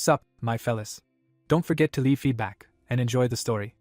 Sup, my fellas. Don't forget to leave feedback, and enjoy the story.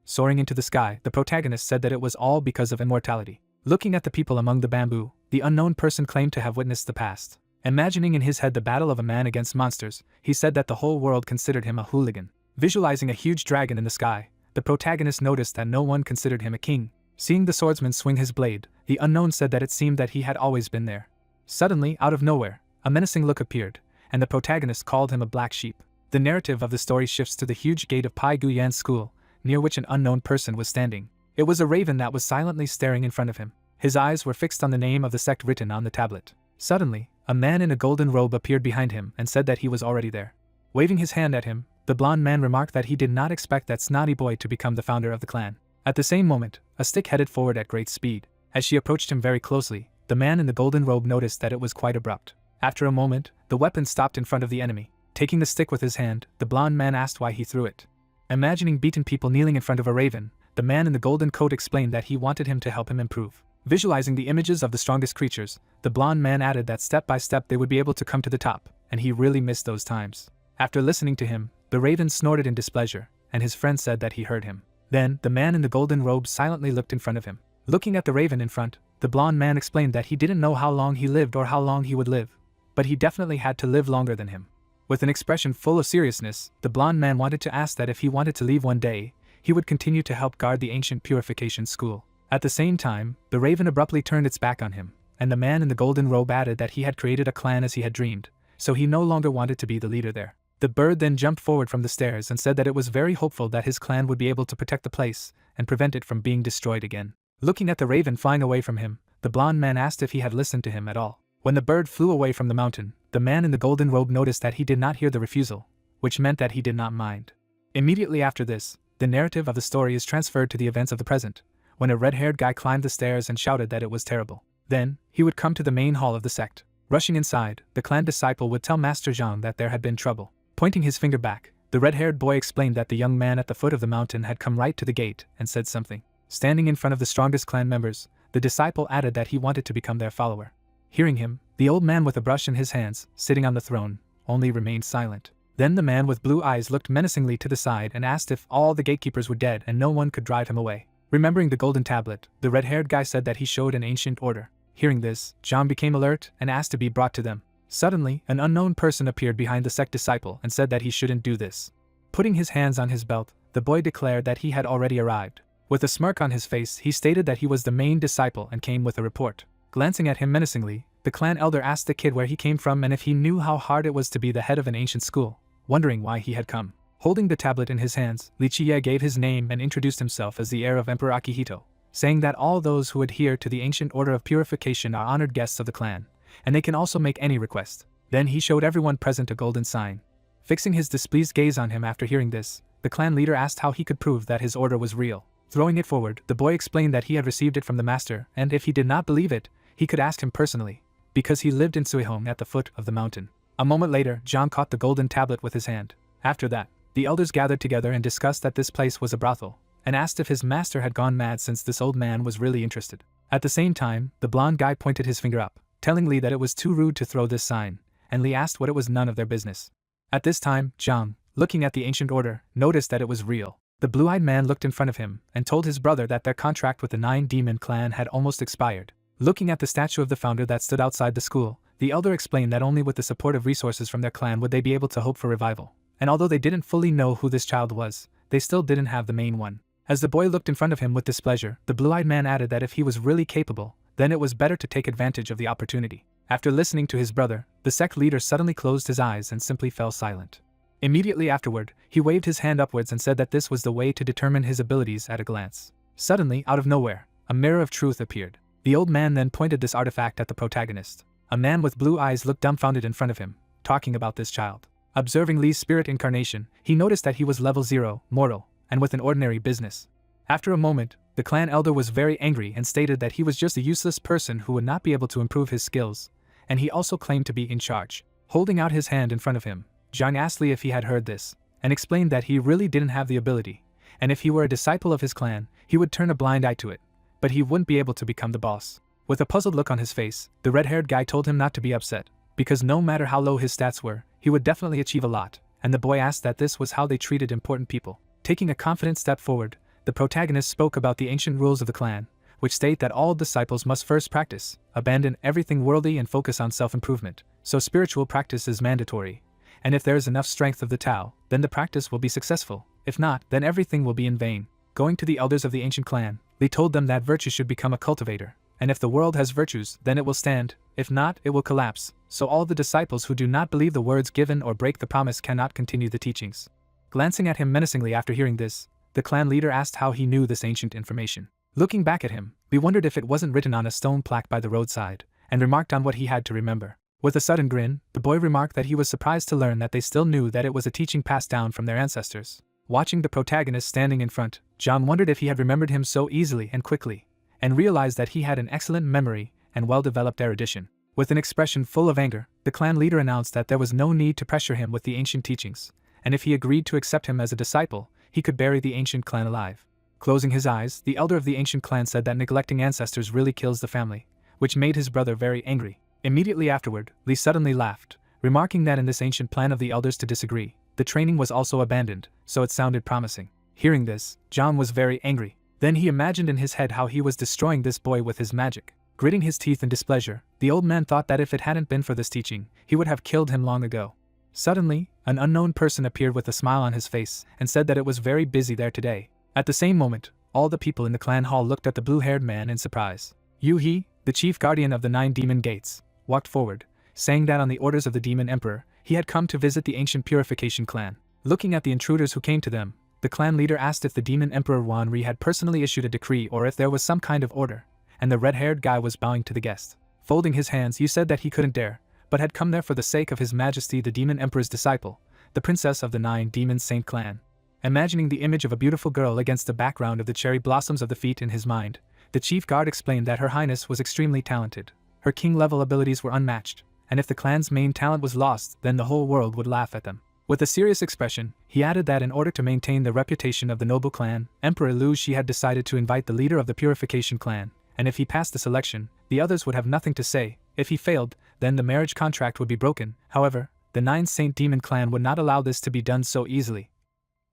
Soaring into the sky, the protagonist said that it was all because of immortality. Looking at the people among the bamboo, the unknown person claimed to have witnessed the past. Imagining in his head the battle of a man against monsters, he said that the whole world considered him a hooligan. Visualizing a huge dragon in the sky, the protagonist noticed that no one considered him a king. Seeing the swordsman swing his blade, the unknown said that it seemed that he had always been there. Suddenly, out of nowhere, a menacing look appeared, and the protagonist called him a black sheep. The narrative of the story shifts to the huge gate of Pai Guyan's school, near which an unknown person was standing. It was a raven that was silently staring in front of him. His eyes were fixed on the name of the sect written on the tablet. Suddenly, a man in a golden robe appeared behind him and said that he was already there. Waving his hand at him, the blonde man remarked that he did not expect that snotty boy to become the founder of the clan. At the same moment, a stick headed forward at great speed. As she approached him very closely, the man in the golden robe noticed that it was quite abrupt. After a moment, the weapon stopped in front of the enemy. Taking the stick with his hand, the blonde man asked why he threw it. Imagining beaten people kneeling in front of a raven, the man in the golden coat explained that he wanted him to help him improve. Visualizing the images of the strongest creatures, the blonde man added that step by step they would be able to come to the top, and he really missed those times. After listening to him, the raven snorted in displeasure, and his friend said that he heard him. Then, the man in the golden robe silently looked in front of him. Looking at the raven in front, the blonde man explained that he didn't know how long he lived or how long he would live, but he definitely had to live longer than him. With an expression full of seriousness, the blonde man wanted to ask that if he wanted to leave one day, he would continue to help guard the ancient purification school. At the same time, the raven abruptly turned its back on him, and the man in the golden robe added that he had created a clan as he had dreamed, so he no longer wanted to be the leader there. The bird then jumped forward from the stairs and said that it was very hopeful that his clan would be able to protect the place and prevent it from being destroyed again. Looking at the raven flying away from him, the blonde man asked if he had listened to him at all. When the bird flew away from the mountain, the man in the golden robe noticed that he did not hear the refusal, which meant that he did not mind. Immediately after this, the narrative of the story is transferred to the events of the present, when a red-haired guy climbed the stairs and shouted that it was terrible. Then, he would come to the main hall of the sect. Rushing inside, the clan disciple would tell Master Zhang that there had been trouble. Pointing his finger back, the red-haired boy explained that the young man at the foot of the mountain had come right to the gate and said something. Standing in front of the strongest clan members, the disciple added that he wanted to become their follower. Hearing him, the old man with a brush in his hands, sitting on the throne, only remained silent. Then the man with blue eyes looked menacingly to the side and asked if all the gatekeepers were dead and no one could drive him away. Remembering the golden tablet, the red-haired guy said that he showed an ancient order. Hearing this, John became alert and asked to be brought to them. Suddenly, an unknown person appeared behind the sect disciple and said that he shouldn't do this. Putting his hands on his belt, the boy declared that he had already arrived. With a smirk on his face, he stated that he was the main disciple and came with a report. Glancing at him menacingly, the clan elder asked the kid where he came from and if he knew how hard it was to be the head of an ancient school, wondering why he had come. Holding the tablet in his hands, Li Qiye gave his name and introduced himself as the heir of Emperor Akihito, saying that all those who adhere to the ancient order of purification are honored guests of the clan, and they can also make any request. Then he showed everyone present a golden sign. Fixing his displeased gaze on him after hearing this, the clan leader asked how he could prove that his order was real. Throwing it forward, the boy explained that he had received it from the master, and if he did not believe it, he could ask him personally, because he lived in Suihong at the foot of the mountain. A moment later, Zhang caught the golden tablet with his hand. After that, the elders gathered together and discussed that this place was a brothel, and asked if his master had gone mad since this old man was really interested. At the same time, the blonde guy pointed his finger up, telling Li that it was too rude to throw this sign, and Li asked what it was none of their business. At this time, Zhang, looking at the ancient order, noticed that it was real. The blue-eyed man looked in front of him and told his brother that their contract with the Nine Demon clan had almost expired. Looking at the statue of the founder that stood outside the school, the elder explained that only with the support of resources from their clan would they be able to hope for revival. And although they didn't fully know who this child was, they still didn't have the main one. As the boy looked in front of him with displeasure, the blue-eyed man added that if he was really capable, then it was better to take advantage of the opportunity. After listening to his brother, the sect leader suddenly closed his eyes and simply fell silent. Immediately afterward, he waved his hand upwards and said that this was the way to determine his abilities at a glance. Suddenly, out of nowhere, a mirror of truth appeared. The old man then pointed this artifact at the protagonist. A man with blue eyes looked dumbfounded in front of him, talking about this child. Observing Li's spirit incarnation, he noticed that he was level 0, mortal, and with an ordinary business. After a moment, the clan elder was very angry and stated that he was just a useless person who would not be able to improve his skills, and he also claimed to be in charge. Holding out his hand in front of him, Zhang asked Li if he had heard this, and explained that he really didn't have the ability, and if he were a disciple of his clan, he would turn a blind eye to it, but he wouldn't be able to become the boss. With a puzzled look on his face, the red-haired guy told him not to be upset, because no matter how low his stats were, he would definitely achieve a lot, and the boy asked that this was how they treated important people. Taking a confident step forward, the protagonist spoke about the ancient rules of the clan, which state that all disciples must first practice, abandon everything worldly and focus on self-improvement, so spiritual practice is mandatory. And if there is enough strength of the Tao, then the practice will be successful. If not, then everything will be in vain. Going to the elders of the ancient clan, Li told them that virtue should become a cultivator, and if the world has virtues, then it will stand, if not, it will collapse, so all the disciples who do not believe the words given or break the promise cannot continue the teachings. Glancing at him menacingly after hearing this, the clan leader asked how he knew this ancient information. Looking back at him, we wondered if it wasn't written on a stone plaque by the roadside, and remarked on what he had to remember. With a sudden grin, the boy remarked that he was surprised to learn that they still knew that it was a teaching passed down from their ancestors. Watching the protagonist standing in front, John wondered if he had remembered him so easily and quickly, and realized that he had an excellent memory and well-developed erudition. With an expression full of anger, the clan leader announced that there was no need to pressure him with the ancient teachings, and if he agreed to accept him as a disciple, he could bury the ancient clan alive. Closing his eyes, the elder of the ancient clan said that neglecting ancestors really kills the family, which made his brother very angry. Immediately afterward, Li suddenly laughed, remarking that in this ancient plan of the elders to disagree, the training was also abandoned, so it sounded promising. Hearing this, John was very angry. Then he imagined in his head how he was destroying this boy with his magic. Gritting his teeth in displeasure, the old man thought that if it hadn't been for this teaching, he would have killed him long ago. Suddenly, an unknown person appeared with a smile on his face and said that it was very busy there today. At the same moment, all the people in the clan hall looked at the blue-haired man in surprise. Yu-He, the chief guardian of the 9 demon gates, walked forward, saying that on the orders of the demon emperor, he had come to visit the ancient purification clan. Looking at the intruders who came to them, the clan leader asked if the demon emperor Wanri had personally issued a decree or if there was some kind of order, and the red-haired guy was bowing to the guest. Folding his hands, Yu said that he couldn't dare, but had come there for the sake of His Majesty the Demon Emperor's disciple, the princess of the 9 demon saint clan. Imagining the image of a beautiful girl against the background of the cherry blossoms of the feet in his mind, the chief guard explained that Her Highness was extremely talented. Her king-level abilities were unmatched, and if the clan's main talent was lost, then the whole world would laugh at them. With a serious expression, he added that in order to maintain the reputation of the noble clan, Emperor Lu Shi had decided to invite the leader of the purification clan, and if he passed the selection, the others would have nothing to say. If he failed, then the marriage contract would be broken. However, the 9 Saint Demon clan would not allow this to be done so easily,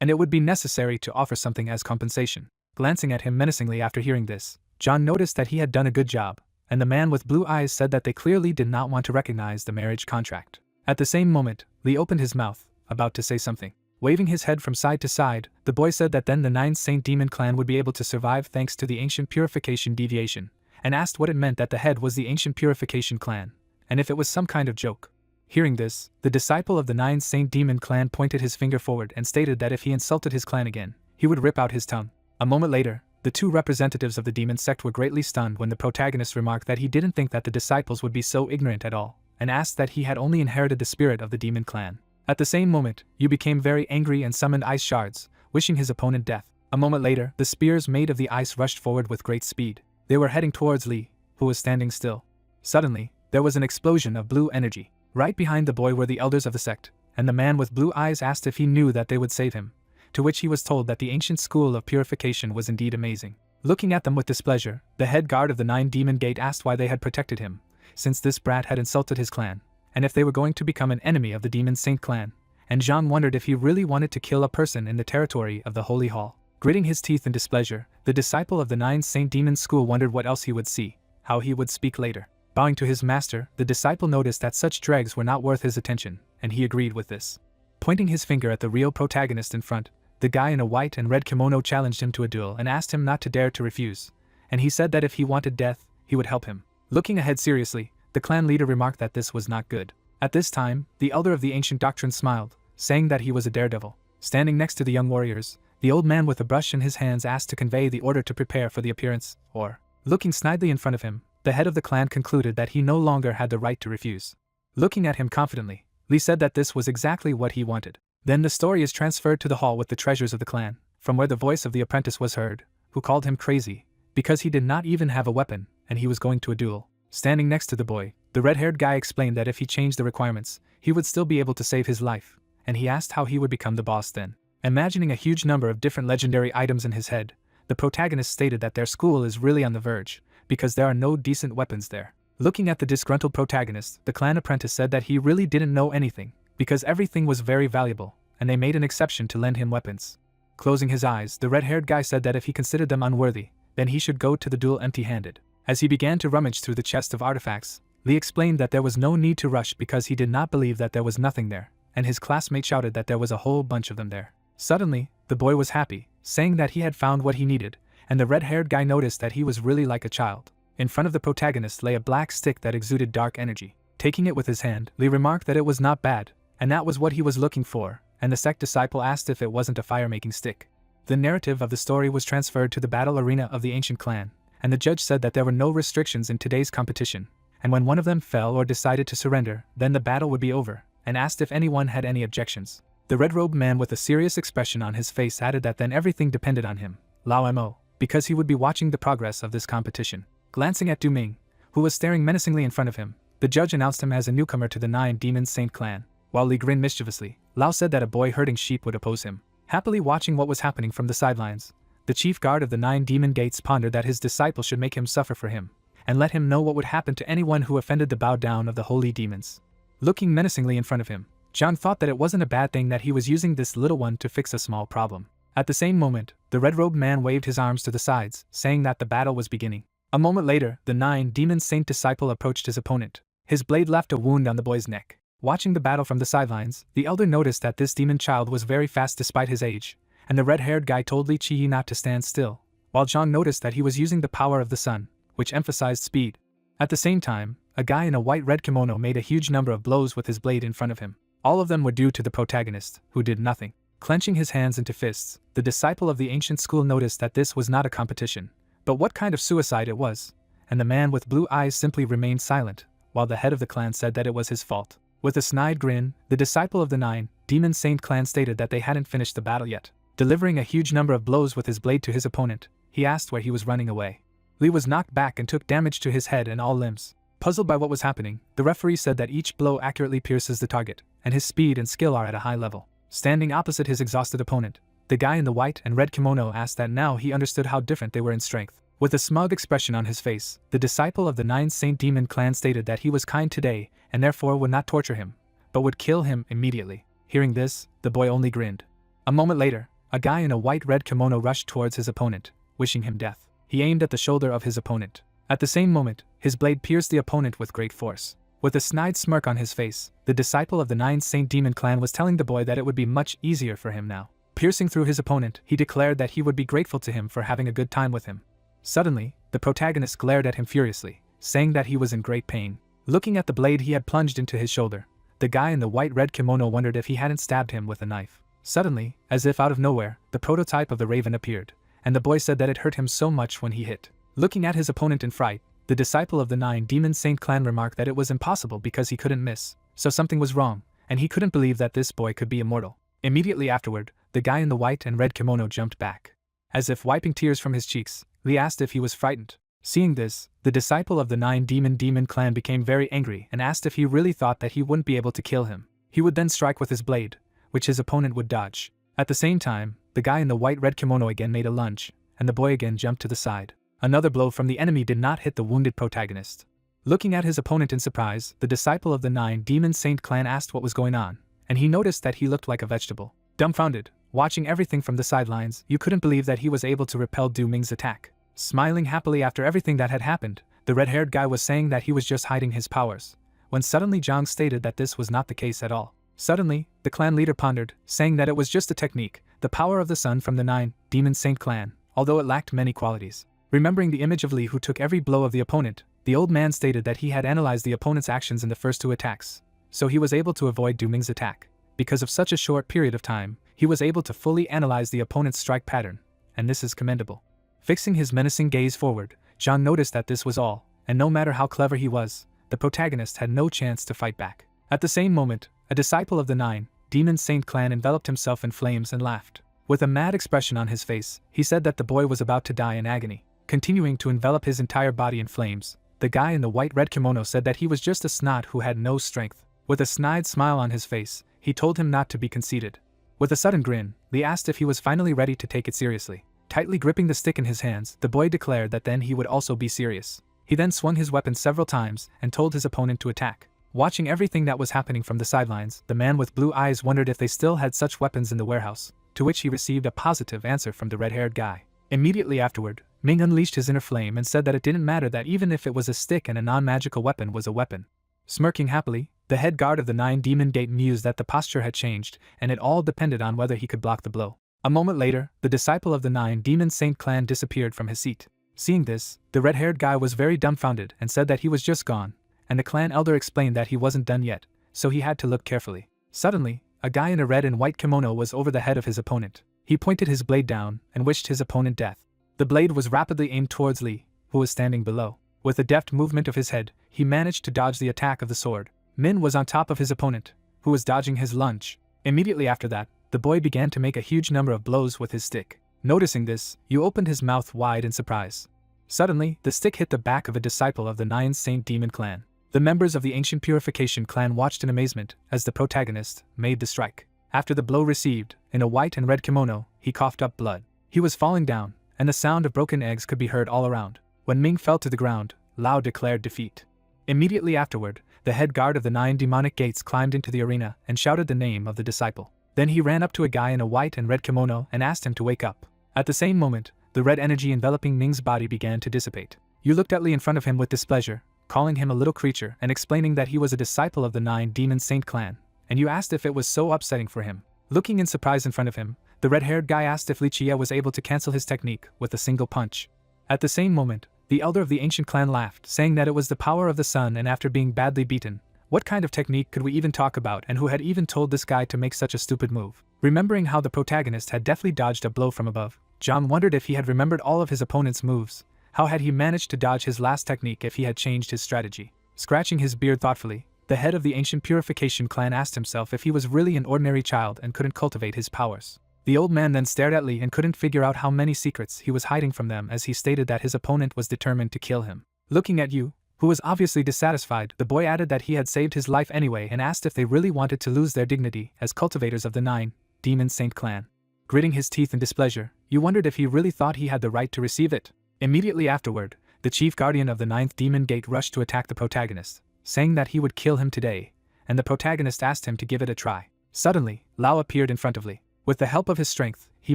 and it would be necessary to offer something as compensation. Glancing at him menacingly after hearing this, John noticed that he had done a good job, and the man with blue eyes said that they clearly did not want to recognize the marriage contract. At the same moment, Li opened his mouth, about to say something. Waving his head from side to side, the boy said that then the 9 Saint Demon clan would be able to survive thanks to the ancient purification deviation, and asked what it meant that the head was the ancient purification clan, and if it was some kind of joke. Hearing this, the disciple of the 9 Saint Demon clan pointed his finger forward and stated that if he insulted his clan again, he would rip out his tongue. A moment later, the 2 representatives of the demon sect were greatly stunned when the protagonist remarked that he didn't think that the disciples would be so ignorant at all, and asked that he had only inherited the spirit of the demon clan. At the same moment, Yu became very angry and summoned ice shards, wishing his opponent death. A moment later, the spears made of the ice rushed forward with great speed. They were heading towards Li, who was standing still. Suddenly, there was an explosion of blue energy. Right behind the boy were the elders of the sect, and the man with blue eyes asked if he knew that they would save him, to which he was told that the ancient school of purification was indeed amazing. Looking at them with displeasure, the head guard of the 9 Demon Gate asked why they had protected him, since this brat had insulted his clan, and if they were going to become an enemy of the Demon Saint clan, and Jean wondered if he really wanted to kill a person in the territory of the Holy Hall. Gritting his teeth in displeasure, the disciple of the 9 Saint Demon School wondered what else he would see, how he would speak later. Bowing to his master, the disciple noticed that such dregs were not worth his attention, and he agreed with this. Pointing his finger at the real protagonist in front, the guy in a white and red kimono challenged him to a duel and asked him not to dare to refuse, and he said that if he wanted death, he would help him. Looking ahead seriously, the clan leader remarked that this was not good. At this time, the elder of the ancient doctrine smiled, saying that he was a daredevil. Standing next to the young warriors, the old man with a brush in his hands asked to convey the order to prepare for the appearance, or, looking snidely in front of him, the head of the clan concluded that he no longer had the right to refuse. Looking at him confidently, Li said that this was exactly what he wanted. Then the story is transferred to the hall with the treasures of the clan, from where the voice of the apprentice was heard, who called him crazy, because he did not even have a weapon, and he was going to a duel. Standing next to the boy, the red-haired guy explained that if he changed the requirements, he would still be able to save his life, and he asked how he would become the boss then. Imagining a huge number of different legendary items in his head, the protagonist stated that their school is really on the verge, because there are no decent weapons there. Looking at the disgruntled protagonist, the clan apprentice said that he really didn't know anything, because everything was very valuable, and they made an exception to lend him weapons. Closing his eyes, the red-haired guy said that if he considered them unworthy, then he should go to the duel empty-handed. As he began to rummage through the chest of artifacts, Lee explained that there was no need to rush because he did not believe that there was nothing there, and his classmate shouted that there was a whole bunch of them there. Suddenly, the boy was happy, saying that he had found what he needed, and the red-haired guy noticed that he was really like a child. In front of the protagonist lay a black stick that exuded dark energy. Taking it with his hand, Lee remarked that it was not bad, and that was what he was looking for, and the sect disciple asked if it wasn't a fire-making stick. The narrative of the story was transferred to the battle arena of the ancient clan, and the judge said that there were no restrictions in today's competition, and when one of them fell or decided to surrender, then the battle would be over, and asked if anyone had any objections. The red-robed man with a serious expression on his face added that then everything depended on him, Lao Mo, because he would be watching the progress of this competition. Glancing at Du Ming, who was staring menacingly in front of him, the judge announced him as a newcomer to the 9 Demon Saint clan. While Li grinned mischievously, Lao said that a boy herding sheep would oppose him. Happily watching what was happening from the sidelines, the chief guard of the 9 demon gates pondered that his disciple should make him suffer for him, and let him know what would happen to anyone who offended the bow down of the holy demons. Looking menacingly in front of him, John thought that it wasn't a bad thing that he was using this little one to fix a small problem. At the same moment, the red-robed man waved his arms to the sides, saying that the battle was beginning. A moment later, the 9 Demon Saint disciple approached his opponent. His blade left a wound on the boy's neck. Watching the battle from the sidelines, the elder noticed that this demon child was very fast despite his age, and the red-haired guy told Li Qiyi not to stand still, while John noticed that he was using the power of the sun, which emphasized speed. At the same time, a guy in a white-red kimono made a huge number of blows with his blade in front of him. All of them were due to the protagonist, who did nothing. Clenching his hands into fists, the disciple of the ancient school noticed that this was not a competition, but what kind of suicide it was, and the man with blue eyes simply remained silent, while the head of the clan said that it was his fault. With a snide grin, the disciple of the 9 Demon Saint clan stated that they hadn't finished the battle yet. Delivering a huge number of blows with his blade to his opponent, he asked where he was running away. Lee was knocked back and took damage to his head and all limbs. Puzzled by what was happening, the referee said that each blow accurately pierces the target, and his speed and skill are at a high level. Standing opposite his exhausted opponent, the guy in the white and red kimono asked that now he understood how different they were in strength. With a smug expression on his face, the disciple of the 9 Saint Demon clan stated that he was kind today and therefore would not torture him, but would kill him immediately. Hearing this, the boy only grinned. A moment later, a guy in a white-red kimono rushed towards his opponent, wishing him death. He aimed at the shoulder of his opponent. At the same moment, his blade pierced the opponent with great force. With a snide smirk on his face, the disciple of the 9 Saint Demon clan was telling the boy that it would be much easier for him now. Piercing through his opponent, he declared that he would be grateful to him for having a good time with him. Suddenly, the protagonist glared at him furiously, saying that he was in great pain. Looking at the blade he had plunged into his shoulder, the guy in the white-red kimono wondered if he hadn't stabbed him with a knife. Suddenly, as if out of nowhere, the prototype of the raven appeared, and the boy said that it hurt him so much when he hit. Looking at his opponent in fright, the disciple of the 9 Demon Saint clan remarked that it was impossible because he couldn't miss, so something was wrong, and he couldn't believe that this boy could be immortal. Immediately afterward, the guy in the white and red kimono jumped back. As if wiping tears from his cheeks, Lee asked if he was frightened. Seeing this, the disciple of the 9 Demon clan became very angry and asked if he really thought that he wouldn't be able to kill him. He would then strike with his blade, which his opponent would dodge. At the same time, the guy in the white-red kimono again made a lunge, and the boy again jumped to the side. Another blow from the enemy did not hit the wounded protagonist. Looking at his opponent in surprise, the disciple of the 9 Demon Saint clan asked what was going on, and he noticed that he looked like a vegetable. Dumbfounded, watching everything from the sidelines, you couldn't believe that he was able to repel Du Ming's attack. Smiling happily after everything that had happened, the red-haired guy was saying that he was just hiding his powers, when suddenly Zhang stated that this was not the case at all. Suddenly, the clan leader pondered, saying that it was just a technique, the power of the sun from the 9 Demon Saint clan, although it lacked many qualities. Remembering the image of Li who took every blow of the opponent, the old man stated that he had analyzed the opponent's actions in the first 2 attacks, so he was able to avoid Du Ming's attack. Because of such a short period of time, he was able to fully analyze the opponent's strike pattern, and this is commendable. Fixing his menacing gaze forward, John noticed that this was all, and no matter how clever he was, the protagonist had no chance to fight back. At the same moment, a disciple of the 9 Demon Saint clan enveloped himself in flames and laughed. With a mad expression on his face, he said that the boy was about to die in agony. Continuing to envelop his entire body in flames, the guy in the white-red kimono said that he was just a snot who had no strength. With a snide smile on his face, he told him not to be conceited. With a sudden grin, Lee asked if he was finally ready to take it seriously. Tightly gripping the stick in his hands, the boy declared that then he would also be serious. He then swung his weapon several times and told his opponent to attack. Watching everything that was happening from the sidelines, the man with blue eyes wondered if they still had such weapons in the warehouse, to which he received a positive answer from the red-haired guy. Immediately afterward, Ming unleashed his inner flame and said that it didn't matter that even if it was a stick and a non-magical weapon was a weapon. Smirking happily, the head guard of the 9 Demon Gate mused that the posture had changed, and it all depended on whether he could block the blow. A moment later, the disciple of the 9 Demon Saint clan disappeared from his seat. Seeing this, the red-haired guy was very dumbfounded and said that he was just gone, and the clan elder explained that he wasn't done yet, so he had to look carefully. Suddenly, a guy in a red and white kimono was over the head of his opponent. He pointed his blade down and wished his opponent death. The blade was rapidly aimed towards Li, who was standing below. With a deft movement of his head, he managed to dodge the attack of the sword. Min was on top of his opponent, who was dodging his lunge. Immediately after that, the boy began to make a huge number of blows with his stick. Noticing this, Yu opened his mouth wide in surprise. Suddenly, the stick hit the back of a disciple of the 9 Saint Demon clan. The members of the Ancient Purification clan watched in amazement as the protagonist made the strike. After the blow received, in a white and red kimono, he coughed up blood. He was falling down, and the sound of broken eggs could be heard all around. When Ming fell to the ground, Lao declared defeat. Immediately afterward, the head guard of the 9 demonic gates climbed into the arena and shouted the name of the disciple. Then he ran up to a guy in a white and red kimono and asked him to wake up. At the same moment, the red energy enveloping Ming's body began to dissipate. Yu looked at Li in front of him with displeasure, calling him a little creature and explaining that he was a disciple of the 9 Demon Saint clan, and Yu asked if it was so upsetting for him. Looking in surprise in front of him, the red-haired guy asked if Li Chia was able to cancel his technique with a single punch. At the same moment, the elder of the ancient clan laughed, saying that it was the power of the sun, and after being badly beaten, what kind of technique could we even talk about, and who had even told this guy to make such a stupid move? Remembering how the protagonist had deftly dodged a blow from above, John wondered if he had remembered all of his opponent's moves. How had he managed to dodge his last technique if he had changed his strategy? Scratching his beard thoughtfully, the head of the Ancient Purification clan asked himself if he was really an ordinary child and couldn't cultivate his powers. The old man then stared at Li and couldn't figure out how many secrets he was hiding from them, as he stated that his opponent was determined to kill him. Looking at Yu, who was obviously dissatisfied, the boy added that he had saved his life anyway and asked if they really wanted to lose their dignity as cultivators of the 9 Demon Saint clan. Gritting his teeth in displeasure, Yu wondered if he really thought he had the right to receive it. Immediately afterward, the chief guardian of the 9th Demon Gate rushed to attack the protagonist, saying that he would kill him today, and the protagonist asked him to give it a try. Suddenly, Lao appeared in front of Li. With the help of his strength, he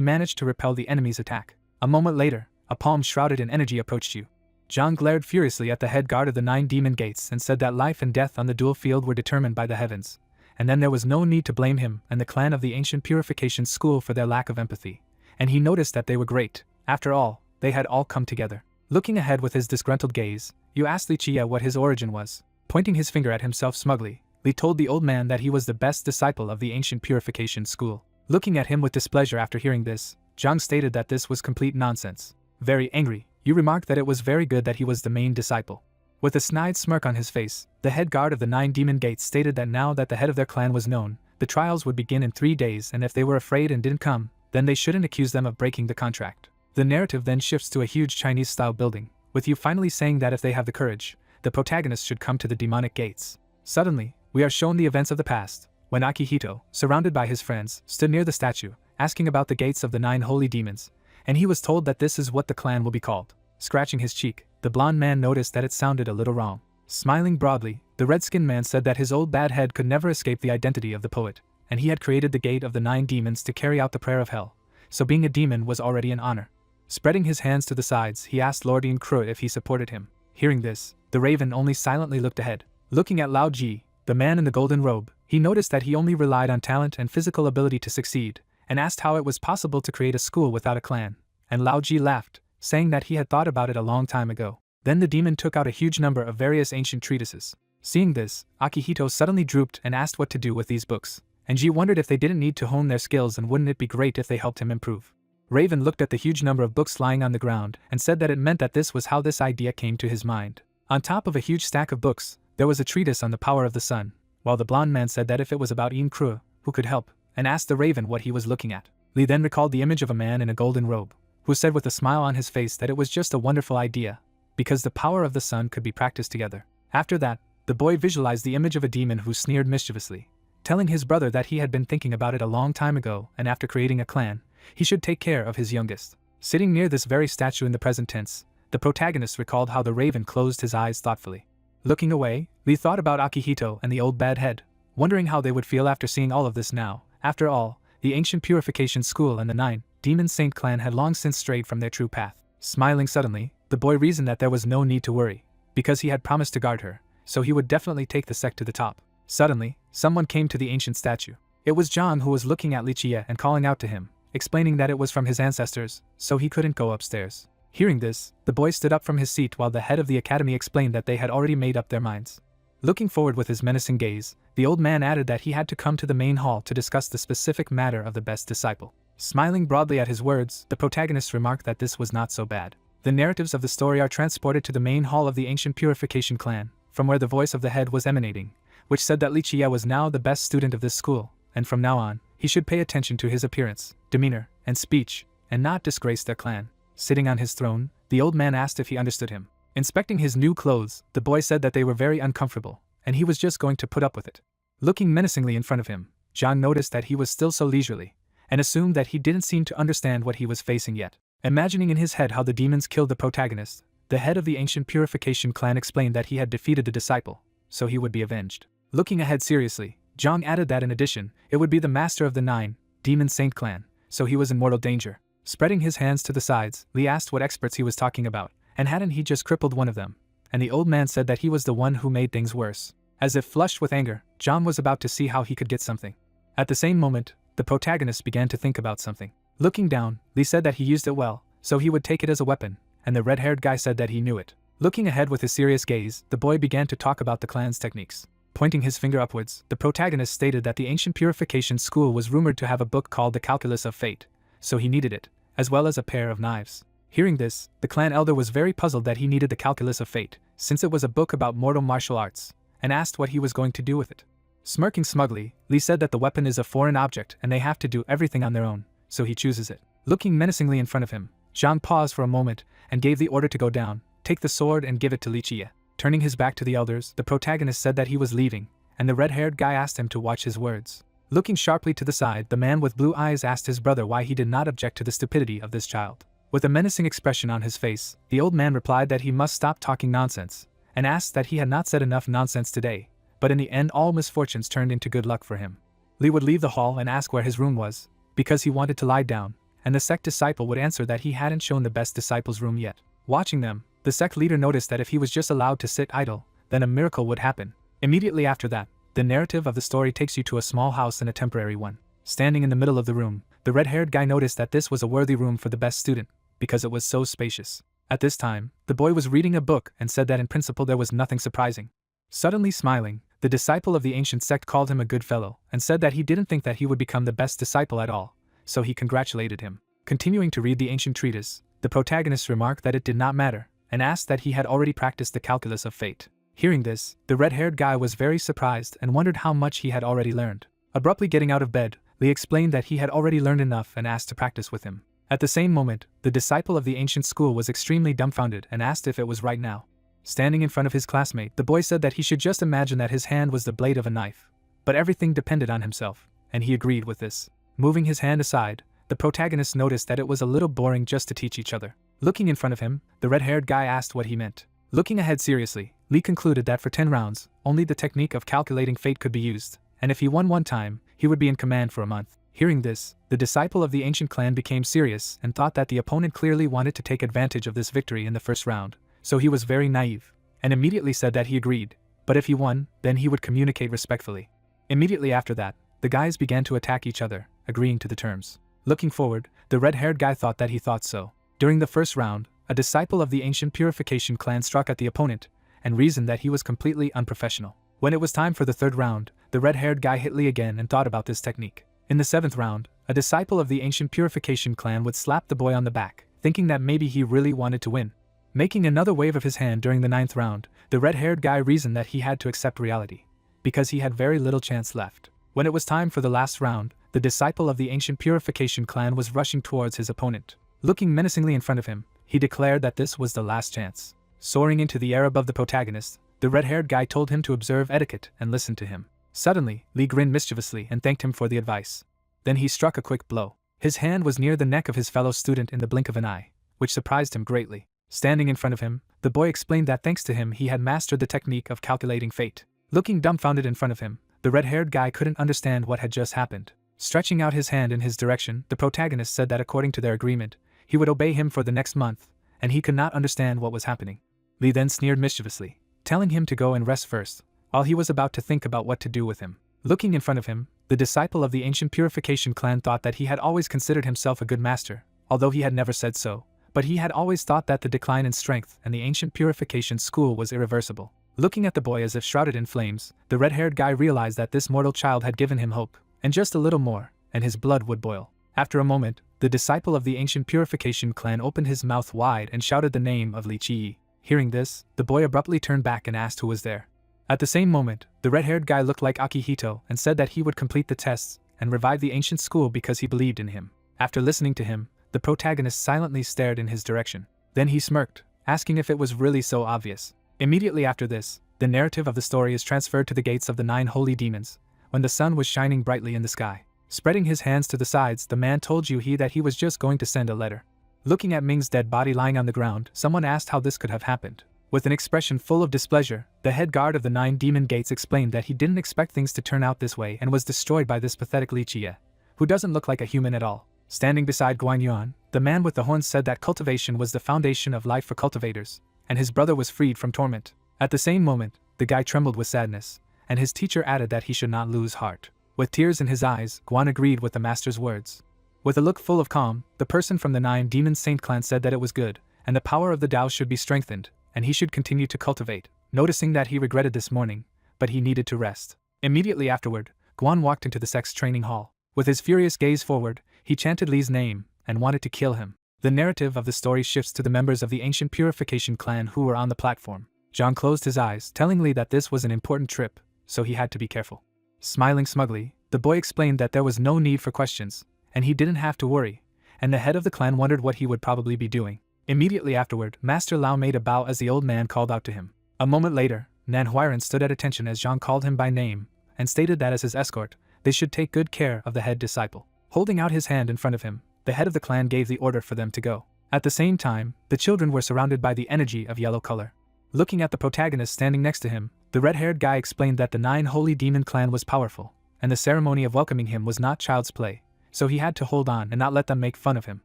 managed to repel the enemy's attack. A moment later, a palm shrouded in energy approached Yu. Zhang glared furiously at the head guard of the 9 Demon Gates and said that life and death on the duel field were determined by the heavens, and then there was no need to blame him and the clan of the Ancient Purification School for their lack of empathy. And he noticed that they were great. After all, they had all come together. Looking ahead with his disgruntled gaze, Yu asked Li Chia what his origin was. Pointing his finger at himself smugly, Li told the old man that he was the best disciple of the Ancient Purification School. Looking at him with displeasure after hearing this, Zhang stated that this was complete nonsense. Very angry, Yu remarked that it was very good that he was the main disciple. With a snide smirk on his face, the head guard of the 9 Demon Gates stated that now that the head of their clan was known, the trials would begin in 3 days, and if they were afraid and didn't come, then they shouldn't accuse them of breaking the contract. The narrative then shifts to a huge Chinese-style building, with Yu finally saying that if they have the courage, the protagonist should come to the demonic gates. Suddenly, we are shown the events of the past, when Akihito, surrounded by his friends, stood near the statue, asking about the gates of the 9 holy demons, and he was told that this is what the clan will be called. Scratching his cheek, the blonde man noticed that it sounded a little wrong. Smiling broadly, the red-skinned man said that his old bad head could never escape the identity of the poet, and he had created the gate of the 9 demons to carry out the prayer of hell, so being a demon was already an honor. Spreading his hands to the sides, he asked Lord Ian Krua if he supported him. Hearing this, the raven only silently looked ahead. Looking at Lao Ji, the man in the golden robe, he noticed that he only relied on talent and physical ability to succeed, and asked how it was possible to create a school without a clan. And Lao Ji laughed, saying that he had thought about it a long time ago. Then the demon took out a huge number of various ancient treatises. Seeing this, Akihito suddenly drooped and asked what to do with these books, and Ji wondered if they didn't need to hone their skills, and wouldn't it be great if they helped him improve. Raven looked at the huge number of books lying on the ground and said that it meant that this was how this idea came to his mind. On top of a huge stack of books, there was a treatise on the power of the sun, while the blonde man said that if it was about Ian Krua, who could help, and asked the raven what he was looking at. Li then recalled the image of a man in a golden robe, who said with a smile on his face that it was just a wonderful idea, because the power of the sun could be practiced together. After that, the boy visualized the image of a demon who sneered mischievously, telling his brother that he had been thinking about it a long time ago, and after creating a clan, he should take care of his youngest. Sitting near this very statue in the present tense, the protagonist recalled how the raven closed his eyes thoughtfully. Looking away, Lee thought about Akihito and the old bad head, wondering how they would feel after seeing all of this now. After all, the ancient purification school and the 9 Demon Saint clan had long since strayed from their true path. Smiling suddenly, the boy reasoned that there was no need to worry, because he had promised to guard her, so he would definitely take the sect to the top. Suddenly, someone came to the ancient statue. It was Zhang, who was looking at Li Jie and calling out to him, explaining that it was from his ancestors, so he couldn't go upstairs. Hearing this, the boy stood up from his seat while the head of the academy explained that they had already made up their minds. Looking forward with his menacing gaze, the old man added that he had to come to the main hall to discuss the specific matter of the best disciple. Smiling broadly at his words, the protagonist remarked that this was not so bad. The narratives of the story are transported to the main hall of the ancient purification clan, from where the voice of the head was emanating, which said that Li Jie was now the best student of this school, and from now on, he should pay attention to his appearance, demeanor, and speech, and not disgrace their clan. Sitting on his throne, the old man asked if he understood him. Inspecting his new clothes, the boy said that they were very uncomfortable, and he was just going to put up with it. Looking menacingly in front of him, Zhang noticed that he was still so leisurely, and assumed that he didn't seem to understand what he was facing yet. Imagining in his head how the demons killed the protagonist, the head of the ancient purification clan explained that he had defeated the disciple, so he would be avenged. Looking ahead seriously, Zhang added that in addition, it would be the master of the 9 Demon Saint clan, so he was in mortal danger. Spreading his hands to the sides, Lee asked what experts he was talking about, and hadn't he just crippled one of them? And the old man said that he was the one who made things worse. As if flushed with anger, Zhang was about to see how he could get something. At the same moment, the protagonist began to think about something. Looking down, Lee said that he used it well, so he would take it as a weapon, and the red-haired guy said that he knew it. Looking ahead with his serious gaze, the boy began to talk about the clan's techniques. Pointing his finger upwards, the protagonist stated that the ancient purification school was rumored to have a book called The Calculus of Fate, so he needed it, as well as a pair of knives. Hearing this, the clan elder was very puzzled that he needed the Calculus of Fate, since it was a book about mortal martial arts, and asked what he was going to do with it. Smirking smugly, Lee said that the weapon is a foreign object and they have to do everything on their own, so he chooses it. Looking menacingly in front of him, Zhang paused for a moment and gave the order to go down, take the sword and give it to Li Jie. Turning his back to the elders, the protagonist said that he was leaving, and the red-haired guy asked him to watch his words. Looking sharply to the side, the man with blue eyes asked his brother why he did not object to the stupidity of this child. With a menacing expression on his face, the old man replied that he must stop talking nonsense, and asked that he had not said enough nonsense today, but in the end all misfortunes turned into good luck for him. Lee would leave the hall and ask where his room was, because he wanted to lie down, and the sect disciple would answer that he hadn't shown the best disciple's room yet. Watching them, the sect leader noticed that if he was just allowed to sit idle, then a miracle would happen. Immediately after that, the narrative of the story takes you to a small house and a temporary one. Standing in the middle of the room, the red-haired guy noticed that this was a worthy room for the best student, because it was so spacious. At this time, the boy was reading a book and said that in principle there was nothing surprising. Suddenly smiling, the disciple of the ancient sect called him a good fellow and said that he didn't think that he would become the best disciple at all, so he congratulated him. Continuing to read the ancient treatise, the protagonist remarked that it did not matter, and asked that he had already practiced the calculus of fate. Hearing this, the red-haired guy was very surprised and wondered how much he had already learned. Abruptly getting out of bed, Lee explained that he had already learned enough and asked to practice with him. At the same moment, the disciple of the ancient school was extremely dumbfounded and asked if it was right now. Standing in front of his classmate, the boy said that he should just imagine that his hand was the blade of a knife, but everything depended on himself, and he agreed with this. Moving his hand aside, the protagonist noticed that it was a little boring just to teach each other. Looking in front of him, the red-haired guy asked what he meant. Looking ahead seriously, Lee concluded that for 10 rounds, only the technique of calculating fate could be used, and if he won one time, he would be in command for a month. Hearing this, the disciple of the ancient clan became serious and thought that the opponent clearly wanted to take advantage of this victory in the first round, so he was very naive, and immediately said that he agreed, but if he won, then he would communicate respectfully. Immediately after that, the guys began to attack each other, agreeing to the terms. Looking forward, the red-haired guy thought that he thought so. During the first round, a disciple of the ancient purification clan struck at the opponent, and reasoned that he was completely unprofessional. When it was time for the third round, the red-haired guy hit Lee again and thought about this technique. In the 7th round, a disciple of the ancient purification clan would slap the boy on the back, thinking that maybe he really wanted to win. Making another wave of his hand during the 9th round, the red-haired guy reasoned that he had to accept reality, because he had very little chance left. When it was time for the last round, the disciple of the ancient purification clan was rushing towards his opponent. Looking menacingly in front of him, he declared that this was the last chance. Soaring into the air above the protagonist, the red-haired guy told him to observe etiquette and listen to him. Suddenly, Lee grinned mischievously and thanked him for the advice. Then he struck a quick blow. His hand was near the neck of his fellow student in the blink of an eye, which surprised him greatly. Standing in front of him, the boy explained that thanks to him he had mastered the technique of calculating fate. Looking dumbfounded in front of him, the red-haired guy couldn't understand what had just happened. Stretching out his hand in his direction, the protagonist said that according to their agreement, he would obey him for the next month, and he could not understand what was happening. Lee then sneered mischievously, telling him to go and rest first, while he was about to think about what to do with him. Looking in front of him, the disciple of the ancient purification clan thought that he had always considered himself a good master, although he had never said so, but he had always thought that the decline in strength and the ancient purification school was irreversible. Looking at the boy as if shrouded in flames, the red-haired guy realized that this mortal child had given him hope, and just a little more, and his blood would boil. After a moment, the disciple of the ancient purification clan opened his mouth wide and shouted the name of Li Qi. Hearing this, the boy abruptly turned back and asked who was there. At the same moment, the red-haired guy looked like Akihito and said that he would complete the tests and revive the ancient school because he believed in him. After listening to him, the protagonist silently stared in his direction. Then he smirked, asking if it was really so obvious. Immediately after this, the narrative of the story is transferred to the gates of the 9 holy demons, when the sun was shining brightly in the sky. Spreading his hands to the sides, the man told you that he was just going to send a letter. Looking at Ming's dead body lying on the ground, someone asked how this could have happened. With an expression full of displeasure, the head guard of the 9 demon gates explained that he didn't expect things to turn out this way and was destroyed by this pathetic Li Qi, who doesn't look like a human at all. Standing beside Guan Yuan, the man with the horns said that cultivation was the foundation of life for cultivators, and his brother was freed from torment. At the same moment, the guy trembled with sadness, and his teacher added that he should not lose heart. With tears in his eyes, Guan agreed with the master's words. With a look full of calm, the person from the 9 demon saint clan said that it was good, and the power of the Tao should be strengthened, and he should continue to cultivate, noticing that he regretted this morning, but he needed to rest. Immediately afterward, Guan walked into the sex training hall. With his furious gaze forward, he chanted Li's name and wanted to kill him. The narrative of the story shifts to the members of the ancient purification clan who were on the platform. Zhang closed his eyes, telling Li that this was an important trip, so he had to be careful. Smiling smugly, the boy explained that there was no need for questions, and he didn't have to worry, and the head of the clan wondered what he would probably be doing. Immediately afterward, Master Lao made a bow as the old man called out to him. A moment later, Nan Huiran stood at attention as Zhang called him by name, and stated that as his escort, they should take good care of the head disciple. Holding out his hand in front of him, the head of the clan gave the order for them to go. At the same time, the children were surrounded by the energy of yellow color. Looking at the protagonist standing next to him, the red-haired guy explained that the 9 holy demon clan was powerful, and the ceremony of welcoming him was not child's play, so he had to hold on and not let them make fun of him.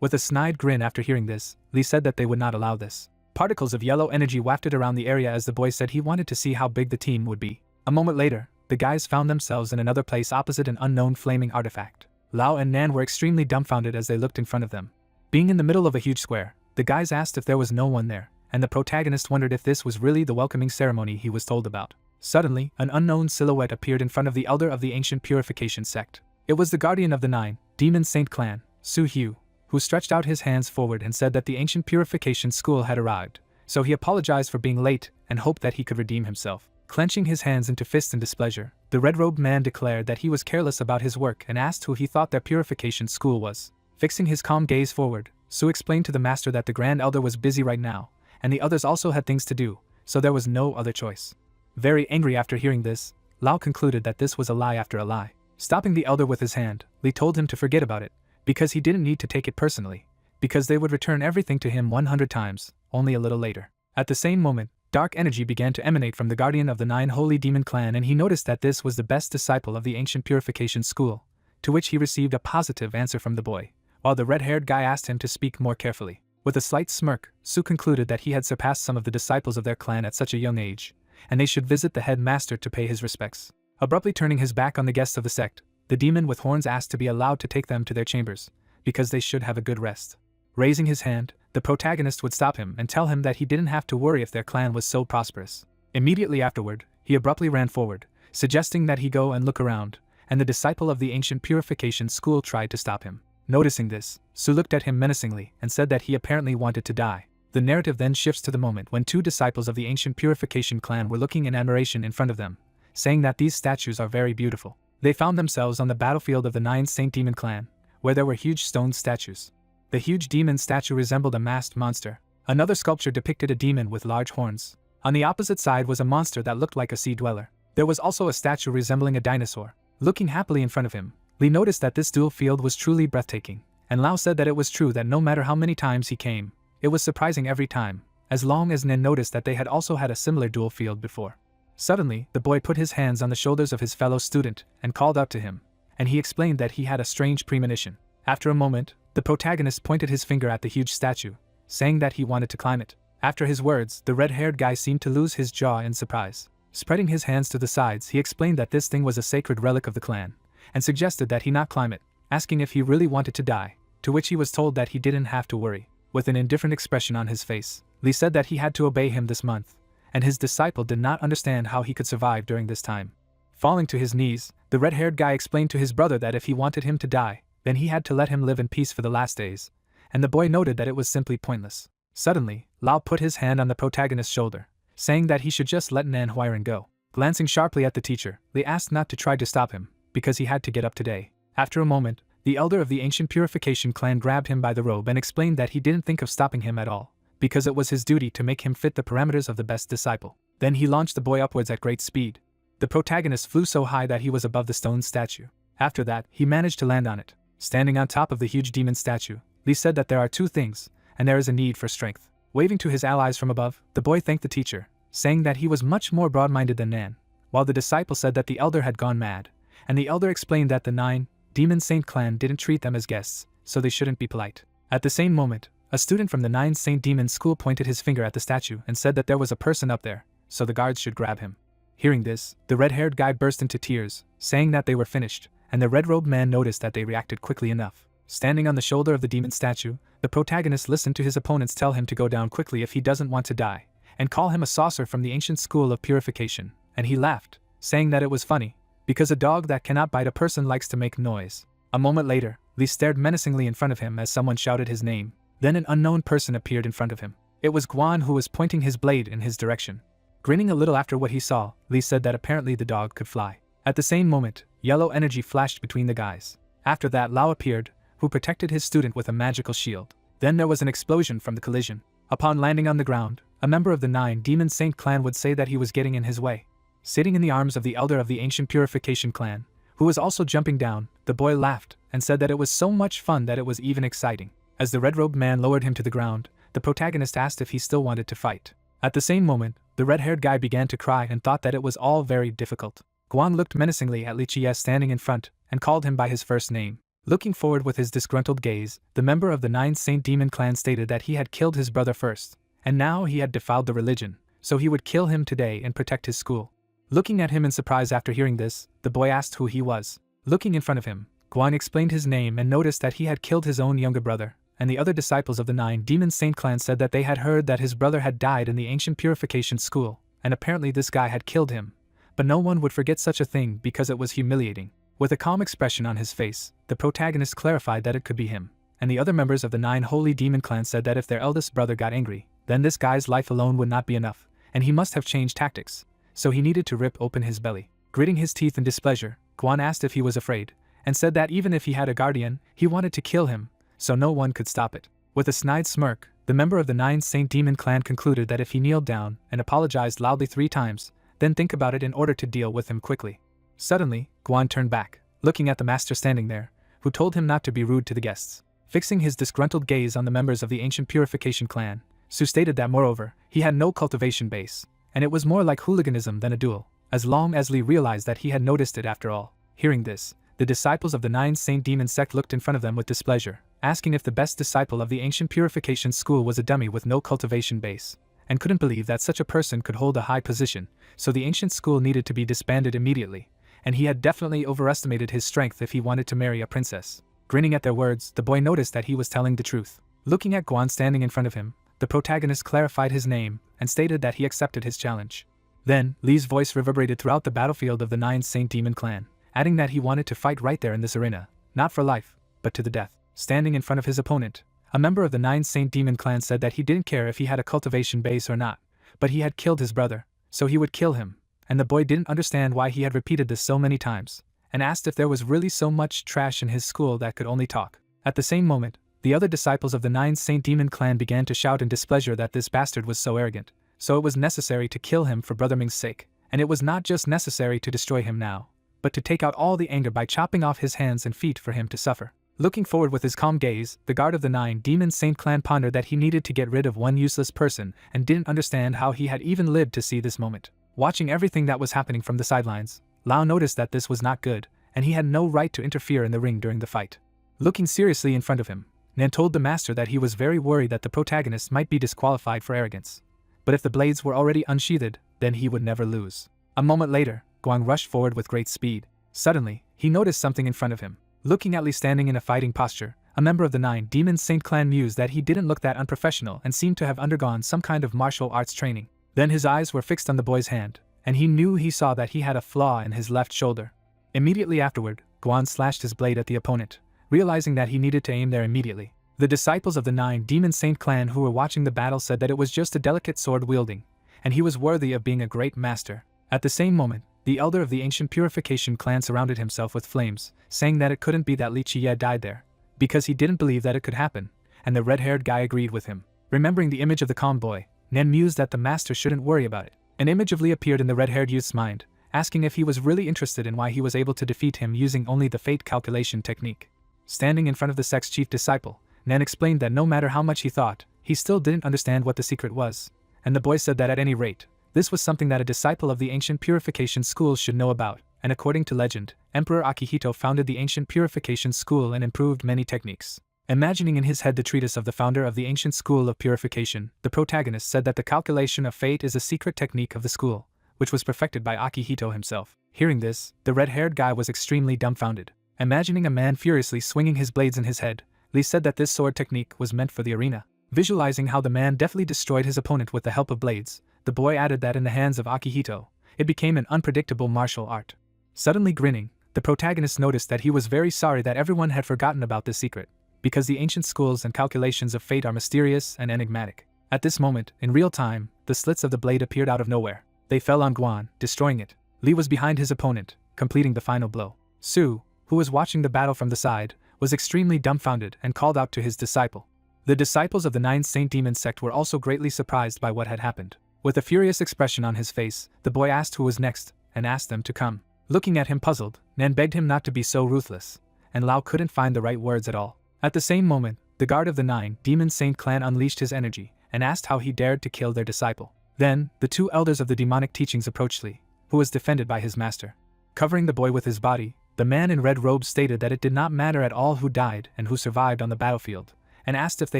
With a snide grin after hearing this, Li said that they would not allow this. Particles of yellow energy wafted around the area as the boy said he wanted to see how big the team would be. A moment later, the guys found themselves in another place opposite an unknown flaming artifact. Lao and Nan were extremely dumbfounded as they looked in front of them. Being in the middle of a huge square, the guys asked if there was no one there, and the protagonist wondered if this was really the welcoming ceremony he was told about. Suddenly, an unknown silhouette appeared in front of the elder of the ancient purification sect. It was the guardian of the 9 demon saint clan, Su Hu, who stretched out his hands forward and said that the ancient purification school had arrived, so he apologized for being late and hoped that he could redeem himself. Clenching his hands into fists in displeasure, the red-robed man declared that he was careless about his work and asked who he thought their purification school was. Fixing his calm gaze forward, Su explained to the master that the Grand Elder was busy right now, and the others also had things to do, so there was no other choice. Very angry after hearing this, Lao concluded that this was a lie after a lie. Stopping the elder with his hand, Li told him to forget about it, because he didn't need to take it personally, because they would return everything to him 100 times, only a little later. At the same moment, dark energy began to emanate from the guardian of the 9 holy demon clan, and he noticed that this was the best disciple of the ancient purification school, to which he received a positive answer from the boy, while the red-haired guy asked him to speak more carefully. With a slight smirk, Su concluded that he had surpassed some of the disciples of their clan at such a young age, and they should visit the headmaster to pay his respects. Abruptly turning his back on the guests of the sect, the demon with horns asked to be allowed to take them to their chambers, because they should have a good rest. Raising his hand, the protagonist would stop him and tell him that he didn't have to worry if their clan was so prosperous. Immediately afterward, he abruptly ran forward, suggesting that he go and look around, and the disciple of the ancient purification school tried to stop him. Noticing this, Su looked at him menacingly and said that he apparently wanted to die. The narrative then shifts to the moment when 2 disciples of the ancient purification clan were looking in admiration in front of them, saying that these statues are very beautiful. They found themselves on the battlefield of the 9 Saint Demon clan, where there were huge stone statues. The huge demon statue resembled a masked monster. Another sculpture depicted a demon with large horns. On the opposite side was a monster that looked like a sea dweller. There was also a statue resembling a dinosaur. Looking happily in front of him, Li noticed that this dual field was truly breathtaking, and Lao said that it was true that no matter how many times he came, it was surprising every time, as long as Nen noticed that they had also had a similar dual field before. Suddenly, the boy put his hands on the shoulders of his fellow student and called out to him, and he explained that he had a strange premonition. After a moment, the protagonist pointed his finger at the huge statue, saying that he wanted to climb it. After his words, the red-haired guy seemed to lose his jaw in surprise. Spreading his hands to the sides, he explained that this thing was a sacred relic of the clan, and suggested that he not climb it, asking if he really wanted to die, to which he was told that he didn't have to worry. With an indifferent expression on his face, Lee said that he had to obey him this month, and his disciple did not understand how he could survive during this time. Falling to his knees, the red-haired guy explained to his brother that if he wanted him to die, then he had to let him live in peace for the last days, and the boy noted that it was simply pointless. Suddenly, Lao put his hand on the protagonist's shoulder, saying that he should just let Manhwa go. Glancing sharply at the teacher, Lee asked not to try to stop him, because he had to get up today. After a moment, the elder of the ancient purification clan grabbed him by the robe and explained that he didn't think of stopping him at all, because it was his duty to make him fit the parameters of the best disciple. Then he launched the boy upwards at great speed. The protagonist flew so high that he was above the stone statue. After that, he managed to land on it. Standing on top of the huge demon statue, Lee said that there are two things, and there is a need for strength. Waving to his allies from above, the boy thanked the teacher, saying that he was much more broad-minded than Nan, while the disciple said that the elder had gone mad, and the elder explained that the 9 Demon Saint clan didn't treat them as guests, so they shouldn't be polite. At the same moment, a student from the 9 Saint Demon school pointed his finger at the statue and said that there was a person up there, so the guards should grab him. Hearing this, the red-haired guy burst into tears, saying that they were finished, and the red-robed man noticed that they reacted quickly enough. Standing on the shoulder of the demon statue, the protagonist listened to his opponents tell him to go down quickly if he doesn't want to die, and call him a saucer from the ancient school of purification, and he laughed, saying that it was funny, because a dog that cannot bite a person likes to make noise. A moment later, Lee stared menacingly in front of him as someone shouted his name. Then an unknown person appeared in front of him. It was Guan, who was pointing his blade in his direction. Grinning a little after what he saw, Lee said that apparently the dog could fly. At the same moment, yellow energy flashed between the guys. After that, Lao appeared, who protected his student with a magical shield. Then there was an explosion from the collision. Upon landing on the ground, a member of the 9 Demon Saint clan would say that he was getting in his way. Sitting in the arms of the elder of the ancient purification clan, who was also jumping down, the boy laughed and said that it was so much fun that it was even exciting. As the red-robed man lowered him to the ground, the protagonist asked if he still wanted to fight. At the same moment, the red-haired guy began to cry and thought that it was all very difficult. Guan looked menacingly at Li Chie standing in front and called him by his first name. Looking forward with his disgruntled gaze, the member of the 9 Saint Demon clan stated that he had killed his brother first, and now he had defiled the religion, so he would kill him today and protect his school. Looking at him in surprise after hearing this, the boy asked who he was. Looking in front of him, Guan explained his name and noticed that he had killed his own younger brother, and the other disciples of the 9 Demon Saint clan said that they had heard that his brother had died in the ancient purification school, and apparently this guy had killed him. But no one would forget such a thing because it was humiliating. With a calm expression on his face, the protagonist clarified that it could be him, and the other members of the 9 Holy Demon clan said that if their eldest brother got angry, then this guy's life alone would not be enough, and he must have changed tactics, so he needed to rip open his belly. Gritting his teeth in displeasure, Guan asked if he was afraid, and said that even if he had a guardian, he wanted to kill him, so no one could stop it. With a snide smirk, the member of the 9 Saint Demon clan concluded that if he kneeled down and apologized loudly 3 times, then think about it in order to deal with him quickly. Suddenly, Guan turned back, looking at the master standing there, who told him not to be rude to the guests. Fixing his disgruntled gaze on the members of the ancient purification clan, Su stated that moreover, he had no cultivation base, and it was more like hooliganism than a duel, as long as Lee realized that he had noticed it after all. Hearing this, the disciples of the 9 Saint Demon sect looked in front of them with displeasure, asking if the best disciple of the ancient purification school was a dummy with no cultivation base, and couldn't believe that such a person could hold a high position, so the ancient school needed to be disbanded immediately, and he had definitely overestimated his strength if he wanted to marry a princess. Grinning at their words, the boy noticed that he was telling the truth. Looking at Guan standing in front of him, the protagonist clarified his name and stated that he accepted his challenge. Then, Lee's voice reverberated throughout the battlefield of the 9 Saint Demon clan, adding that he wanted to fight right there in this arena, not for life, but to the death. Standing in front of his opponent, a member of the 9 Saint Demon clan said that he didn't care if he had a cultivation base or not, but he had killed his brother, so he would kill him, and the boy didn't understand why he had repeated this so many times, and asked if there was really so much trash in his school that could only talk. At the same moment, the other disciples of the 9 Saint Demon clan began to shout in displeasure that this bastard was so arrogant, so it was necessary to kill him for Brother Ming's sake, and it was not just necessary to destroy him now, but to take out all the anger by chopping off his hands and feet for him to suffer. Looking forward with his calm gaze, the guard of the 9 Demon Saint clan pondered that he needed to get rid of one useless person and didn't understand how he had even lived to see this moment. Watching everything that was happening from the sidelines, Lao noticed that this was not good, and he had no right to interfere in the ring during the fight. Looking seriously in front of him, Nan told the master that he was very worried that the protagonist might be disqualified for arrogance. But if the blades were already unsheathed, then he would never lose. A moment later, Guang rushed forward with great speed. Suddenly, he noticed something in front of him. Looking at Li standing in a fighting posture, a member of the 9 Demon Saint clan mused that he didn't look that unprofessional and seemed to have undergone some kind of martial arts training. Then his eyes were fixed on the boy's hand, and he saw that he had a flaw in his left shoulder. Immediately afterward, Guan slashed his blade at the opponent, realizing that he needed to aim there immediately. The disciples of the 9 Demon Saint clan who were watching the battle said that it was just a delicate sword wielding, and he was worthy of being a great master. At the same moment, the elder of the ancient purification clan surrounded himself with flames, saying that it couldn't be that Li Qiye died there, because he didn't believe that it could happen, and the red-haired guy agreed with him. Remembering the image of the calm boy, Nan mused that the master shouldn't worry about it. An image of Li appeared in the red-haired youth's mind, asking if he was really interested in why he was able to defeat him using only the fate calculation technique. Standing in front of the sect's chief disciple, Nan explained that no matter how much he thought, he still didn't understand what the secret was, and the boy said that at any rate, this was something that a disciple of the ancient purification school should know about, and according to legend, Emperor Akihito founded the ancient purification school and improved many techniques. Imagining in his head the treatise of the founder of the ancient school of purification, the protagonist said that the calculation of fate is a secret technique of the school, which was perfected by Akihito himself. Hearing this, the red-haired guy was extremely dumbfounded. Imagining a man furiously swinging his blades in his head, Li said that this sword technique was meant for the arena. Visualizing how the man deftly destroyed his opponent with the help of blades, the boy added that in the hands of Akihito, it became an unpredictable martial art. Suddenly grinning, the protagonist noticed that he was very sorry that everyone had forgotten about this secret, because the ancient schools and calculations of fate are mysterious and enigmatic. At this moment, in real time, the slits of the blade appeared out of nowhere. They fell on Guan, destroying it. Li was behind his opponent, completing the final blow. Su, who was watching the battle from the side, was extremely dumbfounded and called out to his disciple. The disciples of the 9 Saint Demon sect were also greatly surprised by what had happened. With a furious expression on his face, the boy asked who was next, and asked them to come. Looking at him puzzled, Nan begged him not to be so ruthless, and Lao couldn't find the right words at all. At the same moment, the guard of the 9 Demon Saint clan unleashed his energy, and asked how he dared to kill their disciple. Then, the 2 elders of the demonic teachings approached Li, who was defended by his master. Covering the boy with his body, the man in red robes stated that it did not matter at all who died and who survived on the battlefield, and asked if they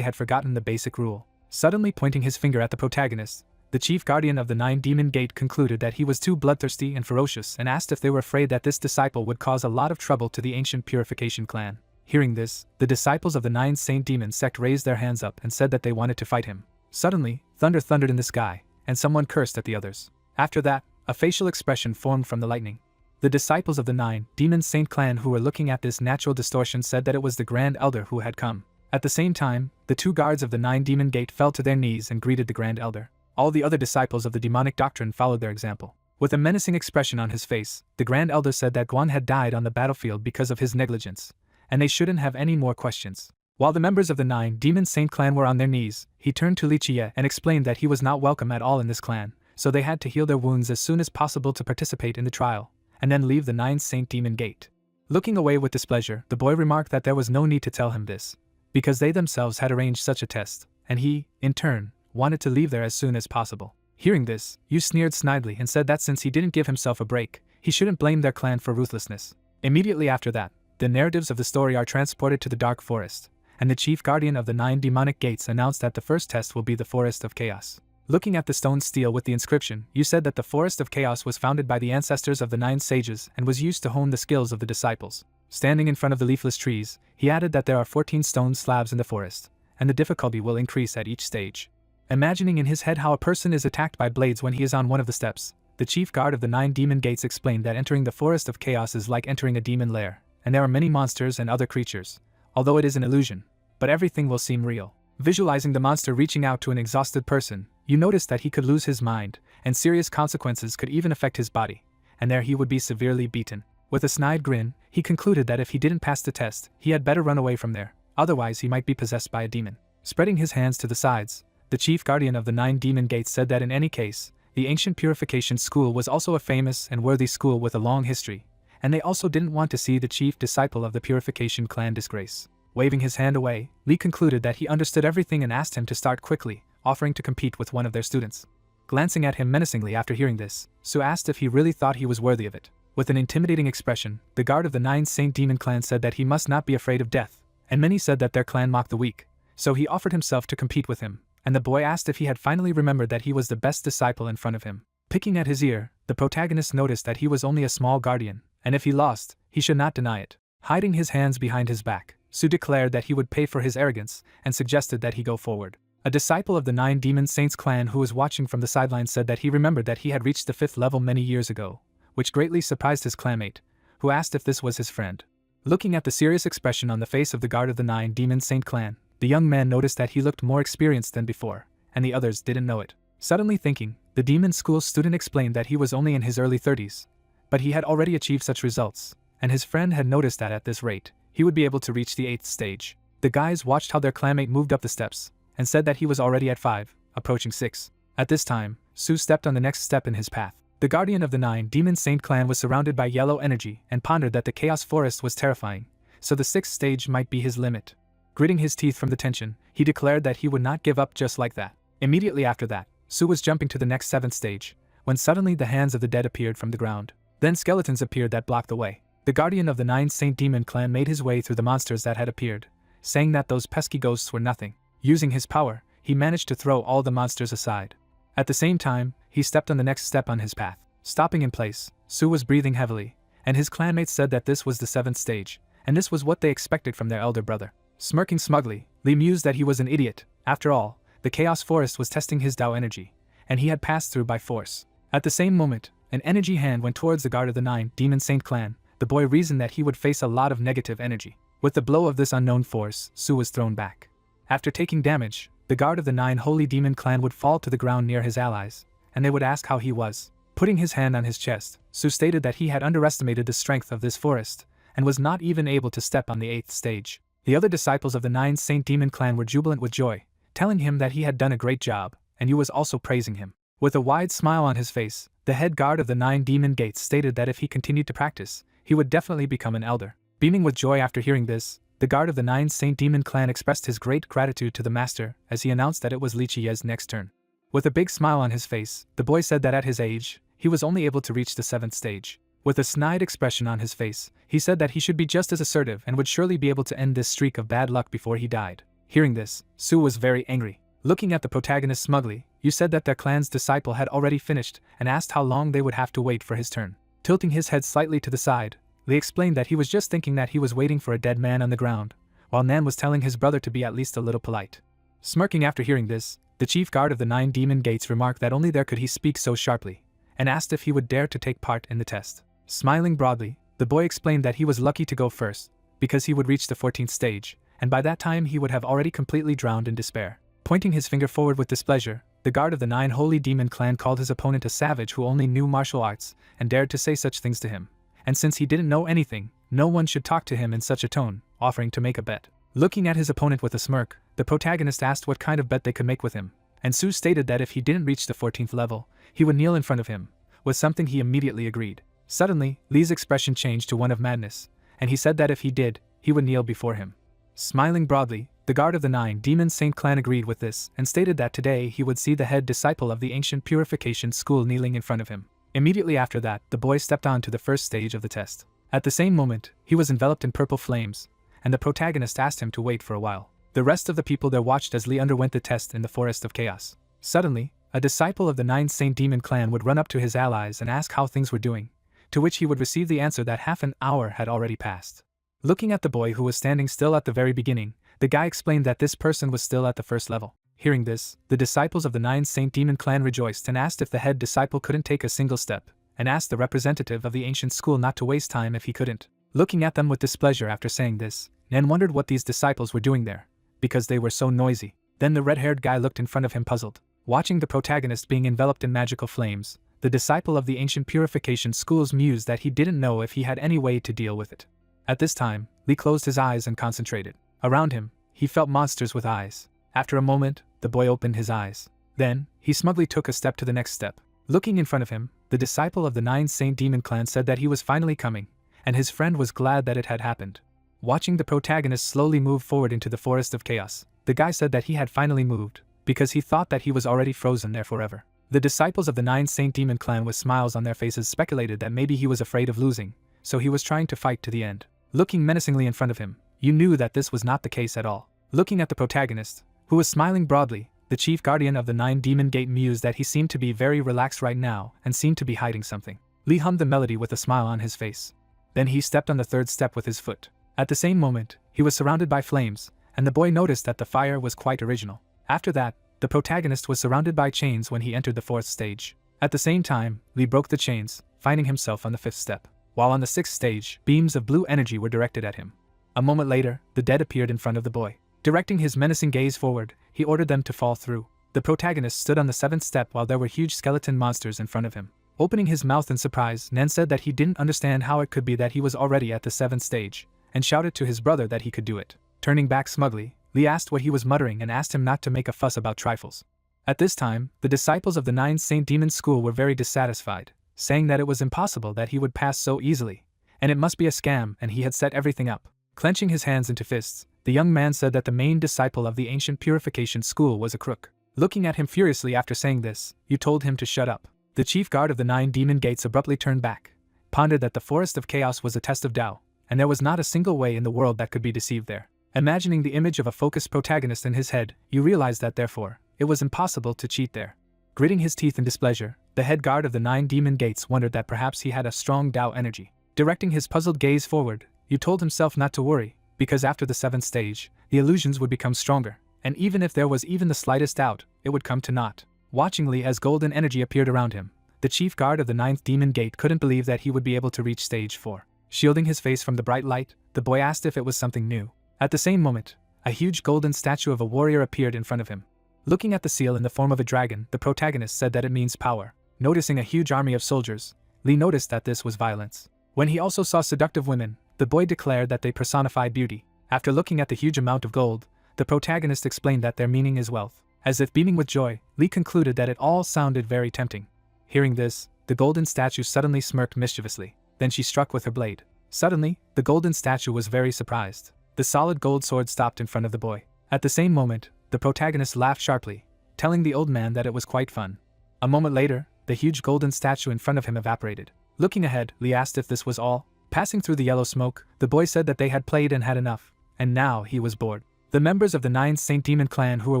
had forgotten the basic rule. Suddenly pointing his finger at the protagonist, the chief guardian of the 9 Demon Gate concluded that he was too bloodthirsty and ferocious and asked if they were afraid that this disciple would cause a lot of trouble to the ancient purification clan. Hearing this, the disciples of the 9 Saint Demon sect raised their hands up and said that they wanted to fight him. Suddenly, thunder thundered in the sky, and someone cursed at the others. After that, a facial expression formed from the lightning. The disciples of the 9 Demon Saint clan who were looking at this natural distortion said that it was the Grand Elder who had come. At the same time, the 2 guards of the 9 Demon Gate fell to their knees and greeted the Grand Elder. All the other disciples of the demonic doctrine followed their example. With a menacing expression on his face, the Grand Elder said that Guan had died on the battlefield because of his negligence, and they shouldn't have any more questions. While the members of the 9 Demon Saint clan were on their knees, he turned to Li Qiye and explained that he was not welcome at all in this clan, so they had to heal their wounds as soon as possible to participate in the trial, and then leave the 9 Saint Demon Gate. Looking away with displeasure, the boy remarked that there was no need to tell him this, because they themselves had arranged such a test, and he, in turn, wanted to leave there as soon as possible. Hearing this, Yu sneered snidely and said that since he didn't give himself a break, he shouldn't blame their clan for ruthlessness. Immediately after that, the narratives of the story are transported to the Dark Forest, and the chief guardian of the 9 demonic gates announced that the first test will be the Forest of Chaos. Looking at the stone stele with the inscription, Yu said that the Forest of Chaos was founded by the ancestors of the 9 sages and was used to hone the skills of the disciples. Standing in front of the leafless trees, he added that there are 14 stone slabs in the forest, and the difficulty will increase at each stage. Imagining in his head how a person is attacked by blades when he is on one of the steps, the chief guard of the 9 demon gates explained that entering the Forest of Chaos is like entering a demon lair, and there are many monsters and other creatures, although it is an illusion, but everything will seem real. Visualizing the monster reaching out to an exhausted person, you notice that he could lose his mind, and serious consequences could even affect his body, and there he would be severely beaten. With a snide grin, he concluded that if he didn't pass the test, he had better run away from there, otherwise he might be possessed by a demon. Spreading his hands to the sides, the chief guardian of the 9 demon gates said that in any case, the ancient purification school was also a famous and worthy school with a long history, and they also didn't want to see the chief disciple of the Purification clan disgrace. Waving his hand away, Lee concluded that he understood everything and asked him to start quickly, offering to compete with one of their students. Glancing at him menacingly after hearing this, Su asked if he really thought he was worthy of it. With an intimidating expression, the guard of the 9 Saint Demon clan said that he must not be afraid of death, and many said that their clan mocked the weak, so he offered himself to compete with him, and the boy asked if he had finally remembered that he was the best disciple in front of him. Picking at his ear, the protagonist noticed that he was only a small guardian, and if he lost, he should not deny it. Hiding his hands behind his back, Su declared that he would pay for his arrogance, and suggested that he go forward. A disciple of the 9 Demon Saints clan who was watching from the sidelines said that he remembered that he had reached the 5th level many years ago, which greatly surprised his clanmate, who asked if this was his friend. Looking at the serious expression on the face of the guard of the 9 Demon Saint clan, the young man noticed that he looked more experienced than before, and the others didn't know it. Suddenly thinking, the demon school student explained that he was only in his early 30s, but he had already achieved such results, and his friend had noticed that at this rate, he would be able to reach the 8th stage. The guys watched how their clanmate moved up the steps, and said that he was already at 5, approaching 6. At this time, Su stepped on the next step in his path. The guardian of the 9 Demon Saint clan was surrounded by yellow energy and pondered that the Chaos Forest was terrifying, so the 6th stage might be his limit. Gritting his teeth from the tension, he declared that he would not give up just like that. Immediately after that, Su was jumping to the next 7th stage, when suddenly the hands of the dead appeared from the ground. Then skeletons appeared that blocked the way. The guardian of the 9 Saint Demon clan made his way through the monsters that had appeared, saying that those pesky ghosts were nothing. Using his power, he managed to throw all the monsters aside. At the same time, he stepped on the next step on his path. Stopping in place, Su was breathing heavily, and his clanmates said that this was the 7th stage, and this was what they expected from their elder brother. Smirking smugly, Lee mused that he was an idiot. After all, the Chaos Forest was testing his Dao energy, and he had passed through by force. At the same moment, an energy hand went towards the guard of the 9 Demon Saint clan. The boy reasoned that he would face a lot of negative energy. With the blow of this unknown force, Su was thrown back. After taking damage, the guard of the 9 Holy Demon clan would fall to the ground near his allies, and they would ask how he was. Putting his hand on his chest, Su stated that he had underestimated the strength of this forest, and was not even able to step on the 8th stage. The other disciples of the 9 Saint Demon clan were jubilant with joy, telling him that he had done a great job, and Yu was also praising him. With a wide smile on his face, the head guard of the 9 Demon Gates stated that if he continued to practice, he would definitely become an elder. Beaming with joy after hearing this, the guard of the 9 Saint Demon clan expressed his great gratitude to the master as he announced that it was Li Qiye's next turn. With a big smile on his face, the boy said that at his age, he was only able to reach the 7th stage. With a snide expression on his face, he said that he should be just as assertive and would surely be able to end this streak of bad luck before he died. Hearing this, Su was very angry. Looking at the protagonist smugly, Yu said that their clan's disciple had already finished and asked how long they would have to wait for his turn. Tilting his head slightly to the side, Lee explained that he was just thinking that he was waiting for a dead man on the ground, while Nan was telling his brother to be at least a little polite. Smirking after hearing this, the chief guard of the 9 Demon Gates remarked that only there could he speak so sharply, and asked if he would dare to take part in the test. Smiling broadly, the boy explained that he was lucky to go first, because he would reach the 14th stage, and by that time he would have already completely drowned in despair. Pointing his finger forward with displeasure, the guard of the 9 Holy Demon clan called his opponent a savage who only knew martial arts, and dared to say such things to him. And since he didn't know anything, no one should talk to him in such a tone, offering to make a bet. Looking at his opponent with a smirk, the protagonist asked what kind of bet they could make with him, and Su stated that if he didn't reach the 14th level, he would kneel in front of him, was something he immediately agreed. Suddenly, Lee's expression changed to one of madness, and he said that if he did, he would kneel before him. Smiling broadly, the guard of the 9 Demon Saint clan agreed with this and stated that today he would see the head disciple of the ancient purification school kneeling in front of him. Immediately after that, the boy stepped on to the first stage of the test. At the same moment, he was enveloped in purple flames, and the protagonist asked him to wait for a while. The rest of the people there watched as Lee underwent the test in the Forest of Chaos. Suddenly, a disciple of the 9 Saint Demon clan would run up to his allies and ask how things were doing, to which he would receive the answer that half an hour had already passed. Looking at the boy who was standing still at the very beginning, the guy explained that this person was still at the first level. Hearing this, the disciples of the 9 Saint Demon clan rejoiced and asked if the head disciple couldn't take a single step, and asked the representative of the ancient school not to waste time if he couldn't. Looking at them with displeasure after saying this, Nan wondered what these disciples were doing there, because they were so noisy. Then the red-haired guy looked in front of him puzzled. Watching the protagonist being enveloped in magical flames, the disciple of the ancient purification schools mused that he didn't know if he had any way to deal with it. At this time, Lee closed his eyes and concentrated. Around him, he felt monsters with eyes. After a moment, the boy opened his eyes. Then, he smugly took a step to the next step. Looking in front of him, the disciple of the 9 Saint Demon clan said that he was finally coming, and his friend was glad that it had happened. Watching the protagonist slowly move forward into the forest of chaos, the guy said that he had finally moved, because he thought that he was already frozen there forever. The disciples of the 9 Saint Demon clan with smiles on their faces speculated that maybe he was afraid of losing, so he was trying to fight to the end. Looking menacingly in front of him, you knew that this was not the case at all. Looking at the protagonist, who was smiling broadly, the chief guardian of the 9 Demon Gate mused that he seemed to be very relaxed right now and seemed to be hiding something. Lee hummed the melody with a smile on his face. Then he stepped on the 3rd step with his foot. At the same moment, he was surrounded by flames, and the boy noticed that the fire was quite original. After that, the protagonist was surrounded by chains when he entered the 4th stage. At the same time, Lee broke the chains, finding himself on the 5th step. While on the 6th stage, beams of blue energy were directed at him. A moment later, the dead appeared in front of the boy. Directing his menacing gaze forward, he ordered them to fall through. The protagonist stood on the 7th step while there were huge skeleton monsters in front of him. Opening his mouth in surprise, Nan said that he didn't understand how it could be that he was already at the 7th stage, and shouted to his brother that he could do it. Turning back smugly, Lee asked what he was muttering and asked him not to make a fuss about trifles. At this time, the disciples of the 9 Saint Demon School were very dissatisfied, saying that it was impossible that he would pass so easily, and it must be a scam and he had set everything up. Clenching his hands into fists, the young man said that the main disciple of the ancient purification school was a crook. Looking at him furiously after saying this, you told him to shut up. The chief guard of the 9 Demon Gates abruptly turned back, pondered that the forest of chaos was a test of Tao, and there was not a single way in the world that could be deceived there. Imagining the image of a focused protagonist in his head, you realized that therefore, it was impossible to cheat there. Gritting his teeth in displeasure, the head guard of the 9 Demon Gates wondered that perhaps he had a strong Tao energy. Directing his puzzled gaze forward, you told himself not to worry, because after the 7th stage, the illusions would become stronger, and even if there was even the slightest doubt, it would come to naught. Watchingly as golden energy appeared around him, the chief guard of the 9th Demon Gate couldn't believe that he would be able to reach stage 4. Shielding his face from the bright light, the boy asked if it was something new. At the same moment, a huge golden statue of a warrior appeared in front of him. Looking at the seal in the form of a dragon, the protagonist said that it means power. Noticing a huge army of soldiers, Lee noticed that this was violence. When he also saw seductive women, the boy declared that they personified beauty. After looking at the huge amount of gold, the protagonist explained that their meaning is wealth. As if beaming with joy, Lee concluded that it all sounded very tempting. Hearing this, the golden statue suddenly smirked mischievously. Then she struck with her blade. Suddenly, the golden statue was very surprised. The solid gold sword stopped in front of the boy. At the same moment, the protagonist laughed sharply, telling the old man that it was quite fun. A moment later, the huge golden statue in front of him evaporated. Looking ahead, Lee asked if this was all. Passing through the yellow smoke, the boy said that they had played and had enough, and now he was bored. The members of the 9 Saint Demon clan who were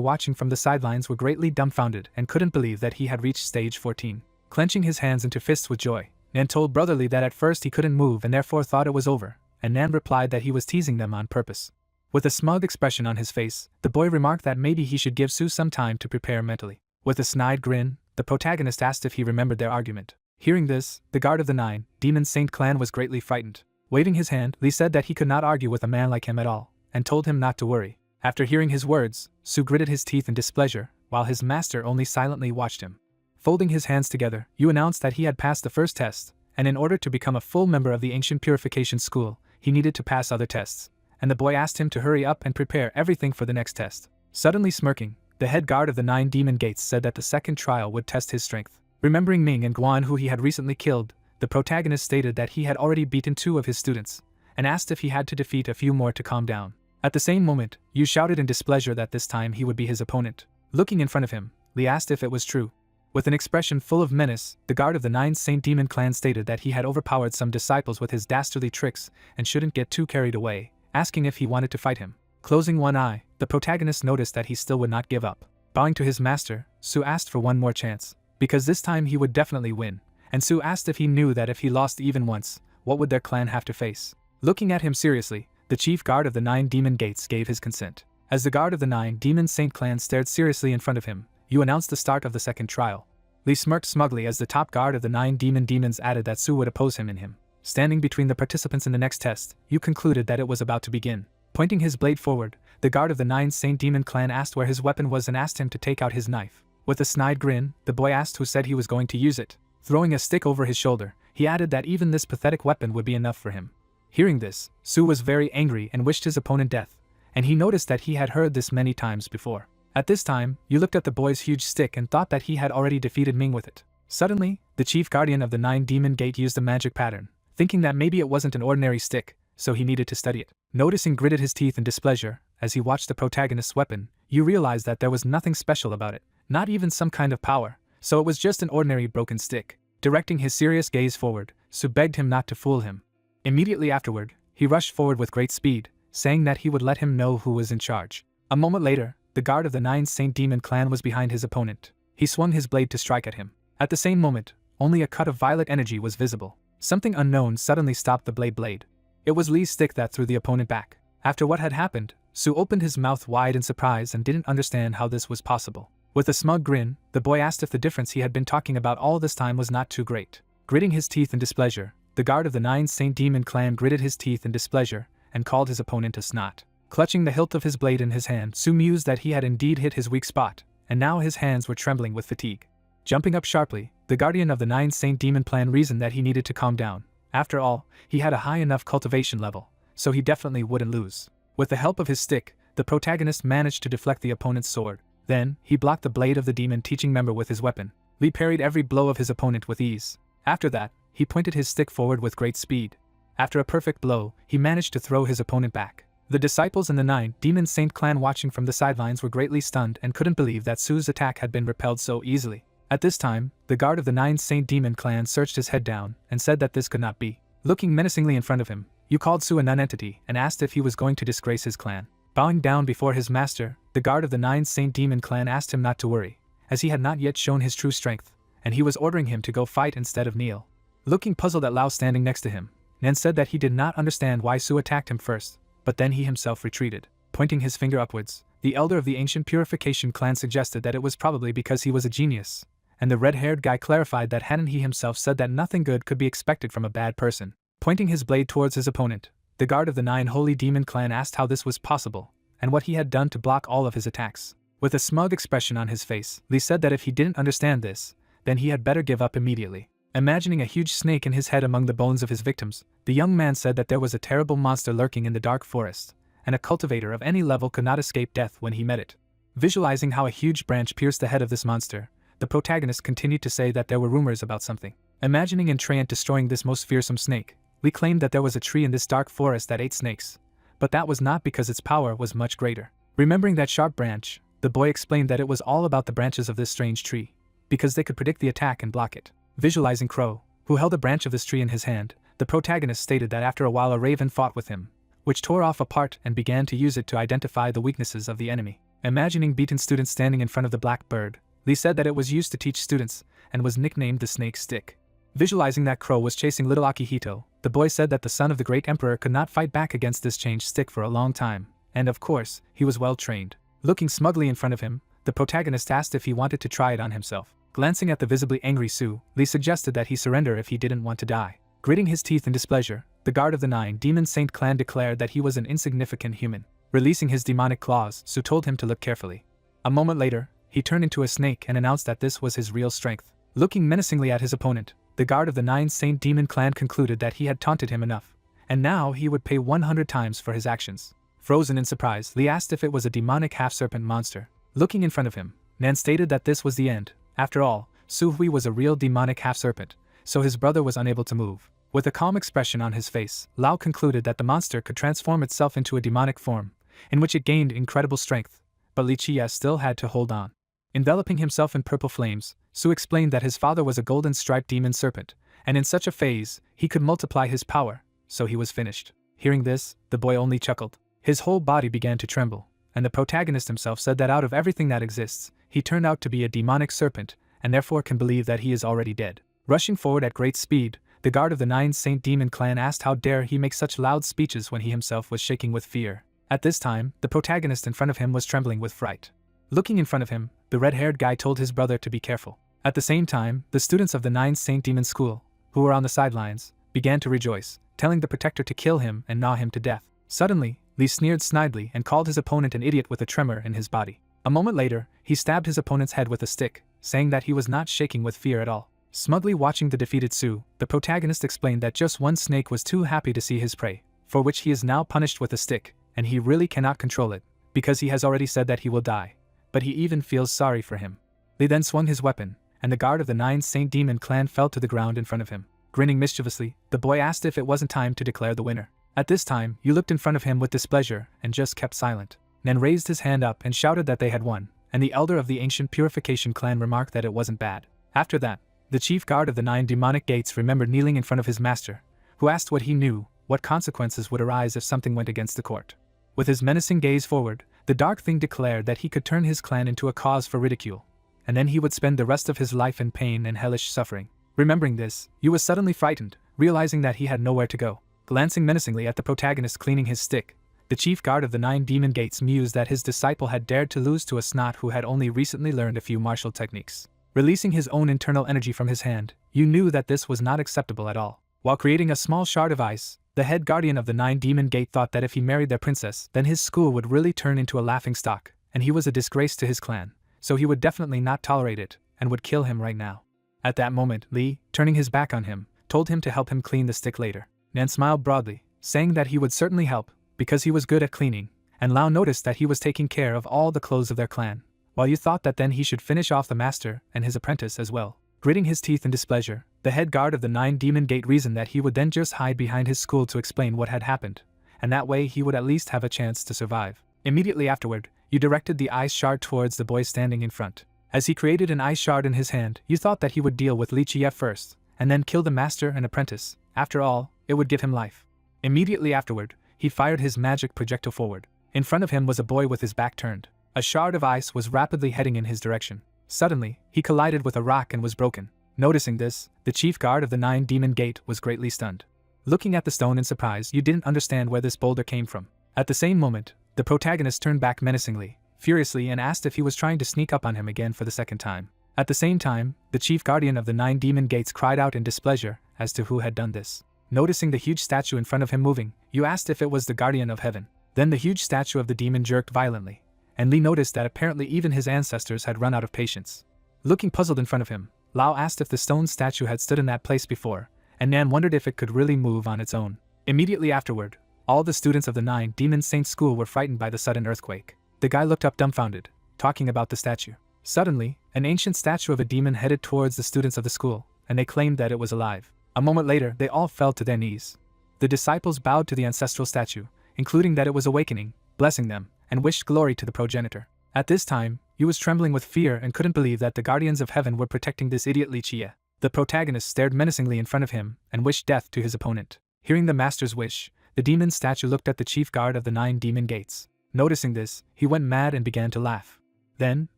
watching from the sidelines were greatly dumbfounded and couldn't believe that he had reached stage 14. Clenching his hands into fists with joy, Nan told brotherly that at first he couldn't move and therefore thought it was over, and Nan replied that he was teasing them on purpose. With a smug expression on his face, the boy remarked that maybe he should give Sue some time to prepare mentally. With a snide grin, the protagonist asked if he remembered their argument. Hearing this, the guard of the 9 Demon Saint clan was greatly frightened. Waving his hand, Lee said that he could not argue with a man like him at all, and told him not to worry. After hearing his words, Sue gritted his teeth in displeasure, while his master only silently watched him. Folding his hands together, Yu announced that he had passed the first test, and in order to become a full member of the Ancient Purification School, he needed to pass other tests, and the boy asked him to hurry up and prepare everything for the next test. Suddenly smirking, the head guard of the 9 Demon Gates said that the second trial would test his strength. Remembering Ming and Guan who he had recently killed, the protagonist stated that he had already beaten 2 of his students, and asked if he had to defeat a few more to calm down. At the same moment, Yu shouted in displeasure that this time he would be his opponent. Looking in front of him, Lee asked if it was true. With an expression full of menace, the guard of the 9 Saint Demon clan stated that he had overpowered some disciples with his dastardly tricks and shouldn't get too carried away, asking if he wanted to fight him. Closing one eye, the protagonist noticed that he still would not give up. Bowing to his master, Sue asked for one more chance, because this time he would definitely win, and Sue asked if he knew that if he lost even once, what would their clan have to face. Looking at him seriously, the chief guard of the 9 Demon Gates gave his consent. As the guard of the 9 Demon Saint clan stared seriously in front of him, Yu announced the start of the second trial. Lee smirked smugly as the top guard of the 9 Demons added that Sue would oppose him in him. Standing between the participants in the next test, Yu concluded that it was about to begin. Pointing his blade forward, the guard of the 9 Saint Demon clan asked where his weapon was and asked him to take out his knife. With a snide grin, the boy asked who said he was going to use it. Throwing a stick over his shoulder, he added that even this pathetic weapon would be enough for him. Hearing this, Sue was very angry and wished his opponent death, and he noticed that he had heard this many times before. At this time, Yu looked at the boy's huge stick and thought that he had already defeated Ming with it. Suddenly, the chief guardian of the 9 Demon Gate used a magic pattern, thinking that maybe it wasn't an ordinary stick, so he needed to study it. Noticing gritted his teeth in displeasure as he watched the protagonist's weapon, you realized that there was nothing special about it, not even some kind of power, so it was just an ordinary broken stick. Directing his serious gaze forward, Su begged him not to fool him. Immediately afterward, he rushed forward with great speed, saying that he would let him know who was in charge. A moment later, the guard of the 9 Saint Demon clan was behind his opponent. He swung his blade to strike at him. At the same moment, only a cut of violet energy was visible. Something unknown suddenly stopped the blade. It was Li's stick that threw the opponent back. After what had happened, Su opened his mouth wide in surprise and didn't understand how this was possible. With a smug grin, the boy asked if the difference he had been talking about all this time was not too great. Gritting his teeth in displeasure, the guard of the 9 Saint Demon clan gritted his teeth in displeasure and called his opponent a snot. Clutching the hilt of his blade in his hand, Su mused that he had indeed hit his weak spot, and now his hands were trembling with fatigue. Jumping up sharply, the guardian of the 9 Saint Demon clan reasoned that he needed to calm down. After all, he had a high enough cultivation level, so he definitely wouldn't lose. With the help of his stick, the protagonist managed to deflect the opponent's sword. Then, he blocked the blade of the demon teaching member with his weapon. Li parried every blow of his opponent with ease. After that, he pointed his stick forward with great speed. After a perfect blow, he managed to throw his opponent back. The disciples in the 9 Demon Saint clan watching from the sidelines were greatly stunned and couldn't believe that Su's attack had been repelled so easily. At this time, the guard of the 9 Saint Demon clan searched his head down and said that this could not be. Looking menacingly in front of him, Yu called Su a nonentity and asked if he was going to disgrace his clan. Bowing down before his master, the guard of the 9 Saint Demon clan asked him not to worry, as he had not yet shown his true strength, and he was ordering him to go fight instead of kneel. Looking puzzled at Lao standing next to him, Nan said that he did not understand why Su attacked him first, but then he himself retreated. Pointing his finger upwards, the elder of the ancient purification clan suggested that it was probably because he was a genius, and the red-haired guy clarified that hadn't he himself said that nothing good could be expected from a bad person. Pointing his blade towards his opponent, the guard of the 9 Holy Demon clan asked how this was possible, and what he had done to block all of his attacks. With a smug expression on his face, Li said that if he didn't understand this, then he had better give up immediately. Imagining a huge snake in his head among the bones of his victims, the young man said that there was a terrible monster lurking in the dark forest, and a cultivator of any level could not escape death when he met it. Visualizing how a huge branch pierced the head of this monster, the protagonist continued to say that there were rumors about something. Imagining Entraint destroying this most fearsome snake, Li claimed that there was a tree in this dark forest that ate snakes, but that was not because its power was much greater. Remembering that sharp branch, the boy explained that it was all about the branches of this strange tree, because they could predict the attack and block it. Visualizing Crow, who held a branch of this tree in his hand, the protagonist stated that after a while a raven fought with him, which tore off a part and began to use it to identify the weaknesses of the enemy. Imagining beaten students standing in front of the black bird, Li said that it was used to teach students, and was nicknamed the Snake Stick. Visualizing that Crow was chasing little Akihito, the boy said that the son of the great emperor could not fight back against this changed stick for a long time, and of course, he was well trained. Looking smugly in front of him, the protagonist asked if he wanted to try it on himself. Glancing at the visibly angry Su, Li suggested that he surrender if he didn't want to die. Gritting his teeth in displeasure, the guard of the 9 Demon Saint clan declared that he was an insignificant human. Releasing his demonic claws, Su told him to look carefully. A moment later, he turned into a snake and announced that this was his real strength. Looking menacingly at his opponent, the guard of the 9 Saint Demon clan concluded that he had taunted him enough, and now he would pay 100 times for his actions. Frozen in surprise, Li asked if it was a demonic half-serpent monster. Looking in front of him, Nan stated that this was the end. After all, Su Hui was a real demonic half-serpent, so his brother was unable to move. With a calm expression on his face, Lao concluded that the monster could transform itself into a demonic form, in which it gained incredible strength, but Li Chia still had to hold on. Enveloping himself in purple flames, Su explained that his father was a golden striped demon serpent, and in such a phase, he could multiply his power, so he was finished. Hearing this, the boy only chuckled. His whole body began to tremble, and the protagonist himself said that out of everything that exists, he turned out to be a demonic serpent, and therefore can believe that he is already dead. Rushing forward at great speed, the guard of the 9 Saint Demon clan asked how dare he make such loud speeches when he himself was shaking with fear. At this time, the protagonist in front of him was trembling with fright. Looking in front of him, the red-haired guy told his brother to be careful. At the same time, the students of the 9 Saint Demon School, who were on the sidelines, began to rejoice, telling the protector to kill him and gnaw him to death. Suddenly, Li sneered snidely and called his opponent an idiot with a tremor in his body. A moment later, he stabbed his opponent's head with a stick, saying that he was not shaking with fear at all. Smugly watching the defeated Su, the protagonist explained that just one snake was too happy to see his prey, for which he is now punished with a stick, and he really cannot control it, because he has already said that he will die, but he even feels sorry for him. Li then swung his weapon, and the guard of the 9 Saint Demon clan fell to the ground in front of him. Grinning mischievously, the boy asked if it wasn't time to declare the winner. At this time, Yu looked in front of him with displeasure and just kept silent. Nan raised his hand up and shouted that they had won, and the elder of the ancient purification clan remarked that it wasn't bad. After that, the chief guard of the 9 demonic gates remembered kneeling in front of his master, who asked what he knew, what consequences would arise if something went against the court. With his menacing gaze forward, the dark thing declared that he could turn his clan into a cause for ridicule, and then he would spend the rest of his life in pain and hellish suffering. Remembering this, Yu was suddenly frightened, realizing that he had nowhere to go. Glancing menacingly at the protagonist cleaning his stick, the chief guard of the 9 demon gates mused that his disciple had dared to lose to a snot who had only recently learned a few martial techniques. Releasing his own internal energy from his hand, Yu knew that this was not acceptable at all. While creating a small shard of ice, the head guardian of the 9 demon gate thought that if he married their princess, then his school would really turn into a laughingstock, and he was a disgrace to his clan, so he would definitely not tolerate it, and would kill him right now. At that moment, Li, turning his back on him, told him to help him clean the stick later. Nan smiled broadly, saying that he would certainly help, because he was good at cleaning, and Lao noticed that he was taking care of all the clothes of their clan, while Yu thought that then he should finish off the master and his apprentice as well. Gritting his teeth in displeasure, the head guard of the 9 demon gate reasoned that he would then just hide behind his school to explain what had happened, and that way he would at least have a chance to survive. Immediately afterward, Yu directed the ice shard towards the boy standing in front. As he created an ice shard in his hand, Yu thought that he would deal with Li Chie first, and then kill the master and apprentice. After all, it would give him life. Immediately afterward, he fired his magic projectile forward. In front of him was a boy with his back turned. A shard of ice was rapidly heading in his direction. Suddenly, he collided with a rock and was broken. Noticing this, the chief guard of the 9 demon gate was greatly stunned. Looking at the stone in surprise, Yu didn't understand where this boulder came from. At the same moment, the protagonist turned back menacingly, furiously, and asked if he was trying to sneak up on him again for the second time. At the same time, the chief guardian of the 9 demon gates cried out in displeasure as to who had done this. Noticing the huge statue in front of him moving, Yu asked if it was the guardian of heaven. Then the huge statue of the demon jerked violently, and Li noticed that apparently even his ancestors had run out of patience. Looking puzzled in front of him, Lao asked if the stone statue had stood in that place before, and Nan wondered if it could really move on its own. Immediately afterward, all the students of the 9 demon saints school were frightened by the sudden earthquake. The guy looked up dumbfounded, talking about the statue. Suddenly, an ancient statue of a demon headed towards the students of the school, and they claimed that it was alive. A moment later, they all fell to their knees. The disciples bowed to the ancestral statue, including that it was awakening, blessing them, and wished glory to the progenitor. At this time, Yu was trembling with fear and couldn't believe that the guardians of heaven were protecting this idiot Li Chie. The protagonist stared menacingly in front of him and wished death to his opponent. Hearing the master's wish, the demon statue looked at the chief guard of the 9 demon gates. Noticing this, he went mad and began to laugh. Then,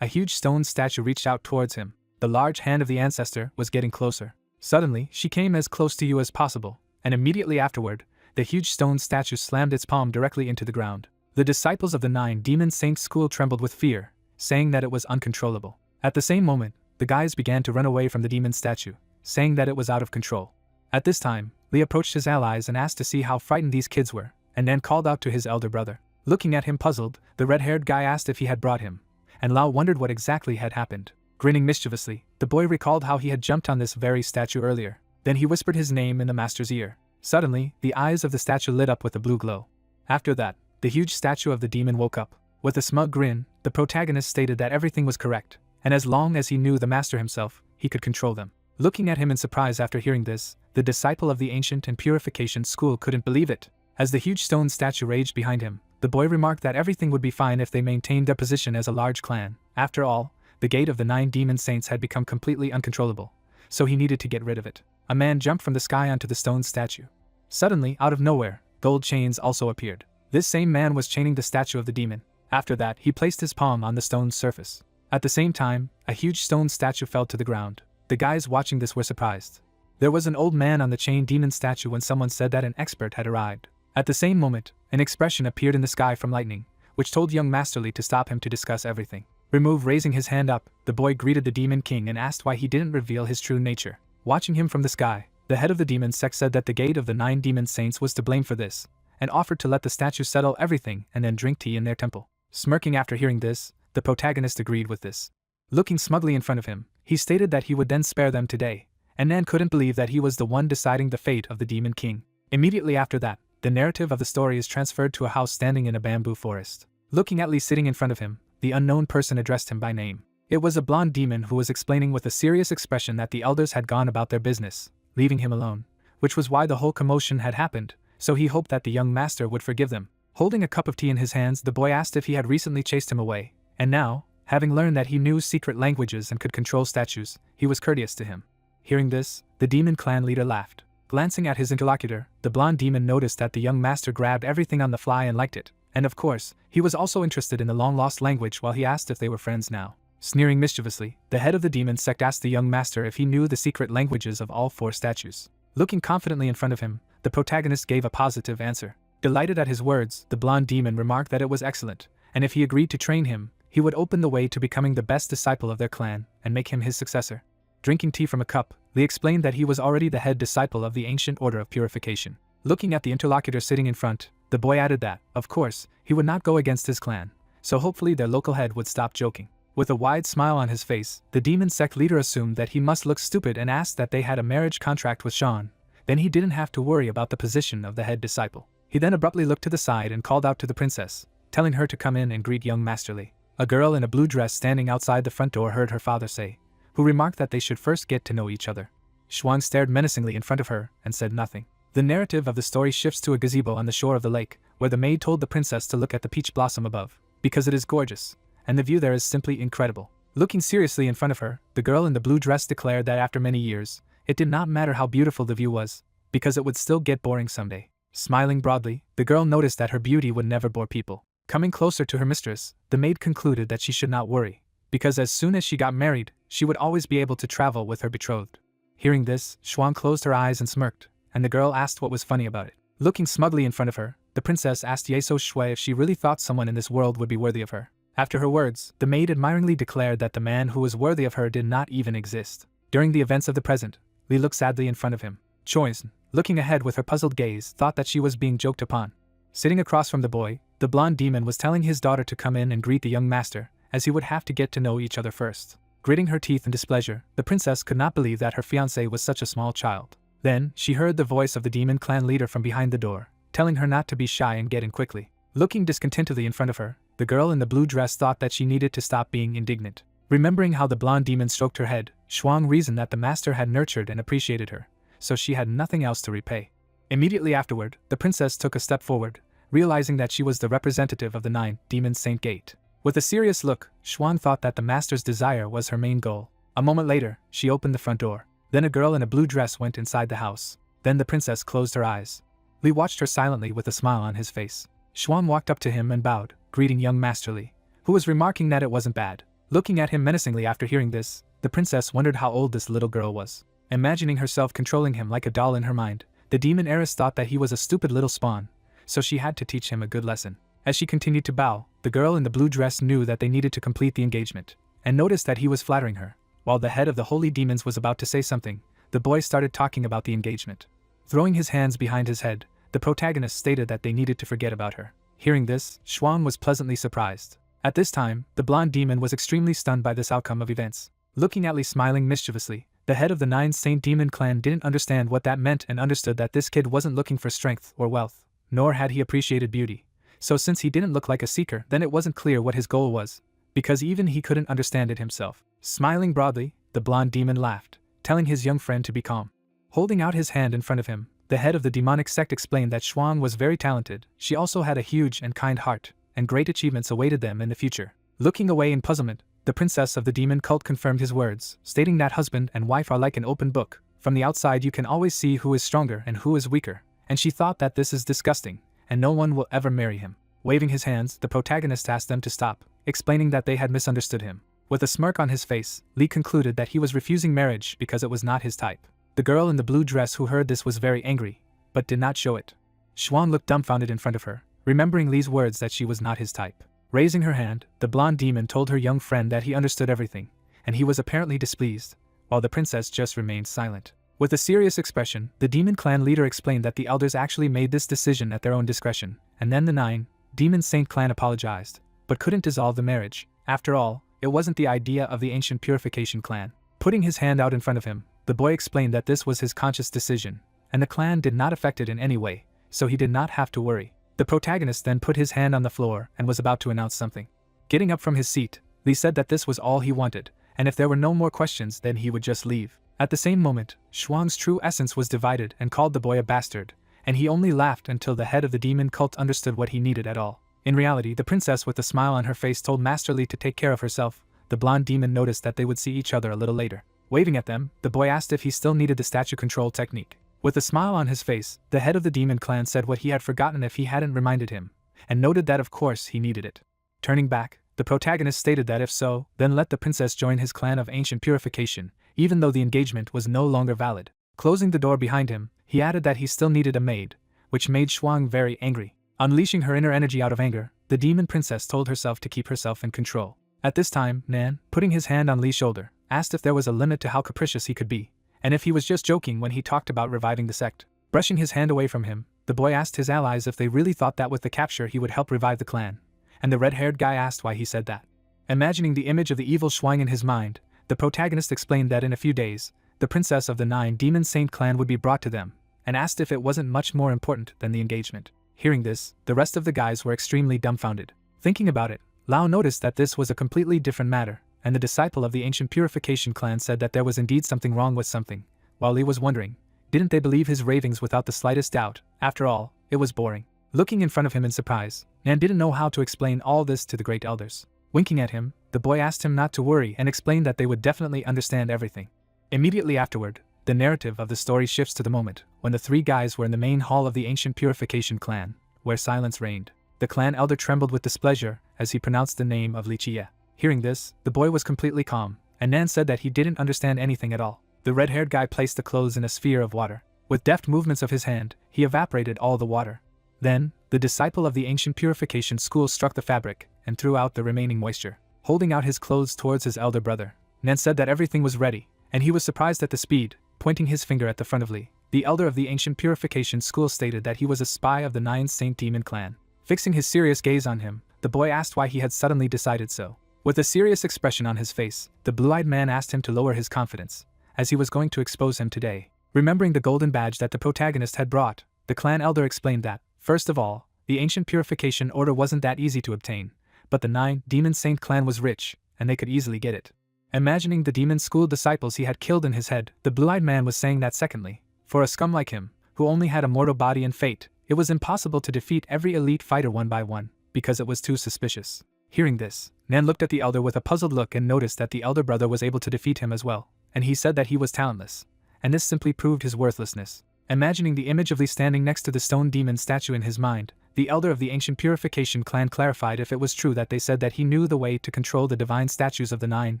a huge stone statue reached out towards him. The large hand of the ancestor was getting closer. Suddenly, she came as close to Yu as possible, and immediately afterward, the huge stone statue slammed its palm directly into the ground. The disciples of the 9 demon saints school trembled with fear, saying that it was uncontrollable. At the same moment, the guys began to run away from the demon statue, saying that it was out of control. At this time, Li approached his allies and asked to see how frightened these kids were, and then called out to his elder brother. Looking at him puzzled, the red-haired guy asked if he had brought him, and Lao wondered what exactly had happened. Grinning mischievously, the boy recalled how he had jumped on this very statue earlier. Then he whispered his name in the master's ear. Suddenly, the eyes of the statue lit up with a blue glow. After that, the huge statue of the demon woke up. With a smug grin, the protagonist stated that everything was correct, and as long as he knew the master himself, he could control them. Looking at him in surprise after hearing this, the disciple of the ancient and purification school couldn't believe it. As the huge stone statue raged behind him, the boy remarked that everything would be fine if they maintained their position as a large clan. After all, the gate of the 9 demon saints had become completely uncontrollable, so he needed to get rid of it. A man jumped from the sky onto the stone statue. Suddenly, out of nowhere, gold chains also appeared. This same man was chaining the statue of the demon. After that, he placed his palm on the stone's surface. At the same time, a huge stone statue fell to the ground. The guys watching this were surprised. There was an old man on the chained demon statue when someone said that an expert had arrived. At the same moment, an expression appeared in the sky from lightning, which told young Master Li to stop him to discuss everything. Raising his hand up, the boy greeted the demon king and asked why he didn't reveal his true nature. Watching him from the sky, the head of the demon sect said that the gate of the 9 demon saints was to blame for this, and offered to let the statue settle everything and then drink tea in their temple. Smirking after hearing this, the protagonist agreed with this. Looking smugly in front of him, he stated that he would then spare them today, and Nan couldn't believe that he was the one deciding the fate of the demon king. Immediately after that, the narrative of the story is transferred to a house standing in a bamboo forest. Looking at Li sitting in front of him, the unknown person addressed him by name. It was a blonde demon who was explaining with a serious expression that the elders had gone about their business, leaving him alone, which was why the whole commotion had happened, so he hoped that the young master would forgive them. Holding a cup of tea in his hands, the boy asked if he had recently chased him away, and now, having learned that he knew secret languages and could control statues, he was courteous to him. Hearing this, the demon clan leader laughed. Glancing at his interlocutor, the blonde demon noticed that the young master grabbed everything on the fly and liked it, and of course, he was also interested in the long-lost language while he asked if they were friends now. Sneering mischievously, the head of the demon sect asked the young master if he knew the secret languages of all 4 statues. Looking confidently in front of him, the protagonist gave a positive answer. Delighted at his words, the blonde demon remarked that it was excellent, and if he agreed to train him, he would open the way to becoming the best disciple of their clan and make him his successor. Drinking tea from a cup, Lee explained that he was already the head disciple of the ancient order of purification. Looking at the interlocutor sitting in front, the boy added that, of course, he would not go against his clan, so hopefully their local head would stop joking. With a wide smile on his face, the demon sect leader assumed that he must look stupid and asked that they had a marriage contract with Sean. Then he didn't have to worry about the position of the head disciple. He then abruptly looked to the side and called out to the princess, telling her to come in and greet young Master Lee. A girl in a blue dress standing outside the front door heard her father say, who remarked that they should first get to know each other. Xuan stared menacingly in front of her and said nothing. The narrative of the story shifts to a gazebo on the shore of the lake, where the maid told the princess to look at the peach blossom above, because it is gorgeous, and the view there is simply incredible. Looking seriously in front of her, the girl in the blue dress declared that after many years, it did not matter how beautiful the view was, because it would still get boring someday. Smiling broadly, the girl noticed that her beauty would never bore people. Coming closer to her mistress, the maid concluded that she should not worry, because as soon as she got married, she would always be able to travel with her betrothed. Hearing this, Xuan closed her eyes and smirked, and the girl asked what was funny about it. Looking smugly in front of her, the princess asked Yeso Shui if she really thought someone in this world would be worthy of her. After her words, the maid admiringly declared that the man who was worthy of her did not even exist. During the events of the present, Li looked sadly in front of him. Choi's, looking ahead with her puzzled gaze, thought that she was being joked upon. Sitting across from the boy, the blonde demon was telling his daughter to come in and greet the young master, as he would have to get to know each other first. Gritting her teeth in displeasure, the princess could not believe that her fiancé was such a small child. Then, she heard the voice of the demon clan leader from behind the door, telling her not to be shy and get in quickly. Looking discontentedly in front of her, the girl in the blue dress thought that she needed to stop being indignant. Remembering how the blonde demon stroked her head, Xuang reasoned that the master had nurtured and appreciated her, so she had nothing else to repay. Immediately afterward, the princess took a step forward, realizing that she was the representative of the 9 Demon Saint Gate. With a serious look, Xuan thought that the master's desire was her main goal. A moment later, she opened the front door. Then a girl in a blue dress went inside the house. Then the princess closed her eyes. Li watched her silently with a smile on his face. Xuan walked up to him and bowed, greeting young Master Li, who was remarking that it wasn't bad. Looking at him menacingly after hearing this, the princess wondered how old this little girl was. Imagining herself controlling him like a doll in her mind, the demon heiress thought that he was a stupid little spawn, so she had to teach him a good lesson. As she continued to bow, the girl in the blue dress knew that they needed to complete the engagement, and noticed that he was flattering her. While the head of the holy demons was about to say something, the boy started talking about the engagement. Throwing his hands behind his head, the protagonist stated that they needed to forget about her. Hearing this, Xuan was pleasantly surprised. At this time, the blonde demon was extremely stunned by this outcome of events. Looking at Li smiling mischievously, the head of the 9 Saint Demon clan didn't understand what that meant and understood that this kid wasn't looking for strength or wealth, nor had he appreciated beauty. So since he didn't look like a seeker, then it wasn't clear what his goal was, because even he couldn't understand it himself. Smiling broadly, the blonde demon laughed, telling his young friend to be calm. Holding out his hand in front of him, the head of the demonic sect explained that Xuan was very talented. She also had a huge and kind heart, and great achievements awaited them in the future. Looking away in puzzlement, the princess of the demon cult confirmed his words, stating that husband and wife are like an open book. From the outside you can always see who is stronger and who is weaker, and she thought that this is disgusting, and no one will ever marry him. Waving his hands, the protagonist asked them to stop, explaining that they had misunderstood him. With a smirk on his face, Li concluded that he was refusing marriage because it was not his type. The girl in the blue dress who heard this was very angry, but did not show it. Xuan looked dumbfounded in front of her, remembering Li's words that she was not his type. Raising her hand, the blonde demon told her young friend that he understood everything, and he was apparently displeased, while the princess just remained silent. With a serious expression, the demon clan leader explained that the elders actually made this decision at their own discretion, and then the 9 Demon Saint clan apologized, but couldn't dissolve the marriage. After all, it wasn't the idea of the ancient purification clan. Putting his hand out in front of him, the boy explained that this was his conscious decision, and the clan did not affect it in any way, so he did not have to worry. The protagonist then put his hand on the floor and was about to announce something. Getting up from his seat, Li said that this was all he wanted, and if there were no more questions then he would just leave. At the same moment, Shuang's true essence was divided and called the boy a bastard, and he only laughed until the head of the demon cult understood what he needed at all. In reality, the princess with a smile on her face told Master Li to take care of herself. The blonde demon noticed that they would see each other a little later. Waving at them, the boy asked if he still needed the statue control technique. With a smile on his face, the head of the demon clan said what he had forgotten if he hadn't reminded him, and noted that of course he needed it. Turning back, the protagonist stated that if so, then let the princess join his clan of ancient purification, even though the engagement was no longer valid. Closing the door behind him, he added that he still needed a maid, which made Shuang very angry. Unleashing her inner energy out of anger, the demon princess told herself to keep herself in control. At this time, Nan, putting his hand on Li's shoulder, asked if there was a limit to how capricious he could be, and if he was just joking when he talked about reviving the sect. Brushing his hand away from him, the boy asked his allies if they really thought that with the capture he would help revive the clan, and the red-haired guy asked why he said that. Imagining the image of the evil Shuang in his mind, the protagonist explained that in a few days, the princess of the 9 Demon Saint clan would be brought to them, and asked if it wasn't much more important than the engagement. Hearing this, the rest of the guys were extremely dumbfounded. Thinking about it, Lao noticed that this was a completely different matter, and the disciple of the ancient purification clan said that there was indeed something wrong with something. While Li was wondering, didn't they believe his ravings without the slightest doubt? After all, it was boring. Looking in front of him in surprise, Nan didn't know how to explain all this to the great elders. Winking at him, the boy asked him not to worry and explained that they would definitely understand everything. Immediately afterward, the narrative of the story shifts to the moment when the 3 guys were in the main hall of the ancient purification clan, where silence reigned. The clan elder trembled with displeasure as he pronounced the name of Li Jie. Hearing this, the boy was completely calm, and Nan said that he didn't understand anything at all. The red-haired guy placed the clothes in a sphere of water. With deft movements of his hand, he evaporated all the water. Then, the disciple of the ancient purification school struck the fabric and threw out the remaining moisture. Holding out his clothes towards his elder brother, Nan said that everything was ready, and he was surprised at the speed. Pointing his finger at the front of Li, the elder of the ancient purification school stated that he was a spy of the 9 Saint Demon clan. Fixing his serious gaze on him, the boy asked why he had suddenly decided so. With a serious expression on his face, the blue-eyed man asked him to lower his confidence, as he was going to expose him today. Remembering the golden badge that the protagonist had brought, the clan elder explained that, first of all, the ancient purification order wasn't that easy to obtain, but the 9 Demon Saint clan was rich, and they could easily get it. Imagining the demon school disciples he had killed in his head, the blue-eyed man was saying that secondly, for a scum like him, who only had a mortal body and fate, it was impossible to defeat every elite fighter one by one, because it was too suspicious. Hearing this, Nan looked at the elder with a puzzled look and noticed that the elder brother was able to defeat him as well, and he said that he was talentless, and this simply proved his worthlessness. Imagining the image of Li standing next to the stone demon statue in his mind, the elder of the ancient purification clan clarified if it was true that they said that he knew the way to control the divine statues of the 9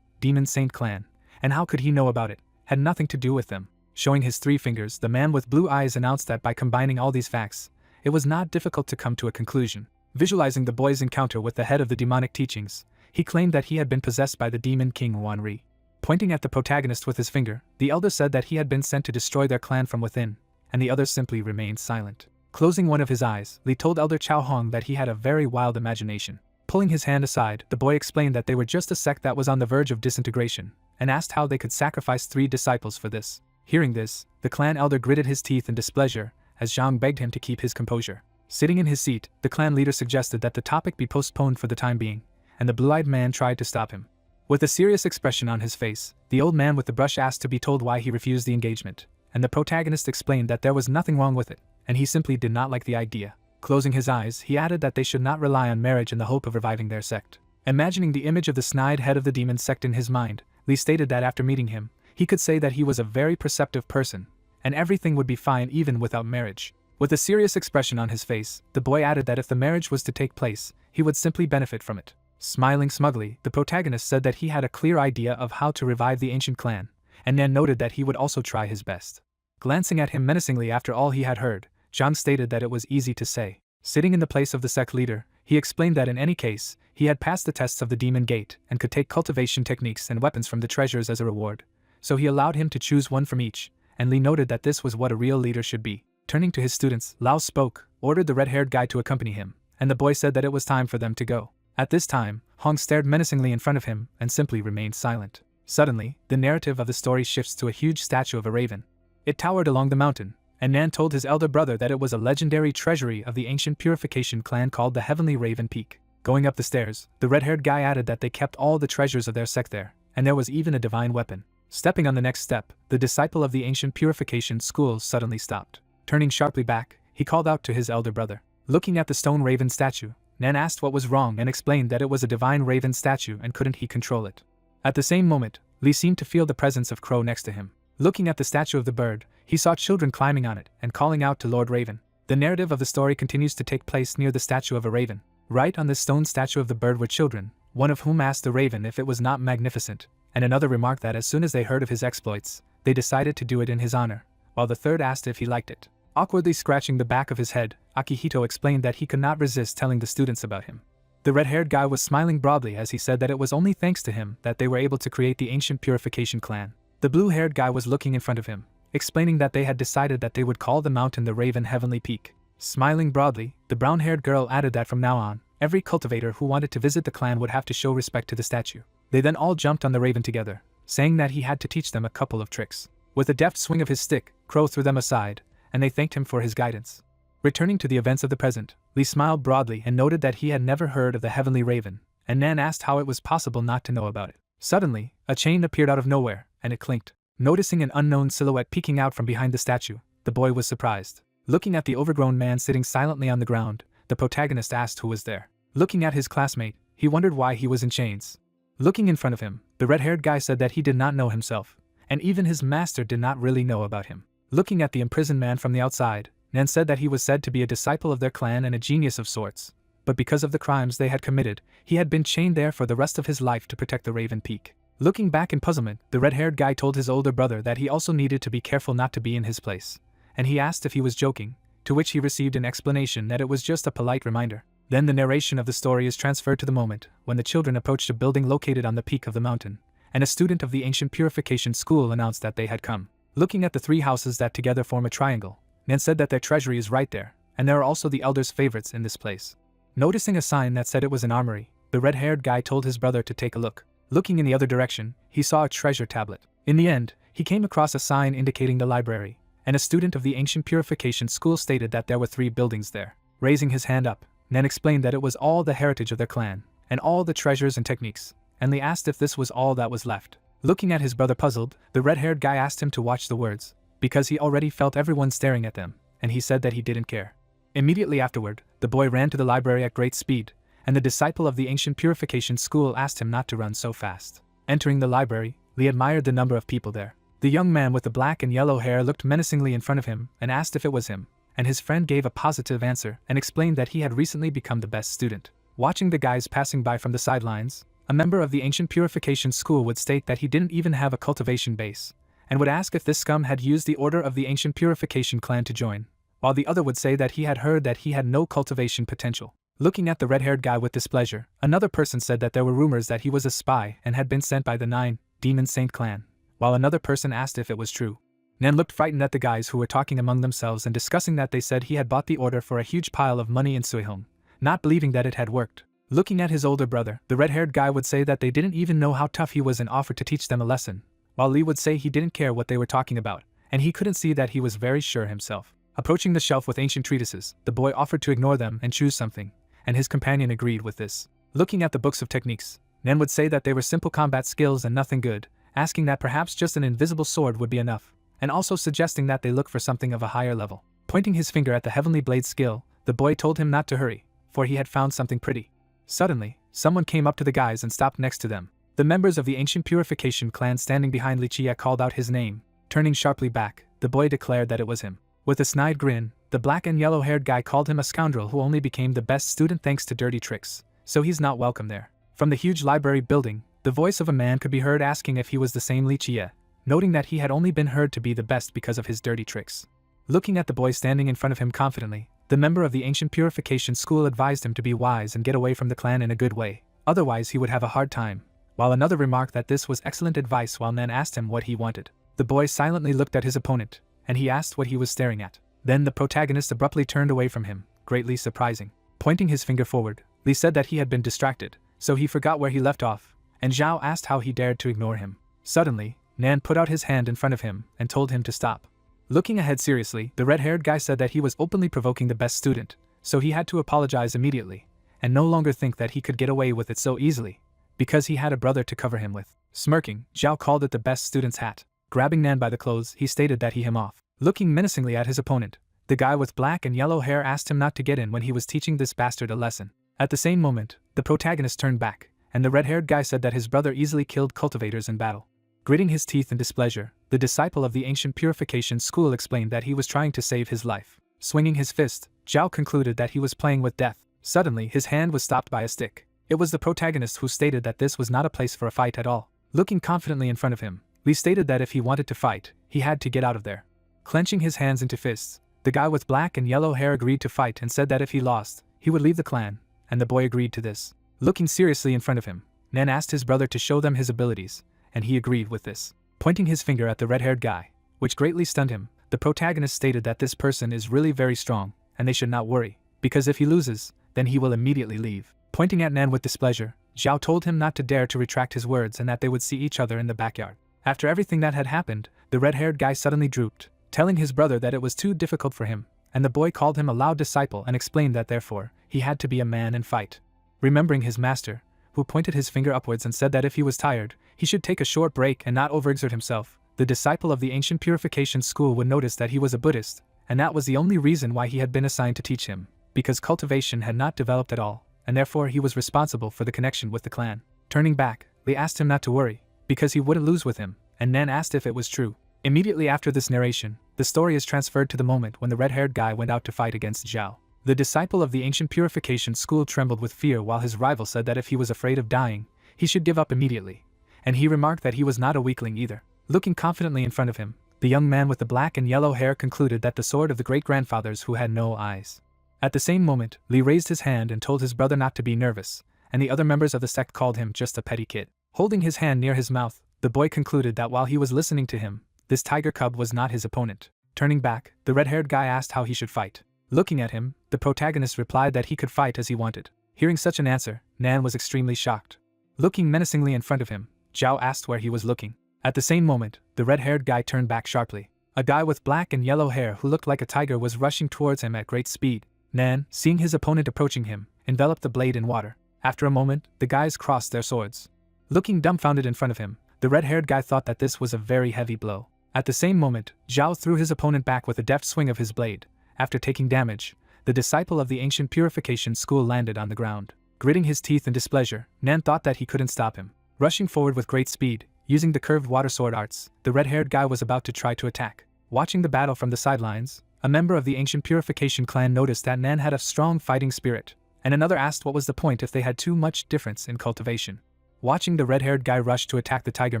Demon Saint clan, and how could he know about it, had nothing to do with them. Showing his 3 fingers, the man with blue eyes announced that by combining all these facts, it was not difficult to come to a conclusion. Visualizing the boy's encounter with the head of the demonic teachings, he claimed that he had been possessed by the demon king Wanri. Pointing at the protagonist with his finger, the elder said that he had been sent to destroy their clan from within, and the others simply remained silent. Closing one of his eyes, Li told Elder Chao Hong that he had a very wild imagination. Pulling his hand aside, the boy explained that they were just a sect that was on the verge of disintegration, and asked how they could sacrifice 3 disciples for this. Hearing this, the clan elder gritted his teeth in displeasure, as Zhang begged him to keep his composure. Sitting in his seat, the clan leader suggested that the topic be postponed for the time being, and the blue-eyed man tried to stop him. With a serious expression on his face, the old man with the brush asked to be told why he refused the engagement, and the protagonist explained that there was nothing wrong with it, and he simply did not like the idea. Closing his eyes, he added that they should not rely on marriage in the hope of reviving their sect. Imagining the image of the snide head of the demon sect in his mind, Li stated that after meeting him, he could say that he was a very perceptive person, and everything would be fine even without marriage. With a serious expression on his face, the boy added that if the marriage was to take place, he would simply benefit from it. Smiling smugly, the protagonist said that he had a clear idea of how to revive the ancient clan, and Nan noted that he would also try his best. Glancing at him menacingly after all he had heard, Zhang stated that it was easy to say. Sitting in the place of the sect leader, he explained that in any case, he had passed the tests of the Demon Gate and could take cultivation techniques and weapons from the treasures as a reward, so he allowed him to choose one from each, and Li noted that this was what a real leader should be. Turning to his students, Lao spoke, ordered the red-haired guy to accompany him, and the boy said that it was time for them to go. At this time, Hong stared menacingly in front of him and simply remained silent. Suddenly, the narrative of the story shifts to a huge statue of a raven. It towered along the mountain, and Nan told his elder brother that it was a legendary treasury of the ancient purification clan called the Heavenly Raven Peak. Going up the stairs, the red-haired guy added that they kept all the treasures of their sect there, and there was even a divine weapon. Stepping on the next step, the disciple of the ancient purification school suddenly stopped. Turning sharply back, he called out to his elder brother. Looking at the stone raven statue, Nan asked what was wrong and explained that it was a divine raven statue and couldn't he control it. At the same moment, Lee seemed to feel the presence of Crow next to him. Looking at the statue of the bird, he saw children climbing on it and calling out to Lord Raven. The narrative of the story continues to take place near the statue of a raven. Right on this stone statue of the bird were children, one of whom asked the raven if it was not magnificent, and another remarked that as soon as they heard of his exploits, they decided to do it in his honor, while the third asked if he liked it. Awkwardly scratching the back of his head, Akihito explained that he could not resist telling the students about him. The red-haired guy was smiling broadly as he said that it was only thanks to him that they were able to create the ancient purification clan. The blue-haired guy was looking in front of him, explaining that they had decided that they would call the mountain the Raven Heavenly Peak. Smiling broadly, the brown-haired girl added that from now on, every cultivator who wanted to visit the clan would have to show respect to the statue. They then all jumped on the raven together, saying that he had to teach them a couple of tricks. With a deft swing of his stick, Crow threw them aside, and they thanked him for his guidance. Returning to the events of the present, Lee smiled broadly and noted that he had never heard of the Heavenly Raven, and Nan asked how it was possible not to know about it. Suddenly, a chain appeared out of nowhere, and it clinked. Noticing an unknown silhouette peeking out from behind the statue, the boy was surprised. Looking at the overgrown man sitting silently on the ground, the protagonist asked who was there. Looking at his classmate, he wondered why he was in chains. Looking in front of him, the red-haired guy said that he did not know himself, and even his master did not really know about him. Looking at the imprisoned man from the outside, Nan said that he was said to be a disciple of their clan and a genius of sorts, but because of the crimes they had committed, he had been chained there for the rest of his life to protect the Raven Peak. Looking back in puzzlement, the red-haired guy told his older brother that he also needed to be careful not to be in his place, and he asked if he was joking, to which he received an explanation that it was just a polite reminder. Then the narration of the story is transferred to the moment when the children approached a building located on the peak of the mountain, and a student of the ancient purification school announced that they had come. Looking at the three houses that together form a triangle, Nan said that their treasury is right there, and there are also the elders' favorites in this place. Noticing a sign that said it was an armory, the red-haired guy told his brother to take a look. Looking in the other direction, he saw a treasure tablet. In the end, he came across a sign indicating the library, and a student of the ancient purification school stated that there were 3 buildings there. Raising his hand up, Nan explained that it was all the heritage of their clan, and all the treasures and techniques, and Lee asked if this was all that was left. Looking at his brother puzzled, the red-haired guy asked him to watch the words, because he already felt everyone staring at them, and he said that he didn't care. Immediately afterward, the boy ran to the library at great speed, and the disciple of the ancient purification school asked him not to run so fast. Entering the library, Lee admired the number of people there. The young man with the black and yellow hair looked menacingly in front of him and asked if it was him, and his friend gave a positive answer and explained that he had recently become the best student. Watching the guys passing by from the sidelines, a member of the ancient purification school would state that he didn't even have a cultivation base, and would ask if this scum had used the order of the ancient purification clan to join, while the other would say that he had heard that he had no cultivation potential. Looking at the red-haired guy with displeasure, another person said that there were rumors that he was a spy and had been sent by the 9 Demon Saint clan, while another person asked if it was true. Nan looked frightened at the guys who were talking among themselves and discussing that they said he had bought the order for a huge pile of money in Suihong, not believing that it had worked. Looking at his older brother, the red-haired guy would say that they didn't even know how tough he was and offered to teach them a lesson, while Lee would say he didn't care what they were talking about, and he couldn't see that he was very sure himself. Approaching the shelf with ancient treatises, the boy offered to ignore them and choose something, and his companion agreed with this. Looking at the books of techniques, Nan would say that they were simple combat skills and nothing good, asking that perhaps just an invisible sword would be enough, and also suggesting that they look for something of a higher level. Pointing his finger at the heavenly blade skill, the boy told him not to hurry, for he had found something pretty. Suddenly, someone came up to the guys and stopped next to them. The members of the ancient purification clan standing behind Lichia called out his name. Turning sharply back, the boy declared that it was him. With a snide grin, the black and yellow-haired guy called him a scoundrel who only became the best student thanks to dirty tricks, so he's not welcome there. From the huge library building, the voice of a man could be heard asking if he was the same Lichia, noting that he had only been heard to be the best because of his dirty tricks. Looking at the boy standing in front of him confidently, the member of the ancient purification school advised him to be wise and get away from the clan in a good way, otherwise he would have a hard time, while another remarked that this was excellent advice while Nan asked him what he wanted. The boy silently looked at his opponent, and he asked what he was staring at. Then the protagonist abruptly turned away from him, greatly surprising. Pointing his finger forward, Lee said that he had been distracted, so he forgot where he left off, and Zhao asked how he dared to ignore him. Suddenly, Nan put out his hand in front of him and told him to stop. Looking ahead seriously, the red-haired guy said that he was openly provoking the best student, so he had to apologize immediately, and no longer think that he could get away with it so easily, because he had a brother to cover him with. Smirking, Zhao called it the best student's hat. Grabbing Nan by the clothes, he stated that he him off. Looking menacingly at his opponent, the guy with black and yellow hair asked him not to get in when he was teaching this bastard a lesson. At the same moment, the protagonist turned back, and the red-haired guy said that his brother easily killed cultivators in battle. Gritting his teeth in displeasure, the disciple of the ancient purification school explained that he was trying to save his life. Swinging his fist, Zhao concluded that he was playing with death. Suddenly, his hand was stopped by a stick. It was the protagonist who stated that this was not a place for a fight at all. Looking confidently in front of him, Lee stated that if he wanted to fight, he had to get out of there. Clenching his hands into fists, the guy with black and yellow hair agreed to fight and said that if he lost, he would leave the clan, and the boy agreed to this. Looking seriously in front of him, Nan asked his brother to show them his abilities, and he agreed with this. Pointing his finger at the red-haired guy, which greatly stunned him, the protagonist stated that this person is really very strong, and they should not worry, because if he loses, then he will immediately leave. Pointing at Nan with displeasure, Zhao told him not to dare to retract his words and that they would see each other in the backyard. After everything that had happened, the red-haired guy suddenly drooped, telling his brother that it was too difficult for him, and the boy called him a loud disciple and explained that therefore, he had to be a man and fight. Remembering his master, who pointed his finger upwards and said that if he was tired, he should take a short break and not overexert himself, the disciple of the ancient purification school would notice that he was a Buddhist, and that was the only reason why he had been assigned to teach him, because cultivation had not developed at all, and therefore he was responsible for the connection with the clan. Turning back, they asked him not to worry, because he wouldn't lose with him, and Nan asked if it was true. Immediately after this narration, the story is transferred to the moment when the red-haired guy went out to fight against Zhao. The disciple of the ancient purification school trembled with fear while his rival said that if he was afraid of dying, he should give up immediately, and he remarked that he was not a weakling either. Looking confidently in front of him, the young man with the black and yellow hair concluded that the sword of the great-grandfathers who had no eyes. At the same moment, Lee raised his hand and told his brother not to be nervous, and the other members of the sect called him just a petty kid. Holding his hand near his mouth, the boy concluded that while he was listening to him, this tiger cub was not his opponent. Turning back, the red-haired guy asked how he should fight. Looking at him, the protagonist replied that he could fight as he wanted. Hearing such an answer, Nan was extremely shocked. Looking menacingly in front of him, Zhao asked where he was looking. At the same moment, the red-haired guy turned back sharply. A guy with black and yellow hair who looked like a tiger was rushing towards him at great speed. Nan, seeing his opponent approaching him, enveloped the blade in water. After a moment, the guys crossed their swords. Looking dumbfounded in front of him, the red-haired guy thought that this was a very heavy blow. At the same moment, Zhao threw his opponent back with a deft swing of his blade. After taking damage, the disciple of the ancient purification school landed on the ground. Gritting his teeth in displeasure, Nan thought that he couldn't stop him. Rushing forward with great speed, using the curved water sword arts, the red-haired guy was about to try to attack. Watching the battle from the sidelines, a member of the ancient purification clan noticed that Nan had a strong fighting spirit, and another asked what was the point if they had too much difference in cultivation. Watching the red-haired guy rush to attack the tiger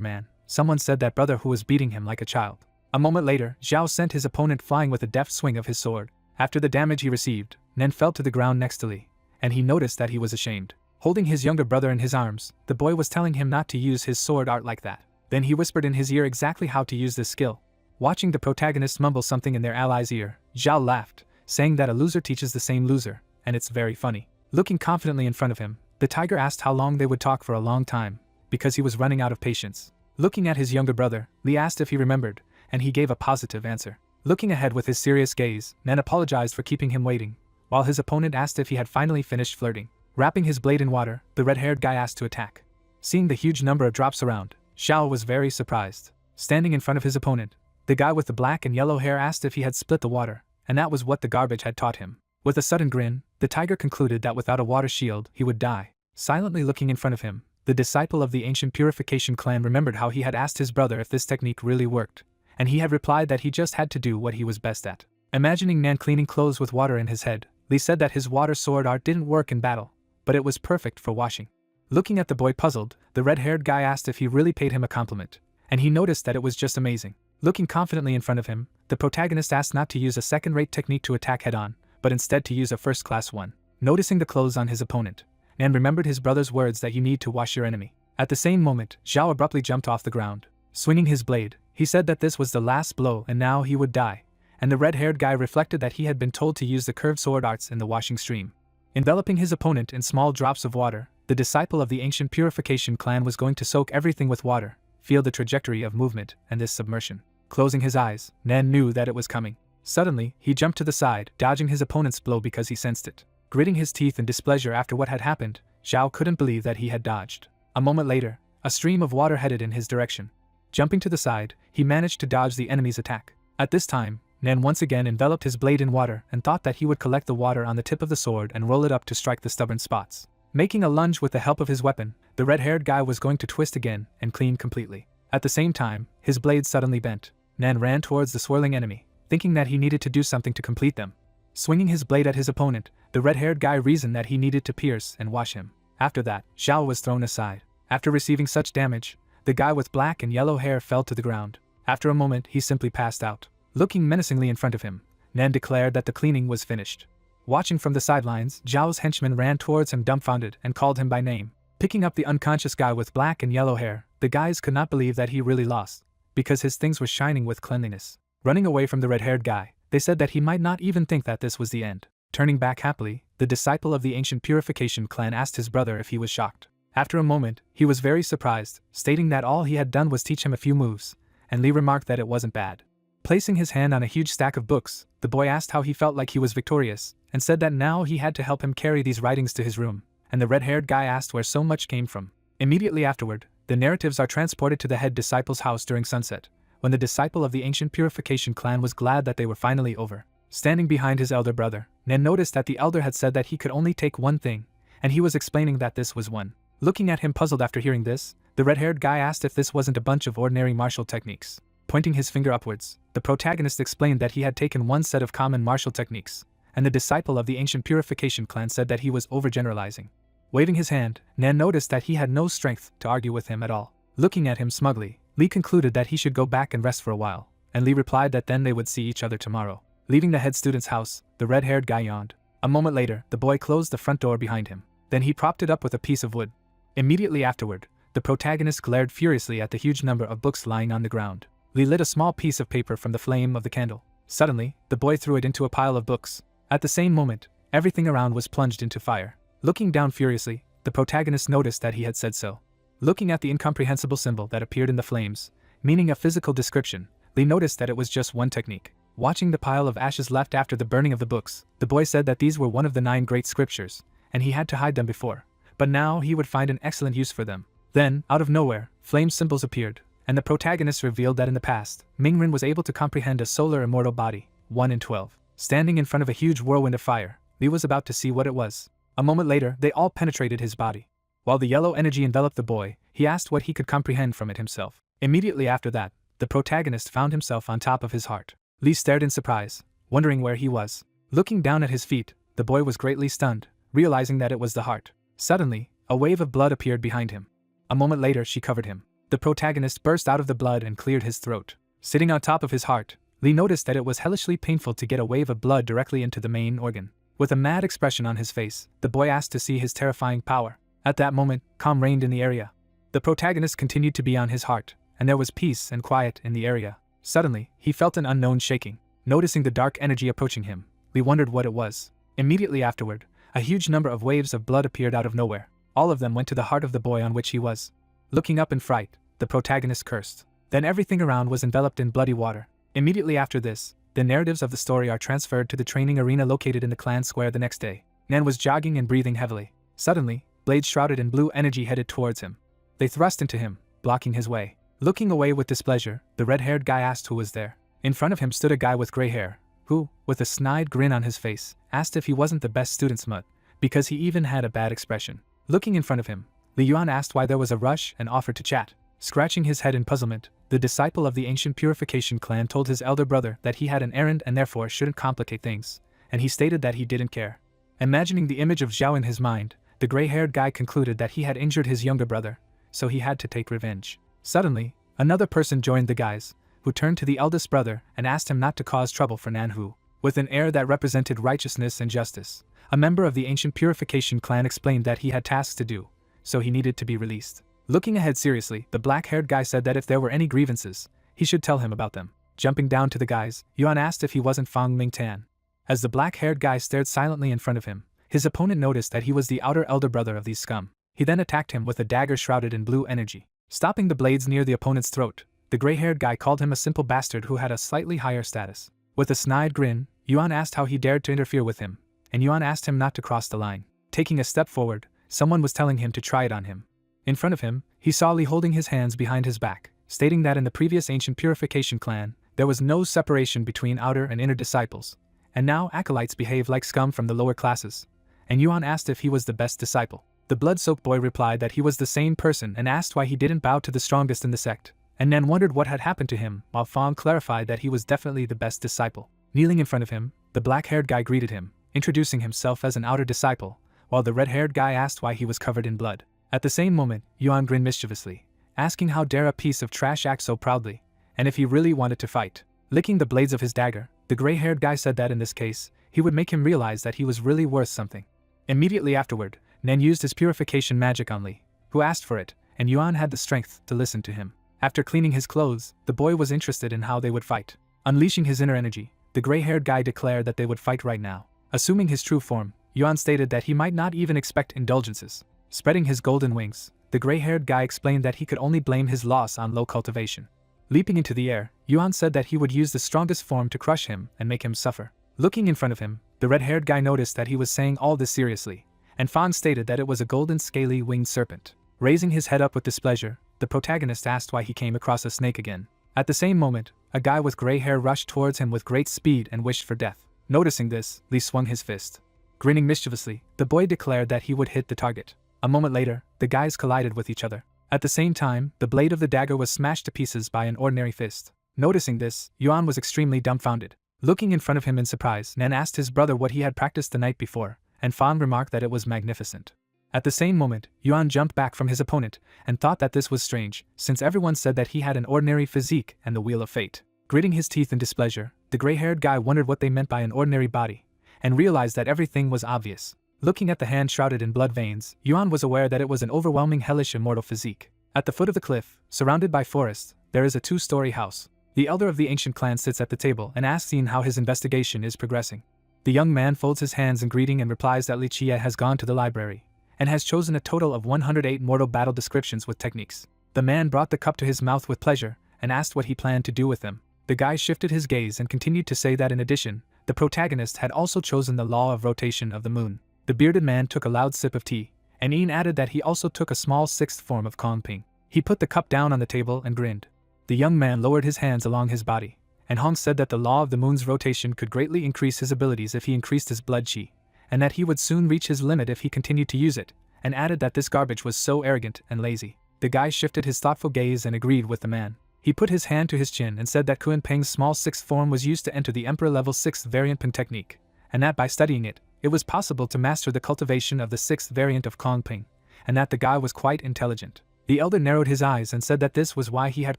man, someone said that brother who was beating him like a child. A moment later, Zhao sent his opponent flying with a deft swing of his sword. After the damage he received, Nan fell to the ground next to Li, and he noticed that he was ashamed. Holding his younger brother in his arms, the boy was telling him not to use his sword art like that. Then he whispered in his ear exactly how to use this skill. Watching the protagonist mumble something in their ally's ear, Zhao laughed, saying that a loser teaches the same loser, and it's very funny. Looking confidently in front of him, the tiger asked how long they would talk for a long time, because he was running out of patience. Looking at his younger brother, Li asked if he remembered, and he gave a positive answer. Looking ahead with his serious gaze, Nan apologized for keeping him waiting, while his opponent asked if he had finally finished flirting. Wrapping his blade in water, the red-haired guy asked to attack. Seeing the huge number of drops around, Zhao was very surprised. Standing in front of his opponent, the guy with the black and yellow hair asked if he had split the water, and that was what the garbage had taught him. With a sudden grin, the tiger concluded that without a water shield, he would die. Silently looking in front of him, the disciple of the ancient purification clan remembered how he had asked his brother if this technique really worked, and he had replied that he just had to do what he was best at. Imagining Nan cleaning clothes with water in his head, Li said that his water sword art didn't work in battle, but it was perfect for washing. Looking at the boy puzzled, the red-haired guy asked if he really paid him a compliment, and he noticed that it was just amazing. Looking confidently in front of him, the protagonist asked not to use a second-rate technique to attack head-on, but instead to use a first-class one. Noticing the clothes on his opponent, Nan remembered his brother's words that you need to wash your enemy. At the same moment, Zhao abruptly jumped off the ground. Swinging his blade, he said that this was the last blow and now he would die, and the red-haired guy reflected that he had been told to use the curved sword arts in the washing stream. Enveloping his opponent in small drops of water, the disciple of the ancient purification clan was going to soak everything with water, feel the trajectory of movement and this submersion. Closing his eyes, Nan knew that it was coming. Suddenly, he jumped to the side, dodging his opponent's blow because he sensed it. Gritting his teeth in displeasure after what had happened, Zhao couldn't believe that he had dodged. A moment later, A stream of water headed in his direction. Jumping to the side, he managed to dodge the enemy's attack. At this time, Nan once again enveloped his blade in water and thought that he would collect the water on the tip of the sword and roll it up to strike the stubborn spots. Making a lunge with the help of his weapon, the red-haired guy was going to twist again and clean completely. At the same time, his blade suddenly bent. Nan ran towards the swirling enemy, thinking that he needed to do something to complete them. Swinging his blade at his opponent, the red-haired guy reasoned that he needed to pierce and wash him. After that, Zhao was thrown aside. After receiving such damage, the guy with black and yellow hair fell to the ground. After a moment, he simply passed out. Looking menacingly in front of him, Nan declared that the cleaning was finished. Watching from the sidelines, Zhao's henchman ran towards him dumbfounded and called him by name. Picking up the unconscious guy with black and yellow hair, the guys could not believe that he really lost, because his things were shining with cleanliness. Running away from the red-haired guy, they said that he might not even think that this was the end. Turning back happily, the disciple of the ancient purification clan asked his brother if he was shocked. After a moment, he was very surprised, stating that all he had done was teach him a few moves, and Li remarked that it wasn't bad. Placing his hand on a huge stack of books, the boy asked how he felt like he was victorious, and said that now he had to help him carry these writings to his room, and the red-haired guy asked where so much came from. Immediately afterward, the narratives are transported to the head disciple's house during sunset, when the disciple of the ancient purification clan was glad that they were finally over. Standing behind his elder brother, Nan noticed that the elder had said that he could only take one thing, and he was explaining that this was one. Looking at him puzzled after hearing this, the red-haired guy asked if this wasn't a bunch of ordinary martial techniques. Pointing his finger upwards, the protagonist explained that he had taken one set of common martial techniques, and the disciple of the ancient purification clan said that he was overgeneralizing. Waving his hand, Nan noticed that he had no strength to argue with him at all. Looking at him smugly, Li concluded that he should go back and rest for a while, and Li replied that then they would see each other tomorrow. Leaving the head student's house, the red-haired guy yawned. A moment later, the boy closed the front door behind him. Then he propped it up with a piece of wood. Immediately afterward, the protagonist glared furiously at the huge number of books lying on the ground. Li lit a small piece of paper from the flame of the candle. Suddenly, the boy threw it into a pile of books. At the same moment, everything around was plunged into fire. Looking down furiously, the protagonist noticed that he had said so. Looking at the incomprehensible symbol that appeared in the flames, meaning a physical description, Li noticed that it was just one technique. Watching the pile of ashes left after the burning of the books, the boy said that these were one of the 9 great scriptures, and he had to hide them before. But now he would find an excellent use for them. Then, out of nowhere, flame symbols appeared, and the protagonist revealed that in the past, Mingren was able to comprehend a solar immortal body, 1 in 12. Standing in front of a huge whirlwind of fire, Li was about to see what it was. A moment later, they all penetrated his body. While the yellow energy enveloped the boy, he asked what he could comprehend from it himself. Immediately after that, the protagonist found himself on top of his heart. Li stared in surprise, wondering where he was. Looking down at his feet, the boy was greatly stunned, realizing that it was the heart. Suddenly, a wave of blood appeared behind him. A moment later, she covered him. The protagonist burst out of the blood and cleared his throat. Sitting on top of his heart, Li noticed that it was hellishly painful to get a wave of blood directly into the main organ. With a mad expression on his face, the boy asked to see his terrifying power. At that moment, calm reigned in the area. The protagonist continued to be on his heart, and there was peace and quiet in the area. Suddenly, he felt an unknown shaking. Noticing the dark energy approaching him, Li wondered what it was. Immediately afterward, a huge number of waves of blood appeared out of nowhere. All of them went to the heart of the boy on which he was. Looking up in fright, the protagonist cursed. Then everything around was enveloped in bloody water. Immediately after this, the narratives of the story are transferred to the training arena located in the clan square the next day. Nan was jogging and breathing heavily. Suddenly, blades shrouded in blue energy headed towards him. They thrust into him, blocking his way. Looking away with displeasure, the red-haired guy asked who was there. In front of him stood a guy with gray hair, who, with a snide grin on his face, asked if he wasn't the best student smut, because he even had a bad expression. Looking in front of him, Li Yuan asked why there was a rush and offered to chat. Scratching his head in puzzlement, the disciple of the ancient purification clan told his elder brother that he had an errand and therefore shouldn't complicate things, and he stated that he didn't care. Imagining the image of Zhao in his mind, the gray-haired guy concluded that he had injured his younger brother, so he had to take revenge. Suddenly, another person joined the guys, who turned to the eldest brother and asked him not to cause trouble for Nanhu. With an air that represented righteousness and justice, a member of the ancient purification clan explained that he had tasks to do, so he needed to be released. Looking ahead seriously, the black-haired guy said that if there were any grievances, he should tell him about them. Jumping down to the guys, Yuan asked if he wasn't Fang Mingtan. As the black-haired guy stared silently in front of him, his opponent noticed that he was the outer elder brother of these scum. He then attacked him with a dagger shrouded in blue energy. Stopping the blades near the opponent's throat, the gray-haired guy called him a simple bastard who had a slightly higher status. With a snide grin, Yuan asked how he dared to interfere with him, and Yuan asked him not to cross the line. Taking a step forward, someone was telling him to try it on him. In front of him, he saw Lee holding his hands behind his back, stating that in the previous ancient purification clan, there was no separation between outer and inner disciples, and now acolytes behave like scum from the lower classes. And Yuan asked if he was the best disciple. The blood-soaked boy replied that he was the same person and asked why he didn't bow to the strongest in the sect, and Nan wondered what had happened to him, while Fong clarified that he was definitely the best disciple. Kneeling in front of him, the black-haired guy greeted him, introducing himself as an outer disciple, while the red-haired guy asked why he was covered in blood. At the same moment, Yuan grinned mischievously, asking how dare a piece of trash act so proudly, and if he really wanted to fight. Licking the blades of his dagger, the gray-haired guy said that in this case, he would make him realize that he was really worth something. Immediately afterward, Nen used his purification magic on Lee, who asked for it, and Yuan had the strength to listen to him. After cleaning his clothes, the boy was interested in how they would fight. Unleashing his inner energy, the gray-haired guy declared that they would fight right now. Assuming his true form, Yuan stated that he might not even expect indulgences. Spreading his golden wings, the gray-haired guy explained that he could only blame his loss on low cultivation. Leaping into the air, Yuan said that he would use the strongest form to crush him and make him suffer. Looking in front of him, the red-haired guy noticed that he was saying all this seriously, and Fan stated that it was a golden scaly winged serpent. Raising his head up with displeasure, the protagonist asked why he came across a snake again. At the same moment, a guy with gray hair rushed towards him with great speed and wished for death. Noticing this, Lee swung his fist. Grinning mischievously, the boy declared that he would hit the target. A moment later, the guys collided with each other. At the same time, the blade of the dagger was smashed to pieces by an ordinary fist. Noticing this, Yuan was extremely dumbfounded. Looking in front of him in surprise, Nan asked his brother what he had practiced the night before, and Fan remarked that it was magnificent. At the same moment, Yuan jumped back from his opponent and thought that this was strange, since everyone said that he had an ordinary physique and the wheel of fate. Gritting his teeth in displeasure, the gray-haired guy wondered what they meant by an ordinary body, and realized that everything was obvious. Looking at the hand shrouded in blood veins, Yuan was aware that it was an overwhelming hellish immortal physique. At the foot of the cliff, surrounded by forests, there is a two-story house. The elder of the ancient clan sits at the table and asks Ian how his investigation is progressing. The young man folds his hands in greeting and replies that Li Chia has gone to the library, and has chosen a total of 108 mortal battle descriptions with techniques. The man brought the cup to his mouth with pleasure, and asked what he planned to do with them. The guy shifted his gaze and continued to say that in addition, the protagonist had also chosen the law of rotation of the moon. The bearded man took a loud sip of tea, and Ian added that he also took a small sixth form of Kong Ping. He put the cup down on the table and grinned. The young man lowered his hands along his body, and Hong said that the law of the moon's rotation could greatly increase his abilities if he increased his blood chi, and that he would soon reach his limit if he continued to use it, and added that this garbage was so arrogant and lazy. The guy shifted his thoughtful gaze and agreed with the man. He put his hand to his chin and said that Kuan Peng's small sixth form was used to enter the Emperor level 6th variant Ping technique, and that by studying it, it was possible to master the cultivation of the 6th variant of Kong Ping, and that the guy was quite intelligent. The elder narrowed his eyes and said that this was why he had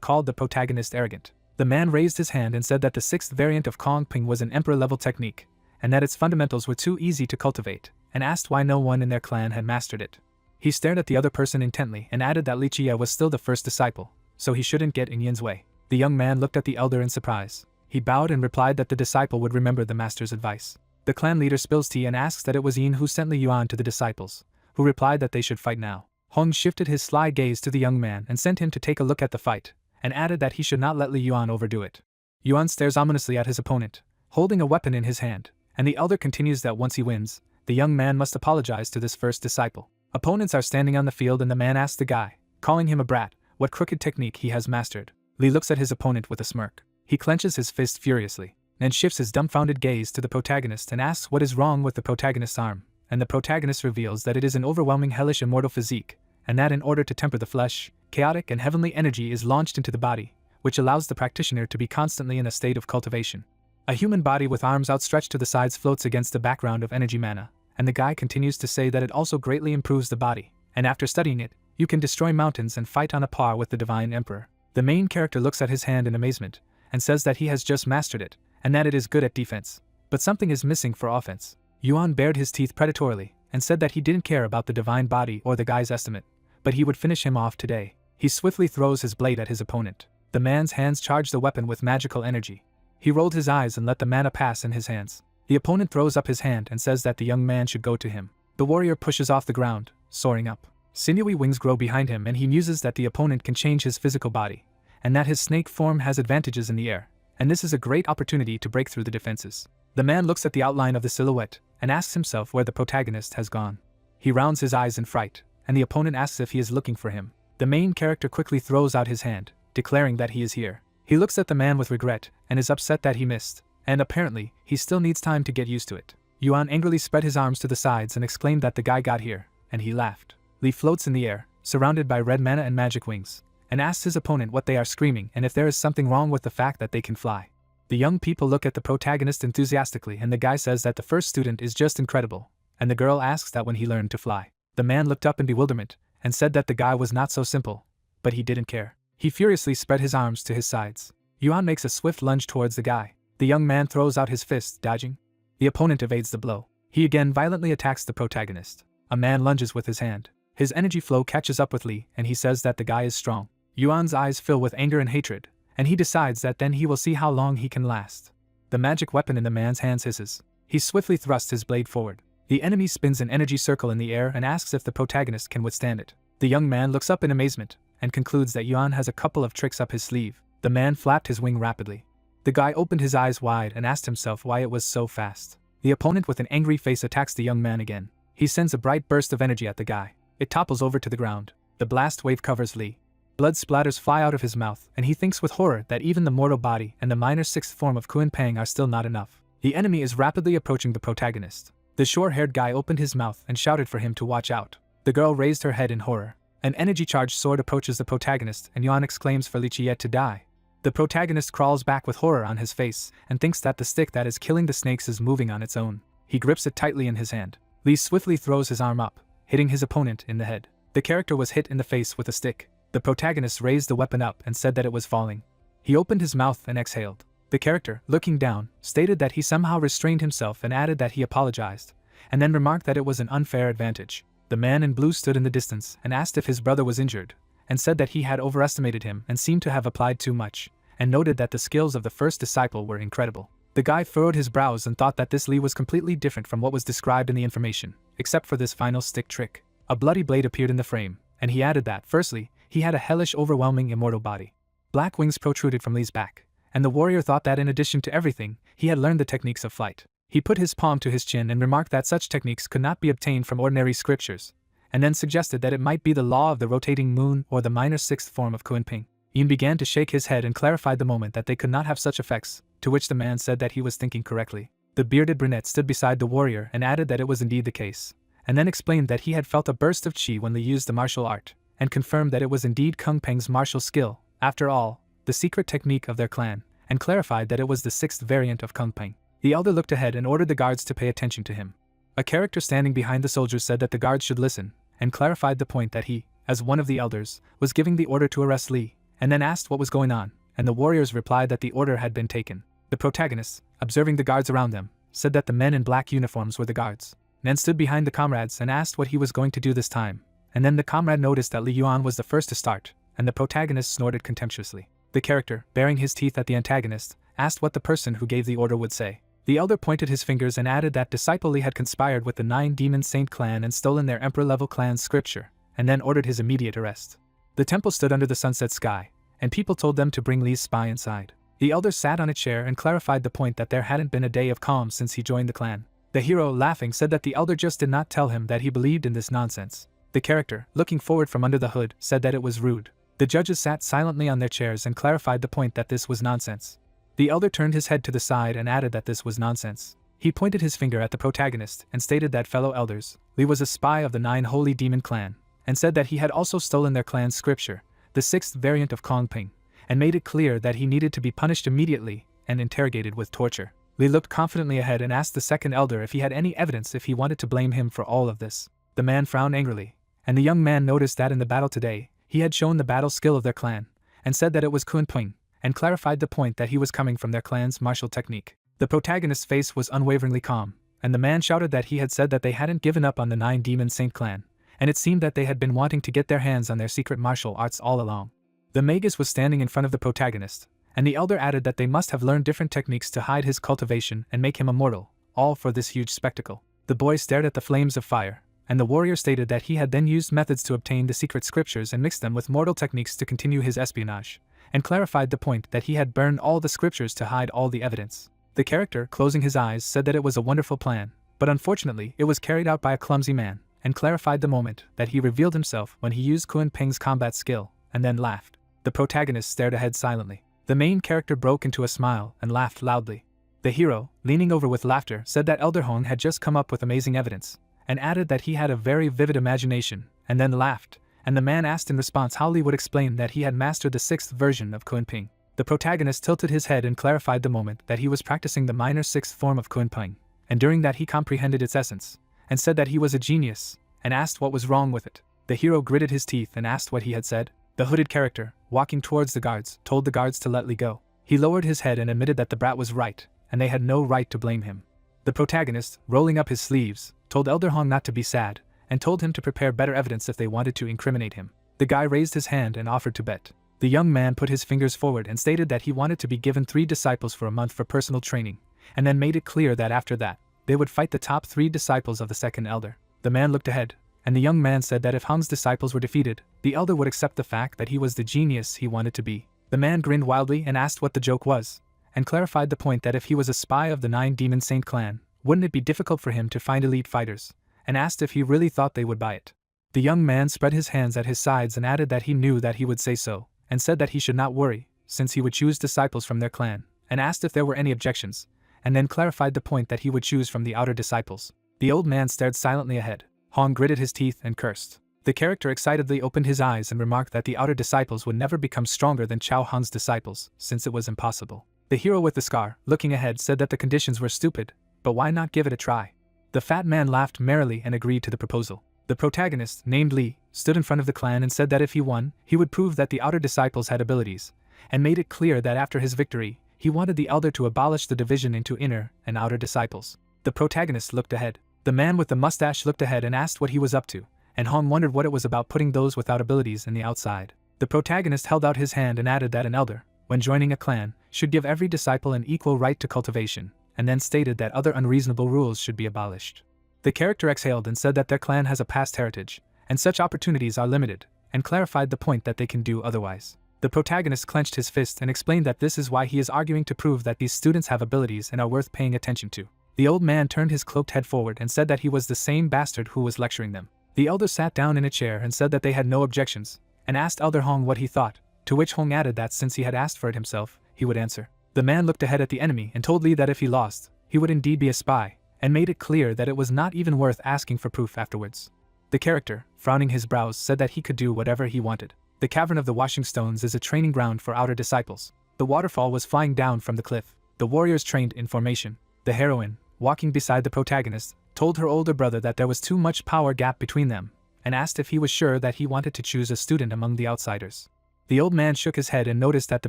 called the protagonist arrogant. The man raised his hand and said that the 6th variant of Kong Ping was an Emperor level technique, and that its fundamentals were too easy to cultivate, and asked why no one in their clan had mastered it. He stared at the other person intently and added that Li Chia was still the first disciple, so he shouldn't get in Yin's way. The young man looked at the elder in surprise. He bowed and replied that the disciple would remember the master's advice. The clan leader spills tea and asks that it was Yin who sent Li Yuan to the disciples, who replied that they should fight now. Hong shifted his sly gaze to the young man and sent him to take a look at the fight, and added that he should not let Li Yuan overdo it. Yuan stares ominously at his opponent, holding a weapon in his hand, and the elder continues that once he wins, the young man must apologize to this first disciple. Opponents are standing on the field and the man asks the guy, calling him a brat, what crooked technique he has mastered. Li looks at his opponent with a smirk. He clenches his fist furiously, and shifts his dumbfounded gaze to the protagonist and asks what is wrong with the protagonist's arm, and the protagonist reveals that it is an overwhelming hellish immortal physique, and that in order to temper the flesh, chaotic and heavenly energy is launched into the body, which allows the practitioner to be constantly in a state of cultivation. A human body with arms outstretched to the sides floats against a background of energy mana, and the guy continues to say that it also greatly improves the body, and after studying it, you can destroy mountains and fight on a par with the Divine Emperor. The main character looks at his hand in amazement, and says that he has just mastered it, and that it is good at defense, but something is missing for offense. Yuan bared his teeth predatorily, and said that he didn't care about the divine body or the guy's estimate, but he would finish him off today. He swiftly throws his blade at his opponent. The man's hands charge the weapon with magical energy. He rolled his eyes and let the mana pass in his hands. The opponent throws up his hand and says that the young man should go to him. The warrior pushes off the ground, soaring up. Sinewy wings grow behind him and he muses that the opponent can change his physical body, and that his snake form has advantages in the air, and this is a great opportunity to break through the defenses. The man looks at the outline of the silhouette, and asks himself where the protagonist has gone. He rounds his eyes in fright, and the opponent asks if he is looking for him. The main character quickly throws out his hand, declaring that he is here. He looks at the man with regret and is upset that he missed, and apparently, he still needs time to get used to it. Yuan angrily spread his arms to the sides and exclaimed that the guy got here, and he laughed. Lee floats in the air, surrounded by red mana and magic wings, and asks his opponent what they are screaming and if there is something wrong with the fact that they can fly. The young people look at the protagonist enthusiastically, and the guy says that the first student is just incredible, and the girl asks that when he learned to fly. The man looked up in bewilderment and said that the guy was not so simple, but he didn't care. He furiously spread his arms to his sides. Yuan makes a swift lunge towards the guy. The young man throws out his fist, dodging. The opponent evades the blow. He again violently attacks the protagonist. A man lunges with his hand. His energy flow catches up with Lee, and he says that the guy is strong. Yuan's eyes fill with anger and hatred, and he decides that then he will see how long he can last. The magic weapon in the man's hands hisses. He swiftly thrusts his blade forward. The enemy spins an energy circle in the air and asks if the protagonist can withstand it. The young man looks up in amazement and concludes that Yuan has a couple of tricks up his sleeve. The man flapped his wing rapidly. The guy opened his eyes wide and asked himself why it was so fast. The opponent with an angry face attacks the young man again. He sends a bright burst of energy at the guy. It topples over to the ground. The blast wave covers Lee. Blood splatters fly out of his mouth, and he thinks with horror that even the mortal body and the minor sixth form of Kuan Pang are still not enough. The enemy is rapidly approaching the protagonist. The short-haired guy opened his mouth and shouted for him to watch out. The girl raised her head in horror. An energy-charged sword approaches the protagonist, and Yuan exclaims for Li Qiye to die. The protagonist crawls back with horror on his face and thinks that the stick that is killing the snakes is moving on its own. He grips it tightly in his hand. Li swiftly throws his arm up, hitting his opponent in the head. The character was hit in the face with a stick. The protagonist raised the weapon up and said that it was falling. He opened his mouth and exhaled. The character, looking down, stated that he somehow restrained himself and added that he apologized, and then remarked that it was an unfair advantage. The man in blue stood in the distance and asked if his brother was injured, and said that he had overestimated him and seemed to have applied too much, and noted that the skills of the first disciple were incredible. The guy furrowed his brows and thought that this Li was completely different from what was described in the information, except for this final stick trick. A bloody blade appeared in the frame, and he added that, firstly, he had a hellish, overwhelming, immortal body. Black wings protruded from Li's back, and the warrior thought that in addition to everything, he had learned the techniques of flight. He put his palm to his chin and remarked that such techniques could not be obtained from ordinary scriptures, and then suggested that it might be the law of the rotating moon or the minor sixth form of Kuan Ping. Yin began to shake his head and clarified the moment that they could not have such effects, to which the man said that he was thinking correctly. The bearded brunette stood beside the warrior and added that it was indeed the case, and then explained that he had felt a burst of chi when Li used the martial art, and confirmed that it was indeed Kung Peng's martial skill, after all, the secret technique of their clan, and clarified that it was the sixth variant of Kung Peng. The elder looked ahead and ordered the guards to pay attention to him. A character standing behind the soldiers said that the guards should listen, and clarified the point that he, as one of the elders, was giving the order to arrest Li, and then asked what was going on, and the warriors replied that the order had been taken. The protagonists, observing the guards around them, said that the men in black uniforms were the guards, then stood behind the comrades and asked what he was going to do this time, and then the comrade noticed that Li Yuan was the first to start, and the protagonist snorted contemptuously. The character, baring his teeth at the antagonist, asked what the person who gave the order would say. The elder pointed his fingers and added that Disciple Li had conspired with the 9 Demon Saint clan and stolen their emperor-level clan's scripture, and then ordered his immediate arrest. The temple stood under the sunset sky, and people told them to bring Li's spy inside. The elder sat on a chair and clarified the point that there hadn't been a day of calm since he joined the clan. The hero, laughing, said that the elder just did not tell him that he believed in this nonsense. The character, looking forward from under the hood, said that it was rude. The judges sat silently on their chairs and clarified the point that this was nonsense. The elder turned his head to the side and added that this was nonsense. He pointed his finger at the protagonist and stated that, fellow elders, Li was a spy of the 9 Holy Demon clan, and said that he had also stolen their clan's scripture, the 6th variant of Kong Ping, and made it clear that he needed to be punished immediately and interrogated with torture. Li looked confidently ahead and asked the second elder if he had any evidence if he wanted to blame him for all of this. The man frowned angrily, and the young man noticed that in the battle today, he had shown the battle skill of their clan, and said that it was Kuan Ping, and clarified the point that he was coming from their clan's martial technique. The protagonist's face was unwaveringly calm, and the man shouted that he had said that they hadn't given up on the 9 Demon Saint clan, and it seemed that they had been wanting to get their hands on their secret martial arts all along. The magus was standing in front of the protagonist, and the elder added that they must have learned different techniques to hide his cultivation and make him immortal, all for this huge spectacle. The boy stared at the flames of fire, and the warrior stated that he had then used methods to obtain the secret scriptures and mixed them with mortal techniques to continue his espionage, and clarified the point that he had burned all the scriptures to hide all the evidence. The character, closing his eyes, said that it was a wonderful plan, but unfortunately it was carried out by a clumsy man, and clarified the moment that he revealed himself when he used Kun Peng's combat skill, and then laughed. The protagonist stared ahead silently. The main character broke into a smile and laughed loudly. The hero, leaning over with laughter, said that Elder Hong had just come up with amazing evidence, and added that he had a very vivid imagination, and then laughed, and the man asked in response how Li would explain that he had mastered the 6th version of Kun Peng. The protagonist tilted his head and clarified the moment that he was practicing the minor 6th form of Kun Peng, and during that he comprehended its essence, and said that he was a genius, and asked what was wrong with it. The hero gritted his teeth and asked what he had said. The hooded character, walking towards the guards, told the guards to let Li go. He lowered his head and admitted that the brat was right, and they had no right to blame him. The protagonist, rolling up his sleeves, told Elder Hong not to be sad, and told him to prepare better evidence if they wanted to incriminate him. The guy raised his hand and offered to bet. The young man put his fingers forward and stated that he wanted to be given 3 disciples for a month for personal training, and then made it clear that after that, they would fight the top 3 disciples of the second elder. The man looked ahead, and the young man said that if Hong's disciples were defeated, the elder would accept the fact that he was the genius he wanted to be. The man grinned wildly and asked what the joke was, and clarified the point that if he was a spy of the 9 Demon Saint clan, wouldn't it be difficult for him to find elite fighters, and asked if he really thought they would buy it. The young man spread his hands at his sides and added that he knew that he would say so, and said that he should not worry, since he would choose disciples from their clan, and asked if there were any objections, and then clarified the point that he would choose from the outer disciples. The old man stared silently ahead. Hong gritted his teeth and cursed. The character excitedly opened his eyes and remarked that the outer disciples would never become stronger than Chao Hong's disciples, since it was impossible. The hero with the scar, looking ahead, said that the conditions were stupid, but why not give it a try? The fat man laughed merrily and agreed to the proposal. The protagonist, named Li, stood in front of the clan and said that if he won, he would prove that the outer disciples had abilities, and made it clear that after his victory, he wanted the elder to abolish the division into inner and outer disciples. The protagonist looked ahead. The man with the mustache looked ahead and asked what he was up to, and Hong wondered what it was about putting those without abilities in the outside. The protagonist held out his hand and added that an elder, when joining a clan, should give every disciple an equal right to cultivation, and then stated that other unreasonable rules should be abolished. The character exhaled and said that their clan has a past heritage, and such opportunities are limited, and clarified the point that they can do otherwise. The protagonist clenched his fist and explained that this is why he is arguing to prove that these students have abilities and are worth paying attention to. The old man turned his cloaked head forward and said that he was the same bastard who was lecturing them. The elder sat down in a chair and said that they had no objections, and asked Elder Hong what he thought, to which Hong added that since he had asked for it himself, he would answer. The man looked ahead at the enemy and told Li that if he lost, he would indeed be a spy, and made it clear that it was not even worth asking for proof afterwards. The character, frowning his brows, said that he could do whatever he wanted. The Cavern of the Washing Stones is a training ground for outer disciples. The waterfall was flying down from the cliff. The warriors trained in formation. The heroine, walking beside the protagonist, told her older brother that there was too much power gap between them, and asked if he was sure that he wanted to choose a student among the outsiders. The old man shook his head and noticed that the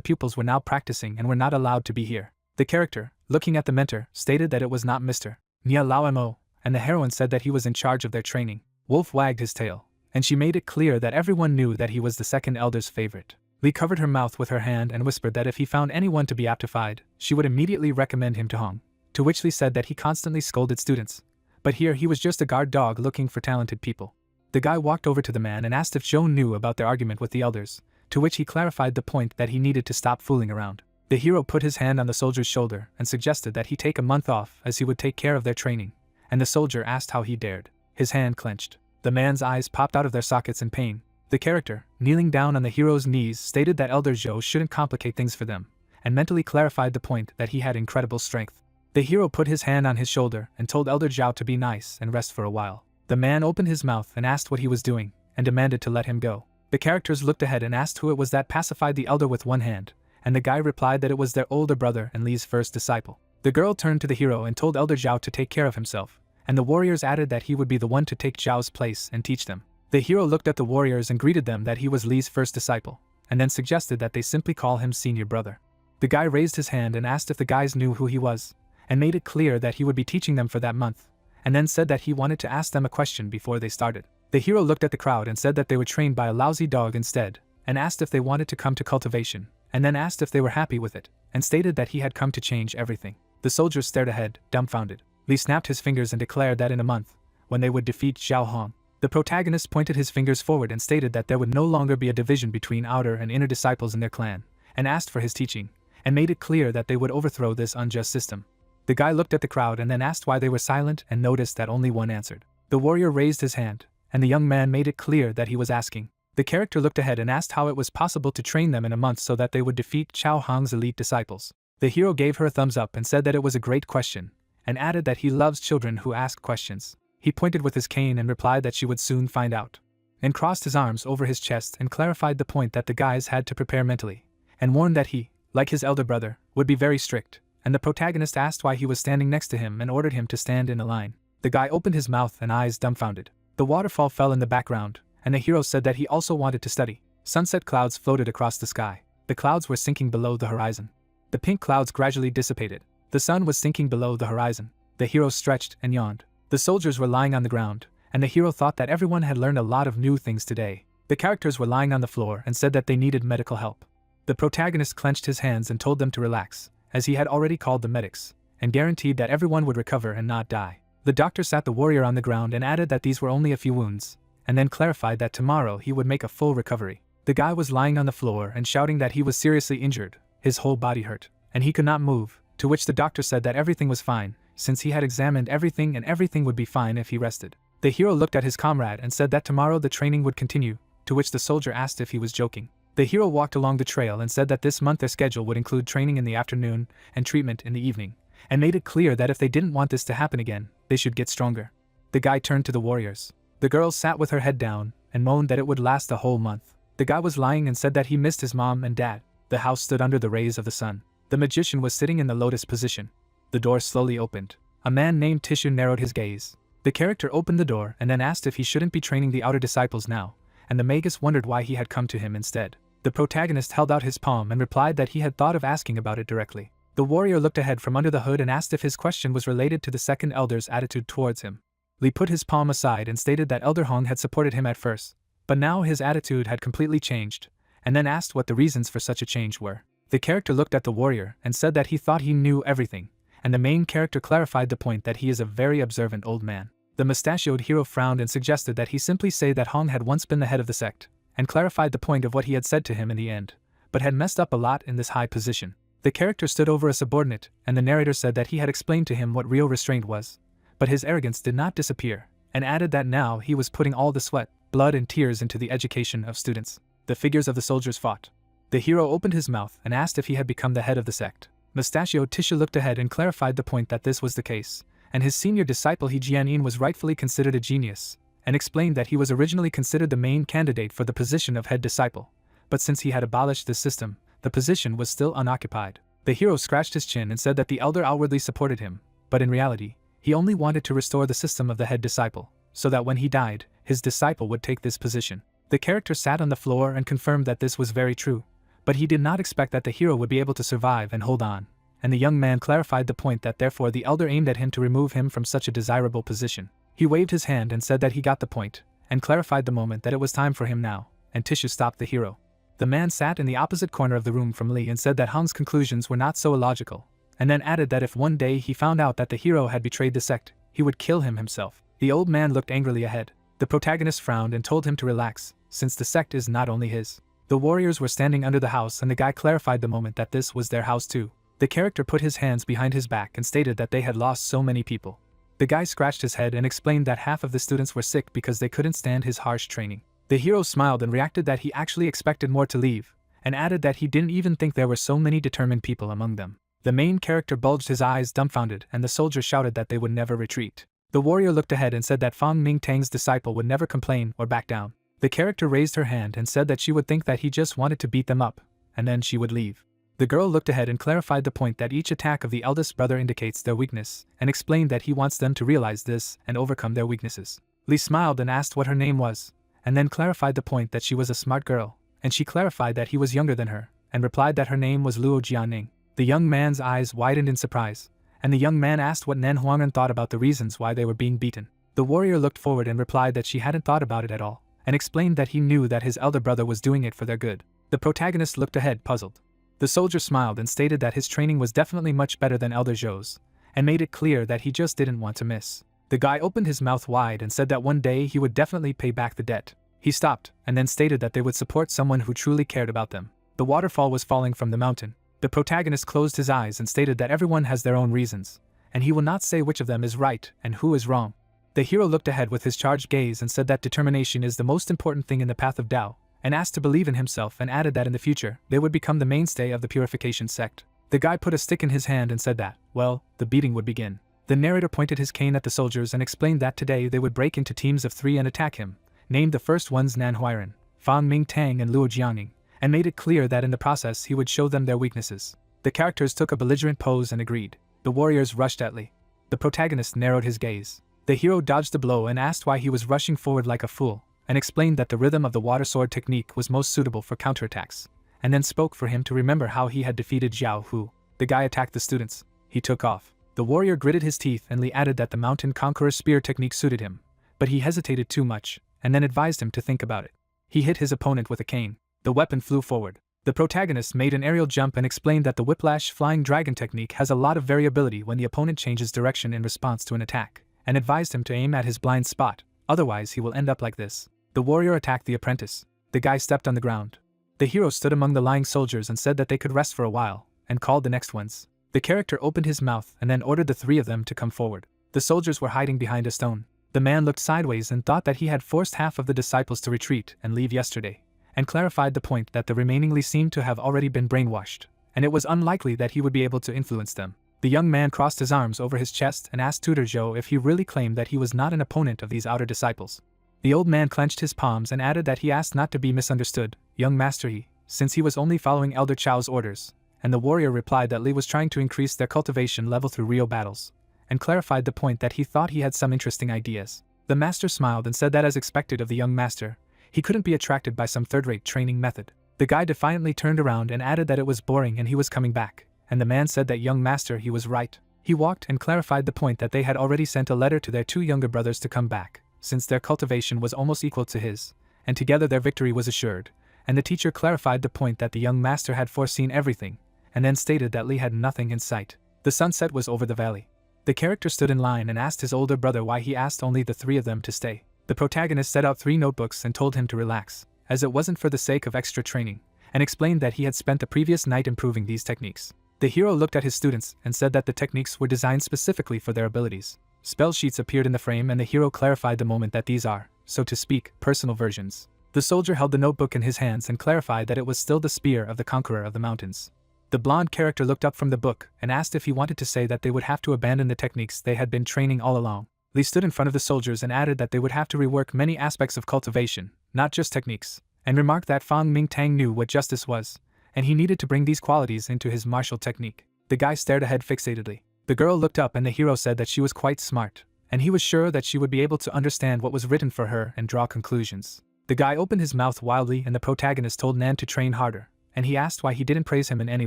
pupils were now practicing and were not allowed to be here. The character, looking at the mentor, stated that it was not Mr. Nia Lao Mo, and the heroine said that he was in charge of their training. Wolf wagged his tail, and she made it clear that everyone knew that he was the second elder's favorite. Li covered her mouth with her hand and whispered that if he found anyone to be aptified, she would immediately recommend him to Hong, to which Li said that he constantly scolded students, but here he was just a guard dog looking for talented people. The guy walked over to the man and asked if Zhou knew about their argument with the elders, to which he clarified the point that he needed to stop fooling around. The hero put his hand on the soldier's shoulder and suggested that he take a month off as he would take care of their training, and the soldier asked how he dared. His hand clenched. The man's eyes popped out of their sockets in pain. The character, kneeling down on the hero's knees, stated that Elder Zhou shouldn't complicate things for them, and mentally clarified the point that he had incredible strength. The hero put his hand on his shoulder and told Elder Zhou to be nice and rest for a while. The man opened his mouth and asked what he was doing, and demanded to let him go. The characters looked ahead and asked who it was that pacified the elder with one hand, and the guy replied that it was their older brother and Li's first disciple. The girl turned to the hero and told Elder Zhou to take care of himself, and the warriors added that he would be the one to take Zhao's place and teach them. The hero looked at the warriors and greeted them that he was Li's first disciple, and then suggested that they simply call him senior brother. The guy raised his hand and asked if the guys knew who he was, and made it clear that he would be teaching them for that month, and then said that he wanted to ask them a question before they started. The hero looked at the crowd and said that they were trained by a lousy dog instead, and asked if they wanted to come to cultivation, and then asked if they were happy with it, and stated that he had come to change everything. The soldiers stared ahead, dumbfounded. Li snapped his fingers and declared that in a month, when they would defeat Zhao Hong. The protagonist pointed his fingers forward and stated that there would no longer be a division between outer and inner disciples in their clan, and asked for his teaching, and made it clear that they would overthrow this unjust system. The guy looked at the crowd and then asked why they were silent and noticed that only one answered. The warrior raised his hand, and the young man made it clear that he was asking. The character looked ahead and asked how it was possible to train them in a month so that they would defeat Chao Hong's elite disciples. The hero gave her a thumbs up and said that it was a great question, and added that he loves children who ask questions. He pointed with his cane and replied that she would soon find out, and crossed his arms over his chest and clarified the point that the guys had to prepare mentally, and warned that he, like his elder brother, would be very strict, and the protagonist asked why he was standing next to him and ordered him to stand in a line. The guy opened his mouth and eyes dumbfounded. The waterfall fell in the background, and the hero said that he also wanted to study. Sunset clouds floated across the sky. The clouds were sinking below the horizon. The pink clouds gradually dissipated. The sun was sinking below the horizon. The hero stretched and yawned. The soldiers were lying on the ground, and the hero thought that everyone had learned a lot of new things today. The characters were lying on the floor and said that they needed medical help. The protagonist clenched his hands and told them to relax, as he had already called the medics, and guaranteed that everyone would recover and not die. The doctor sat the warrior on the ground and added that these were only a few wounds, and then clarified that tomorrow he would make a full recovery. The guy was lying on the floor and shouting that he was seriously injured, his whole body hurt, and he could not move, to which the doctor said that everything was fine, since he had examined everything and everything would be fine if he rested. The hero looked at his comrade and said that tomorrow the training would continue, to which the soldier asked if he was joking. The hero walked along the trail and said that this month their schedule would include training in the afternoon and treatment in the evening, and made it clear that if they didn't want this to happen again, they should get stronger. The guy turned to the warriors. The girl sat with her head down and moaned that it would last a whole month. The guy was lying and said that he missed his mom and dad. The house stood under the rays of the sun. The magician was sitting in the lotus position. The door slowly opened. A man named Tissue narrowed his gaze. The character opened the door and then asked if he shouldn't be training the outer disciples now, and the magus wondered why he had come to him instead. The protagonist held out his palm and replied that he had thought of asking about it directly. The warrior looked ahead from under the hood and asked if his question was related to the second elder's attitude towards him. Li put his palm aside and stated that Elder Hong had supported him at first, but now his attitude had completely changed, and then asked what the reasons for such a change were. The character looked at the warrior and said that he thought he knew everything, and the main character clarified the point that he is a very observant old man. The mustachioed hero frowned and suggested that he simply say that Hong had once been the head of the sect, and clarified the point of what he had said to him in the end, but had messed up a lot in this high position. The character stood over a subordinate, and the narrator said that he had explained to him what real restraint was, but his arrogance did not disappear, and added that now he was putting all the sweat, blood and tears into the education of students. The figures of the soldiers fought. The hero opened his mouth and asked if he had become the head of the sect. Mustachioed Tisha looked ahead and clarified the point that this was the case, and his senior disciple He Jianin was rightfully considered a genius, and explained that he was originally considered the main candidate for the position of head disciple, but since he had abolished this system, the position was still unoccupied. The hero scratched his chin and said that the elder outwardly supported him, but in reality, he only wanted to restore the system of the head disciple, so that when he died, his disciple would take this position. The character sat on the floor and confirmed that this was very true, but he did not expect that the hero would be able to survive and hold on, and the young man clarified the point that therefore the elder aimed at him to remove him from such a desirable position. He waved his hand and said that he got the point, and clarified the moment that it was time for him now, and Tissue stopped the hero. The man sat in the opposite corner of the room from Li and said that Hong's conclusions were not so illogical, and then added that if one day he found out that the hero had betrayed the sect, he would kill him himself. The old man looked angrily ahead. The protagonist frowned and told him to relax, since the sect is not only his. The warriors were standing under the house and the guy clarified the moment that this was their house too. The character put his hands behind his back and stated that they had lost so many people. The guy scratched his head and explained that half of the students were sick because they couldn't stand his harsh training. The hero smiled and reacted that he actually expected more to leave, and added that he didn't even think there were so many determined people among them. The main character bulged his eyes dumbfounded and the soldier shouted that they would never retreat. The warrior looked ahead and said that Fang Mingtang's disciple would never complain or back down. The character raised her hand and said that she would think that he just wanted to beat them up, and then she would leave. The girl looked ahead and clarified the point that each attack of the eldest brother indicates their weakness, and explained that he wants them to realize this and overcome their weaknesses. Li smiled and asked what her name was, and then clarified the point that she was a smart girl, and she clarified that he was younger than her, and replied that her name was Luo Jianing. The young man's eyes widened in surprise, and the young man asked what Nen Huangren thought about the reasons why they were being beaten. The warrior looked forward and replied that she hadn't thought about it at all, and explained that he knew that his elder brother was doing it for their good. The protagonist looked ahead puzzled. The soldier smiled and stated that his training was definitely much better than Elder Zhou's, and made it clear that he just didn't want to miss. The guy opened his mouth wide and said that one day he would definitely pay back the debt. He stopped, and then stated that they would support someone who truly cared about them. The waterfall was falling from the mountain. The protagonist closed his eyes and stated that everyone has their own reasons, and he will not say which of them is right and who is wrong. The hero looked ahead with his charged gaze and said that determination is the most important thing in the path of Tao, and asked to believe in himself and added that in the future, they would become the mainstay of the purification sect. The guy put a stick in his hand and said that, well, the beating would begin. The narrator pointed his cane at the soldiers and explained that today they would break into teams of 3 and attack him, named the first ones Nan Huiran, Fang Ming Tang and Luo Jiangning, and made it clear that in the process he would show them their weaknesses. The characters took a belligerent pose and agreed. The warriors rushed at Li. The protagonist narrowed his gaze. The hero dodged the blow and asked why he was rushing forward like a fool, and explained that the rhythm of the water sword technique was most suitable for counterattacks, and then spoke for him to remember how he had defeated Zhao Hu. The guy attacked the students. He took off. The warrior gritted his teeth and Li added that the mountain conqueror spear technique suited him, but he hesitated too much, and then advised him to think about it. He hit his opponent with a cane. The weapon flew forward. The protagonist made an aerial jump and explained that the whiplash flying dragon technique has a lot of variability when the opponent changes direction in response to an attack, and advised him to aim at his blind spot, otherwise he will end up like this. The warrior attacked the apprentice. The guy stepped on the ground. The hero stood among the lying soldiers and said that they could rest for a while, and called the next ones. The character opened his mouth and then ordered the 3 of them to come forward. The soldiers were hiding behind a stone. The man looked sideways and thought that he had forced half of the disciples to retreat and leave yesterday, and clarified the point that the remaining seemed to have already been brainwashed, and it was unlikely that he would be able to influence them. The young man crossed his arms over his chest and asked Tutor Zhou if he really claimed that he was not an opponent of these outer disciples. The old man clenched his palms and added that he asked not to be misunderstood, young master he, since he was only following Elder Chao's orders, and the warrior replied that Li was trying to increase their cultivation level through real battles, and clarified the point that he thought he had some interesting ideas. The master smiled and said that as expected of the young master, he couldn't be attracted by some third-rate training method. The guy defiantly turned around and added that it was boring and he was coming back, and the man said that young master he was right. He walked and clarified the point that they had already sent a letter to their 2 younger brothers to come back, since their cultivation was almost equal to his, and together their victory was assured, and the teacher clarified the point that the young master had foreseen everything, and then stated that Li had nothing in sight. The sunset was over the valley. The character stood in line and asked his older brother why he asked only the 3 of them to stay. The protagonist set out 3 notebooks and told him to relax, as it wasn't for the sake of extra training, and explained that he had spent the previous night improving these techniques. The hero looked at his students and said that the techniques were designed specifically for their abilities. Spell sheets appeared in the frame and the hero clarified the moment that these are, so to speak, personal versions. The soldier held the notebook in his hands and clarified that it was still the spear of the conqueror of the mountains. The blonde character looked up from the book and asked if he wanted to say that they would have to abandon the techniques they had been training all along. Li stood in front of the soldiers and added that they would have to rework many aspects of cultivation, not just techniques, and remarked that Fang Ming Tang knew what justice was, and he needed to bring these qualities into his martial technique. The guy stared ahead fixatedly. The girl looked up and the hero said that she was quite smart, and he was sure that she would be able to understand what was written for her and draw conclusions. The guy opened his mouth wildly and the protagonist told Nan to train harder, and he asked why he didn't praise him in any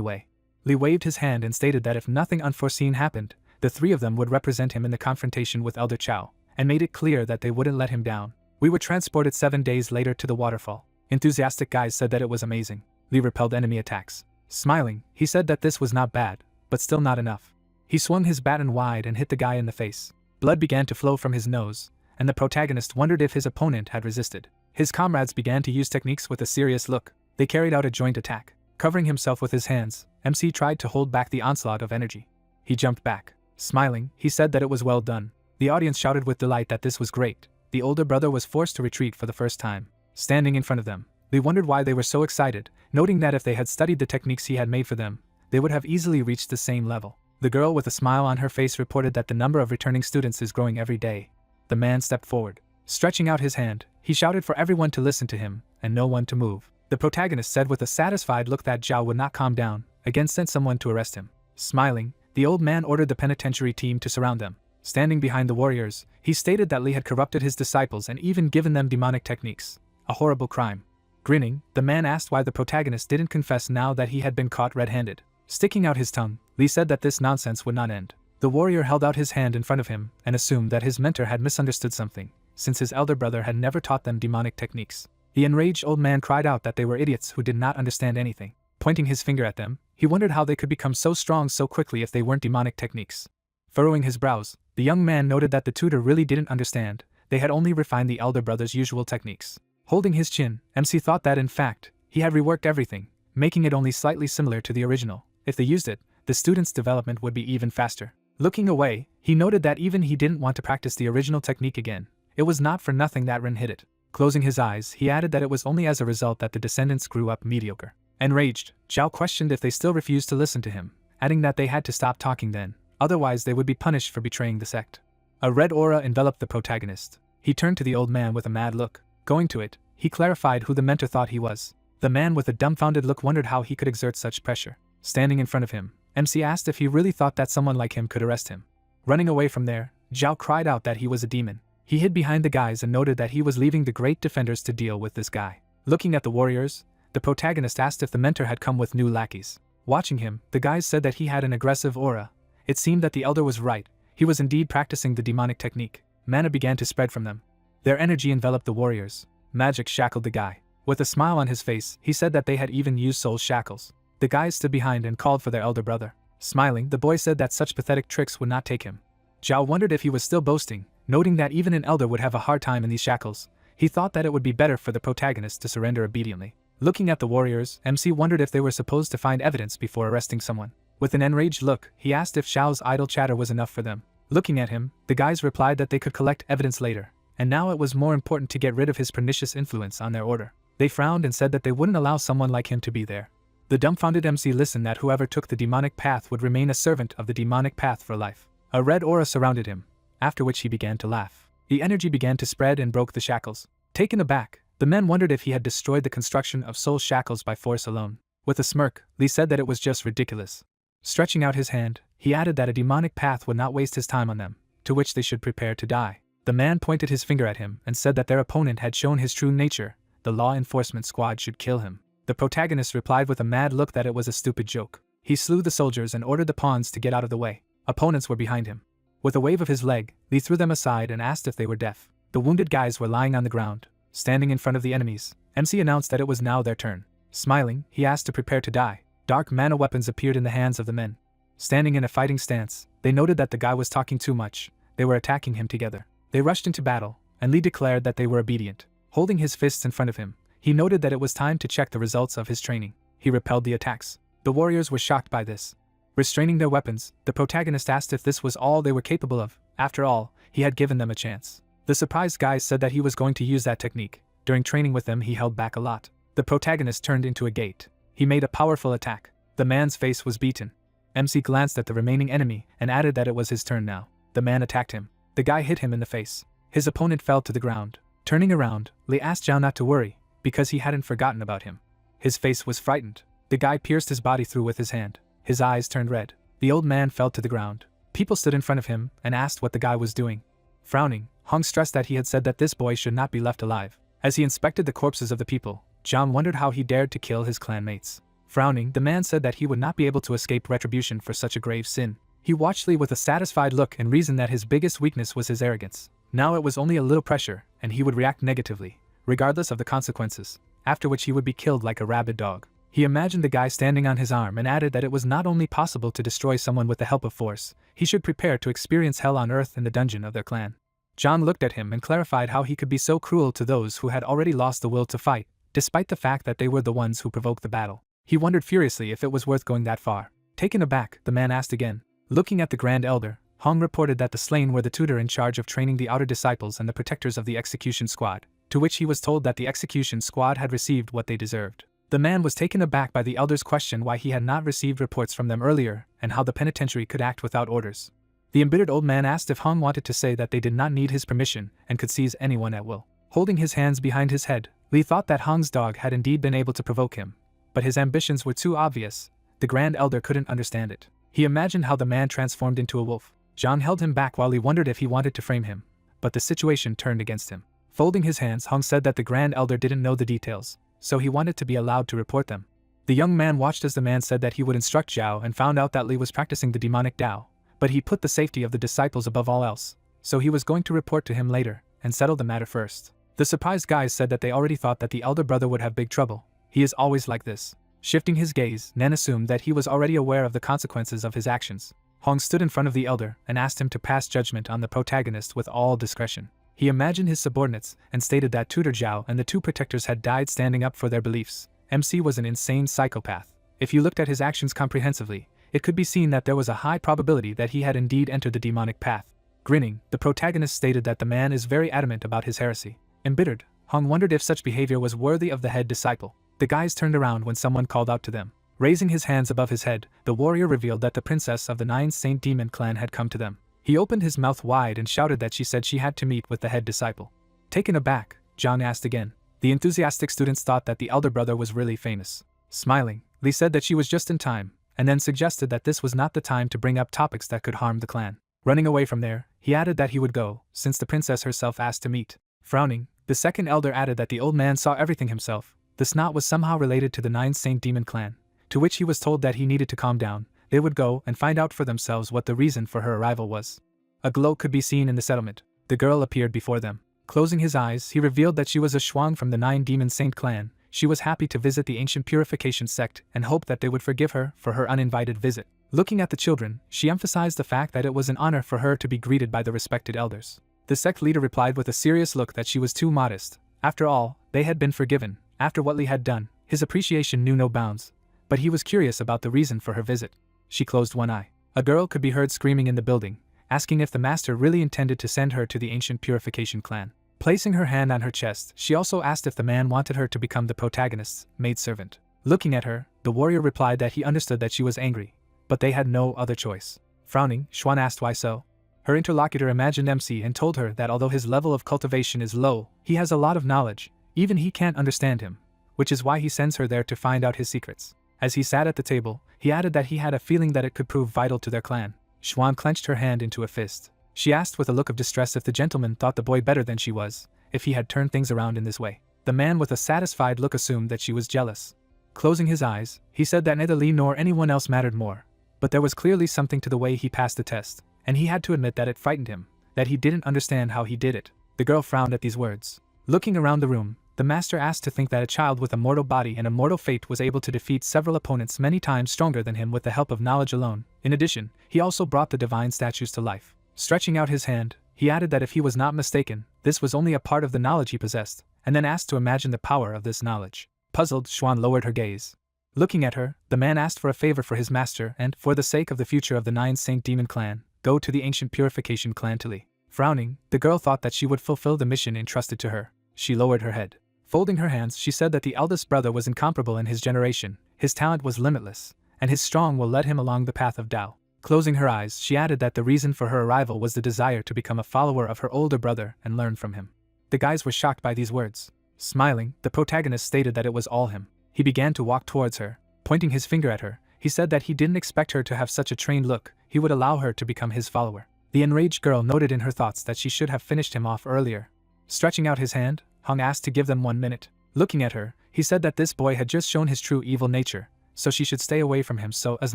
way. Li waved his hand and stated that if nothing unforeseen happened, the 3 of them would represent him in the confrontation with Elder Chao, and made it clear that they wouldn't let him down. We were transported 7 days later to the waterfall. Enthusiastic guys said that it was amazing. Li repelled enemy attacks. Smiling, he said that this was not bad, but still not enough. He swung his baton wide and hit the guy in the face. Blood began to flow from his nose, and the protagonist wondered if his opponent had resisted. His comrades began to use techniques with a serious look. They carried out a joint attack. Covering himself with his hands, MC tried to hold back the onslaught of energy. He jumped back. Smiling, he said that it was well done. The audience shouted with delight that this was great. The older brother was forced to retreat for the first time. Standing in front of them, they wondered why they were so excited, noting that if they had studied the techniques he had made for them, they would have easily reached the same level. The girl with a smile on her face reported that the number of returning students is growing every day. The man stepped forward. Stretching out his hand, he shouted for everyone to listen to him, and no one to move. The protagonist said with a satisfied look that Zhao would not calm down, again sent someone to arrest him. Smiling, the old man ordered the penitentiary team to surround them. Standing behind the warriors, he stated that Li had corrupted his disciples and even given them demonic techniques. A horrible crime. Grinning, the man asked why the protagonist didn't confess now that he had been caught red-handed. Sticking out his tongue, Li said that this nonsense would not end. The warrior held out his hand in front of him and assumed that his mentor had misunderstood something, since his elder brother had never taught them demonic techniques. The enraged old man cried out that they were idiots who did not understand anything. Pointing his finger at them, he wondered how they could become so strong so quickly if they weren't demonic techniques. Furrowing his brows, the young man noted that the tutor really didn't understand. They had only refined the elder brother's usual techniques. Holding his chin, MC thought that in fact, he had reworked everything, making it only slightly similar to the original. If they used it, the students' development would be even faster. Looking away, he noted that even he didn't want to practice the original technique again. It was not for nothing that Ren hid it. Closing his eyes, he added that it was only as a result that the descendants grew up mediocre. Enraged, Zhao questioned if they still refused to listen to him, adding that they had to stop talking then, otherwise they would be punished for betraying the sect. A red aura enveloped the protagonist. He turned to the old man with a mad look. Going to it, he clarified who the mentor thought he was. The man with a dumbfounded look wondered how he could exert such pressure. Standing in front of him, MC asked if he really thought that someone like him could arrest him. Running away from there, Zhao cried out that he was a demon. He hid behind the guys and noted that he was leaving the great defenders to deal with this guy. Looking at the warriors, the protagonist asked if the mentor had come with new lackeys. Watching him, the guys said that he had an aggressive aura. It seemed that the elder was right. He was indeed practicing the demonic technique. Mana began to spread from them. Their energy enveloped the warriors. Magic shackled the guy. With a smile on his face, he said that they had even used soul shackles. The guys stood behind and called for their elder brother. Smiling, the boy said that such pathetic tricks would not take him. Zhao wondered if he was still boasting, noting that even an elder would have a hard time in these shackles. He thought that it would be better for the protagonist to surrender obediently. Looking at the warriors, MC wondered if they were supposed to find evidence before arresting someone. With an enraged look, he asked if Zhao's idle chatter was enough for them. Looking at him, the guys replied that they could collect evidence later, and now it was more important to get rid of his pernicious influence on their order. They frowned and said that they wouldn't allow someone like him to be there. The dumbfounded MC listened that whoever took the demonic path would remain a servant of the demonic path for life. A red aura surrounded him, after which he began to laugh. The energy began to spread and broke the shackles. Taken aback, the men wondered if he had destroyed the construction of soul shackles by force alone. With a smirk, Li said that it was just ridiculous. Stretching out his hand, he added that a demonic path would not waste his time on them, to which they should prepare to die. The man pointed his finger at him and said that their opponent had shown his true nature. The law enforcement squad should kill him. The protagonist replied with a mad look that it was a stupid joke. He slew the soldiers and ordered the pawns to get out of the way. Opponents were behind him. With a wave of his leg, Li threw them aside and asked if they were deaf. The wounded guys were lying on the ground, standing in front of the enemies. MC announced that it was now their turn. Smiling, he asked to prepare to die. Dark mana weapons appeared in the hands of the men. Standing in a fighting stance, they noted that the guy was talking too much. They were attacking him together. They rushed into battle, and Li declared that they were obedient. Holding his fists in front of him, he noted that it was time to check the results of his training. He repelled the attacks. The warriors were shocked by this. Restraining their weapons, the protagonist asked if this was all they were capable of. After all, he had given them a chance. The surprised guy said that he was going to use that technique. During training with them, he held back a lot. The protagonist turned into a gate. He made a powerful attack. The man's face was beaten. MC glanced at the remaining enemy and added that it was his turn now. The man attacked him. The guy hit him in the face. His opponent fell to the ground. Turning around, Li asked Zhao not to worry, because he hadn't forgotten about him. His face was frightened. The guy pierced his body through with his hand. His eyes turned red. The old man fell to the ground. People stood in front of him and asked what the guy was doing. Frowning, Hong stressed that he had said that this boy should not be left alive. As he inspected the corpses of the people, Zhao wondered how he dared to kill his clanmates. Frowning, the man said that he would not be able to escape retribution for such a grave sin. He watched Li with a satisfied look and reasoned that his biggest weakness was his arrogance. Now it was only a little pressure, and he would react negatively, regardless of the consequences, after which he would be killed like a rabid dog. He imagined the guy standing on his arm and added that it was not only possible to destroy someone with the help of force, he should prepare to experience hell on earth in the dungeon of their clan. John looked at him and clarified how he could be so cruel to those who had already lost the will to fight, despite the fact that they were the ones who provoked the battle. He wondered furiously if it was worth going that far. Taken aback, the man asked again. Looking at the Grand Elder, Hong reported that the slain were the tutor in charge of training the outer disciples and the protectors of the execution squad, to which he was told that the execution squad had received what they deserved. The man was taken aback by the elder's question why he had not received reports from them earlier and how the penitentiary could act without orders. The embittered old man asked if Hong wanted to say that they did not need his permission and could seize anyone at will. Holding his hands behind his head, Li thought that Hong's dog had indeed been able to provoke him, but his ambitions were too obvious. The Grand Elder couldn't understand it. He imagined how the man transformed into a wolf. John held him back while he wondered if he wanted to frame him, but the situation turned against him. Folding his hands, Hong said that the Grand Elder didn't know the details, so he wanted to be allowed to report them. The young man watched as the man said that he would instruct Zhao and found out that Li was practicing the demonic Tao, but he put the safety of the disciples above all else, so he was going to report to him later and settle the matter first. The surprised guys said that they already thought that the elder brother would have big trouble. He is always like this. Shifting his gaze, Nan assumed that he was already aware of the consequences of his actions. Hong stood in front of the elder and asked him to pass judgment on the protagonist with all discretion. He imagined his subordinates and stated that Tutor Zhao and the two protectors had died standing up for their beliefs. MC was an insane psychopath. If you looked at his actions comprehensively, it could be seen that there was a high probability that he had indeed entered the demonic path. Grinning, the protagonist stated that the man is very adamant about his heresy. Embittered, Hong wondered if such behavior was worthy of the head disciple. The guys turned around when someone called out to them. Raising his hands above his head, the warrior revealed that the princess of the 9 Saint Demon clan had come to them. He opened his mouth wide and shouted that she said she had to meet with the head disciple. Taken aback, John asked again. The enthusiastic students thought that the elder brother was really famous. Smiling, Lee said that she was just in time, and then suggested that this was not the time to bring up topics that could harm the clan. Running away from there, he added that he would go, since the princess herself asked to meet. Frowning, the second elder added that the old man saw everything himself. This knot was somehow related to the 9 Saint Demon clan, to which he was told that he needed to calm down. They would go and find out for themselves what the reason for her arrival was. A glow could be seen in the settlement. The girl appeared before them. Closing his eyes, he revealed that she was a Shuang from the 9 Demon Saint clan. She was happy to visit the ancient purification sect and hoped that they would forgive her for her uninvited visit. Looking at the children, she emphasized the fact that it was an honor for her to be greeted by the respected elders. The sect leader replied with a serious look that she was too modest. After all, they had been forgiven. After what Lee had done, his appreciation knew no bounds. But he was curious about the reason for her visit. She closed one eye. A girl could be heard screaming in the building, asking if the master really intended to send her to the ancient purification clan. Placing her hand on her chest, she also asked if the man wanted her to become the protagonist's maidservant. Looking at her, the warrior replied that he understood that she was angry, but they had no other choice. Frowning, Xuan asked why so. Her interlocutor imagined MC and told her that although his level of cultivation is low, he has a lot of knowledge. Even he can't understand him, which is why he sends her there to find out his secrets. As he sat at the table, he added that he had a feeling that it could prove vital to their clan. Xuan clenched her hand into a fist. She asked with a look of distress if the gentleman thought the boy better than she was, if he had turned things around in this way. The man with a satisfied look assumed that she was jealous. Closing his eyes, he said that neither Lee nor anyone else mattered more. But there was clearly something to the way he passed the test, and he had to admit that it frightened him, that he didn't understand how he did it. The girl frowned at these words. Looking around the room, the master asked to think that a child with a mortal body and a mortal fate was able to defeat several opponents many times stronger than him with the help of knowledge alone. In addition, he also brought the divine statues to life. Stretching out his hand, he added that if he was not mistaken, this was only a part of the knowledge he possessed, and then asked to imagine the power of this knowledge. Puzzled, Xuan lowered her gaze. Looking at her, the man asked for a favor for his master and, for the sake of the future of the 9 Saint Demon clan, go to the ancient purification clan to Lee. Frowning, the girl thought that she would fulfill the mission entrusted to her. She lowered her head. Folding her hands, she said that the eldest brother was incomparable in his generation, his talent was limitless, and his strong will led him along the path of Tao. Closing her eyes, she added that the reason for her arrival was the desire to become a follower of her older brother and learn from him. The guys were shocked by these words. Smiling, the protagonist stated that it was all him. He began to walk towards her. Pointing his finger at her, he said that he didn't expect her to have such a trained look. He would allow her to become his follower. The enraged girl noted in her thoughts that she should have finished him off earlier. Stretching out his hand, Hong asked to give them 1 minute. Looking at her, he said that this boy had just shown his true evil nature, so she should stay away from him so as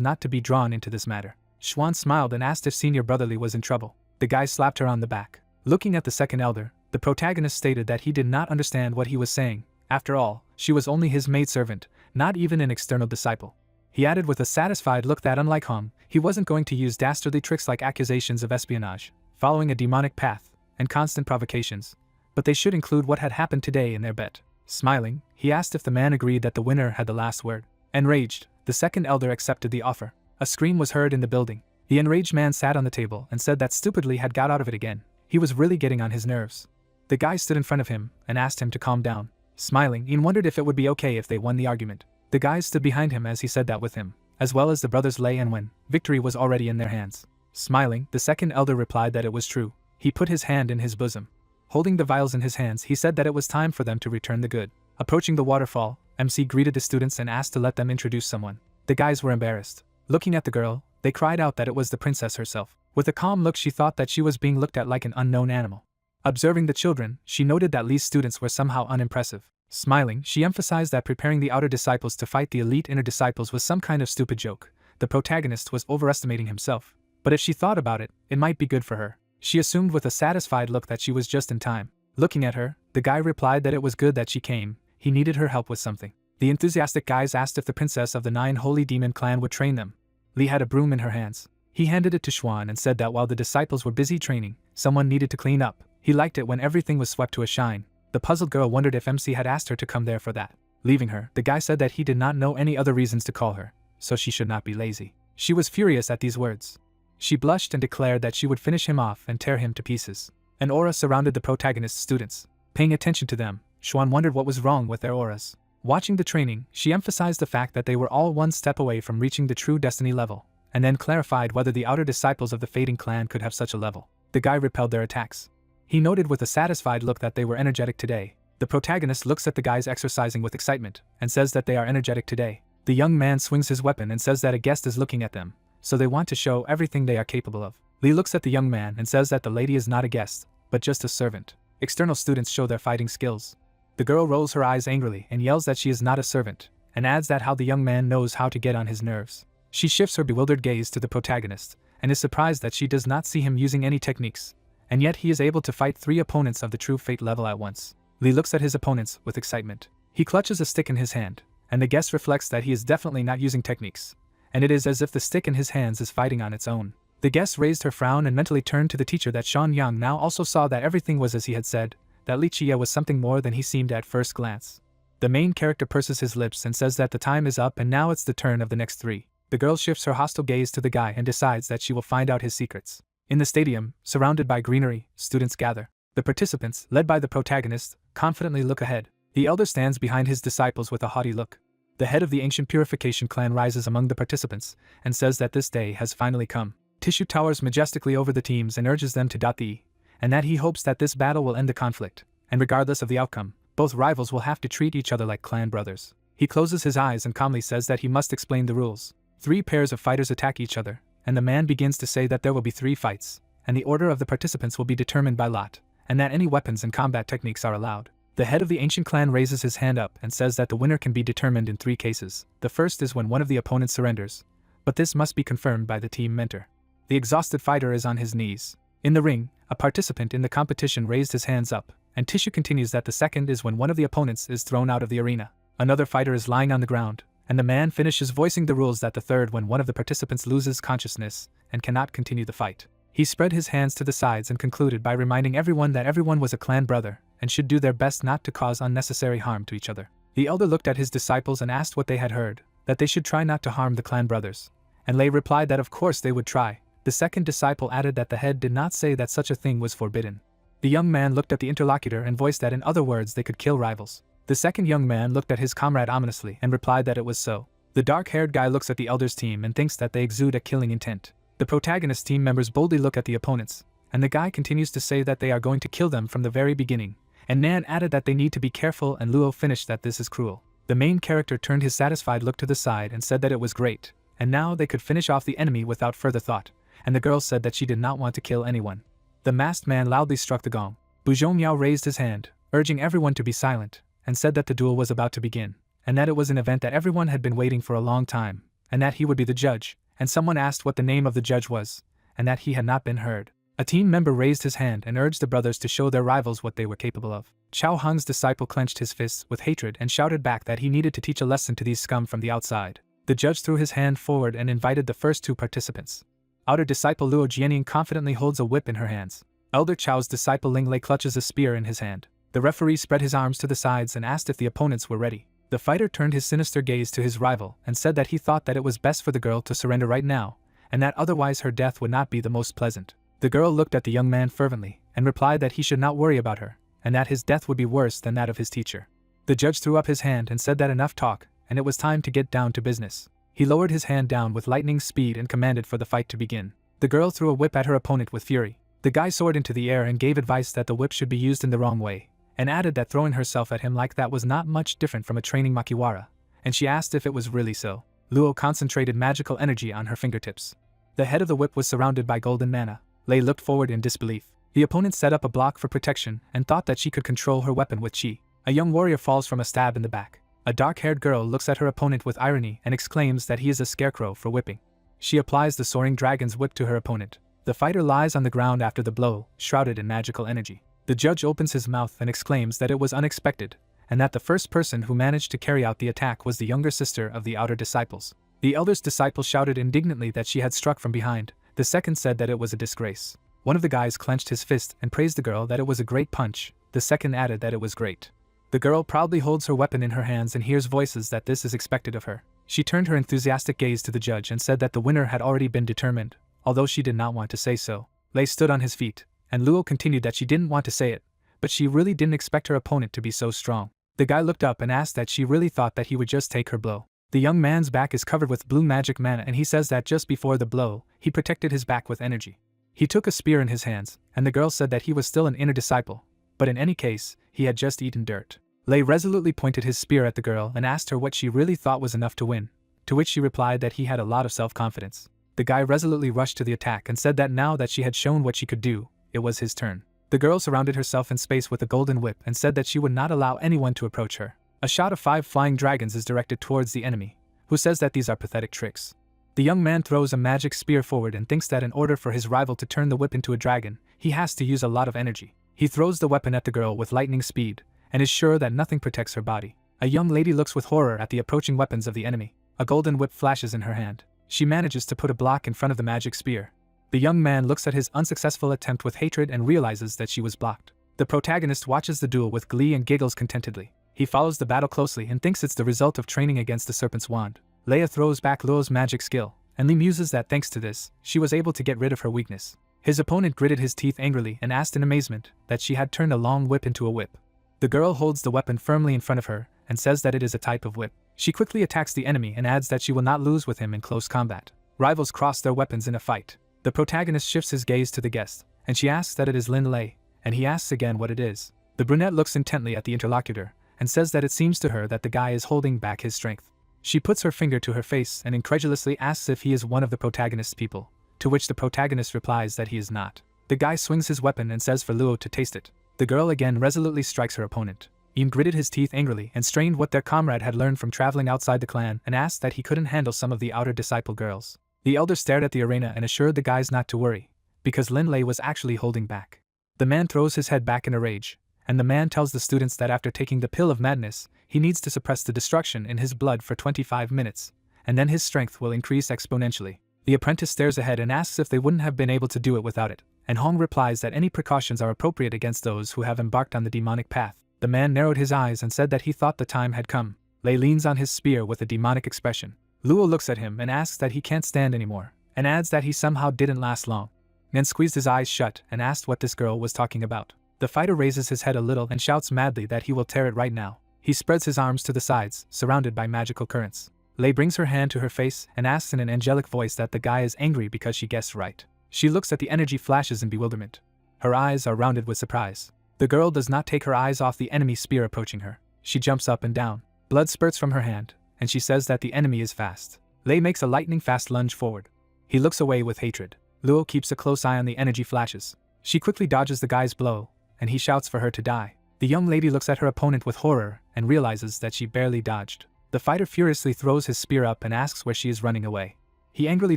not to be drawn into this matter. Xuan smiled and asked if senior brotherly was in trouble. The guy slapped her on the back. Looking at the second elder, the protagonist stated that he did not understand what he was saying. After all, she was only his maidservant, not even an external disciple. He added with a satisfied look that unlike Hong, he wasn't going to use dastardly tricks like accusations of espionage, following a demonic path, and constant provocations, but they should include what had happened today in their bet. Smiling, he asked if the man agreed that the winner had the last word. Enraged, the second elder accepted the offer. A scream was heard in the building. The enraged man sat on the table and said that stupidly had got out of it again. He was really getting on his nerves. The guy stood in front of him and asked him to calm down. Smiling, Ian wondered if it would be okay if they won the argument. The guys stood behind him as he said that with him, as well as the brothers Lei and Wen. Victory was already in their hands. Smiling, the second elder replied that it was true. He put his hand in his bosom. Holding the vials in his hands, he said that it was time for them to return the good. Approaching the waterfall, MC greeted the students and asked to let them introduce someone. The guys were embarrassed. Looking at the girl, they cried out that it was the princess herself. With a calm look, she thought that she was being looked at like an unknown animal. Observing the children, she noted that Lee's students were somehow unimpressive. Smiling, she emphasized that preparing the outer disciples to fight the elite inner disciples was some kind of stupid joke. The protagonist was overestimating himself. But if she thought about it, it might be good for her. She assumed with a satisfied look that she was just in time. Looking at her, the guy replied that it was good that she came. He needed her help with something. The enthusiastic guys asked if the princess of the 9 Holy Demon clan would train them. Lee had a broom in her hands. He handed it to Xuan and said that while the disciples were busy training, someone needed to clean up. He liked it when everything was swept to a shine. The puzzled girl wondered if MC had asked her to come there for that. Leaving her, the guy said that he did not know any other reasons to call her, so she should not be lazy. She was furious at these words. She blushed and declared that she would finish him off and tear him to pieces. An aura surrounded the protagonist's students. Paying attention to them, Xuan wondered what was wrong with their auras. Watching the training, she emphasized the fact that they were all one step away from reaching the true destiny level, and then clarified whether the outer disciples of the fading clan could have such a level. The guy repelled their attacks. He noted with a satisfied look that they were energetic today. The protagonist looks at the guys exercising with excitement, and says that they are energetic today. The young man swings his weapon and says that a guest is looking at them, so they want to show everything they are capable of. Lee looks at the young man and says that the lady is not a guest, but just a servant. External students show their fighting skills. The girl rolls her eyes angrily and yells that she is not a servant, and adds that how the young man knows how to get on his nerves. She shifts her bewildered gaze to the protagonist, and is surprised that she does not see him using any techniques, and yet he is able to fight 3 opponents of the true fate level at once. Lee looks at his opponents with excitement. He clutches a stick in his hand, and the guest reflects that he is definitely not using techniques, and it is as if the stick in his hands is fighting on its own. The guest raised her frown and mentally turned to the teacher that Shan Yang now also saw that everything was as he had said, that Li Chia was something more than he seemed at first glance. The main character purses his lips and says that the time is up and now it's the turn of the next 3. The girl shifts her hostile gaze to the guy and decides that she will find out his secrets. In the stadium, surrounded by greenery, students gather. The participants, led by the protagonist, confidently look ahead. The elder stands behind his disciples with a haughty look. The head of the ancient purification clan rises among the participants and says that this day has finally come. Tissue towers majestically over the teams and urges them to dot the E, and that he hopes that this battle will end the conflict, and regardless of the outcome, both rivals will have to treat each other like clan brothers. He closes his eyes and calmly says that he must explain the rules. 3 pairs of fighters attack each other, and the man begins to say that there will be 3 fights, and the order of the participants will be determined by lot, and that any weapons and combat techniques are allowed. The head of the ancient clan raises his hand up and says that the winner can be determined in 3 cases. The first is when one of the opponents surrenders, but this must be confirmed by the team mentor. The exhausted fighter is on his knees. In the ring, a participant in the competition raised his hands up, and Tissue continues that the second is when one of the opponents is thrown out of the arena. Another fighter is lying on the ground, and the man finishes voicing the rules that the third when one of the participants loses consciousness and cannot continue the fight. He spread his hands to the sides and concluded by reminding everyone that everyone was a clan brother and should do their best not to cause unnecessary harm to each other. The elder looked at his disciples and asked what they had heard, that they should try not to harm the clan brothers, and Lei replied that of course they would try. The second disciple added that the head did not say that such a thing was forbidden. The young man looked at the interlocutor and voiced that in other words they could kill rivals. The second young man looked at his comrade ominously and replied that it was so. The dark-haired guy looks at the elder's team and thinks that they exude a killing intent. The protagonist team members boldly look at the opponents, and the guy continues to say that they are going to kill them from the very beginning, and Nan added that they need to be careful, and Luo finished that this is cruel. The main character turned his satisfied look to the side and said that it was great, and now they could finish off the enemy without further thought, and the girl said that she did not want to kill anyone. The masked man loudly struck the gong. Bu Zhongyao raised his hand, urging everyone to be silent, and said that the duel was about to begin, and that it was an event that everyone had been waiting for a long time, and that he would be the judge, and someone asked what the name of the judge was, and that he had not been heard. A team member raised his hand and urged the brothers to show their rivals what they were capable of. Chao Hung's disciple clenched his fists with hatred and shouted back that he needed to teach a lesson to these scum from the outside. The judge threw his hand forward and invited the first 2 participants. Outer disciple Luo Jianying confidently holds a whip in her hands. Elder Chao's disciple Ling Lei clutches a spear in his hand. The referee spread his arms to the sides and asked if the opponents were ready. The fighter turned his sinister gaze to his rival and said that he thought that it was best for the girl to surrender right now, and that otherwise her death would not be the most pleasant. The girl looked at the young man fervently and replied that he should not worry about her, and that his death would be worse than that of his teacher. The judge threw up his hand and said that enough talk, and it was time to get down to business. He lowered his hand down with lightning speed and commanded for the fight to begin. The girl threw a whip at her opponent with fury. The guy soared into the air and gave advice that the whip should be used in the wrong way, and added that throwing herself at him like that was not much different from a training makiwara, and she asked if it was really so. Luo concentrated magical energy on her fingertips. The head of the whip was surrounded by golden mana. Lei looked forward in disbelief. The opponent set up a block for protection and thought that she could control her weapon with chi. A young warrior falls from a stab in the back. A dark-haired girl looks at her opponent with irony and exclaims that he is a scarecrow for whipping. She applies the soaring dragon's whip to her opponent. The fighter lies on the ground after the blow, shrouded in magical energy. The judge opens his mouth and exclaims that it was unexpected, and that the first person who managed to carry out the attack was the younger sister of the outer disciples. The elder's disciple shouted indignantly that she had struck from behind. The second said that it was a disgrace. One of the guys clenched his fist and praised the girl that it was a great punch. The second added that it was great. The girl proudly holds her weapon in her hands and hears voices that this is expected of her. She turned her enthusiastic gaze to the judge and said that the winner had already been determined, although she did not want to say so. Lei stood on his feet, and Luo continued that she didn't want to say it, but she really didn't expect her opponent to be so strong. The guy looked up and asked that she really thought that he would just take her blow. The young man's back is covered with blue magic mana, and he says that just before the blow, he protected his back with energy. He took a spear in his hands, and the girl said that he was still an inner disciple, but in any case, he had just eaten dirt. Lei resolutely pointed his spear at the girl and asked her what she really thought was enough to win, to which she replied that he had a lot of self-confidence. The guy resolutely rushed to the attack and said that now that she had shown what she could do, it was his turn. The girl surrounded herself in space with a golden whip and said that she would not allow anyone to approach her. A shot of 5 flying dragons is directed towards the enemy, who says that these are pathetic tricks. The young man throws a magic spear forward and thinks that in order for his rival to turn the whip into a dragon, he has to use a lot of energy. He throws the weapon at the girl with lightning speed, and is sure that nothing protects her body. A young lady looks with horror at the approaching weapons of the enemy. A golden whip flashes in her hand. She manages to put a block in front of the magic spear. The young man looks at his unsuccessful attempt with hatred and realizes that she was blocked. The protagonist watches the duel with glee and giggles contentedly. He follows the battle closely and thinks it's the result of training against the serpent's wand. Leia throws back Luo's magic skill, and Li muses that thanks to this, she was able to get rid of her weakness. His opponent gritted his teeth angrily and asked in amazement that she had turned a long whip into a whip. The girl holds the weapon firmly in front of her and says that it is a type of whip. She quickly attacks the enemy and adds that she will not lose with him in close combat. Rivals cross their weapons in a fight. The protagonist shifts his gaze to the guest, and she asks that it is Lin Lei, and he asks again what it is. The brunette looks intently at the interlocutor and says that it seems to her that the guy is holding back his strength. She puts her finger to her face and incredulously asks if he is one of the protagonist's people, to which the protagonist replies that he is not. The guy swings his weapon and says for Luo to taste it. The girl again resolutely strikes her opponent. Ian gritted his teeth angrily and strained what their comrade had learned from traveling outside the clan and asked that he couldn't handle some of the outer disciple girls. The elder stared at the arena and assured the guys not to worry, because Lin Lei was actually holding back. The man throws his head back in a rage, and the man tells the students that after taking the pill of madness, he needs to suppress the destruction in his blood for 25 minutes, and then his strength will increase exponentially. The apprentice stares ahead and asks if they wouldn't have been able to do it without it, and Hong replies that any precautions are appropriate against those who have embarked on the demonic path. The man narrowed his eyes and said that he thought the time had come. Lei leans on his spear with a demonic expression. Luo looks at him and asks that he can't stand anymore, and adds that he somehow didn't last long. Then squeezed his eyes shut and asked what this girl was talking about. The fighter raises his head a little and shouts madly that he will tear it right now. He spreads his arms to the sides, surrounded by magical currents. Lei brings her hand to her face and asks in an angelic voice that the guy is angry because she guessed right. She looks at the energy flashes in bewilderment. Her eyes are rounded with surprise. The girl does not take her eyes off the enemy spear approaching her. She jumps up and down. Blood spurts from her hand, and she says that the enemy is fast. Lei makes a lightning-fast lunge forward. He looks away with hatred. Luo keeps a close eye on the energy flashes. She quickly dodges the guy's blow, and he shouts for her to die. The young lady looks at her opponent with horror and realizes that she barely dodged. The fighter furiously throws his spear up and asks where she is running away. He angrily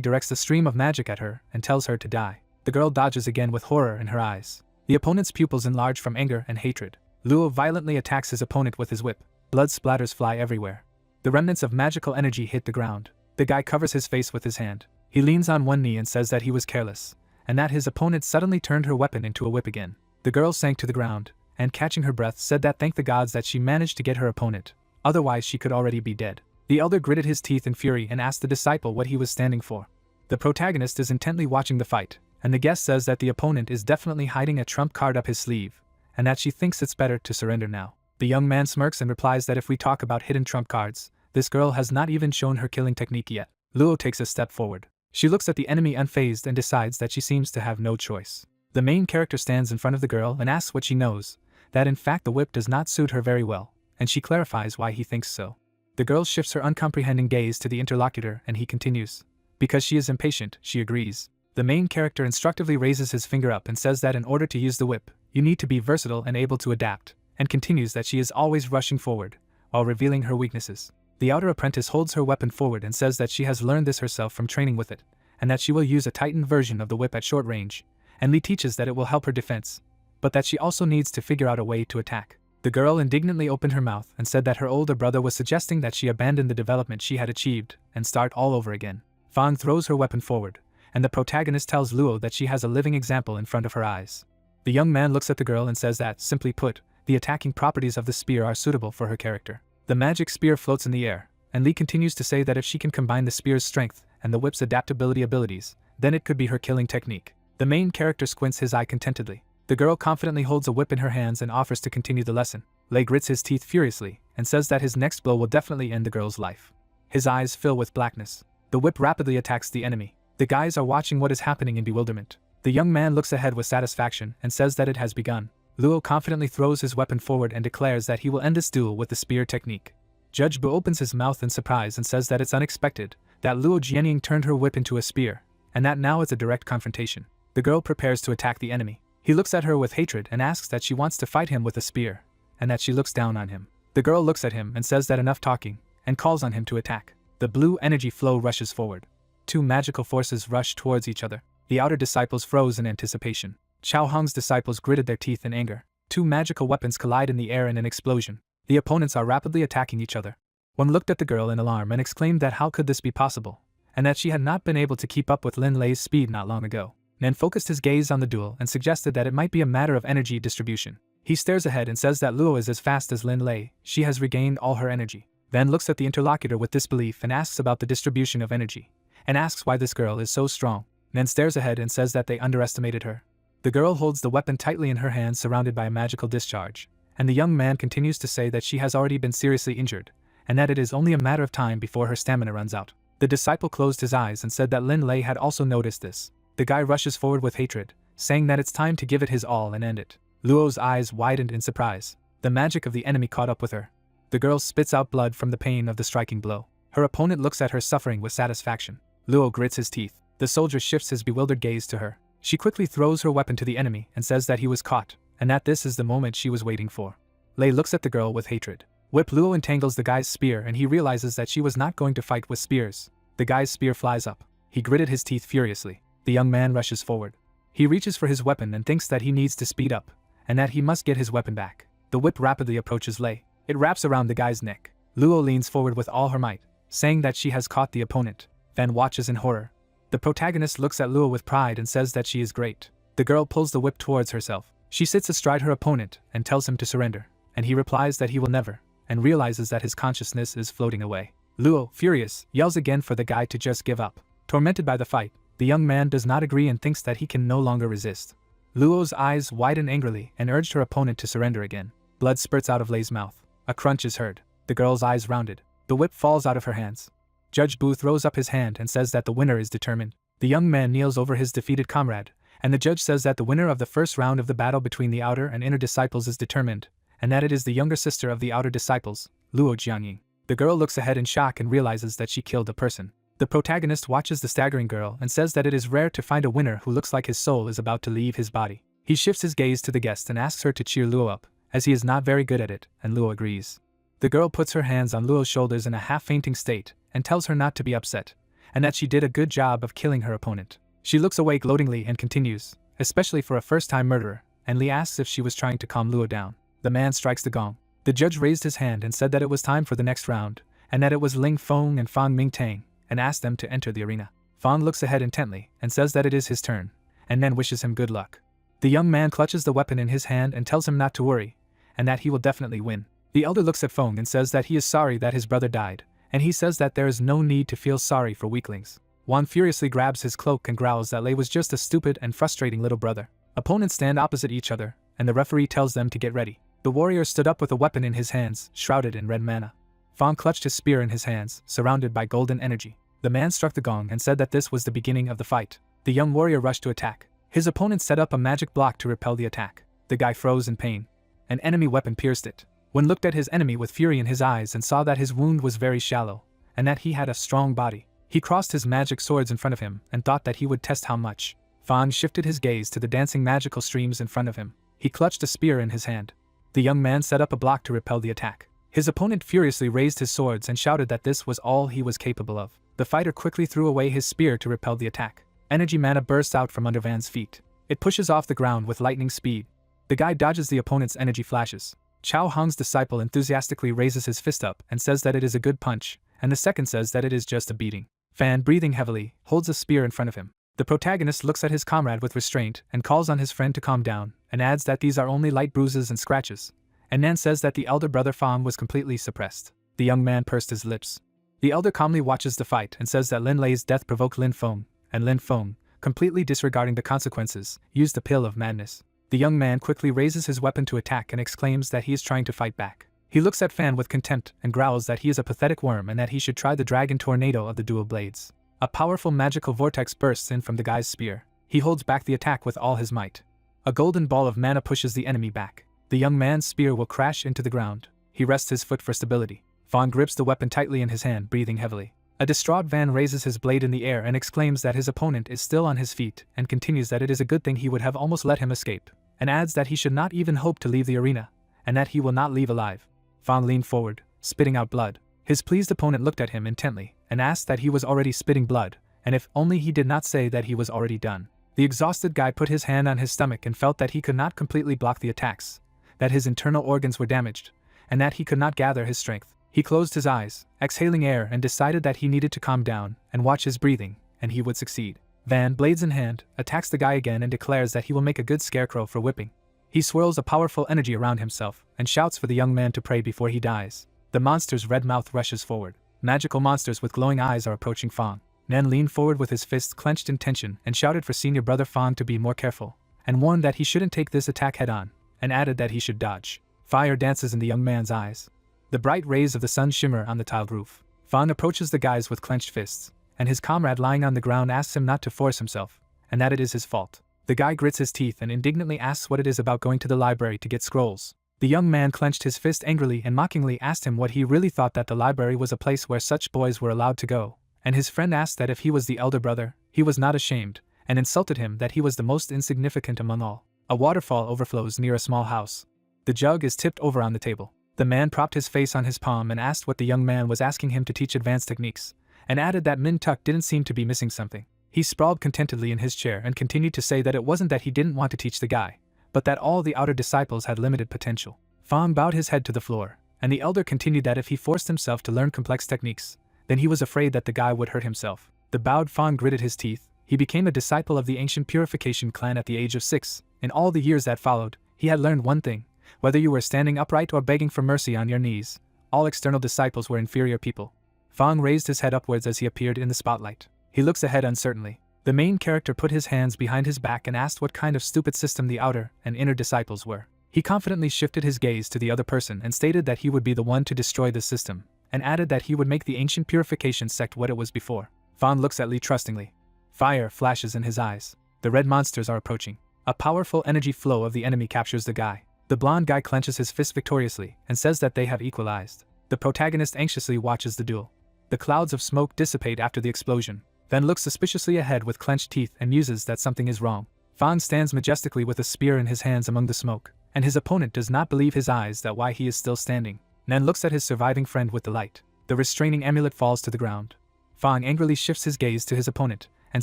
directs the stream of magic at her and tells her to die. The girl dodges again with horror in her eyes. The opponent's pupils enlarge from anger and hatred. Luo violently attacks his opponent with his whip. Blood splatters fly everywhere. The remnants of magical energy hit the ground. The guy covers his face with his hand. He leans on one knee and says that he was careless, and that his opponent suddenly turned her weapon into a whip again. The girl sank to the ground, and catching her breath said that thank the gods that she managed to get her opponent, otherwise she could already be dead. The elder gritted his teeth in fury and asked the disciple what he was standing for. The protagonist is intently watching the fight, and the guest says that the opponent is definitely hiding a trump card up his sleeve, and that she thinks it's better to surrender now. The young man smirks and replies that if we talk about hidden trump cards, this girl has not even shown her killing technique yet. Luo takes a step forward. She looks at the enemy unfazed and decides that she seems to have no choice. The main character stands in front of the girl and asks what she knows, that in fact the whip does not suit her very well, and she clarifies why he thinks so. The girl shifts her uncomprehending gaze to the interlocutor and he continues. Because she is impatient, she agrees. The main character instructively raises his finger up and says that in order to use the whip, you need to be versatile and able to adapt, and continues that she is always rushing forward, while revealing her weaknesses. The outer apprentice holds her weapon forward and says that she has learned this herself from training with it, and that she will use a tightened version of the whip at short range, and Li teaches that it will help her defense, but that she also needs to figure out a way to attack. The girl indignantly opened her mouth and said that her older brother was suggesting that she abandon the development she had achieved and start all over again. Fang throws her weapon forward, and the protagonist tells Luo that she has a living example in front of her eyes. The young man looks at the girl and says that, simply put, the attacking properties of the spear are suitable for her character. The magic spear floats in the air, and Lee continues to say that if she can combine the spear's strength and the whip's adaptability abilities, then it could be her killing technique. The main character squints his eye contentedly. The girl confidently holds a whip in her hands and offers to continue the lesson. Lee grits his teeth furiously and says that his next blow will definitely end the girl's life. His eyes fill with blackness. The whip rapidly attacks the enemy. The guys are watching what is happening in bewilderment. The young man looks ahead with satisfaction and says that it has begun. Luo confidently throws his weapon forward and declares that he will end this duel with the spear technique. Judge Bu opens his mouth in surprise and says that it's unexpected, that Luo Jianying turned her whip into a spear, and that now it's a direct confrontation. The girl prepares to attack the enemy. He looks at her with hatred and asks that she wants to fight him with a spear, and that she looks down on him. The girl looks at him and says that enough talking, and calls on him to attack. The blue energy flow rushes forward. Two magical forces rush towards each other. The outer disciples froze in anticipation. Chao Hong's disciples gritted their teeth in anger. Two magical weapons collide in the air in an explosion. The opponents are rapidly attacking each other. One looked at the girl in alarm and exclaimed that how could this be possible, and that she had not been able to keep up with Lin Lei's speed not long ago. Nen focused his gaze on the duel and suggested that it might be a matter of energy distribution. He stares ahead and says that Luo is as fast as Lin Lei, she has regained all her energy. Then looks at the interlocutor with disbelief and asks about the distribution of energy, and asks why this girl is so strong. Nen stares ahead and says that they underestimated her. The girl holds the weapon tightly in her hand surrounded by a magical discharge, and the young man continues to say that she has already been seriously injured, and that it is only a matter of time before her stamina runs out. The disciple closed his eyes and said that Lin Lei had also noticed this. The guy rushes forward with hatred, saying that it's time to give it his all and end it. Luo's eyes widened in surprise. The magic of the enemy caught up with her. The girl spits out blood from the pain of the striking blow. Her opponent looks at her suffering with satisfaction. Luo grits his teeth. The soldier shifts his bewildered gaze to her. She quickly throws her weapon to the enemy and says that he was caught, and that this is the moment she was waiting for. Lei looks at the girl with hatred. Whip Luo entangles the guy's spear and he realizes that she was not going to fight with spears. The guy's spear flies up. He gritted his teeth furiously. The young man rushes forward. He reaches for his weapon and thinks that he needs to speed up, and that he must get his weapon back. The whip rapidly approaches Lei. It wraps around the guy's neck. Luo leans forward with all her might, saying that she has caught the opponent. Fan watches in horror. The protagonist looks at Luo with pride and says that she is great. The girl pulls the whip towards herself. She sits astride her opponent and tells him to surrender, and he replies that he will never, and realizes that his consciousness is floating away. Luo, furious, yells again for the guy to just give up. Tormented by the fight, the young man does not agree and thinks that he can no longer resist. Luo's eyes widen angrily and urged her opponent to surrender again. Blood spurts out of Lei's mouth. A crunch is heard. The girl's eyes rounded. The whip falls out of her hands. Judge Bu throws up his hand and says that the winner is determined. The young man kneels over his defeated comrade, and the judge says that the winner of the first round of the battle between the outer and inner disciples is determined, and that it is the younger sister of the outer disciples, Luo Jianying. The girl looks ahead in shock and realizes that she killed a person. The protagonist watches the staggering girl and says that it is rare to find a winner who looks like his soul is about to leave his body. He shifts his gaze to the guest and asks her to cheer Luo up, as he is not very good at it, and Luo agrees. The girl puts her hands on Luo's shoulders in a half-fainting state and tells her not to be upset, and that she did a good job of killing her opponent. She looks away gloatingly and continues, especially for a first-time murderer, and Li asks if she was trying to calm Luo down. The man strikes the gong. The judge raised his hand and said that it was time for the next round, and that it was Ling Feng and Fang Mingtang, and asked them to enter the arena. Fang looks ahead intently and says that it is his turn, and then wishes him good luck. The young man clutches the weapon in his hand and tells him not to worry, and that he will definitely win. The elder looks at Feng and says that he is sorry that his brother died, and he says that there is no need to feel sorry for weaklings. Wan furiously grabs his cloak and growls that Lei was just a stupid and frustrating little brother. Opponents stand opposite each other, and the referee tells them to get ready. The warrior stood up with a weapon in his hands, shrouded in red mana. Fang clutched his spear in his hands, surrounded by golden energy. The man struck the gong and said that this was the beginning of the fight. The young warrior rushed to attack. His opponent set up a magic block to repel the attack. The guy froze in pain. An enemy weapon pierced it. Wen looked at his enemy with fury in his eyes and saw that his wound was very shallow, and that he had a strong body. He crossed his magic swords in front of him and thought that he would test how much. Fang shifted his gaze to the dancing magical streams in front of him. He clutched a spear in his hand. The young man set up a block to repel the attack. His opponent furiously raised his swords and shouted that this was all he was capable of. The fighter quickly threw away his spear to repel the attack. Energy mana bursts out from under Van's feet. It pushes off the ground with lightning speed. The guy dodges the opponent's energy flashes. Chao Hong's disciple enthusiastically raises his fist up and says that it is a good punch, and the second says that it is just a beating. Fan, breathing heavily, holds a spear in front of him. The protagonist looks at his comrade with restraint and calls on his friend to calm down, and adds that these are only light bruises and scratches. And Nan says that the elder brother Fang was completely suppressed. The young man pursed his lips. The elder calmly watches the fight and says that Lin Lei's death provoked Lin Feng, and Lin Feng, completely disregarding the consequences, used the pill of madness. The young man quickly raises his weapon to attack and exclaims that he is trying to fight back. He looks at Fan with contempt and growls that he is a pathetic worm and that he should try the dragon tornado of the dual blades. A powerful magical vortex bursts in from the guy's spear. He holds back the attack with all his might. A golden ball of mana pushes the enemy back. The young man's spear will crash into the ground. He rests his foot for stability. Fan grips the weapon tightly in his hand, breathing heavily. A distraught Van raises his blade in the air and exclaims that his opponent is still on his feet, and continues that it is a good thing he would have almost let him escape, and adds that he should not even hope to leave the arena, and that he will not leave alive. Fan leaned forward, spitting out blood. His pleased opponent looked at him intently, and asked that he was already spitting blood, and if only he did not say that he was already done. The exhausted guy put his hand on his stomach and felt that he could not completely block the attacks, that his internal organs were damaged, and that he could not gather his strength. He closed his eyes, exhaling air, and decided that he needed to calm down and watch his breathing, and he would succeed. Van, blades in hand, attacks the guy again and declares that he will make a good scarecrow for whipping. He swirls a powerful energy around himself and shouts for the young man to pray before he dies. The monster's red mouth rushes forward. Magical monsters with glowing eyes are approaching Fang. Nan leaned forward with his fists clenched in tension and shouted for senior brother Fang to be more careful, and warned that he shouldn't take this attack head-on, and added that he should dodge. Fire dances in the young man's eyes. The bright rays of the sun shimmer on the tiled roof. Fang approaches the guys with clenched fists, and his comrade lying on the ground asks him not to force himself, and that it is his fault. The guy grits his teeth and indignantly asks what it is about going to the library to get scrolls. The young man clenched his fist angrily and mockingly asked him what he really thought that the library was a place where such boys were allowed to go, and his friend asked that if he was the elder brother, he was not ashamed, and insulted him that he was the most insignificant among all. A waterfall overflows near a small house. The jug is tipped over on the table. The man propped his face on his palm and asked what the young man was asking him to teach advanced techniques, and added that Min Tuk didn't seem to be missing something. He sprawled contentedly in his chair and continued to say that it wasn't that he didn't want to teach the guy, but that all the outer disciples had limited potential. Fang bowed his head to the floor, and the elder continued that if he forced himself to learn complex techniques, then he was afraid that the guy would hurt himself. The bowed Fang gritted his teeth. He became a disciple of the ancient Purification clan at the age of 6. In all the years that followed, he had learned one thing: whether you were standing upright or begging for mercy on your knees, all external disciples were inferior people. Fang raised his head upwards as he appeared in the spotlight. He looks ahead uncertainly. The main character put his hands behind his back and asked what kind of stupid system the outer and inner disciples were. He confidently shifted his gaze to the other person and stated that he would be the one to destroy the system, and added that he would make the ancient Purification sect what it was before. Fang looks at Li trustingly. Fire flashes in his eyes. The red monsters are approaching. A powerful energy flow of the enemy captures the guy. The blonde guy clenches his fist victoriously and says that they have equalized. The protagonist anxiously watches the duel. The clouds of smoke dissipate after the explosion, then looks suspiciously ahead with clenched teeth and muses that something is wrong. Fang stands majestically with a spear in his hands among the smoke, and his opponent does not believe his eyes that why he is still standing. Nan looks at his surviving friend with delight. The restraining amulet falls to the ground. Fang angrily shifts his gaze to his opponent, and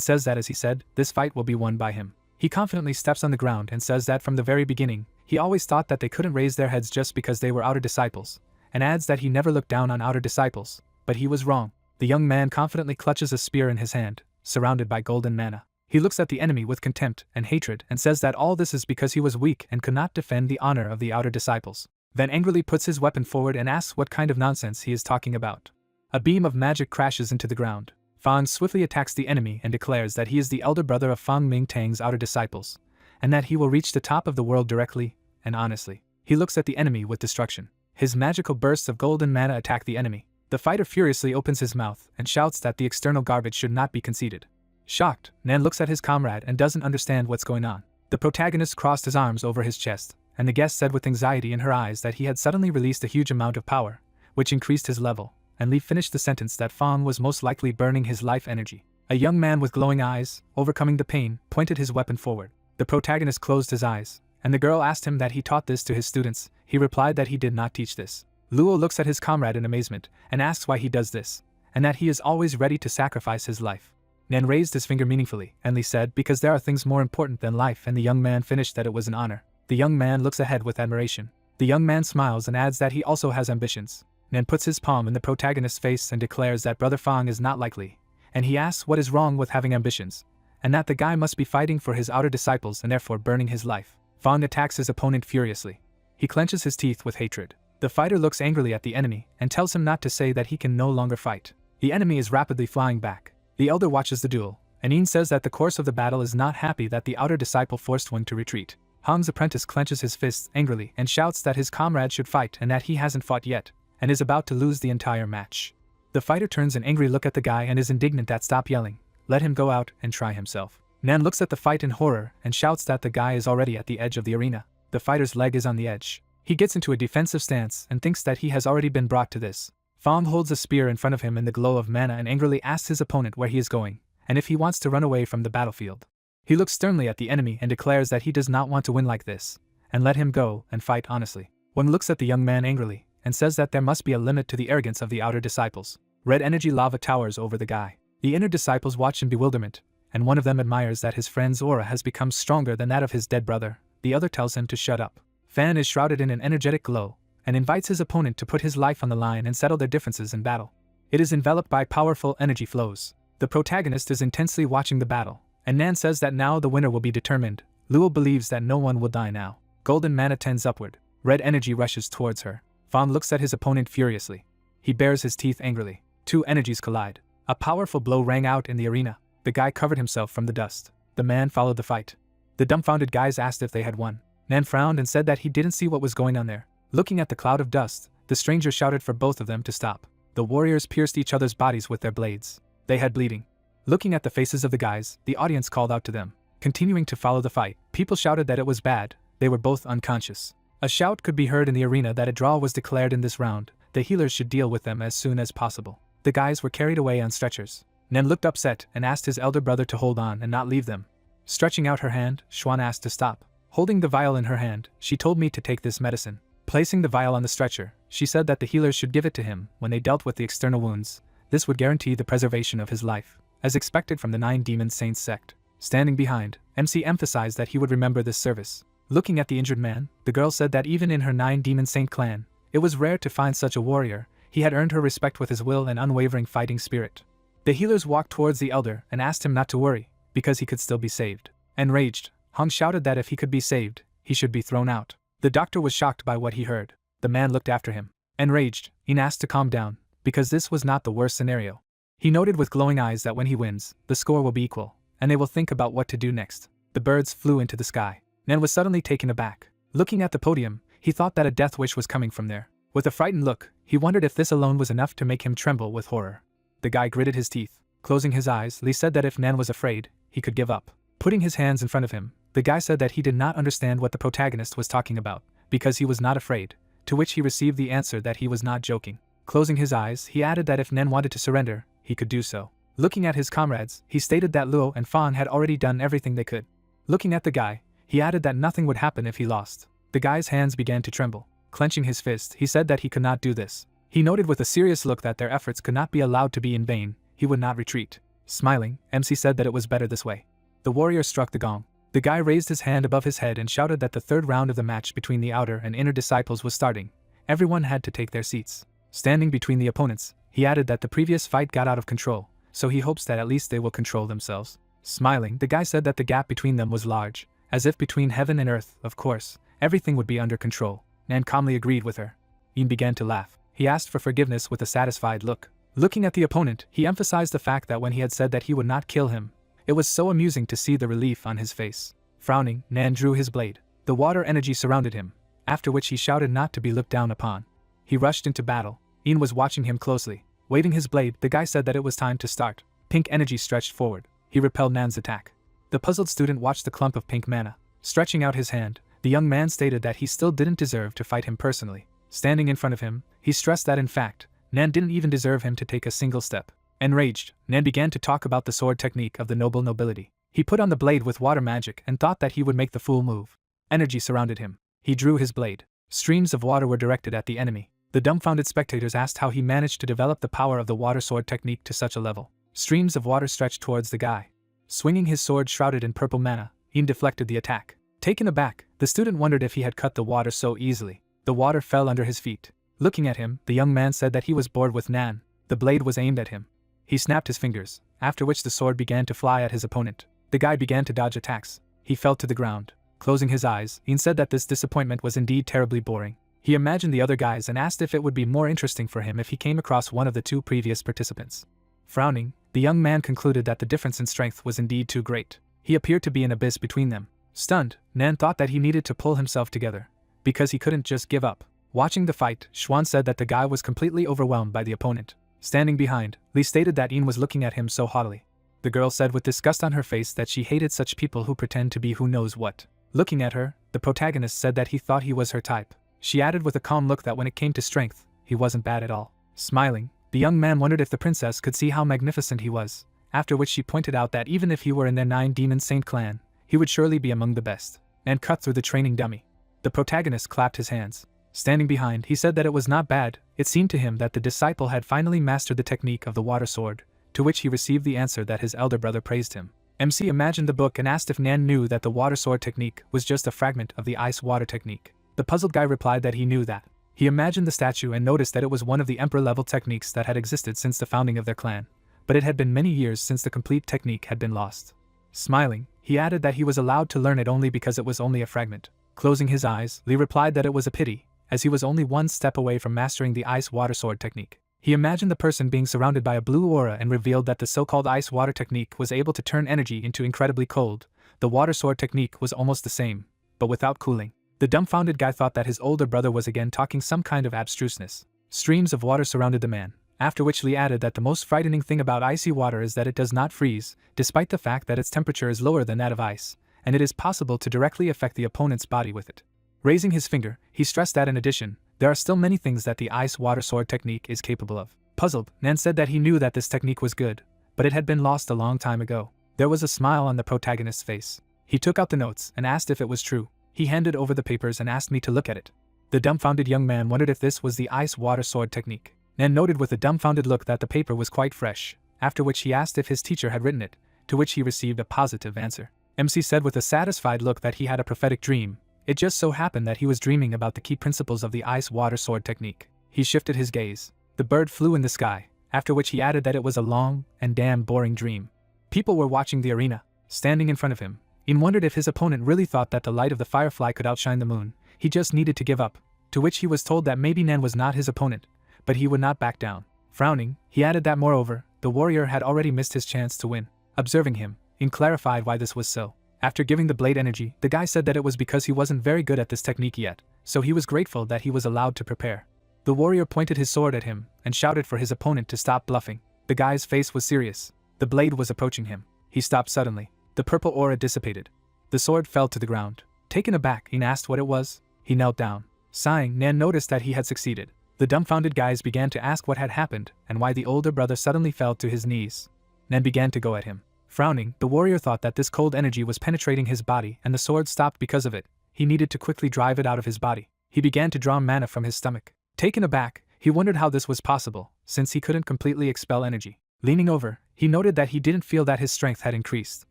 says that as he said, this fight will be won by him. He confidently steps on the ground and says that from the very beginning, he always thought that they couldn't raise their heads just because they were outer disciples, and adds that he never looked down on outer disciples, but he was wrong. The young man confidently clutches a spear in his hand, surrounded by golden mana. He looks at the enemy with contempt and hatred and says that all this is because he was weak and could not defend the honor of the outer disciples. Then angrily puts his weapon forward and asks what kind of nonsense he is talking about. A beam of magic crashes into the ground. Fang swiftly attacks the enemy and declares that he is the elder brother of Fang Ming Tang's outer disciples, and that he will reach the top of the world directly and honestly. He looks at the enemy with destruction. His magical bursts of golden mana attack the enemy. The fighter furiously opens his mouth and shouts that the external garbage should not be conceded. Shocked, Nan looks at his comrade and doesn't understand what's going on. The protagonist crossed his arms over his chest, and the guest said with anxiety in her eyes that he had suddenly released a huge amount of power, which increased his level, and Li finished the sentence that Fang was most likely burning his life energy. A young man with glowing eyes, overcoming the pain, pointed his weapon forward. The protagonist closed his eyes, and the girl asked him that he taught this to his students. He replied that he did not teach this. Luo looks at his comrade in amazement and asks why he does this, and that he is always ready to sacrifice his life. Nan raised his finger meaningfully, and Li said, because there are things more important than life, and the young man finished that it was an honor. The young man looks ahead with admiration. The young man smiles and adds that he also has ambitions. Nan puts his palm in the protagonist's face and declares that Brother Fang is not likely, and he asks what is wrong with having ambitions, and that the guy must be fighting for his outer disciples and therefore burning his life. Fang attacks his opponent furiously. He clenches his teeth with hatred. The fighter looks angrily at the enemy and tells him not to say that he can no longer fight. The enemy is rapidly flying back. The elder watches the duel. Anew says that the course of the battle is not happy that the outer disciple forced one to retreat. Hong's apprentice clenches his fists angrily and shouts that his comrade should fight and that he hasn't fought yet, and is about to lose the entire match. The fighter turns an angry look at the guy and is indignant that stop yelling, let him go out and try himself. Nan looks at the fight in horror and shouts that the guy is already at the edge of the arena. The fighter's leg is on the edge. He gets into a defensive stance and thinks that he has already been brought to this. Fong holds a spear in front of him in the glow of mana and angrily asks his opponent where he is going, and if he wants to run away from the battlefield. He looks sternly at the enemy and declares that he does not want to win like this, and let him go and fight honestly. One looks at the young man angrily, and says that there must be a limit to the arrogance of the outer disciples. Red energy lava towers over the guy. The inner disciples watch in bewilderment, and one of them admires that his friend's aura has become stronger than that of his dead brother. The other tells him to shut up. Fan is shrouded in an energetic glow, and invites his opponent to put his life on the line and settle their differences in battle. It is enveloped by powerful energy flows. The protagonist is intensely watching the battle, and Nan says that now the winner will be determined. Luo believes that no one will die now. Golden mana tends upward. Red energy rushes towards her. Fan looks at his opponent furiously. He bares his teeth angrily. Two energies collide. A powerful blow rang out in the arena. The guy covered himself from the dust. The man followed the fight. The dumbfounded guys asked if they had won. Nan frowned and said that he didn't see what was going on there. Looking at the cloud of dust, the stranger shouted for both of them to stop. The warriors pierced each other's bodies with their blades. They had bleeding. Looking at the faces of the guys, the audience called out to them. Continuing to follow the fight, people shouted that it was bad. They were both unconscious. A shout could be heard in the arena that a draw was declared in this round. The healers should deal with them as soon as possible. The guys were carried away on stretchers. Nan looked upset and asked his elder brother to hold on and not leave them. Stretching out her hand, Xuan asked to stop. Holding the vial in her hand, she told me to take this medicine. Placing the vial on the stretcher, she said that the healers should give it to him when they dealt with the external wounds. This would guarantee the preservation of his life, as expected from the 9 Demon Saints sect. Standing behind, MC emphasized that he would remember this service. Looking at the injured man, the girl said that even in her 9 Demon Saint clan, it was rare to find such a warrior. He had earned her respect with his will and unwavering fighting spirit. The healers walked towards the elder and asked him not to worry, because he could still be saved. Enraged, Hong shouted that if he could be saved, he should be thrown out. The doctor was shocked by what he heard. The man looked after him. Enraged, Ian asked to calm down, because this was not the worst scenario. He noted with glowing eyes that when he wins, the score will be equal, and they will think about what to do next. The birds flew into the sky. Nan was suddenly taken aback. Looking at the podium, he thought that a death wish was coming from there. With a frightened look, he wondered if this alone was enough to make him tremble with horror. The guy gritted his teeth. Closing his eyes, Lee said that if Nan was afraid, he could give up. Putting his hands in front of him, the guy said that he did not understand what the protagonist was talking about, because he was not afraid, to which he received the answer that he was not joking. Closing his eyes, he added that if Nan wanted to surrender, he could do so. Looking at his comrades, he stated that Luo and Fan had already done everything they could. Looking at the guy, he added that nothing would happen if he lost. The guy's hands began to tremble. Clenching his fist, he said that he could not do this. He noted with a serious look that their efforts could not be allowed to be in vain. He would not retreat. Smiling, MC said that it was better this way. The warrior struck the gong. The guy raised his hand above his head and shouted that the third round of the match between the outer and inner disciples was starting. Everyone had to take their seats. Standing between the opponents, he added that the previous fight got out of control, so he hopes that at least they will control themselves. Smiling, the guy said that the gap between them was large, as if between heaven and earth. Of course, everything would be under control. Nan calmly agreed with her. Ian began to laugh. He asked for forgiveness with a satisfied look. Looking at the opponent, he emphasized the fact that when he had said that he would not kill him, it was so amusing to see the relief on his face. Frowning, Nan drew his blade. The water energy surrounded him, after which he shouted not to be looked down upon. He rushed into battle. Ian was watching him closely. Waving his blade, the guy said that it was time to start. Pink energy stretched forward. He repelled Nan's attack. The puzzled student watched the clump of pink mana. Stretching out his hand, the young man stated that he still didn't deserve to fight him personally. Standing in front of him, he stressed that in fact, Nan didn't even deserve him to take a single step. Enraged, Nan began to talk about the sword technique of the noble nobility. He put on the blade with water magic and thought that he would make the fool move. Energy surrounded him. He drew his blade. Streams of water were directed at the enemy. The dumbfounded spectators asked how he managed to develop the power of the water sword technique to such a level. Streams of water stretched towards the guy. Swinging his sword shrouded in purple mana, Ian deflected the attack. Taken aback, the student wondered if he had cut the water so easily. The water fell under his feet. Looking at him, the young man said that he was bored with Nan. The blade was aimed at him. He snapped his fingers, after which the sword began to fly at his opponent. The guy began to dodge attacks. He fell to the ground. Closing his eyes, Ian said that this disappointment was indeed terribly boring. He imagined the other guys and asked if it would be more interesting for him if he came across one of the two previous participants. Frowning, the young man concluded that the difference in strength was indeed too great. He appeared to be an abyss between them. Stunned, Nan thought that he needed to pull himself together, because he couldn't just give up. Watching the fight, Xuan said that the guy was completely overwhelmed by the opponent. Standing behind, Li stated that Ian was looking at him so haughtily. The girl said with disgust on her face that she hated such people who pretend to be who knows what. Looking at her, the protagonist said that he thought he was her type. She added with a calm look that when it came to strength, he wasn't bad at all. Smiling, the young man wondered if the princess could see how magnificent he was, after which she pointed out that even if he were in their 9-demon saint clan, he would surely be among the best, and cut through the training dummy. The protagonist clapped his hands. Standing behind, he said that it was not bad. It seemed to him that the disciple had finally mastered the technique of the water sword, to which he received the answer that his elder brother praised him. MC imagined the book and asked if Nan knew that the water sword technique was just a fragment of the ice water technique. The puzzled guy replied that he knew that. He imagined the statue and noticed that it was one of the emperor-level techniques that had existed since the founding of their clan, but it had been many years since the complete technique had been lost. Smiling, he added that he was allowed to learn it only because it was only a fragment. Closing his eyes, Li replied that it was a pity, as he was only one step away from mastering the ice water sword technique. He imagined the person being surrounded by a blue aura and revealed that the so-called ice water technique was able to turn energy into incredibly cold. The water sword technique was almost the same, but without cooling. The dumbfounded guy thought that his older brother was again talking some kind of abstruseness. Streams of water surrounded the man, after which Li added that the most frightening thing about icy water is that it does not freeze, despite the fact that its temperature is lower than that of ice, and it is possible to directly affect the opponent's body with it. Raising his finger, he stressed that in addition, there are still many things that the ice water sword technique is capable of. Puzzled, Nan said that he knew that this technique was good, but it had been lost a long time ago. There was a smile on the protagonist's face. He took out the notes and asked if it was true. He handed over the papers and asked me to look at it. The dumbfounded young man wondered if this was the ice water sword technique. Nan noted with a dumbfounded look that the paper was quite fresh, after which he asked if his teacher had written it, to which he received a positive answer. MC said with a satisfied look that he had a prophetic dream. It just so happened that he was dreaming about the key principles of the ice water sword technique. He shifted his gaze. The bird flew in the sky, after which he added that it was a long and damn boring dream. People were watching the arena. Standing in front of him, Ian wondered if his opponent really thought that the light of the firefly could outshine the moon. He just needed to give up, to which he was told that maybe Nan was not his opponent, but he would not back down. Frowning, he added that moreover, the warrior had already missed his chance to win. Observing him, Ian clarified why this was so. After giving the blade energy, the guy said that it was because he wasn't very good at this technique yet, so he was grateful that he was allowed to prepare. The warrior pointed his sword at him and shouted for his opponent to stop bluffing. The guy's face was serious. The blade was approaching him. He stopped suddenly. The purple aura dissipated. The sword fell to the ground. Taken aback, Ian asked what it was. He knelt down. Sighing, Nan noticed that he had succeeded. The dumbfounded guys began to ask what had happened and why the older brother suddenly fell to his knees. Nan began to go at him. Frowning, the warrior thought that this cold energy was penetrating his body and the sword stopped because of it. He needed to quickly drive it out of his body. He began to draw mana from his stomach. Taken aback, he wondered how this was possible, since he couldn't completely expel energy. Leaning over, he noted that he didn't feel that his strength had increased,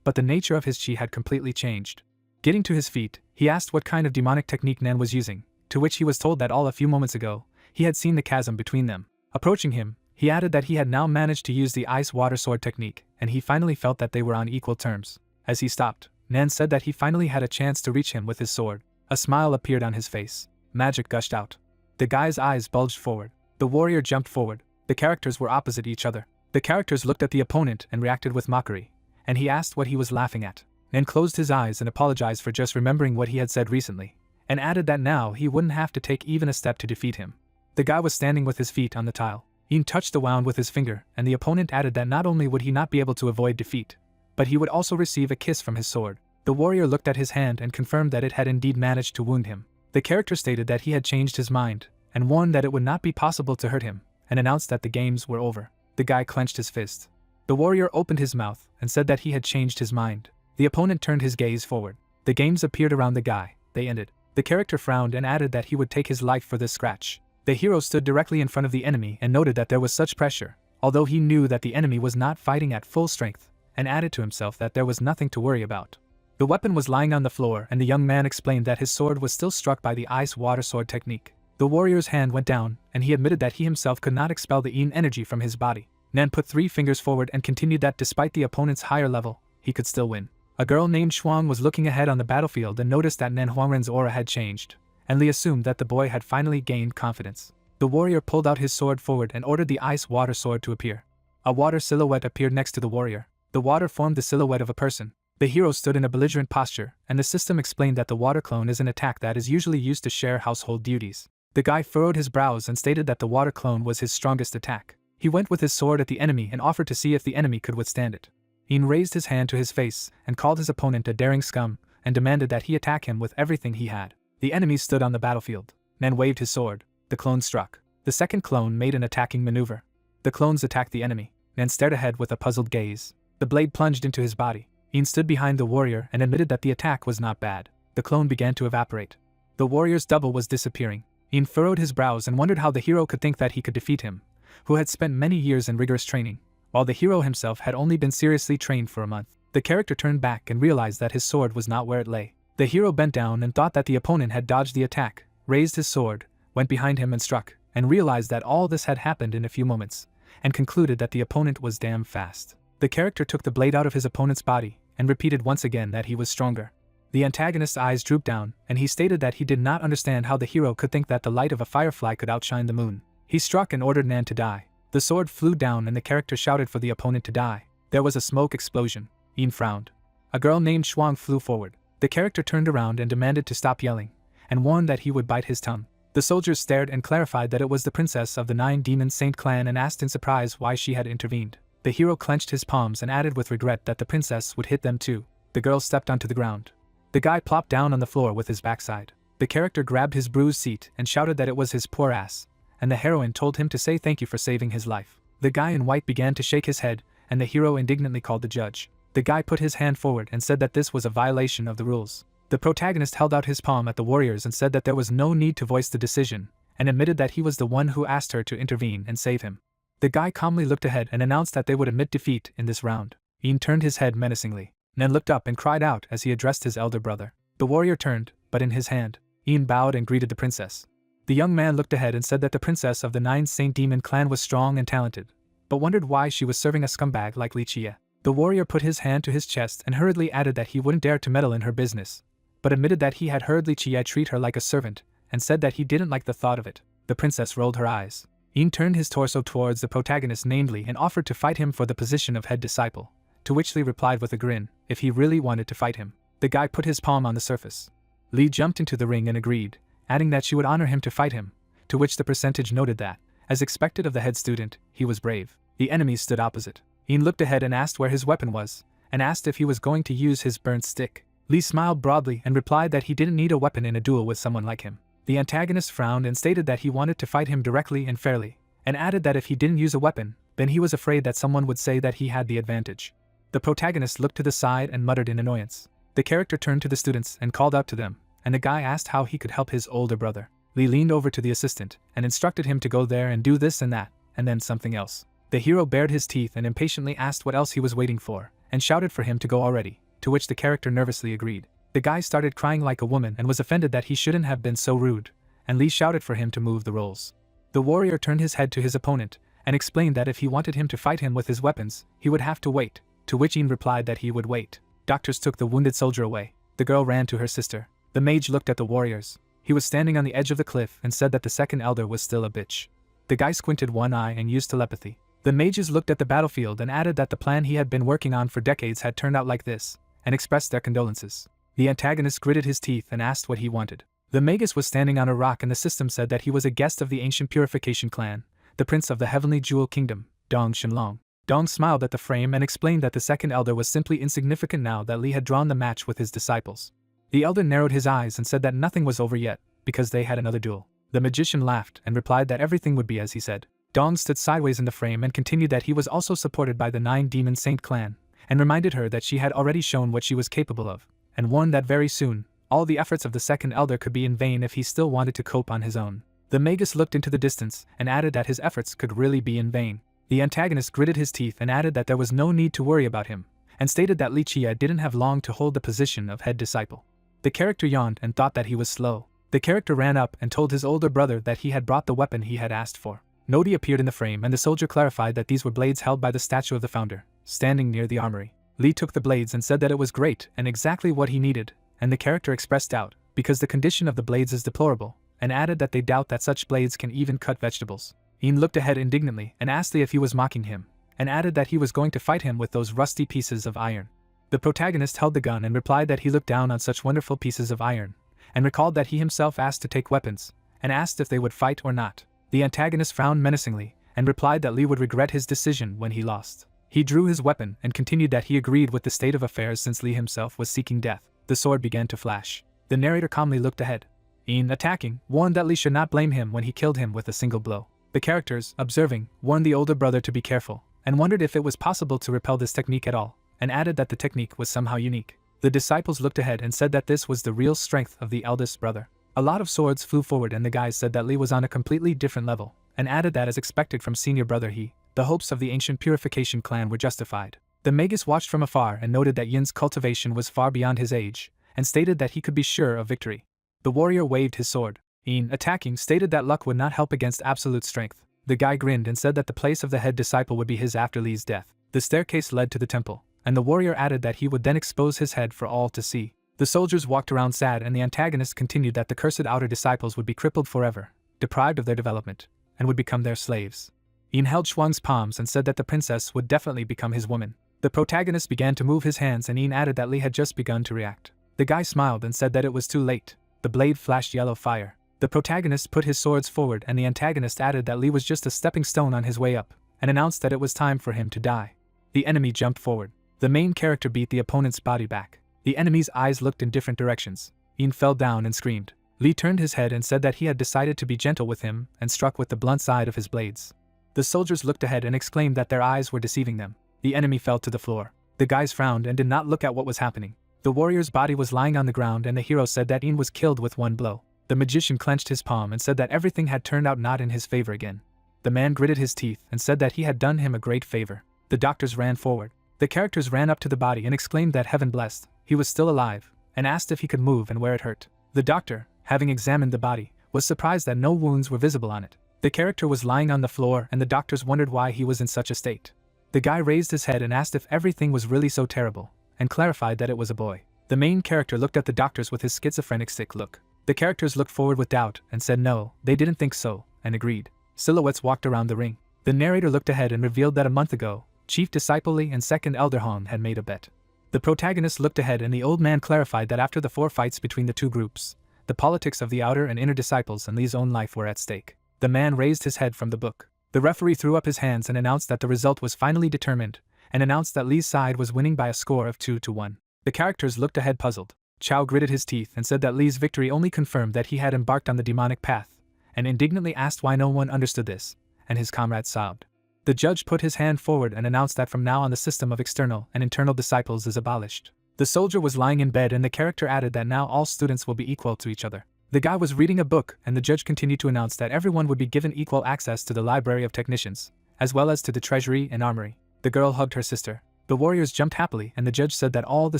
but the nature of his chi had completely changed. Getting to his feet, he asked what kind of demonic technique Nan was using, to which he was told that a few moments ago, he had seen the chasm between them. Approaching him, he added that he had now managed to use the ice water sword technique, and he finally felt that they were on equal terms. As he stopped, Nan said that he finally had a chance to reach him with his sword. A smile appeared on his face. Magic gushed out. The guy's eyes bulged forward. The warrior jumped forward. The characters were opposite each other. The characters looked at the opponent and reacted with mockery, and he asked what he was laughing at. Nan closed his eyes and apologized for just remembering what he had said recently, and added that now he wouldn't have to take even a step to defeat him. The guy was standing with his feet on the tile. Ian touched the wound with his finger, and the opponent added that not only would he not be able to avoid defeat, but he would also receive a kiss from his sword. The warrior looked at his hand and confirmed that it had indeed managed to wound him. The character stated that he had changed his mind, and warned that it would not be possible to hurt him, and announced that the games were over. The guy clenched his fist. The warrior opened his mouth and said that he had changed his mind. The opponent turned his gaze forward. The games appeared around the guy. They ended. The character frowned and added that he would take his life for this scratch. The hero stood directly in front of the enemy and noted that there was such pressure, although he knew that the enemy was not fighting at full strength, and added to himself that there was nothing to worry about. The weapon was lying on the floor, and the young man explained that his sword was still struck by the ice water sword technique. The warrior's hand went down, and he admitted that he himself could not expel the Yin energy from his body. Nan put 3 fingers forward and continued that despite the opponent's higher level, he could still win. A girl named Shuang was looking ahead on the battlefield and noticed that Nan Huangren's aura had changed, and Lee assumed that the boy had finally gained confidence. The warrior pulled out his sword forward and ordered the ice water sword to appear. A water silhouette appeared next to the warrior. The water formed the silhouette of a person. The hero stood in a belligerent posture, and the system explained that the water clone is an attack that is usually used to share household duties. The guy furrowed his brows and stated that the water clone was his strongest attack. He went with his sword at the enemy and offered to see if the enemy could withstand it. Ian raised his hand to his face and called his opponent a daring scum and demanded that he attack him with everything he had. The enemy stood on the battlefield. Nan waved his sword. The clone struck. The second clone made an attacking maneuver. The clones attacked the enemy. Nan stared ahead with a puzzled gaze. The blade plunged into his body. Ian stood behind the warrior and admitted that the attack was not bad. The clone began to evaporate. The warrior's double was disappearing. Ian furrowed his brows and wondered how the hero could think that he could defeat him, who had spent many years in rigorous training, while the hero himself had only been seriously trained for a month. The character turned back and realized that his sword was not where it lay. The hero bent down and thought that the opponent had dodged the attack, raised his sword, went behind him and struck, and realized that all this had happened in a few moments, and concluded that the opponent was damn fast. The character took the blade out of his opponent's body, and repeated once again that he was stronger. The antagonist's eyes drooped down, and he stated that he did not understand how the hero could think that the light of a firefly could outshine the moon. He struck and ordered Nan to die. The sword flew down and the character shouted for the opponent to die. There was a smoke explosion. Ian frowned. A girl named Shuang flew forward. The character turned around and demanded to stop yelling, and warned that he would bite his tongue. The soldiers stared and clarified that it was the princess of the 9 Demon Saint clan and asked in surprise why she had intervened. The hero clenched his palms and added with regret that the princess would hit them too. The girl stepped onto the ground. The guy plopped down on the floor with his backside. The character grabbed his bruised seat and shouted that it was his poor ass, and the heroine told him to say thank you for saving his life. The guy in white began to shake his head, and the hero indignantly called the judge. The guy put his hand forward and said that this was a violation of the rules. The protagonist held out his palm at the warriors and said that there was no need to voice the decision, and admitted that he was the one who asked her to intervene and save him. The guy calmly looked ahead and announced that they would admit defeat in this round. Ian turned his head menacingly, then looked up and cried out as he addressed his elder brother. The warrior turned, but in his hand, Ian bowed and greeted the princess. The young man looked ahead and said that the princess of the 9 Saint Demon clan was strong and talented, but wondered why she was serving a scumbag like Li Chia. The warrior put his hand to his chest and hurriedly added that he wouldn't dare to meddle in her business, but admitted that he had heard Li Chia treat her like a servant, and said that he didn't like the thought of it. The princess rolled her eyes. Ian turned his torso towards the protagonist namely and offered to fight him for the position of head disciple, to which Lee replied with a grin, if he really wanted to fight him. The guy put his palm on the surface. Lee jumped into the ring and agreed, adding that she would honor him to fight him, to which the percentage noted that, as expected of the head student, he was brave. The enemies stood opposite. Ian looked ahead and asked where his weapon was, and asked if he was going to use his burnt stick. Lee smiled broadly and replied that he didn't need a weapon in a duel with someone like him. The antagonist frowned and stated that he wanted to fight him directly and fairly, and added that if he didn't use a weapon, then he was afraid that someone would say that he had the advantage. The protagonist looked to the side and muttered in annoyance. The character turned to the students and called out to them, and the guy asked how he could help his older brother. Lee leaned over to the assistant and instructed him to go there and do this and that, and then something else. The hero bared his teeth and impatiently asked what else he was waiting for, and shouted for him to go already, to which the character nervously agreed. The guy started crying like a woman and was offended that he shouldn't have been so rude, and Lee shouted for him to move the roles. The warrior turned his head to his opponent, and explained that if he wanted him to fight him with his weapons, he would have to wait, to which Ian replied that he would wait. Doctors took the wounded soldier away. The girl ran to her sister. The mage looked at the warriors. He was standing on the edge of the cliff and said that the second elder was still a bitch. The guy squinted one eye and used telepathy. The mages looked at the battlefield and added that the plan he had been working on for decades had turned out like this, and expressed their condolences. The antagonist gritted his teeth and asked what he wanted. The magus was standing on a rock and the system said that he was a guest of the ancient Purification clan, the prince of the Heavenly Jewel Kingdom, Dong Shenlong. Dong smiled at the frame and explained that the second elder was simply insignificant now that Lee had drawn the match with his disciples. The elder narrowed his eyes and said that nothing was over yet, because they had another duel. The magician laughed and replied that everything would be as he said. Dong stood sideways in the frame and continued that he was also supported by the 9 Demon Saint clan, and reminded her that she had already shown what she was capable of, and warned that very soon, all the efforts of the second elder could be in vain if he still wanted to cope on his own. The magus looked into the distance and added that his efforts could really be in vain. The antagonist gritted his teeth and added that there was no need to worry about him, and stated that Li Chia didn't have long to hold the position of head disciple. The character yawned and thought that he was slow. The character ran up and told his older brother that he had brought the weapon he had asked for. Nodi appeared in the frame and the soldier clarified that these were blades held by the statue of the founder, standing near the armory. Lee took the blades and said that it was great and exactly what he needed, and the character expressed doubt, because the condition of the blades is deplorable, and added that they doubt that such blades can even cut vegetables. Ian looked ahead indignantly and asked Lee if he was mocking him, and added that he was going to fight him with those rusty pieces of iron. The protagonist held the gun and replied that he looked down on such wonderful pieces of iron, and recalled that he himself asked to take weapons, and asked if they would fight or not. The antagonist frowned menacingly, and replied that Lee would regret his decision when he lost. He drew his weapon and continued that he agreed with the state of affairs since Lee himself was seeking death. The sword began to flash. The narrator calmly looked ahead. Ian, attacking, warned that Lee should not blame him when he killed him with a single blow. The characters, observing, warned the older brother to be careful, and wondered if it was possible to repel this technique at all, and added that the technique was somehow unique. The disciples looked ahead and said that this was the real strength of the eldest brother. A lot of swords flew forward and the guys said that Lee was on a completely different level, and added that as expected from senior brother the hopes of the ancient Purification clan were justified. The Magus watched from afar and noted that Yin's cultivation was far beyond his age, and stated that he could be sure of victory. The warrior waved his sword. Yin, attacking, stated that luck would not help against absolute strength. The guy grinned and said that the place of the head disciple would be his after Lee's death. The staircase led to the temple, and the warrior added that he would then expose his head for all to see. The soldiers walked around sad and the antagonist continued that the cursed outer disciples would be crippled forever, deprived of their development, and would become their slaves. Yin held Shuang's palms and said that the princess would definitely become his woman. The protagonist began to move his hands and Yin added that Lee had just begun to react. The guy smiled and said that it was too late. The blade flashed yellow fire. The protagonist put his swords forward and the antagonist added that Lee was just a stepping stone on his way up, and announced that it was time for him to die. The enemy jumped forward. The main character beat the opponent's body back. The enemy's eyes looked in different directions. Yin fell down and screamed. Lee turned his head and said that he had decided to be gentle with him and struck with the blunt side of his blades. The soldiers looked ahead and exclaimed that their eyes were deceiving them. The enemy fell to the floor. The guys frowned and did not look at what was happening. The warrior's body was lying on the ground and the hero said that Yin was killed with one blow. The magician clenched his palm and said that everything had turned out not in his favor again. The man gritted his teeth and said that he had done him a great favor. The doctors ran forward. The characters ran up to the body and exclaimed that heaven blessed, he was still alive, and asked if he could move and where it hurt. The doctor, having examined the body, was surprised that no wounds were visible on it. The character was lying on the floor and the doctors wondered why he was in such a state. The guy raised his head and asked if everything was really so terrible, and clarified that it was a boy. The main character looked at the doctors with his schizophrenic sick look. The characters looked forward with doubt and said no, they didn't think so, and agreed. Silhouettes walked around the ring. The narrator looked ahead and revealed that a month ago, Chief Disciple Lee and Second Elder Han had made a bet. The protagonist looked ahead and the old man clarified that after the 4 fights between the two groups, the politics of the outer and inner disciples and Lee's own life were at stake. The man raised his head from the book. The referee threw up his hands and announced that the result was finally determined, and announced that Lee's side was winning by a score of 2-1. The characters looked ahead puzzled. Chow gritted his teeth and said that Lee's victory only confirmed that he had embarked on the demonic path, and indignantly asked why no one understood this, and his comrades sobbed. The judge put his hand forward and announced that from now on the system of external and internal disciples is abolished. The soldier was lying in bed and the character added that now all students will be equal to each other. The guy was reading a book and the judge continued to announce that everyone would be given equal access to the library of technicians, as well as to the treasury and armory. The girl hugged her sister. The warriors jumped happily and the judge said that all the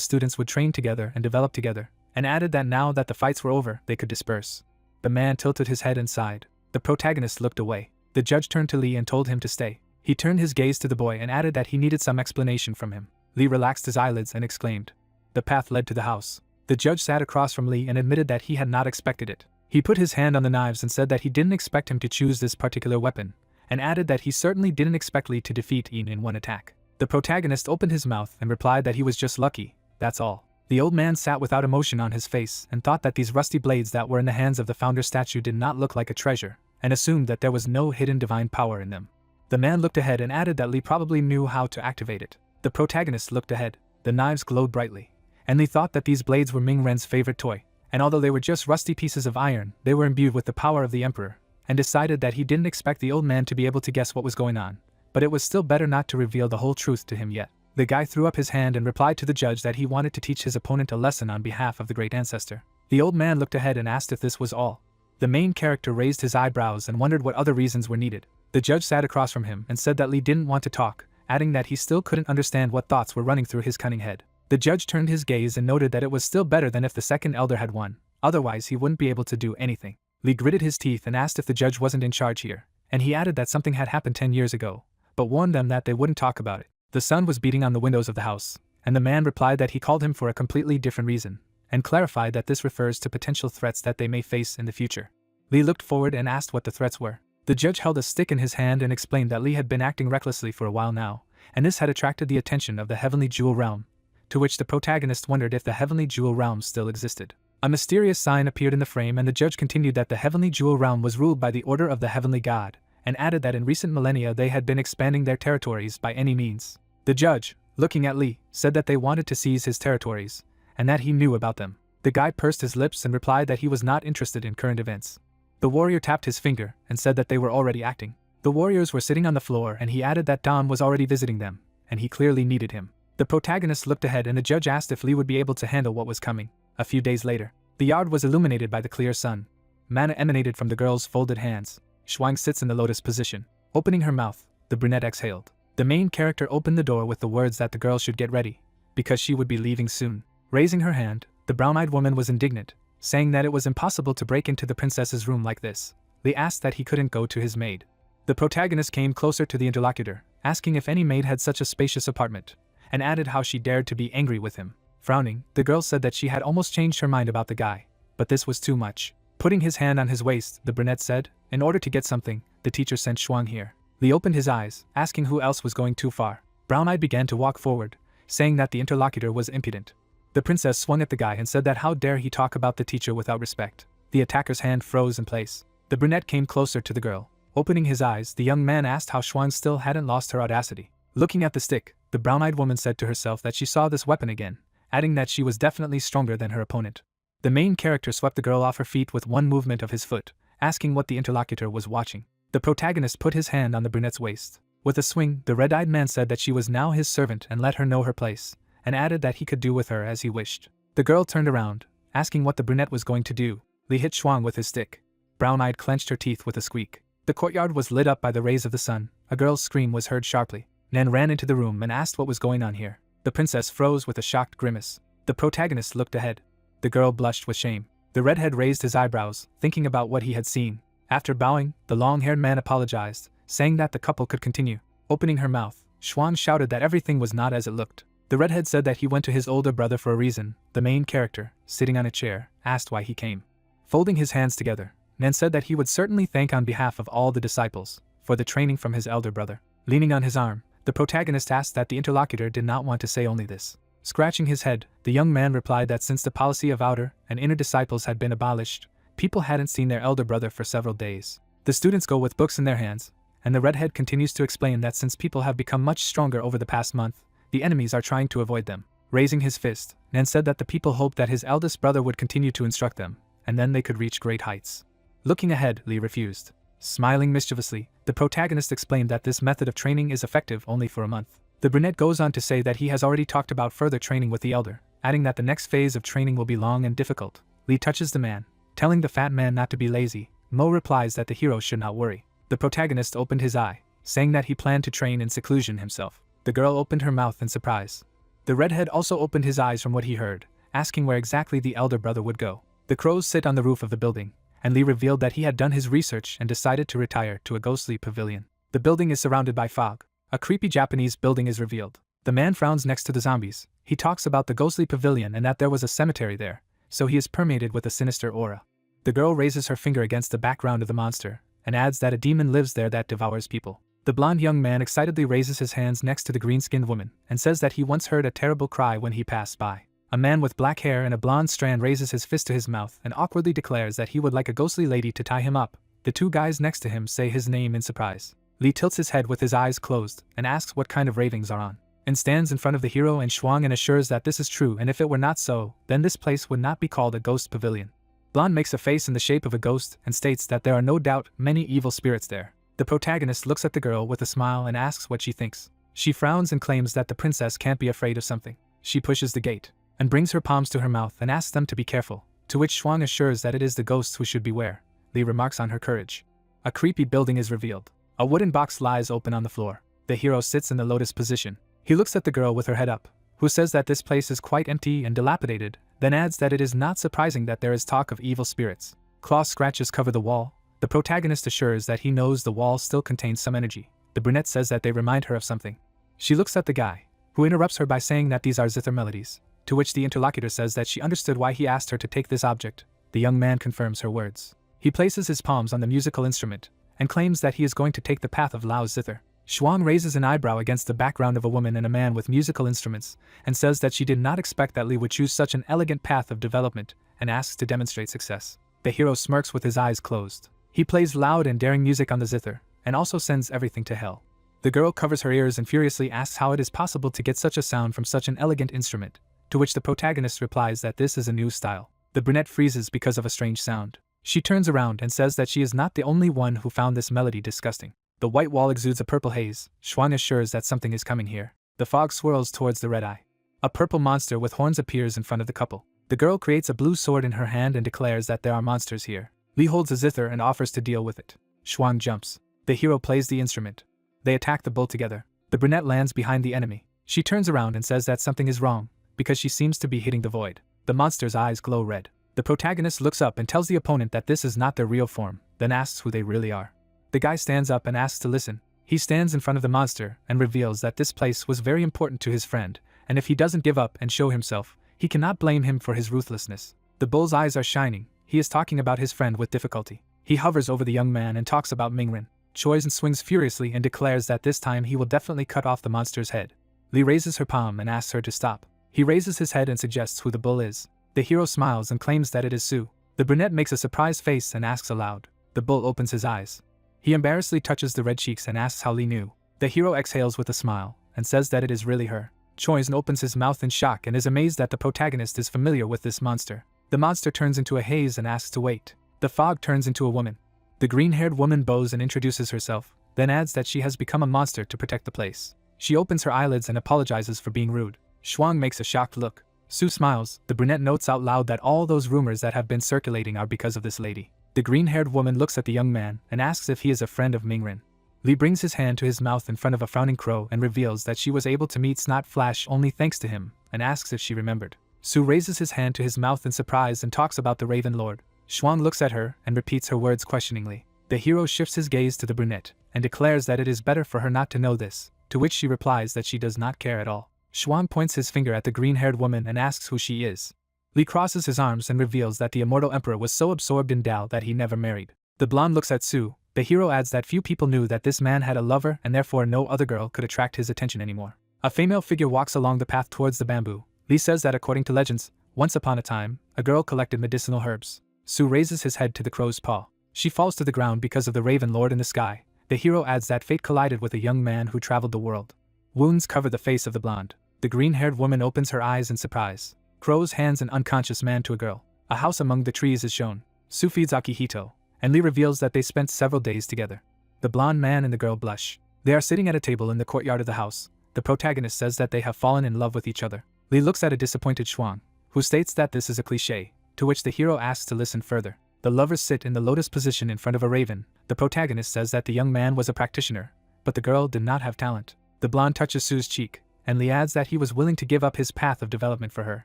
students would train together and develop together, and added that now that the fights were over, they could disperse. The man tilted his head and sighed. The protagonist looked away. The judge turned to Lee and told him to stay. He turned his gaze to the boy and added that he needed some explanation from him. Lee relaxed his eyelids and exclaimed. The path led to the house. The judge sat across from Lee and admitted that he had not expected it. He put his hand on the knives and said that he didn't expect him to choose this particular weapon, and added that he certainly didn't expect Lee to defeat Ian in one attack. The protagonist opened his mouth and replied that he was just lucky, that's all. The old man sat without emotion on his face and thought that these rusty blades that were in the hands of the founder statue did not look like a treasure, and assumed that there was no hidden divine power in them. The man looked ahead and added that Lee probably knew how to activate it. The protagonist looked ahead. The knives glowed brightly, and Lee thought that these blades were Ming Ren's favorite toy, and although they were just rusty pieces of iron, they were imbued with the power of the emperor, and decided that he didn't expect the old man to be able to guess what was going on, but it was still better not to reveal the whole truth to him yet. The guy threw up his hand and replied to the judge that he wanted to teach his opponent a lesson on behalf of the great ancestor. The old man looked ahead and asked if this was all. The main character raised his eyebrows and wondered what other reasons were needed. The judge sat across from him and said that Lee didn't want to talk, adding that he still couldn't understand what thoughts were running through his cunning head. The judge turned his gaze and noted that it was still better than if the second elder had won, otherwise he wouldn't be able to do anything. Lee gritted his teeth and asked if the judge wasn't in charge here, and he added that something had happened 10 years ago, but warned them that they wouldn't talk about it. The sun was beating on the windows of the house, and the man replied that he called him for a completely different reason, and clarified that this refers to potential threats that they may face in the future. Lee looked forward and asked what the threats were. The judge held a stick in his hand and explained that Lee had been acting recklessly for a while now, and this had attracted the attention of the Heavenly Jewel Realm, to which the protagonist wondered if the Heavenly Jewel Realm still existed. A mysterious sign appeared in the frame, and the judge continued that the Heavenly Jewel Realm was ruled by the order of the Heavenly God, and added that in recent millennia they had been expanding their territories by any means. The judge, looking at Lee, said that they wanted to seize his territories, and that he knew about them. The guy pursed his lips and replied that he was not interested in current events. The warrior tapped his finger and said that they were already acting. The warriors were sitting on the floor, and he added that Don was already visiting them, and he clearly needed him. The protagonist looked ahead, and the judge asked if Lee would be able to handle what was coming. A few days later, the yard was illuminated by the clear sun. Mana emanated from the girl's folded hands. Shuang sits in the lotus position. Opening her mouth, the brunette exhaled. The main character opened the door with the words that the girl should get ready, because she would be leaving soon. Raising her hand, the brown-eyed woman was indignant, saying that it was impossible to break into the princess's room like this. Lee asked that he couldn't go to his maid. The protagonist came closer to the interlocutor, asking if any maid had such a spacious apartment, and added how she dared to be angry with him. Frowning, the girl said that she had almost changed her mind about the guy, but this was too much. Putting his hand on his waist, the brunette said, "In order to get something, the teacher sent Shuang here." Lee opened his eyes, asking who else was going too far. Brown-eyed began to walk forward, saying that the interlocutor was impudent. The princess swung at the guy and said that how dare he talk about the teacher without respect. The attacker's hand froze in place. The brunette came closer to the girl. Opening his eyes, the young man asked how Shuang still hadn't lost her audacity. Looking at the stick, the brown-eyed woman said to herself that she saw this weapon again, adding that she was definitely stronger than her opponent. The main character swept the girl off her feet with one movement of his foot, asking what the interlocutor was watching. The protagonist put his hand on the brunette's waist. With a swing, the red-eyed man said that she was now his servant and let her know her place, and added that he could do with her as he wished. The girl turned around, asking what the brunette was going to do. Lee hit Shuang with his stick. Brown-eyed clenched her teeth with a squeak. The courtyard was lit up by the rays of the sun. A girl's scream was heard sharply. Nan ran into the room and asked what was going on here. The princess froze with a shocked grimace. The protagonist looked ahead. The girl blushed with shame. The redhead raised his eyebrows, thinking about what he had seen. After bowing, the long-haired man apologized, saying that the couple could continue. Opening her mouth, Shuang shouted that everything was not as it looked. The redhead said that he went to his older brother for a reason. The main character, sitting on a chair, asked why he came. Folding his hands together, Nan said that he would certainly thank on behalf of all the disciples for the training from his elder brother. Leaning on his arm, the protagonist asked that the interlocutor did not want to say only this. Scratching his head, the young man replied that since the policy of outer and inner disciples had been abolished, people hadn't seen their elder brother for several days. The students go with books in their hands, and the redhead continues to explain that since people have become much stronger over the past month, the enemies are trying to avoid them. Raising his fist, Nan said that the people hoped that his eldest brother would continue to instruct them, and then they could reach great heights. Looking ahead, Lee refused. Smiling mischievously, the protagonist explained that this method of training is effective only for a month. The brunette goes on to say that he has already talked about further training with the elder, adding that the next phase of training will be long and difficult. Lee touches the man, telling the fat man not to be lazy. Mo replies that the hero should not worry. The protagonist opened his eye, saying that he planned to train in seclusion himself. The girl opened her mouth in surprise. The redhead also opened his eyes from what he heard, asking where exactly the elder brother would go. The crows sit on the roof of the building, and Lee revealed that he had done his research and decided to retire to a ghostly pavilion. The building is surrounded by fog. A creepy Japanese building is revealed. The man frowns next to the zombies. He talks about the ghostly pavilion and that there was a cemetery there, so he is permeated with a sinister aura. The girl raises her finger against the background of the monster, and adds that a demon lives there that devours people. The blonde young man excitedly raises his hands next to the green-skinned woman, and says that he once heard a terrible cry when he passed by. A man with black hair and a blonde strand raises his fist to his mouth and awkwardly declares that he would like a ghostly lady to tie him up. The two guys next to him say his name in surprise. Lee tilts his head with his eyes closed and asks what kind of ravings are on, and stands in front of the hero and Shuang and assures that this is true, and if it were not so, then this place would not be called a ghost pavilion. Blonde makes a face in the shape of a ghost and states that there are no doubt many evil spirits there. The protagonist looks at the girl with a smile and asks what she thinks. She frowns and claims that the princess can't be afraid of something. She pushes the gate and brings her palms to her mouth and asks them to be careful, to which Shuang assures that it is the ghosts who should beware. Lee remarks on her courage. A creepy building is revealed. A wooden box lies open on the floor. The hero sits in the lotus position. He looks at the girl with her head up, who says that this place is quite empty and dilapidated, then adds that it is not surprising that there is talk of evil spirits. Claw scratches cover the wall. The protagonist assures that he knows the wall still contains some energy. The brunette says that they remind her of something. She looks at the guy, who interrupts her by saying that these are zither melodies. to which the interlocutor says that she understood why he asked her to take this object. The young man confirms her words. He places his palms on the musical instrument, and claims that he is going to take the path of Lao zither. Shuang raises an eyebrow against the background of a woman and a man with musical instruments, and says that she did not expect that Li would choose such an elegant path of development, and asks to demonstrate success. The hero smirks with his eyes closed. He plays loud and daring music on the zither, and also sends everything to hell. The girl covers her ears and furiously asks how it is possible to get such a sound from such an elegant instrument, to which the protagonist replies that this is a new style. The brunette freezes because of a strange sound. She turns around and says that she is not the only one who found this melody disgusting. The white wall exudes a purple haze. Shuang assures that something is coming here. The fog swirls towards the red eye. A purple monster with horns appears in front of the couple. The girl creates a blue sword in her hand and declares that there are monsters here. Li holds a zither and offers to deal with it. Shuang jumps. The hero plays the instrument. They attack the bull together. The brunette lands behind the enemy. She turns around and says that something is wrong, because she seems to be hitting the void. The monster's eyes glow red. The protagonist looks up and tells the opponent that this is not their real form, then asks who they really are. The guy stands up and asks to listen. He stands in front of the monster and reveals that this place was very important to his friend, and if he doesn't give up and show himself, he cannot blame him for his ruthlessness. The bull's eyes are shining. He is talking about his friend with difficulty. He hovers over the young man and talks about Mingren. Choi's and swings furiously and declares that this time he will definitely cut off the monster's head. Li raises her palm and asks her to stop. He raises his head and suggests who the bull is. The hero smiles and claims that it is Su. The brunette makes a surprised face and asks aloud. The bull opens his eyes. He embarrassedly touches the red cheeks and asks how Li knew. The hero exhales with a smile and says that it is really her. Choizen opens his mouth in shock and is amazed that the protagonist is familiar with this monster. The monster turns into a haze and asks to wait. The fog turns into a woman. The green-haired woman bows and introduces herself, then adds that she has become a monster to protect the place. She opens her eyelids and apologizes for being rude. Shuang makes a shocked look. Su smiles. The brunette notes out loud that all those rumors that have been circulating are because of this lady. The green-haired woman looks at the young man and asks if he is a friend of Mingren. Li brings his hand to his mouth in front of a frowning crow and reveals that she was able to meet Snot Flash only thanks to him, and asks if she remembered. Su raises his hand to his mouth in surprise and talks about the Raven Lord. Shuang looks at her and repeats her words questioningly. The hero shifts his gaze to the brunette and declares that it is better for her not to know this, to which she replies that she does not care at all. Shuang points his finger at the green-haired woman and asks who she is. Li crosses his arms and reveals that the immortal emperor was so absorbed in Dao that he never married. The blonde looks at Su. The hero adds that few people knew that this man had a lover and therefore no other girl could attract his attention anymore. A female figure walks along the path towards the bamboo. Li says that according to legends, once upon a time, a girl collected medicinal herbs. Su raises his head to the crow's paw. She falls to the ground because of the Raven Lord in the sky. The hero adds that fate collided with a young man who traveled the world. Wounds cover the face of the blonde. The green-haired woman opens her eyes in surprise. Crows hands an unconscious man to a girl. A house among the trees is shown. Su feeds Akihito, and Li reveals that they spent several days together. The blonde man and the girl blush. They are sitting at a table in the courtyard of the house. The protagonist says that they have fallen in love with each other. Li looks at a disappointed Shuang, who states that this is a cliché, to which the hero asks to listen further. The lovers sit in the lotus position in front of a raven. The protagonist says that the young man was a practitioner, but the girl did not have talent. The blonde touches Su's cheek, and Li adds that he was willing to give up his path of development for her.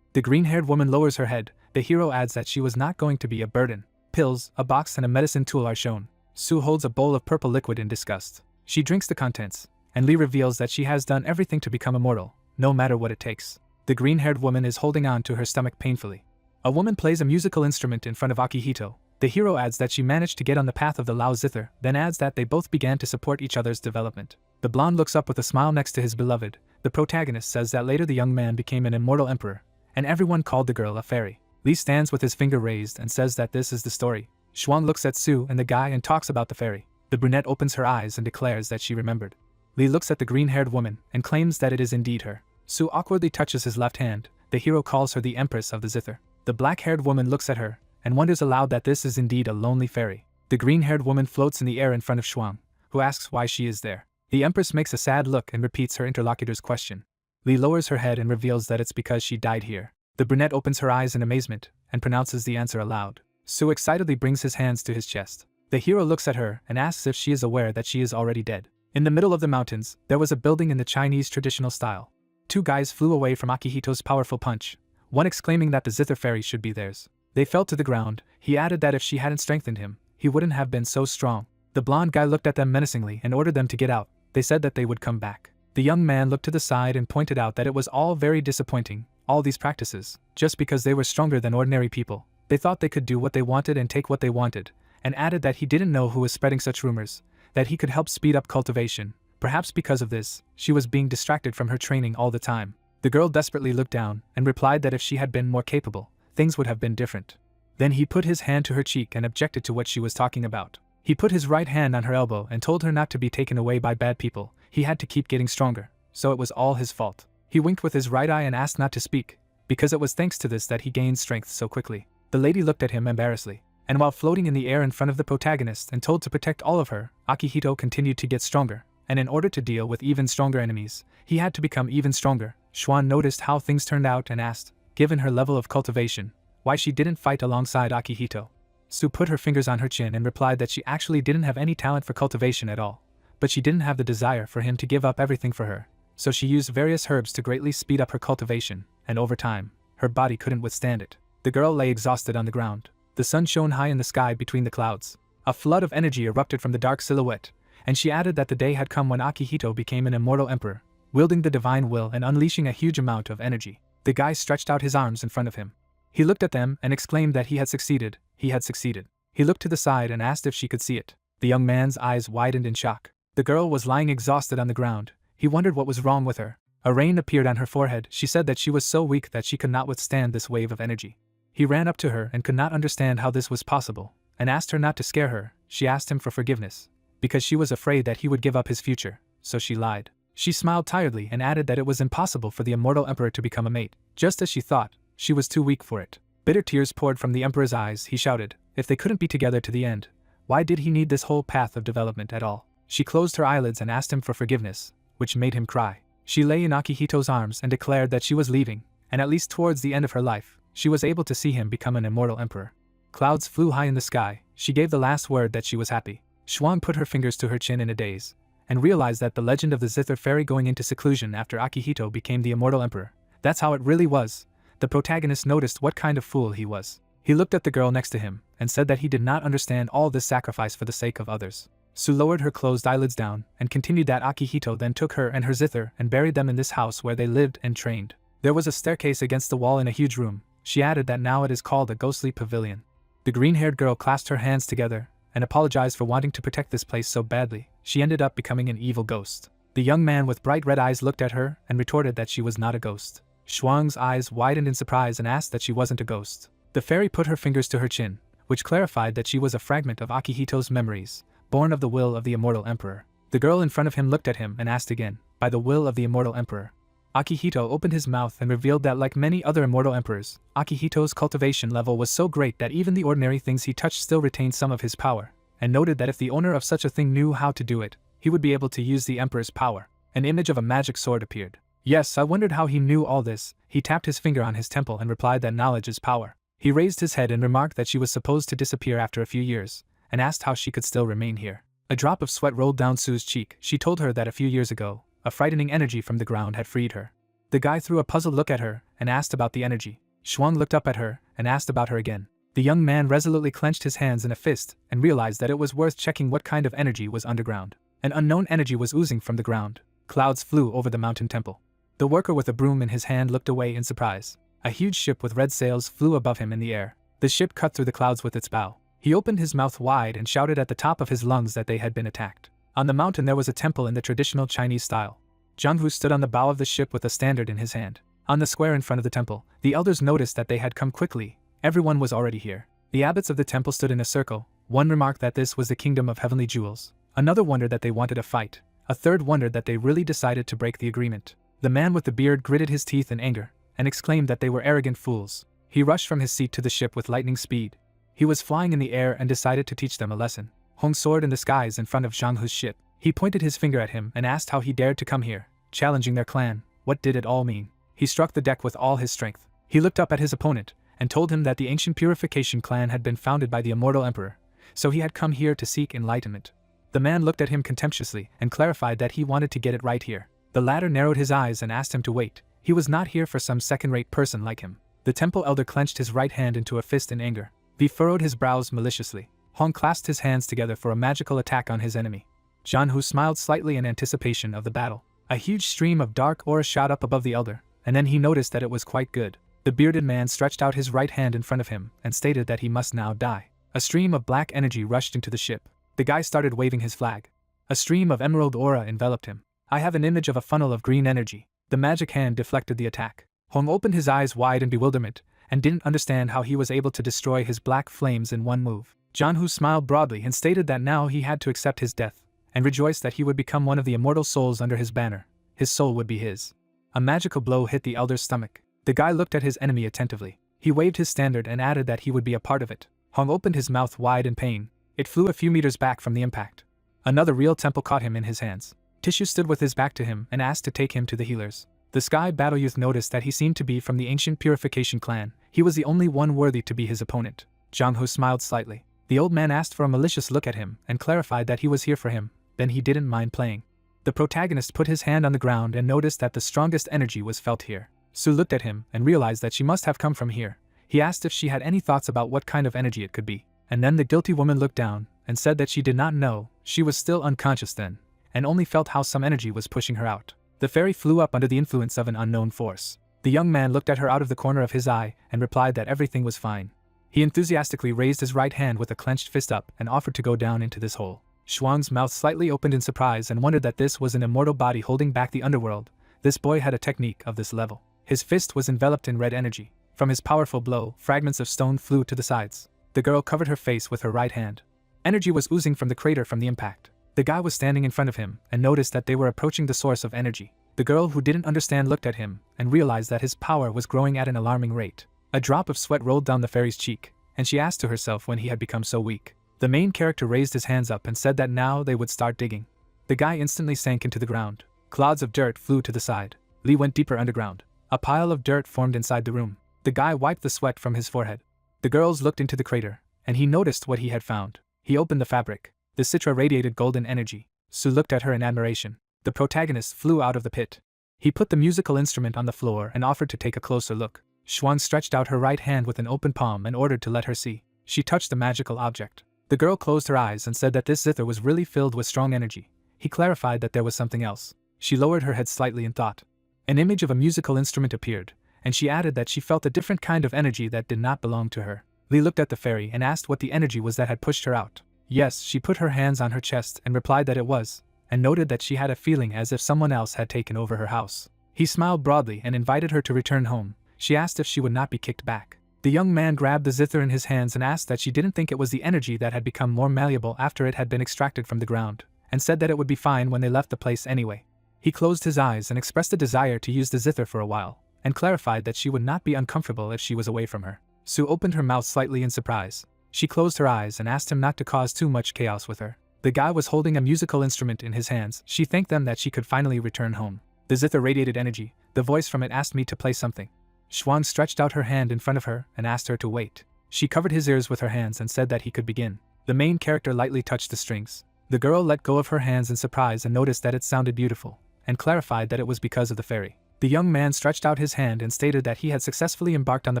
The green-haired woman lowers her head. The hero adds that she was not going to be a burden. Pills, a box and a medicine tool are shown. Su holds a bowl of purple liquid in disgust. She drinks the contents, and Li reveals that she has done everything to become immortal, no matter what it takes. The green-haired woman is holding on to her stomach painfully. A woman plays a musical instrument in front of Akihito. The hero adds that she managed to get on the path of the Lao zither, then adds that they both began to support each other's development. The blonde looks up with a smile next to his beloved. The protagonist says that later the young man became an immortal emperor, and everyone called the girl a fairy. Li stands with his finger raised and says that this is the story. Shuang looks at Su and the guy and talks about the fairy. The brunette opens her eyes and declares that she remembered. Li looks at the green-haired woman and claims that it is indeed her. Su awkwardly touches his left hand. The hero calls her the Empress of the Zither. The black-haired woman looks at her and wonders aloud that this is indeed a lonely fairy. The green-haired woman floats in the air in front of Shuang, who asks why she is there. The Empress makes a sad look and repeats her interlocutor's question. Li lowers her head and reveals that it's because she died here. The brunette opens her eyes in amazement and pronounces the answer aloud. Su excitedly brings his hands to his chest. The hero looks at her and asks if she is aware that she is already dead. In the middle of the mountains, there was a building in the Chinese traditional style. Two guys flew away from Akihito's powerful punch, one exclaiming that the Zither fairy should be theirs. They fell to the ground. He added that if she hadn't strengthened him, he wouldn't have been so strong. The blonde guy looked at them menacingly and ordered them to get out. They said that they would come back. The young man looked to the side and pointed out that it was all very disappointing. all these practices, just because they were stronger than ordinary people. They thought they could do what they wanted and take what they wanted, and added that he didn't know who was spreading such rumors, that he could help speed up cultivation. Perhaps because of this, she was being distracted from her training all the time. The girl desperately looked down and replied that if she had been more capable, things would have been different. Then he put his hand to her cheek and objected to what she was talking about. He put his right hand on her elbow and told her not to be taken away by bad people. He had to keep getting stronger, so it was all his fault. He winked with his right eye and asked not to speak, because it was thanks to this that he gained strength so quickly. The lady looked at him embarrassedly, and while floating in the air in front of the protagonist and told to protect all of her, Akihito continued to get stronger, and in order to deal with even stronger enemies, he had to become even stronger. Xuan noticed how things turned out and asked, given her level of cultivation, why she didn't fight alongside Akihito. Su put her fingers on her chin and replied that she actually didn't have any talent for cultivation at all, but she didn't have the desire for him to give up everything for her, so she used various herbs to greatly speed up her cultivation, and over time, her body couldn't withstand it. The girl lay exhausted on the ground. The sun shone high in the sky between the clouds. A flood of energy erupted from the dark silhouette, and she added that the day had come when Akihito became an immortal emperor, wielding the divine will and unleashing a huge amount of energy. The guy stretched out his arms in front of him. He looked at them and exclaimed that he had succeeded. He had succeeded. He looked to the side and asked if she could see it. The young man's eyes widened in shock. The girl was lying exhausted on the ground. He wondered what was wrong with her. A rain appeared on her forehead. She said that she was so weak that she could not withstand this wave of energy. He ran up to her and could not understand how this was possible, and asked her not to scare her. She asked him for forgiveness, because she was afraid that he would give up his future, so she lied. She smiled tiredly and added that it was impossible for the immortal emperor to become a mate. Just as she thought, she was too weak for it. Bitter tears poured from the emperor's eyes. He shouted, if they couldn't be together to the end, why did he need this whole path of development at all? She closed her eyelids and asked him for forgiveness, which made him cry. She lay in Akihito's arms and declared that she was leaving, and at least towards the end of her life, she was able to see him become an immortal emperor. Clouds flew high in the sky. She gave the last word that she was happy. Xuan put her fingers to her chin in a daze, and realized that the legend of the Zither fairy going into seclusion after Akihito became the immortal emperor, that's how it really was. The protagonist noticed what kind of fool he was. He looked at the girl next to him, and said that he did not understand all this sacrifice for the sake of others. Su lowered her closed eyelids down, and continued that Akihito then took her and her Zither and buried them in this house where they lived and trained. There was a staircase against the wall in a huge room. She added that now it is called a ghostly pavilion. The green-haired girl clasped her hands together, and apologized for wanting to protect this place so badly. She ended up becoming an evil ghost. The young man with bright red eyes looked at her, and retorted that she was not a ghost. Xuan's eyes widened in surprise and asked that she wasn't a ghost. The fairy put her fingers to her chin, which clarified that she was a fragment of Akihito's memories, born of the will of the immortal emperor. The girl in front of him looked at him and asked again, by the will of the immortal emperor. Akihito opened his mouth and revealed that like many other immortal emperors, Akihito's cultivation level was so great that even the ordinary things he touched still retained some of his power, and noted that if the owner of such a thing knew how to do it, he would be able to use the emperor's power. An image of a magic sword appeared. Yes, I wondered how he knew all this. He tapped his finger on his temple and replied that knowledge is power. He raised his head and remarked that she was supposed to disappear after a few years, and asked how she could still remain here. A drop of sweat rolled down Sue's cheek. She told her that a few years ago, a frightening energy from the ground had freed her. The guy threw a puzzled look at her and asked about the energy. Xuan looked up at her and asked about her again. The young man resolutely clenched his hands in a fist and realized that it was worth checking what kind of energy was underground. An unknown energy was oozing from the ground. Clouds flew over the mountain temple. The worker with a broom in his hand looked away in surprise. A huge ship with red sails flew above him in the air. The ship cut through the clouds with its bow. He opened his mouth wide and shouted at the top of his lungs that they had been attacked. On the mountain there was a temple in the traditional Chinese style. Zhang Hu stood on the bow of the ship with a standard in his hand. On the square in front of the temple, the elders noticed that they had come quickly. Everyone was already here. The abbots of the temple stood in a circle. One remarked that this was the kingdom of heavenly jewels. Another wondered that they wanted a fight. A third wondered that they really decided to break the agreement. The man with the beard gritted his teeth in anger, and exclaimed that they were arrogant fools. He rushed from his seat to the ship with lightning speed. He was flying in the air and decided to teach them a lesson. Hong soared in the skies in front of Zhang Hu's ship. He pointed his finger at him and asked how he dared to come here, challenging their clan. What did it all mean? He struck the deck with all his strength. He looked up at his opponent, and told him that the ancient Purification clan had been founded by the immortal emperor, so he had come here to seek enlightenment. The man looked at him contemptuously and clarified that he wanted to get it right here. The latter narrowed his eyes and asked him to wait. He was not here for some second-rate person like him. The temple elder clenched his right hand into a fist in anger. He furrowed his brows maliciously. Hong clasped his hands together for a magical attack on his enemy. Zhan Hu smiled slightly in anticipation of the battle. A huge stream of dark aura shot up above the elder, and then he noticed that it was quite good. The bearded man stretched out his right hand in front of him and stated that he must now die. A stream of black energy rushed into the ship. The guy started waving his flag. A stream of emerald aura enveloped him. I have an image of a funnel of green energy. The magic hand deflected the attack. Hong opened his eyes wide in bewilderment and didn't understand how he was able to destroy his black flames in one move. Jianhu smiled broadly and stated that now he had to accept his death, and rejoiced that he would become one of the immortal souls under his banner. His soul would be his. A magical blow hit the elder's stomach. The guy looked at his enemy attentively. He waved his standard and added that he would be a part of it. Hong opened his mouth wide in pain. It flew a few meters back from the impact. Another real temple caught him in his hands. Tissue stood with his back to him and asked to take him to the healers. The Sky Battle Youth noticed that he seemed to be from the ancient Purification clan. He was the only one worthy to be his opponent. Jiang Hu smiled slightly. The old man asked for a malicious look at him and clarified that he was here for him, then he didn't mind playing. The protagonist put his hand on the ground and noticed that the strongest energy was felt here. Su looked at him and realized that she must have come from here. He asked if she had any thoughts about what kind of energy it could be, and then the guilty woman looked down and said that she did not know. She was still unconscious then, and only felt how some energy was pushing her out. The fairy flew up under the influence of an unknown force. The young man looked at her out of the corner of his eye and replied that everything was fine. He enthusiastically raised his right hand with a clenched fist up and offered to go down into this hole. Shuang's mouth slightly opened in surprise and wondered that this was an immortal body holding back the underworld. This boy had a technique of this level. His fist was enveloped in red energy. From his powerful blow, fragments of stone flew to the sides. The girl covered her face with her right hand. Energy was oozing from the crater from the impact. The guy was standing in front of him and noticed that they were approaching the source of energy. The girl, who didn't understand, looked at him and realized that his power was growing at an alarming rate. A drop of sweat rolled down the fairy's cheek, and she asked to herself when he had become so weak. The main character raised his hands up and said that now they would start digging. The guy instantly sank into the ground. Clouds of dirt flew to the side. Li went deeper underground. A pile of dirt formed inside the room. The guy wiped the sweat from his forehead. The girls looked into the crater, and he noticed what he had found. He opened the fabric. The citra radiated golden energy. Su looked at her in admiration. The protagonist flew out of the pit. He put the musical instrument on the floor and offered to take a closer look. Xuan stretched out her right hand with an open palm and ordered to let her see. She touched the magical object. The girl closed her eyes and said that this zither was really filled with strong energy. He clarified that there was something else. She lowered her head slightly in thought. An image of a musical instrument appeared, and she added that she felt a different kind of energy that did not belong to her. Li looked at the fairy and asked what the energy was that had pushed her out. Yes, she put her hands on her chest and replied that it was, and noted that she had a feeling as if someone else had taken over her house. He smiled broadly and invited her to return home. She asked if she would not be kicked back. The young man grabbed the zither in his hands and asked that she didn't think it was the energy that had become more malleable after it had been extracted from the ground, and said that it would be fine when they left the place anyway. He closed his eyes and expressed a desire to use the zither for a while, and clarified that she would not be uncomfortable if she was away from her. Su opened her mouth slightly in surprise. She closed her eyes and asked him not to cause too much chaos with her. The guy was holding a musical instrument in his hands. She thanked them that she could finally return home. The zither radiated energy. The voice from it asked me to play something. Xuan stretched out her hand in front of her and asked her to wait. She covered his ears with her hands and said that he could begin. The main character lightly touched the strings. The girl let go of her hands in surprise and noticed that it sounded beautiful, and clarified that it was because of the fairy. The young man stretched out his hand and stated that he had successfully embarked on the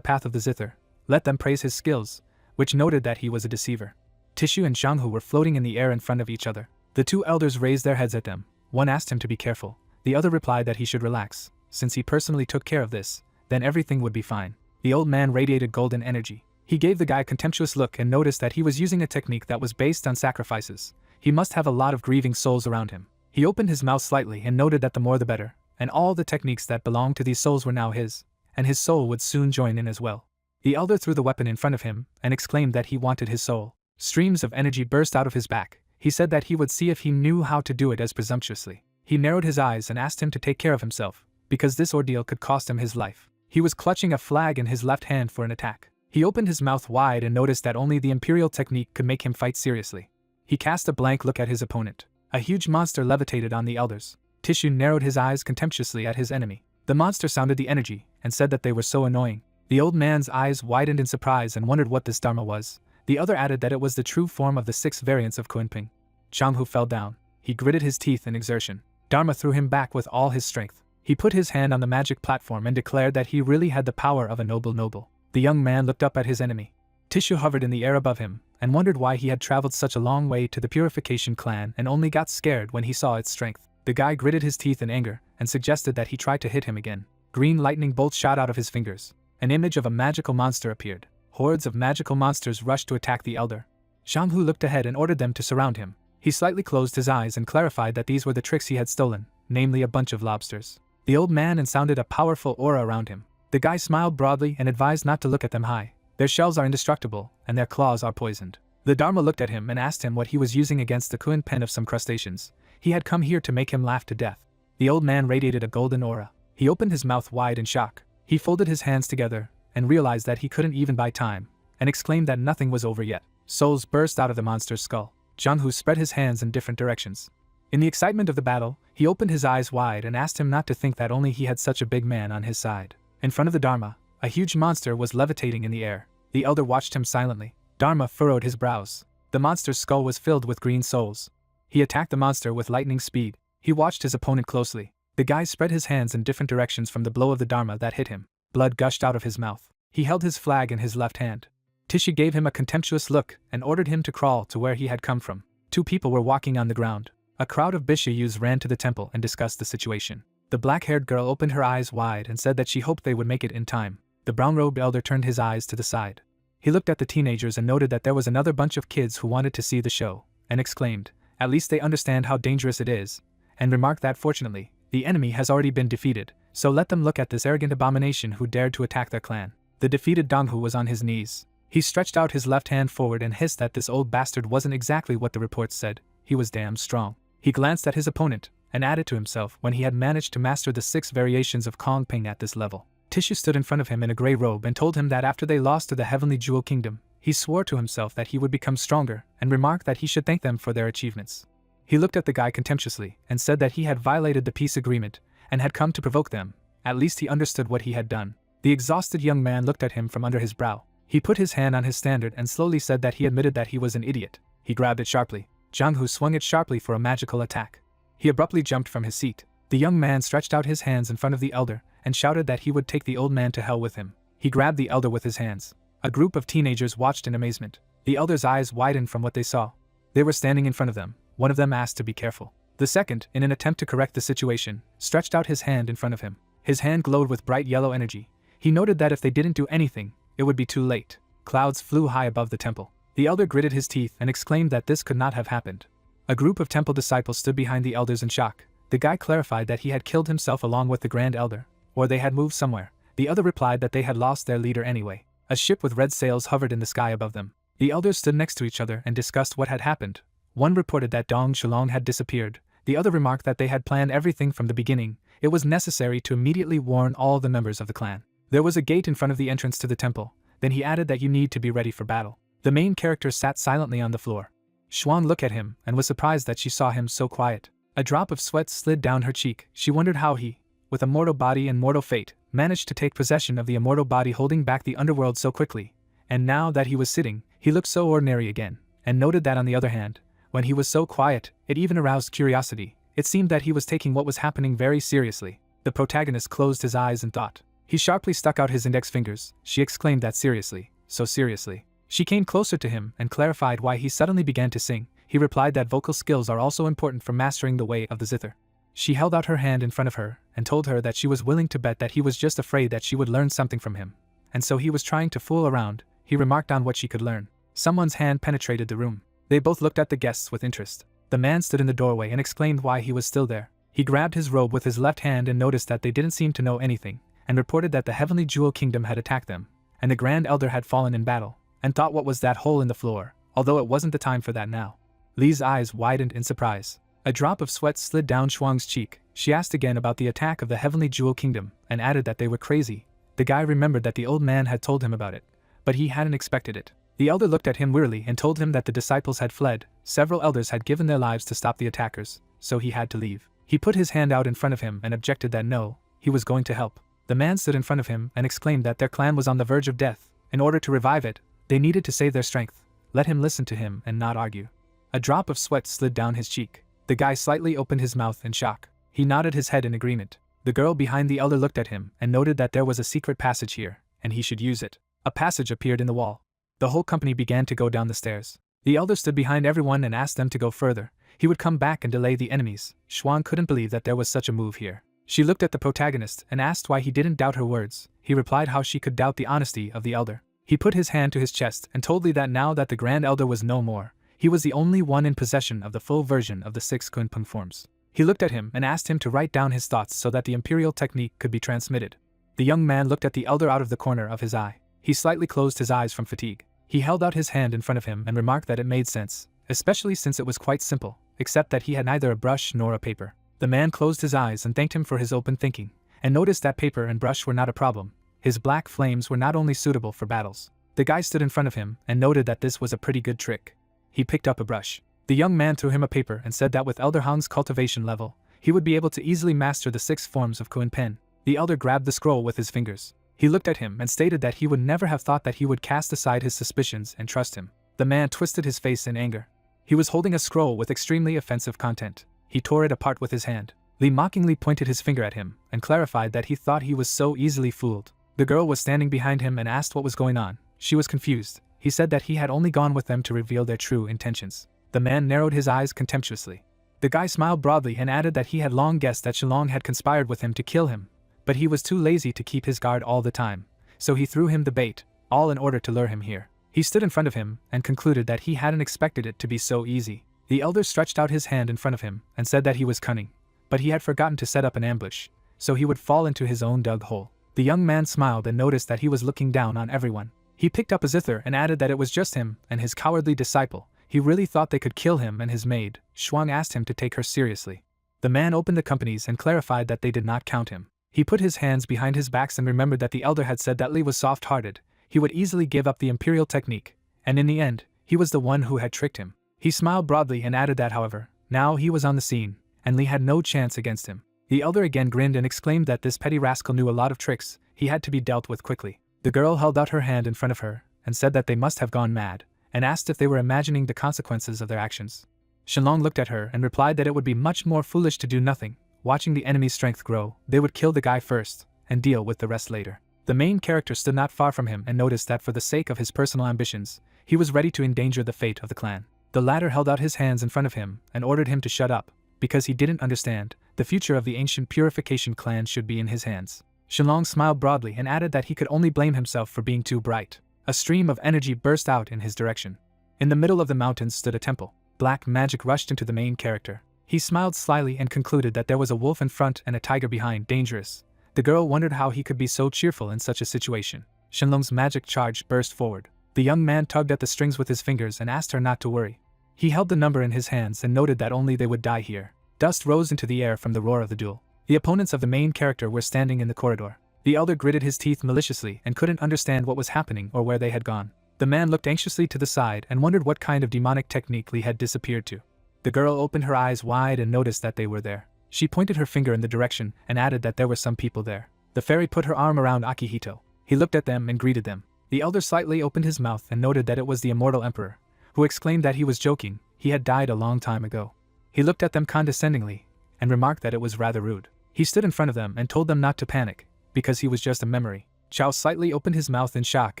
path of the zither. Let them praise his skills, which noted that he was a deceiver. Tissue and Xianghu were floating in the air in front of each other. The two elders raised their heads at them. One asked him to be careful. The other replied that he should relax. Since he personally took care of this, then everything would be fine. The old man radiated golden energy. He gave the guy a contemptuous look and noticed that he was using a technique that was based on sacrifices. He must have a lot of grieving souls around him. He opened his mouth slightly and noted that the more the better, and all the techniques that belonged to these souls were now his, and his soul would soon join in as well. The elder threw the weapon in front of him and exclaimed that he wanted his soul. Streams of energy burst out of his back. He said that he would see if he knew how to do it as presumptuously. He narrowed his eyes and asked him to take care of himself, because this ordeal could cost him his life. He was clutching a flag in his left hand for an attack. He opened his mouth wide and noticed that only the imperial technique could make him fight seriously. He cast a blank look at his opponent. A huge monster levitated on the elders. Tissue narrowed his eyes contemptuously at his enemy. The monster sounded the energy and said that they were so annoying. The old man's eyes widened in surprise and wondered what this dharma was. The other added that it was the true form of the 6 variants of Kunping. Changhu fell down. He gritted his teeth in exertion. Dharma threw him back with all his strength. He put his hand on the magic platform and declared that he really had the power of a noble. The young man looked up at his enemy. Tissue hovered in the air above him and wondered why he had traveled such a long way to the Purification clan and only got scared when he saw its strength. The guy gritted his teeth in anger and suggested that he try to hit him again. Green lightning bolts shot out of his fingers. An image of a magical monster appeared. Hordes of magical monsters rushed to attack the elder. Zhang Hu looked ahead and ordered them to surround him. He slightly closed his eyes and clarified that these were the tricks he had stolen, namely a bunch of lobsters. The old man sounded a powerful aura around him. The guy smiled broadly and advised not to look at them high. Their shells are indestructible, and their claws are poisoned. The Dharma looked at him and asked him what he was using against the Kuin pen of some crustaceans. He had come here to make him laugh to death. The old man radiated a golden aura. He opened his mouth wide in shock. He folded his hands together and realized that he couldn't even buy time, and exclaimed that nothing was over yet. Souls burst out of the monster's skull. Zhang Hu spread his hands in different directions. In the excitement of the battle, he opened his eyes wide and asked him not to think that only he had such a big man on his side. In front of the Dharma, a huge monster was levitating in the air. The elder watched him silently. Dharma furrowed his brows. The monster's skull was filled with green souls. He attacked the monster with lightning speed. He watched his opponent closely. The guy spread his hands in different directions from the blow of the Dharma that hit him. Blood gushed out of his mouth. He held his flag in his left hand. Tishi gave him a contemptuous look and ordered him to crawl to where he had come from. 2 people were walking on the ground. A crowd of Bishayus ran to the temple and discussed the situation. The black-haired girl opened her eyes wide and said that she hoped they would make it in time. The brown-robed elder turned his eyes to the side. He looked at the teenagers and noted that there was another bunch of kids who wanted to see the show, and exclaimed, "At least they understand how dangerous it is," and remarked that fortunately, the enemy has already been defeated, so let them look at this arrogant abomination who dared to attack their clan. The defeated Donghu was on his knees. He stretched out his left hand forward and hissed that this old bastard wasn't exactly what the reports said. He was damn strong. He glanced at his opponent, and added to himself when he had managed to master the 6 variations of Kong Ping at this level. Tishu stood in front of him in a grey robe and told him that after they lost to the Heavenly Jewel Kingdom, he swore to himself that he would become stronger, and remarked that he should thank them for their achievements. He looked at the guy contemptuously, and said that he had violated the peace agreement, and had come to provoke them. At least he understood what he had done. The exhausted young man looked at him from under his brow. He put his hand on his standard and slowly said that he admitted that he was an idiot. He grabbed it sharply. Zhang Hu swung it sharply for a magical attack. He abruptly jumped from his seat. The young man stretched out his hands in front of the elder, and shouted that he would take the old man to hell with him. He grabbed the elder with his hands. A group of teenagers watched in amazement. The elder's eyes widened from what they saw. They were standing in front of them. One of them asked to be careful. The second, in an attempt to correct the situation, stretched out his hand in front of him. His hand glowed with bright yellow energy. He noted that if they didn't do anything, it would be too late. Clouds flew high above the temple. The elder gritted his teeth and exclaimed that this could not have happened. A group of temple disciples stood behind the elders in shock. The guy clarified that he had killed himself along with the grand elder, or they had moved somewhere. The other replied that they had lost their leader anyway. A ship with red sails hovered in the sky above them. The elders stood next to each other and discussed what had happened. One reported that Dong Shulong had disappeared. The other remarked that they had planned everything from the beginning. It was necessary to immediately warn all the members of the clan. There was a gate in front of the entrance to the temple. Then he added that you need to be ready for battle. The main character sat silently on the floor. Xuan looked at him and was surprised that she saw him so quiet. A drop of sweat slid down her cheek. She wondered how he, with a mortal body and mortal fate, managed to take possession of the immortal body holding back the underworld so quickly. And now that he was sitting, he looked so ordinary again, and noted that on the other hand, when he was so quiet, it even aroused curiosity. It seemed that he was taking what was happening very seriously. The protagonist closed his eyes and thought. He sharply stuck out his index fingers. She exclaimed that seriously, so seriously. She came closer to him and clarified why he suddenly began to sing. He replied that vocal skills are also important for mastering the way of the zither. She held out her hand in front of her and told her that she was willing to bet that he was just afraid that she would learn something from him. And so he was trying to fool around. He remarked on what she could learn. Someone's hand penetrated the room. They both looked at the guests with interest. The man stood in the doorway and exclaimed why he was still there. He grabbed his robe with his left hand and noticed that they didn't seem to know anything, and reported that the Heavenly Jewel Kingdom had attacked them, and the Grand Elder had fallen in battle, and thought what was that hole in the floor, although it wasn't the time for that now. Li's eyes widened in surprise. A drop of sweat slid down Shuang's cheek. She asked again about the attack of the Heavenly Jewel Kingdom, and added that they were crazy. The guy remembered that the old man had told him about it, but he hadn't expected it. The elder looked at him wearily and told him that the disciples had fled. Several elders had given their lives to stop the attackers, so he had to leave. He put his hand out in front of him and objected that no, he was going to help. The man stood in front of him and exclaimed that their clan was on the verge of death. In order to revive it, they needed to save their strength. Let him listen to him and not argue. A drop of sweat slid down his cheek. The guy slightly opened his mouth in shock. He nodded his head in agreement. The girl behind the elder looked at him and noted that there was a secret passage here, and he should use it. A passage appeared in the wall. The whole company began to go down the stairs. The elder stood behind everyone and asked them to go further. He would come back and delay the enemies. Xuan couldn't believe that there was such a move here. She looked at the protagonist and asked why he didn't doubt her words. He replied how she could doubt the honesty of the elder. He put his hand to his chest and told Li that now that the Grand Elder was no more, he was the only one in possession of the full version of the 6 Kunpeng forms. He looked at him and asked him to write down his thoughts so that the imperial technique could be transmitted. The young man looked at the elder out of the corner of his eye. He slightly closed his eyes from fatigue. He held out his hand in front of him and remarked that it made sense, especially since it was quite simple, except that he had neither a brush nor a paper. The man closed his eyes and thanked him for his open thinking, and noticed that paper and brush were not a problem. His black flames were not only suitable for battles. The guy stood in front of him and noted that this was a pretty good trick. He picked up a brush. The young man threw him a paper and said that with Elder Hang's cultivation level, he would be able to easily master the 6 forms of Kunpeng. The elder grabbed the scroll with his fingers. He looked at him and stated that he would never have thought that he would cast aside his suspicions and trust him. The man twisted his face in anger. He was holding a scroll with extremely offensive content. He tore it apart with his hand. Li mockingly pointed his finger at him and clarified that he thought he was so easily fooled. The girl was standing behind him and asked what was going on. She was confused. He said that he had only gone with them to reveal their true intentions. The man narrowed his eyes contemptuously. The guy smiled broadly and added that he had long guessed that Shilong had conspired with him to kill him, but he was too lazy to keep his guard all the time, so he threw him the bait, all in order to lure him here. He stood in front of him and concluded that he hadn't expected it to be so easy. The elder stretched out his hand in front of him and said that he was cunning, but he had forgotten to set up an ambush, so he would fall into his own dug hole. The young man smiled and noticed that he was looking down on everyone. He picked up a zither and added that it was just him and his cowardly disciple. He really thought they could kill him and his maid. Shuang asked him to take her seriously. The man opened the companies and clarified that they did not count him. He put his hands behind his backs and remembered that the elder had said that Li was soft-hearted. He would easily give up the imperial technique, and in the end, he was the one who had tricked him. He smiled broadly and added that, however, now he was on the scene, and Li had no chance against him. The elder again grinned and exclaimed that this petty rascal knew a lot of tricks. He had to be dealt with quickly. The girl held out her hand in front of her and said that they must have gone mad, and asked if they were imagining the consequences of their actions. Shenlong looked at her and replied that it would be much more foolish to do nothing. Watching the enemy's strength grow, they would kill the guy first and deal with the rest later. The main character stood not far from him and noticed that for the sake of his personal ambitions, he was ready to endanger the fate of the clan. The latter held out his hands in front of him and ordered him to shut up, because he didn't understand. The future of the ancient purification clan should be in his hands. Shenlong smiled broadly and added that he could only blame himself for being too bright. A stream of energy burst out in his direction. In the middle of the mountains stood a temple. Black magic rushed into the main character. He smiled slyly and concluded that there was a wolf in front and a tiger behind. Dangerous. The girl wondered how he could be so cheerful in such a situation. Shenlong's magic charge burst forward. The young man tugged at the strings with his fingers and asked her not to worry. He held the number in his hands and noted that only they would die here. Dust rose into the air from the roar of the duel. The opponents of the main character were standing in the corridor. The elder gritted his teeth maliciously and couldn't understand what was happening or where they had gone. The man looked anxiously to the side and wondered what kind of demonic technique Li had disappeared to. The girl opened her eyes wide and noticed that they were there. She pointed her finger in the direction and added that there were some people there. The fairy put her arm around Akihito. He looked at them and greeted them. The elder slightly opened his mouth and noted that it was the immortal emperor, who exclaimed that he was joking. He had died a long time ago. He looked at them condescendingly and remarked that it was rather rude. He stood in front of them and told them not to panic, because he was just a memory. Chao slightly opened his mouth in shock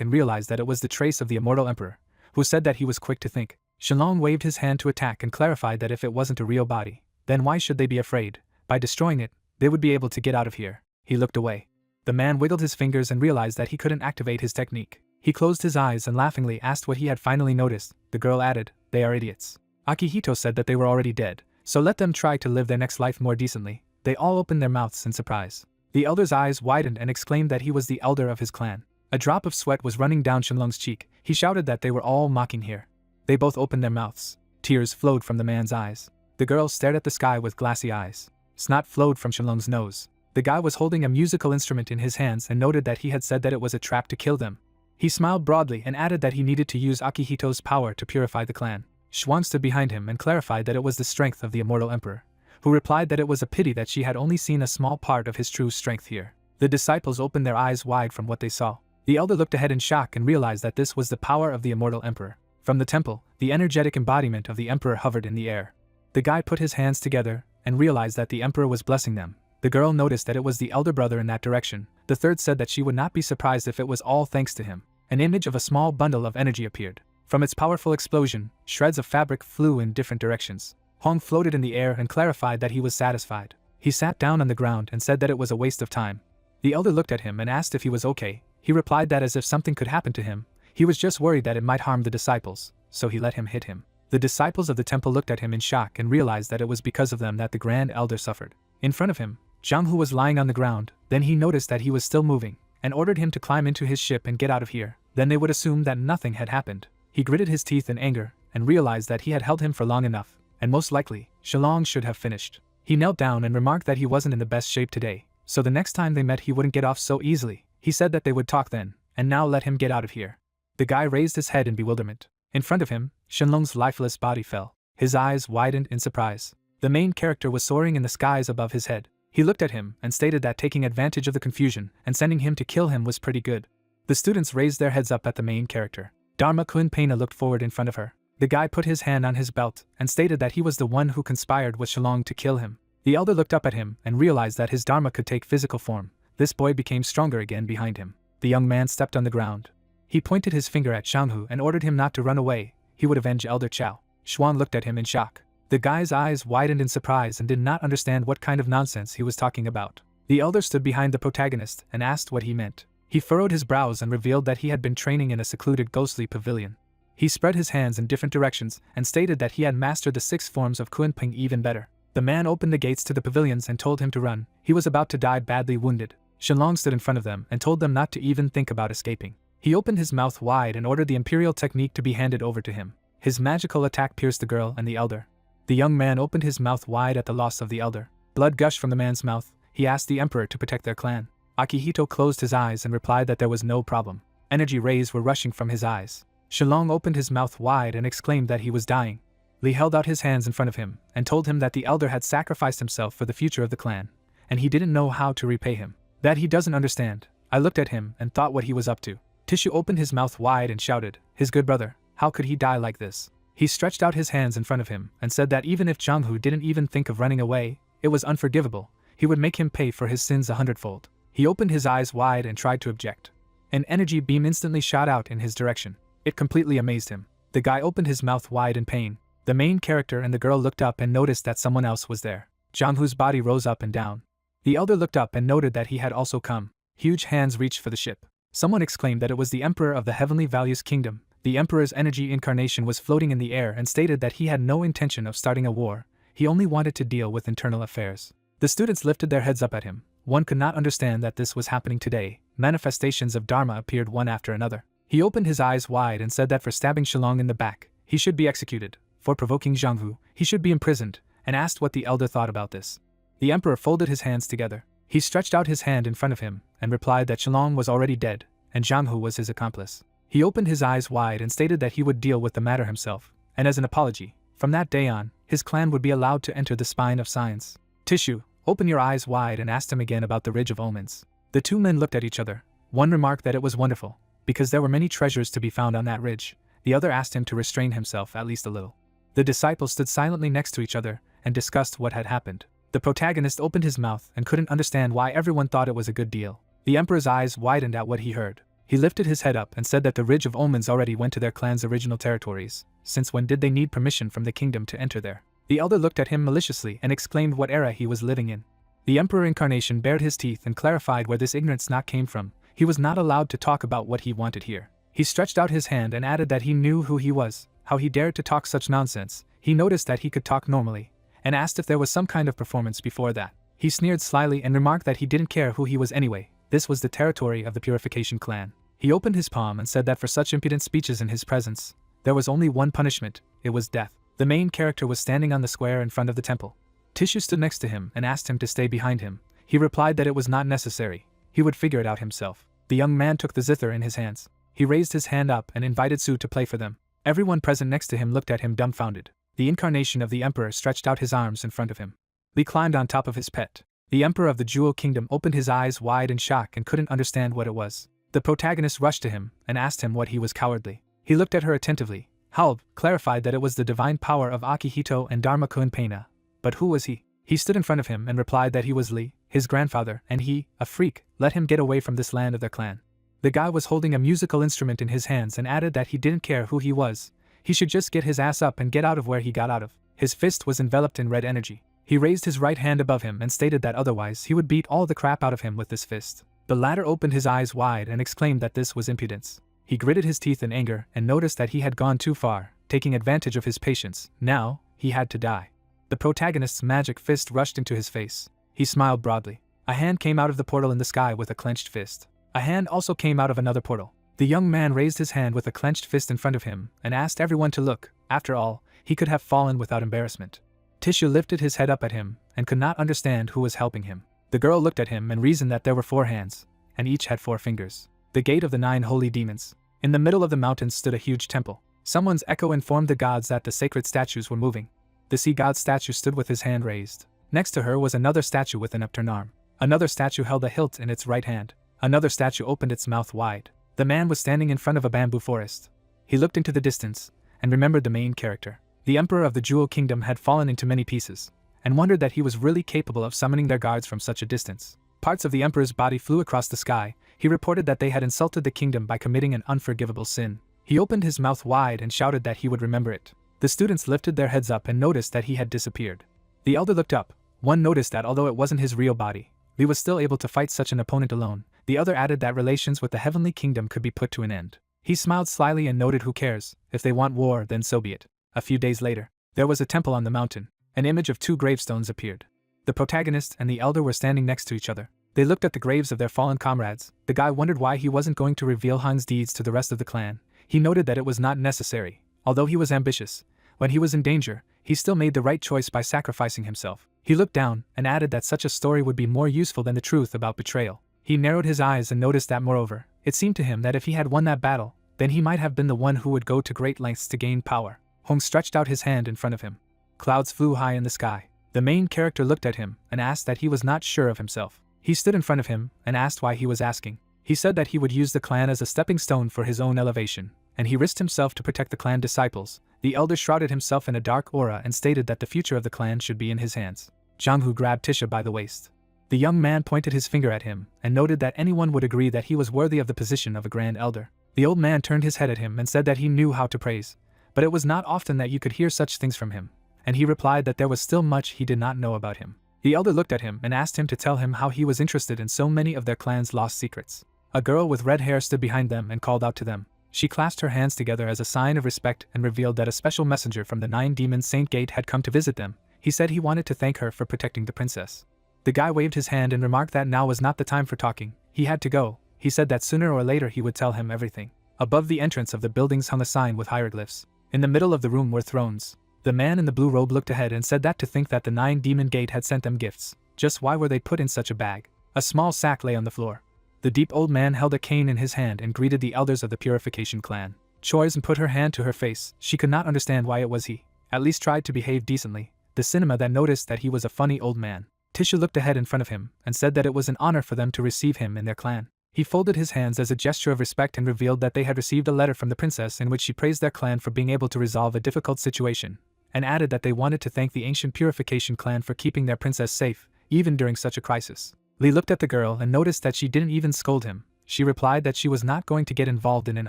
and realized that it was the trace of the immortal emperor, who said that he was quick to think. Shenlong waved his hand to attack and clarified that if it wasn't a real body, then why should they be afraid? By destroying it, they would be able to get out of here. He looked away. The man wiggled his fingers and realized that he couldn't activate his technique. He closed his eyes and laughingly asked what he had finally noticed. The girl added, "They are idiots." Akihito said that they were already dead, so let them try to live their next life more decently. They all opened their mouths in surprise. The elder's eyes widened and exclaimed that he was the elder of his clan. A drop of sweat was running down Shenlong's cheek. He shouted that they were all mocking here. They both opened their mouths. Tears flowed from the man's eyes. The girl stared at the sky with glassy eyes. Snot flowed from Shenlong's nose. The guy was holding a musical instrument in his hands and noted that he had said that it was a trap to kill them. He smiled broadly and added that he needed to use Akihito's power to purify the clan. Xuan stood behind him and clarified that it was the strength of the immortal emperor, who replied that it was a pity that she had only seen a small part of his true strength here. The disciples opened their eyes wide from what they saw. The elder looked ahead in shock and realized that this was the power of the immortal emperor. From the temple, the energetic embodiment of the emperor hovered in the air. The guy put his hands together and realized that the emperor was blessing them. The girl noticed that it was the elder brother in that direction. The third said that she would not be surprised if it was all thanks to him. An image of a small bundle of energy appeared. From its powerful explosion, shreds of fabric flew in different directions. Hong floated in the air and clarified that he was satisfied. He sat down on the ground and said that it was a waste of time. The elder looked at him and asked if he was okay. He replied that as if something could happen to him, he was just worried that it might harm the disciples, so he let him hit him. The disciples of the temple looked at him in shock and realized that it was because of them that the grand elder suffered. In front of him, Zhang Hu was lying on the ground. Then he noticed that he was still moving, and ordered him to climb into his ship and get out of here. Then they would assume that nothing had happened. He gritted his teeth in anger, and realized that he had held him for long enough, and most likely, Shalong should have finished. He knelt down and remarked that he wasn't in the best shape today, so the next time they met he wouldn't get off so easily. He said that they would talk then, and now let him get out of here. The guy raised his head in bewilderment. In front of him, Shenlong's lifeless body fell. His eyes widened in surprise. The main character was soaring in the skies above his head. He looked at him and stated that taking advantage of the confusion and sending him to kill him was pretty good. The students raised their heads up at the main character. Dharma Kunpena looked forward in front of her. The guy put his hand on his belt and stated that he was the one who conspired with Shalong to kill him. The elder looked up at him and realized that his Dharma could take physical form. This boy became stronger again behind him. The young man stepped on the ground. He pointed his finger at Shanghu and ordered him not to run away. He would avenge Elder Chao. Xuan looked at him in shock. The guy's eyes widened in surprise and did not understand what kind of nonsense he was talking about. The elder stood behind the protagonist and asked what he meant. He furrowed his brows and revealed that he had been training in a secluded ghostly pavilion. He spread his hands in different directions and stated that he had mastered the 6 forms of Kunpeng even better. The man opened the gates to the pavilions and told him to run. He was about to die badly wounded. Shenlong stood in front of them and told them not to even think about escaping. He opened his mouth wide and ordered the imperial technique to be handed over to him. His magical attack pierced the girl and the elder. The young man opened his mouth wide at the loss of the elder. Blood gushed from the man's mouth. He asked the emperor to protect their clan. Akihito closed his eyes and replied that there was no problem. Energy rays were rushing from his eyes. Shalong opened his mouth wide and exclaimed that he was dying. Li held out his hands in front of him and told him that the elder had sacrificed himself for the future of the clan, and he didn't know how to repay him. That he doesn't understand. I looked at him and thought what he was up to. Tissue opened his mouth wide and shouted, "His good brother, how could he die like this?" He stretched out his hands in front of him and said that even if Zhanghu didn't even think of running away, it was unforgivable. He would make him pay for his sins 100-fold. He opened his eyes wide and tried to object. An energy beam instantly shot out in his direction. It completely amazed him. The guy opened his mouth wide in pain. The main character and the girl looked up and noticed that someone else was there. Zhanghu's body rose up and down. The elder looked up and noted that he had also come. Huge hands reached for the ship. Someone exclaimed that it was the emperor of the Heavenly Values Kingdom. The emperor's energy incarnation was floating in the air and stated that he had no intention of starting a war. He only wanted to deal with internal affairs. The students lifted their heads up at him. One could not understand that this was happening today. Manifestations of Dharma appeared one after another. He opened his eyes wide and said that for stabbing Shalong in the back, he should be executed. For provoking Zhanghu, he should be imprisoned, and asked what the elder thought about this. The emperor folded his hands together. He stretched out his hand in front of him and replied that Shalong was already dead, and Zhanghu was his accomplice. He opened his eyes wide and stated that he would deal with the matter himself, and as an apology, from that day on, his clan would be allowed to enter the spine of science. Tissue, open your eyes wide, and asked him again about the Ridge of Omens. The two men looked at each other. One remarked that it was wonderful, because there were many treasures to be found on that ridge. The other asked him to restrain himself at least a little. The disciples stood silently next to each other and discussed what had happened. The protagonist opened his mouth and couldn't understand why everyone thought it was a good deal. The emperor's eyes widened at what he heard. He lifted his head up and said that the Ridge of Omens already went to their clan's original territories. Since when did they need permission from the kingdom to enter there? The elder looked at him maliciously and exclaimed what era he was living in. The emperor incarnation bared his teeth and clarified where this ignorance not came from. He was not allowed to talk about what he wanted here. He stretched out his hand and added that he knew who he was, how he dared to talk such nonsense. He noticed that he could talk normally, and asked if there was some kind of performance before that. He sneered slyly and remarked that he didn't care who he was anyway. This was the territory of the Purification clan. He opened his palm and said that for such impudent speeches in his presence, there was only one punishment. It was death. The main character was standing on the square in front of the temple. Tissue stood next to him and asked him to stay behind him. He replied that it was not necessary. He would figure it out himself. The young man took the zither in his hands. He raised his hand up and invited Su to play for them. Everyone present next to him looked at him dumbfounded. The incarnation of the emperor stretched out his arms in front of him. Li climbed on top of his pet. The emperor of the Jewel Kingdom opened his eyes wide in shock and couldn't understand what it was. The protagonist rushed to him and asked him what he was cowardly. He looked at her attentively. Halb clarified that it was the divine power of Akihito and Dharma Kunpena. But who was he? He stood in front of him and replied that he was Li, his grandfather, and he, a freak, let him get away from this land of their clan. The guy was holding a musical instrument in his hands and added that he didn't care who he was. He should just get his ass up and get out of where he got out of. His fist was enveloped in red energy. He raised his right hand above him and stated that otherwise he would beat all the crap out of him with this fist. The latter opened his eyes wide and exclaimed that this was impudence. He gritted his teeth in anger and noticed that he had gone too far, taking advantage of his patience. Now, he had to die. The protagonist's magic fist rushed into his face. He smiled broadly. A hand came out of the portal in the sky with a clenched fist. A hand also came out of another portal. The young man raised his hand with a clenched fist in front of him and asked everyone to look. After all, he could have fallen without embarrassment. Tissue lifted his head up at him and could not understand who was helping him. The girl looked at him and reasoned that there were 4 hands, and each had 4 fingers. The gate of the 9 holy demons. In the middle of the mountains stood a huge temple. Someone's echo informed the gods that the sacred statues were moving. The sea god statue stood with his hand raised. Next to her was another statue with an upturned arm. Another statue held a hilt in its right hand. Another statue opened its mouth wide. The man was standing in front of a bamboo forest. He looked into the distance and remembered the main character. The emperor of the Jewel Kingdom had fallen into many pieces, and wondered that he was really capable of summoning their guards from such a distance. Parts of the emperor's body flew across the sky. He reported that they had insulted the kingdom by committing an unforgivable sin. He opened his mouth wide and shouted that he would remember it. The students lifted their heads up and noticed that he had disappeared. The elder looked up. One noticed that although it wasn't his real body, Lee was still able to fight such an opponent alone. The other added that relations with the heavenly kingdom could be put to an end. He smiled slyly and noted, who cares, if they want war then so be it. A few days later, there was a temple on the mountain. An image of 2 gravestones appeared. The protagonist and the elder were standing next to each other. They looked at the graves of their fallen comrades. The guy wondered why he wasn't going to reveal Han's deeds to the rest of the clan. He noted that it was not necessary. Although he was ambitious, when he was in danger, he still made the right choice by sacrificing himself. He looked down and added that such a story would be more useful than the truth about betrayal. He narrowed his eyes and noticed that moreover, it seemed to him that if he had won that battle, then he might have been the one who would go to great lengths to gain power. Hong stretched out his hand in front of him. Clouds flew high in the sky. The main character looked at him and asked that he was not sure of himself. He stood in front of him and asked why he was asking. He said that he would use the clan as a stepping stone for his own elevation, and he risked himself to protect the clan disciples. The elder shrouded himself in a dark aura and stated that the future of the clan should be in his hands. Zhang Hu grabbed Tisha by the waist. The young man pointed his finger at him and noted that anyone would agree that he was worthy of the position of a grand elder. The old man turned his head at him and said that he knew how to praise, but it was not often that you could hear such things from him, and he replied that there was still much he did not know about him. The elder looked at him and asked him to tell him how he was interested in so many of their clan's lost secrets. A girl with red hair stood behind them and called out to them. She clasped her hands together as a sign of respect and revealed that a special messenger from the 9 Demon Saint Gate had come to visit them. He said he wanted to thank her for protecting the princess. The guy waved his hand and remarked that now was not the time for talking. He had to go. He said that sooner or later he would tell him everything. Above the entrance of the buildings hung a sign with hieroglyphs. In the middle of the room were thrones. The man in the blue robe looked ahead and said that to think that the 9 Demon Gate had sent them gifts. Just why were they put in such a bag? A small sack lay on the floor. The deep old man held a cane in his hand and greeted the elders of the Purification clan. Choizen put her hand to her face. She could not understand why it was he. At least tried to behave decently. The cinema that noticed that he was a funny old man. Tisha looked ahead in front of him and said that it was an honor for them to receive him in their clan. He folded his hands as a gesture of respect and revealed that they had received a letter from the princess in which she praised their clan for being able to resolve a difficult situation, and added that they wanted to thank the ancient Purification clan for keeping their princess safe, even during such a crisis. Lee looked at the girl and noticed that she didn't even scold him. She replied that she was not going to get involved in an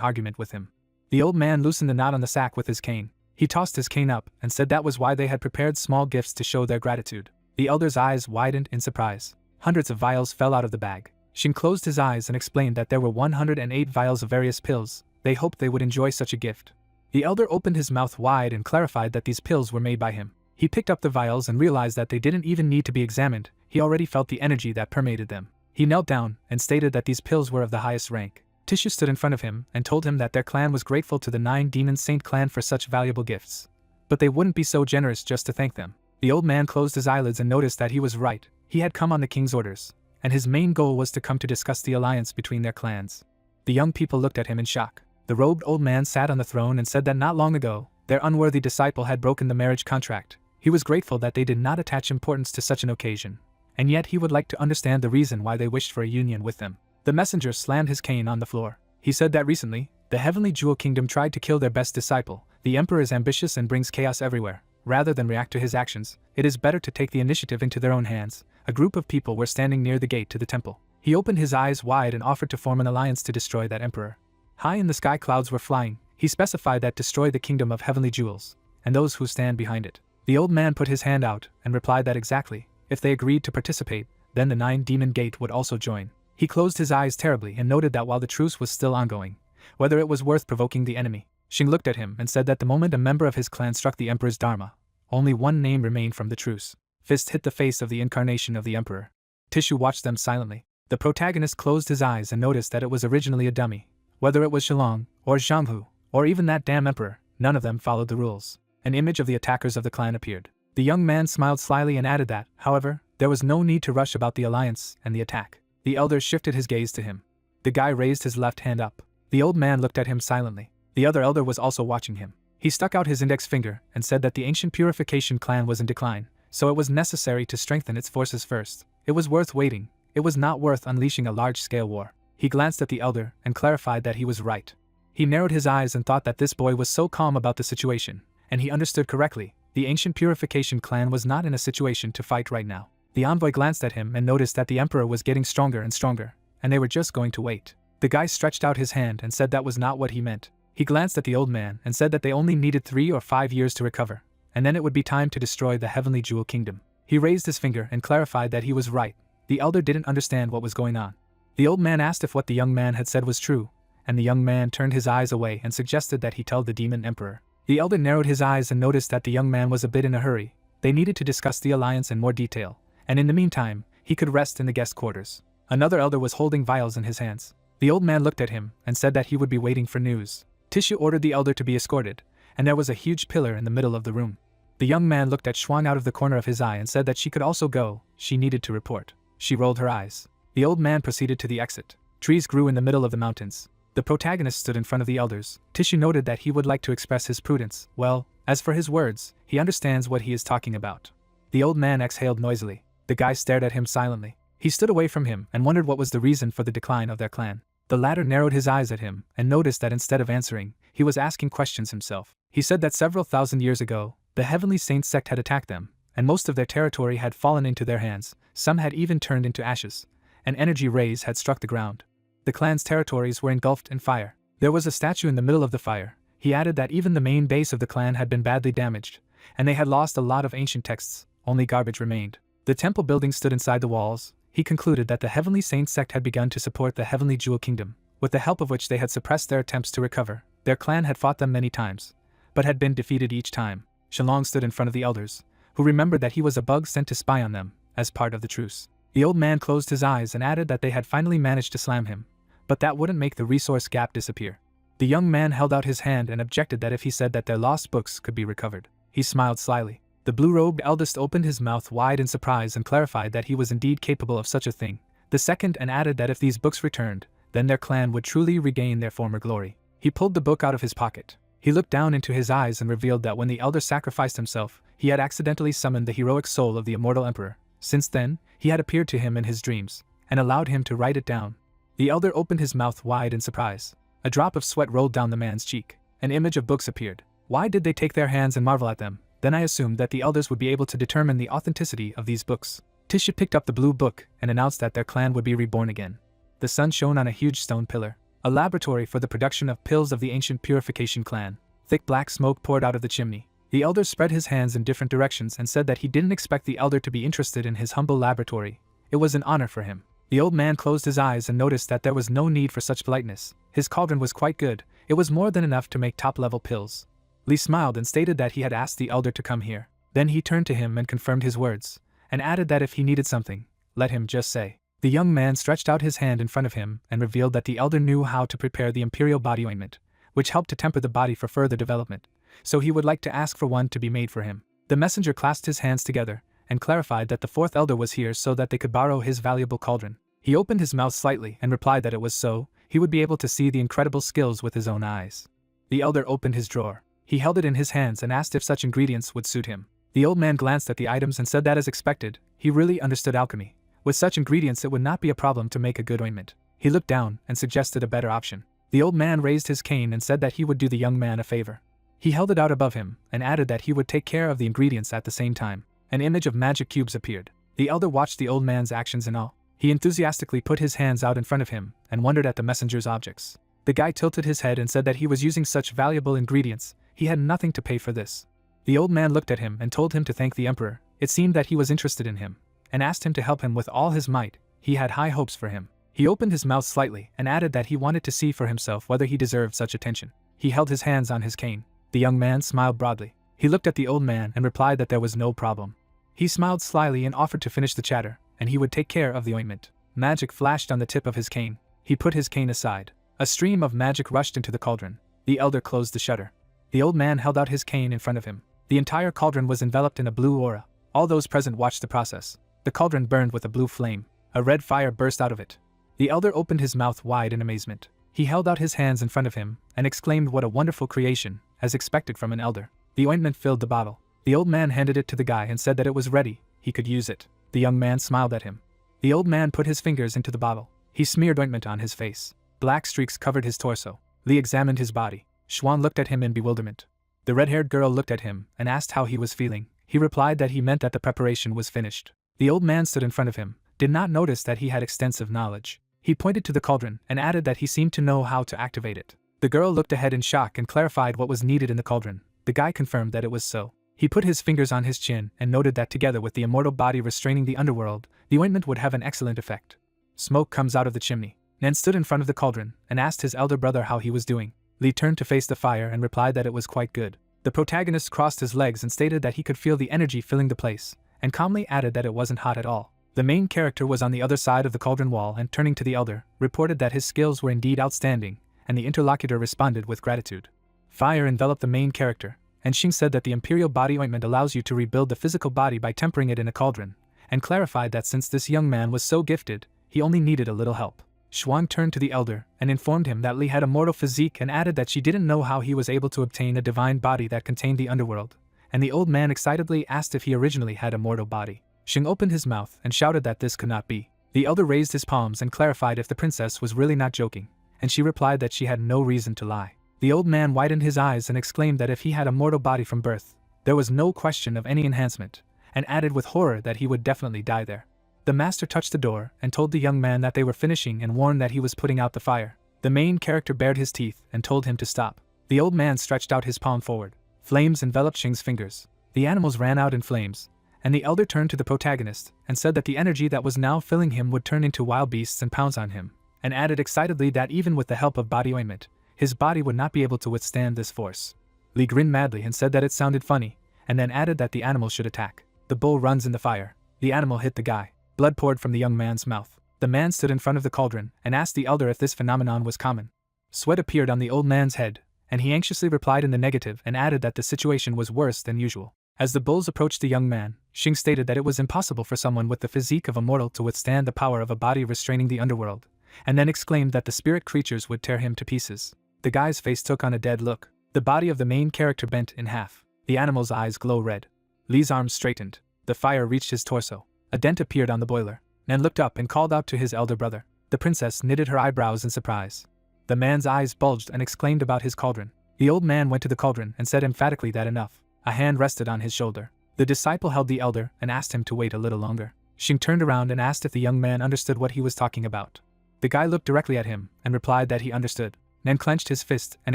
argument with him. The old man loosened the knot on the sack with his cane. He tossed his cane up and said that was why they had prepared small gifts to show their gratitude. The elder's eyes widened in surprise. Hundreds of vials fell out of the bag. Shin closed his eyes and explained that there were 108 vials of various pills. They hoped they would enjoy such a gift. The elder opened his mouth wide and clarified that these pills were made by him. He picked up the vials and realized that they didn't even need to be examined. He already felt the energy that permeated them. He knelt down and stated that these pills were of the highest rank. Tisha stood in front of him and told him that their clan was grateful to the 9 Demon Saint clan for such valuable gifts. But they wouldn't be so generous just to thank them. The old man closed his eyelids and noticed that he was right. He had come on the king's orders, and his main goal was to come to discuss the alliance between their clans. The young people looked at him in shock. The robed old man sat on the throne and said that not long ago, their unworthy disciple had broken the marriage contract. He was grateful that they did not attach importance to such an occasion, and yet he would like to understand the reason why they wished for a union with them. The messenger slammed his cane on the floor. He said that recently, the Heavenly Jewel Kingdom tried to kill their best disciple. The Emperor is ambitious and brings chaos everywhere. Rather than react to his actions, it is better to take the initiative into their own hands. A group of people were standing near the gate to the temple. He opened his eyes wide and offered to form an alliance to destroy that emperor. High in the sky clouds were flying. He specified that destroy the kingdom of heavenly jewels, and those who stand behind it. The old man put his hand out and replied that exactly, if they agreed to participate, then the 9-demon gate would also join. He closed his eyes terribly and noted that while the truce was still ongoing, whether it was worth provoking the enemy. Xing looked at him and said that the moment a member of his clan struck the emperor's dharma, only one name remained from the truce. Fist hit the face of the incarnation of the emperor. Tishu watched them silently. The protagonist closed his eyes and noticed that it was originally a dummy. Whether it was Shilong, or Zhanghu, or even that damn emperor, none of them followed the rules. An image of the attackers of the clan appeared. The young man smiled slyly and added that, however, there was no need to rush about the alliance and the attack. The elder shifted his gaze to him. The guy raised his left hand up. The old man looked at him silently. The other elder was also watching him. He stuck out his index finger and said that the ancient purification clan was in decline, so it was necessary to strengthen its forces first. It was worth waiting. It was not worth unleashing a large-scale war. He glanced at the elder and clarified that he was right. He narrowed his eyes and thought that this boy was so calm about the situation, and he understood correctly. The ancient purification clan was not in a situation to fight right now. The envoy glanced at him and noticed that the emperor was getting stronger and stronger, and they were just going to wait. The guy stretched out his hand and said that was not what he meant. He glanced at the old man and said that they only needed 3 or 5 years to recover, and then it would be time to destroy the heavenly jewel kingdom. He raised his finger and clarified that he was right. The elder didn't understand what was going on. The old man asked if what the young man had said was true, and the young man turned his eyes away and suggested that he tell the demon emperor. The elder narrowed his eyes and noticed that the young man was a bit in a hurry. They needed to discuss the alliance in more detail, and in the meantime, he could rest in the guest quarters. Another elder was holding vials in his hands. The old man looked at him and said that he would be waiting for news. Tishu ordered the elder to be escorted, and there was a huge pillar in the middle of the room. The young man looked at Xuan out of the corner of his eye and said that she could also go. She needed to report. She rolled her eyes. The old man proceeded to the exit. Trees grew in the middle of the mountains. The protagonist stood in front of the elders. Tishu noted that he would like to express his prudence. Well, as for his words, he understands what he is talking about. The old man exhaled noisily. The guy stared at him silently. He stood away from him and wondered what was the reason for the decline of their clan. The latter narrowed his eyes at him and noticed that instead of answering, he was asking questions himself. He said that several thousand years ago, the Heavenly Saint sect had attacked them, and most of their territory had fallen into their hands. Some had even turned into ashes, and energy rays had struck the ground. The clan's territories were engulfed in fire. There was a statue in the middle of the fire. He added that even the main base of the clan had been badly damaged, and they had lost a lot of ancient texts. Only garbage remained. The temple building stood inside the walls. He concluded that the Heavenly Saint sect had begun to support the Heavenly Jewel Kingdom, with the help of which they had suppressed their attempts to recover. Their clan had fought them many times, but had been defeated each time. Shilong stood in front of the elders, who remembered that he was a bug sent to spy on them, as part of the truce. The old man closed his eyes and added that they had finally managed to slam him, but that wouldn't make the resource gap disappear. The young man held out his hand and objected that if he said that their lost books could be recovered. He smiled slyly. The blue-robed eldest opened his mouth wide in surprise and clarified that he was indeed capable of such a thing. The second and added that if these books returned, then their clan would truly regain their former glory. He pulled the book out of his pocket. He looked down into his eyes and revealed that when the elder sacrificed himself, he had accidentally summoned the heroic soul of the immortal emperor. Since then, he had appeared to him in his dreams, and allowed him to write it down. The elder opened his mouth wide in surprise. A drop of sweat rolled down the man's cheek. An image of books appeared. Why did they take their hands and marvel at them? Then I assumed that the elders would be able to determine the authenticity of these books. Tishu picked up the blue book and announced that their clan would be reborn again. The sun shone on a huge stone pillar, a laboratory for the production of pills of the ancient purification clan. Thick black smoke poured out of the chimney. The elder spread his hands in different directions and said that he didn't expect the elder to be interested in his humble laboratory. It was an honor for him. The old man closed his eyes and noticed that there was no need for such politeness. His cauldron was quite good. It was more than enough to make top-level pills. Li smiled and stated that he had asked the elder to come here. Then he turned to him and confirmed his words, and added that if he needed something, let him just say. The young man stretched out his hand in front of him and revealed that the elder knew how to prepare the imperial body ointment, which helped to temper the body for further development, so he would like to ask for one to be made for him. The messenger clasped his hands together and clarified that the fourth elder was here so that they could borrow his valuable cauldron. He opened his mouth slightly and replied that it was so. He would be able to see the incredible skills with his own eyes. The elder opened his drawer. He held it in his hands and asked if such ingredients would suit him. The old man glanced at the items and said that as expected, he really understood alchemy. With such ingredients it would not be a problem to make a good ointment. He looked down and suggested a better option. The old man raised his cane and said that he would do the young man a favor. He held it out above him and added that he would take care of the ingredients at the same time. An image of magic cubes appeared. The elder watched the old man's actions in awe. He enthusiastically put his hands out in front of him and wondered at the messenger's objects. The guy tilted his head and said that he was using such valuable ingredients. He had nothing to pay for this. The old man looked at him and told him to thank the emperor. It seemed that he was interested in him, and asked him to help him with all his might. He had high hopes for him. He opened his mouth slightly and added that he wanted to see for himself whether he deserved such attention. He held his hands on his cane. The young man smiled broadly. He looked at the old man and replied that there was no problem. He smiled slyly and offered to finish the chatter, and he would take care of the ointment. Magic flashed on the tip of his cane. He put his cane aside. A stream of magic rushed into the cauldron. The elder closed the shutter. The old man held out his cane in front of him. The entire cauldron was enveloped in a blue aura. All those present watched the process. The cauldron burned with a blue flame. A red fire burst out of it. The elder opened his mouth wide in amazement. He held out his hands in front of him and exclaimed, "What a wonderful creation," as expected from an elder. The ointment filled the bottle. The old man handed it to the guy and said that it was ready, he could use it. The young man smiled at him. The old man put his fingers into the bottle. He smeared ointment on his face. Black streaks covered his torso. Li examined his body. Xuan looked at him in bewilderment. The red-haired girl looked at him and asked how he was feeling. He replied that he meant that the preparation was finished. The old man stood in front of him, did not notice that he had extensive knowledge. He pointed to the cauldron and added that he seemed to know how to activate it. The girl looked ahead in shock and clarified what was needed in the cauldron. The guy confirmed that it was so. He put his fingers on his chin and noted that together with the immortal body restraining the underworld, the ointment would have an excellent effect. Smoke comes out of the chimney. Nan stood in front of the cauldron and asked his elder brother how he was doing. Li turned to face the fire and replied that it was quite good. The protagonist crossed his legs and stated that he could feel the energy filling the place, and calmly added that it wasn't hot at all. The main character was on the other side of the cauldron wall and, turning to the elder, reported that his skills were indeed outstanding, and the interlocutor responded with gratitude. Fire enveloped the main character, and Xing said that the imperial body ointment allows you to rebuild the physical body by tempering it in a cauldron, and clarified that since this young man was so gifted, he only needed a little help. Xuan turned to the elder and informed him that Li had a mortal physique and added that she didn't know how he was able to obtain a divine body that contained the underworld, and the old man excitedly asked if he originally had a mortal body. Xing opened his mouth and shouted that this could not be. The elder raised his palms and clarified if the princess was really not joking, and she replied that she had no reason to lie. The old man widened his eyes and exclaimed that if he had a mortal body from birth, there was no question of any enhancement, and added with horror that he would definitely die there. The master touched the door and told the young man that they were finishing and warned that he was putting out the fire. The main character bared his teeth and told him to stop. The old man stretched out his palm forward. Flames enveloped Xing's fingers. The animals ran out in flames, and the elder turned to the protagonist and said that the energy that was now filling him would turn into wild beasts and pounce on him, and added excitedly that even with the help of body ointment, his body would not be able to withstand this force. Li grinned madly and said that it sounded funny, and then added that the animals should attack. The bull runs in the fire. The animal hit the guy. Blood poured from the young man's mouth. The man stood in front of the cauldron and asked the elder if this phenomenon was common. Sweat appeared on the old man's head, and he anxiously replied in the negative and added that the situation was worse than usual. As the bulls approached the young man, Xing stated that it was impossible for someone with the physique of a mortal to withstand the power of a body restraining the underworld, and then exclaimed that the spirit creatures would tear him to pieces. The guy's face took on a dead look. The body of the main character bent in half. The animal's eyes glow red. Li's arms straightened. The fire reached his torso. A dent appeared on the boiler. Nan looked up and called out to his elder brother. The princess knitted her eyebrows in surprise. The man's eyes bulged and exclaimed about his cauldron. The old man went to the cauldron and said emphatically that enough. A hand rested on his shoulder. The disciple held the elder and asked him to wait a little longer. Xing turned around and asked if the young man understood what he was talking about. The guy looked directly at him and replied that he understood. Nan clenched his fist and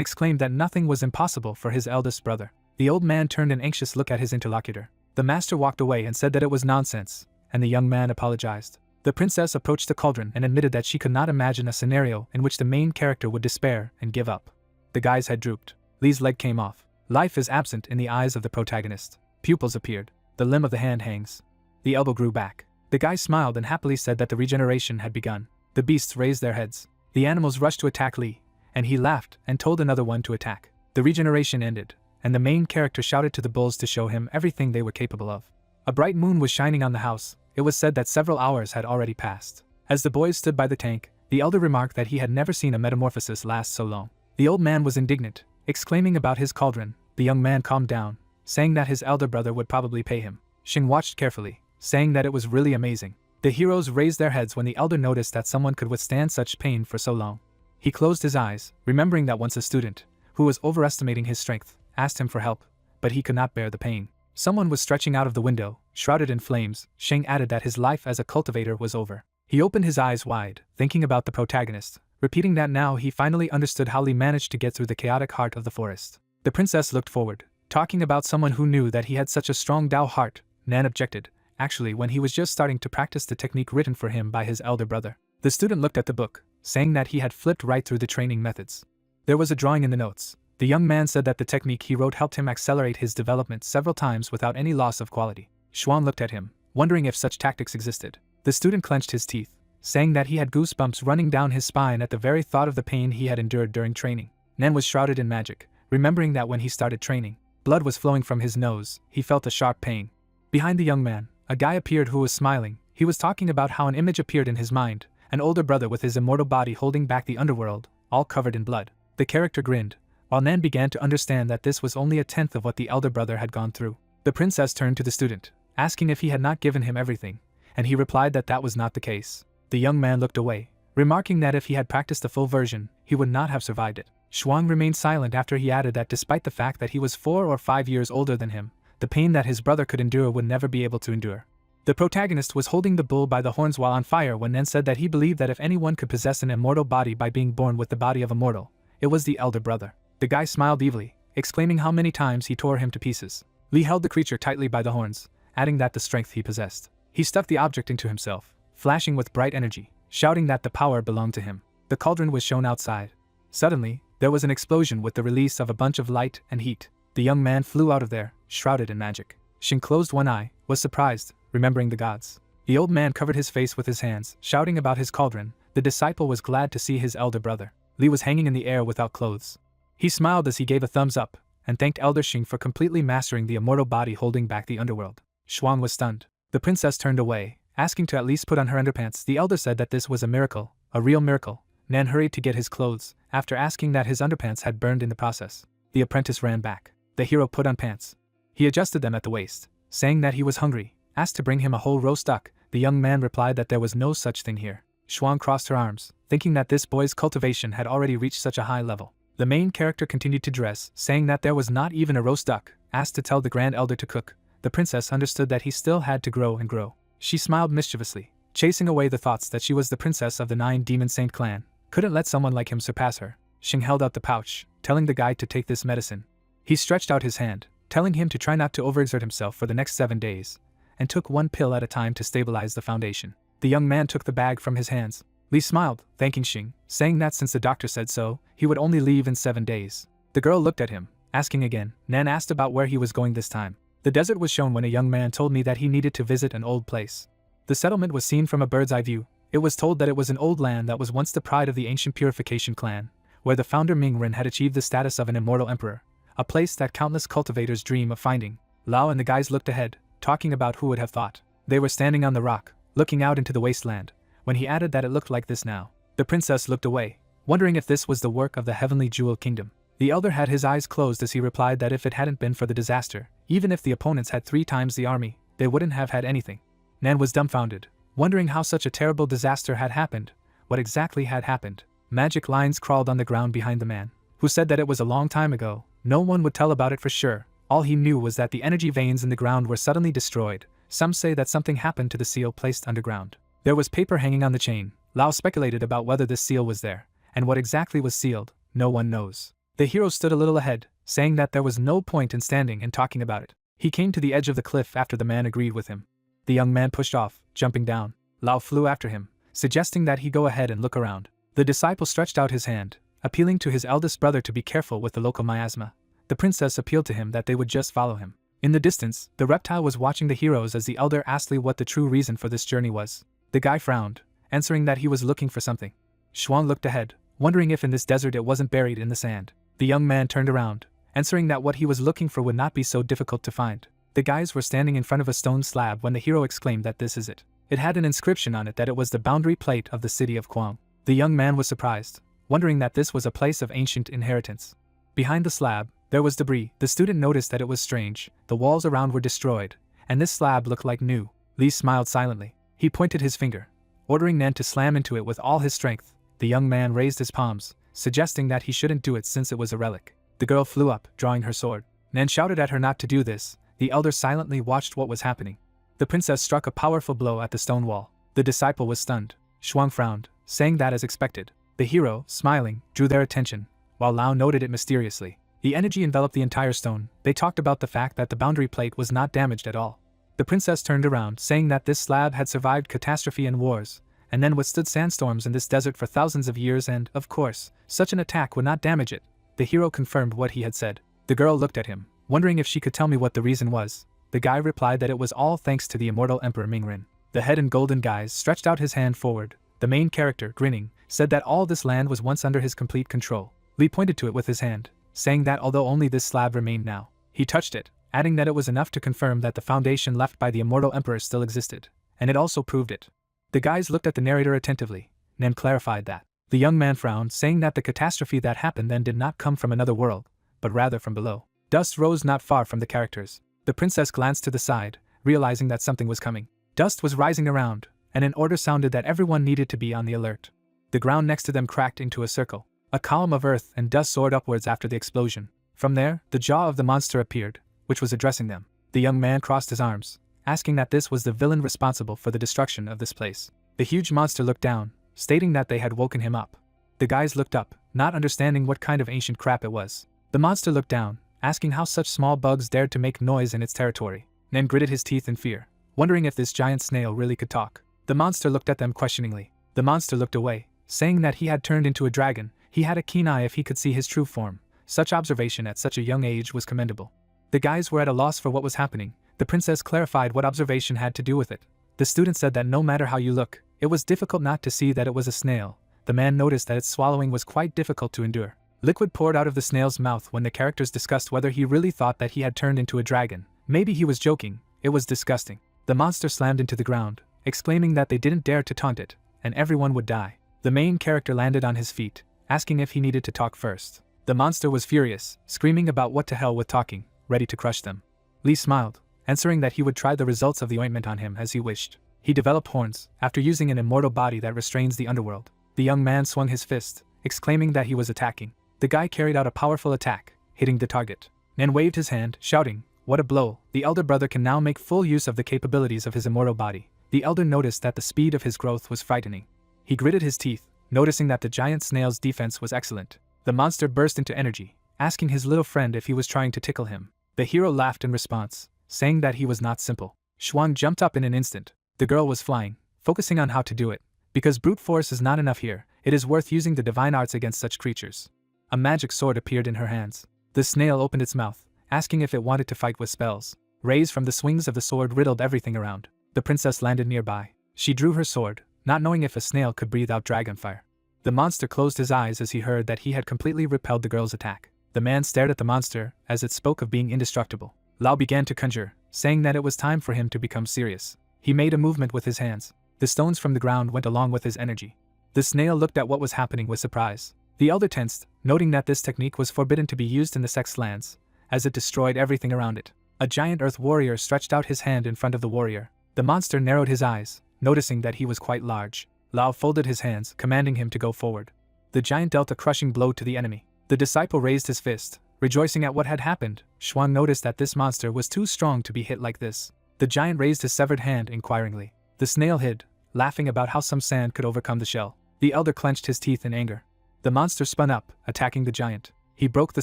exclaimed that nothing was impossible for his eldest brother. The old man turned an anxious look at his interlocutor. The master walked away and said that it was nonsense, and the young man apologized. The princess approached the cauldron and admitted that she could not imagine a scenario in which the main character would despair and give up. The guy's head drooped. Li's leg came off. Life is absent in the eyes of the protagonist. Pupils appeared. The limb of the hand hangs. The elbow grew back. The guy smiled and happily said that the regeneration had begun. The beasts raised their heads. The animals rushed to attack Li, and he laughed and told another one to attack. The regeneration ended, and the main character shouted to the bulls to show him everything they were capable of. A bright moon was shining on the house. It was said that several hours had already passed. As the boys stood by the tank, the elder remarked that he had never seen a metamorphosis last so long. The old man was indignant, exclaiming about his cauldron. The young man calmed down, saying that his elder brother would probably pay him. Xing watched carefully, saying that it was really amazing. The heroes raised their heads when the elder noticed that someone could withstand such pain for so long. He closed his eyes, remembering that once a student, who was overestimating his strength, asked him for help, but he could not bear the pain. Someone was stretching out of the window, shrouded in flames. Xing added that his life as a cultivator was over. He opened his eyes wide, thinking about the protagonist, repeating that now he finally understood how Li managed to get through the chaotic heart of the forest. The princess looked forward, Talking about someone who knew that he had such a strong Dao heart, Nan objected, actually when he was just starting to practice the technique written for him by his elder brother. The student looked at the book, saying that he had flipped right through the training methods. There was a drawing in the notes. The young man said that the technique he wrote helped him accelerate his development several times without any loss of quality. Xuan looked at him, wondering if such tactics existed. The student clenched his teeth, saying that he had goosebumps running down his spine at the very thought of the pain he had endured during training. Nan was shrouded in magic, remembering that when he started training, blood was flowing from his nose. He felt a sharp pain. Behind the young man, a guy appeared who was smiling. He was talking about how an image appeared in his mind, an older brother with his immortal body holding back the underworld, all covered in blood. The character grinned, while Nan began to understand that this was only a tenth of what the elder brother had gone through. The princess turned to the student, asking if he had not given him everything, and he replied that that was not the case. The young man looked away, remarking that if he had practiced the full version, he would not have survived it. Xuan remained silent after he added that despite the fact that he was 4 or 5 years older than him, the pain that his brother could endure would never be able to endure. The protagonist was holding the bull by the horns while on fire when Nan said that he believed that if anyone could possess an immortal body by being born with the body of a mortal, it was the elder brother. The guy smiled evilly, exclaiming how many times he tore him to pieces. Li held the creature tightly by the horns, adding that the strength he possessed. He stuffed the object into himself, flashing with bright energy, shouting that the power belonged to him. The cauldron was shown outside. Suddenly, there was an explosion with the release of a bunch of light and heat. The young man flew out of there, shrouded in magic. Xin closed one eye, was surprised, remembering the gods. The old man covered his face with his hands, shouting about his cauldron. The disciple was glad to see his elder brother. Li was hanging in the air without clothes. He smiled as he gave a thumbs up, and thanked Elder Xing for completely mastering the immortal body holding back the underworld. Xuan was stunned. The princess turned away, asking to at least put on her underpants. The elder said that this was a miracle, a real miracle. Nan hurried to get his clothes, after asking that his underpants had burned in the process. The apprentice ran back. The hero put on pants. He adjusted them at the waist, saying that he was hungry, asked to bring him a whole roast duck. The young man replied that there was no such thing here. Xuan crossed her arms, thinking that this boy's cultivation had already reached such a high level. The main character continued to dress, saying that there was not even a roast duck, asked to tell the grand elder to cook. The princess understood that he still had to grow and grow. She smiled mischievously, chasing away the thoughts that she was the princess of the 9 Demon Saint clan. Couldn't let someone like him surpass her. Xing held out the pouch, telling the guy to take this medicine. He stretched out his hand, telling him to try not to overexert himself for the next 7 days, and took 1 pill at a time to stabilize the foundation. The young man took the bag from his hands. Li smiled, thanking Xing, saying that since the doctor said so, he would only leave in 7 days. The girl looked at him, asking again. Nan asked about where he was going this time. The desert was shown when a young man told me that he needed to visit an old place. The settlement was seen from a bird's eye view. It was told that it was an old land that was once the pride of the ancient Purification clan, where the founder Mingren had achieved the status of an immortal emperor, a place that countless cultivators dream of finding. Lao and the guys looked ahead, talking about who would have thought. They were standing on the rock, looking out into the wasteland, when he added that it looked like this now. The princess looked away, wondering if this was the work of the Heavenly Jewel Kingdom. The elder had his eyes closed as he replied that if it hadn't been for the disaster, even if the opponents had 3 times the army, they wouldn't have had anything. Nan was dumbfounded, wondering how such a terrible disaster had happened. What exactly had happened? Magic lines crawled on the ground behind the man, who said that it was a long time ago. No one would tell about it for sure. All he knew was that the energy veins in the ground were suddenly destroyed. Some say that something happened to the seal placed underground. There was paper hanging on the chain. Lao speculated about whether this seal was there, and what exactly was sealed. No one knows. The hero stood a little ahead, saying that there was no point in standing and talking about it. He came to the edge of the cliff after the man agreed with him. The young man pushed off, jumping down. Lao flew after him, suggesting that he go ahead and look around. The disciple stretched out his hand, appealing to his eldest brother to be careful with the local miasma. The princess appealed to him that they would just follow him. In the distance, the reptile was watching the heroes as the elder asked Li what the true reason for this journey was. The guy frowned, answering that he was looking for something. Xuan looked ahead, wondering if in this desert it wasn't buried in the sand. The young man turned around, answering that what he was looking for would not be so difficult to find. The guys were standing in front of a stone slab when the hero exclaimed that this is it. It had an inscription on it that it was the boundary plate of the city of Kuang. The young man was surprised, wondering that this was a place of ancient inheritance. Behind the slab, there was debris. The student noticed that it was strange. The walls around were destroyed, and this slab looked like new. Li smiled silently. He pointed his finger, ordering Nan to slam into it with all his strength. The young man raised his palms, suggesting that he shouldn't do it since it was a relic. The girl flew up, drawing her sword. Nan shouted at her not to do this. The elder silently watched what was happening. The princess struck a powerful blow at the stone wall. The disciple was stunned. Xuan frowned, saying that as expected. The hero, smiling, drew their attention, while Lao noted it mysteriously. The energy enveloped the entire stone. They talked about the fact that the boundary plate was not damaged at all. The princess turned around, saying that this slab had survived catastrophe and wars, and then withstood sandstorms in this desert for thousands of years and, of course, such an attack would not damage it. The hero confirmed what he had said. The girl looked at him, wondering if she could tell me what the reason was. The guy replied that it was all thanks to the immortal Emperor Mingren. The head and golden guise stretched out his hand forward. The main character, grinning, said that all this land was once under his complete control. Lee pointed to it with his hand, saying that although only this slab remained now, he touched it, adding that it was enough to confirm that the foundation left by the immortal emperor still existed, and it also proved it. The guys looked at the narrator attentively, and clarified that. The young man frowned, saying that the catastrophe that happened then did not come from another world, but rather from below. Dust rose not far from the characters. The princess glanced to the side, realizing that something was coming. Dust was rising around, and an order sounded that everyone needed to be on the alert. The ground next to them cracked into a circle. A column of earth and dust soared upwards after the explosion. From there, the jaw of the monster appeared, which was addressing them. The young man crossed his arms, asking that this was the villain responsible for the destruction of this place. The huge monster looked down, stating that they had woken him up. The guys looked up, not understanding what kind of ancient crap it was. The monster looked down, asking how such small bugs dared to make noise in its territory, then gritted his teeth in fear, wondering if this giant snail really could talk. The monster looked at them questioningly. The monster looked away, saying that he had turned into a dragon. He had a keen eye if he could see his true form. Such observation at such a young age was commendable. The guys were at a loss for what was happening. The princess clarified what observation had to do with it. The student said that no matter how you look, it was difficult not to see that it was a snail. The man noticed that its swallowing was quite difficult to endure. Liquid poured out of the snail's mouth when the characters discussed whether he really thought that he had turned into a dragon. Maybe he was joking. It was disgusting. The monster slammed into the ground, exclaiming that they didn't dare to taunt it, and everyone would die. The main character landed on his feet, asking if he needed to talk first. The monster was furious, screaming about what to hell with talking, ready to crush them. Lee smiled, answering that he would try the results of the ointment on him as he wished. He developed horns, after using an immortal body that restrains the underworld. The young man swung his fist, exclaiming that he was attacking. The guy carried out a powerful attack, hitting the target, and waved his hand, shouting, "What a blow!" The elder brother can now make full use of the capabilities of his immortal body. The elder noticed that the speed of his growth was frightening. He gritted his teeth, noticing that the giant snail's defense was excellent. The monster burst into energy, asking his little friend if he was trying to tickle him. The hero laughed in response, saying that he was not simple. Xuan jumped up in an instant. The girl was flying, focusing on how to do it. Because brute force is not enough here, it is worth using the divine arts against such creatures. A magic sword appeared in her hands. The snail opened its mouth, asking if it wanted to fight with spells. Rays from the swings of the sword riddled everything around. The princess landed nearby. She drew her sword, not knowing if a snail could breathe out dragonfire. The monster closed his eyes as he heard that he had completely repelled the girl's attack. The man stared at the monster as it spoke of being indestructible. Lao began to conjure, saying that it was time for him to become serious. He made a movement with his hands. The stones from the ground went along with his energy. The snail looked at what was happening with surprise. The elder tensed, noting that this technique was forbidden to be used in the sex lands, as it destroyed everything around it. A giant earth warrior stretched out his hand in front of the warrior. The monster narrowed his eyes, noticing that he was quite large. Lao folded his hands, commanding him to go forward. The giant dealt a crushing blow to the enemy. The disciple raised his fist, rejoicing at what had happened. Xuan noticed that this monster was too strong to be hit like this. The giant raised his severed hand inquiringly. The snail hid, laughing about how some sand could overcome the shell. The elder clenched his teeth in anger. The monster spun up, attacking the giant. He broke the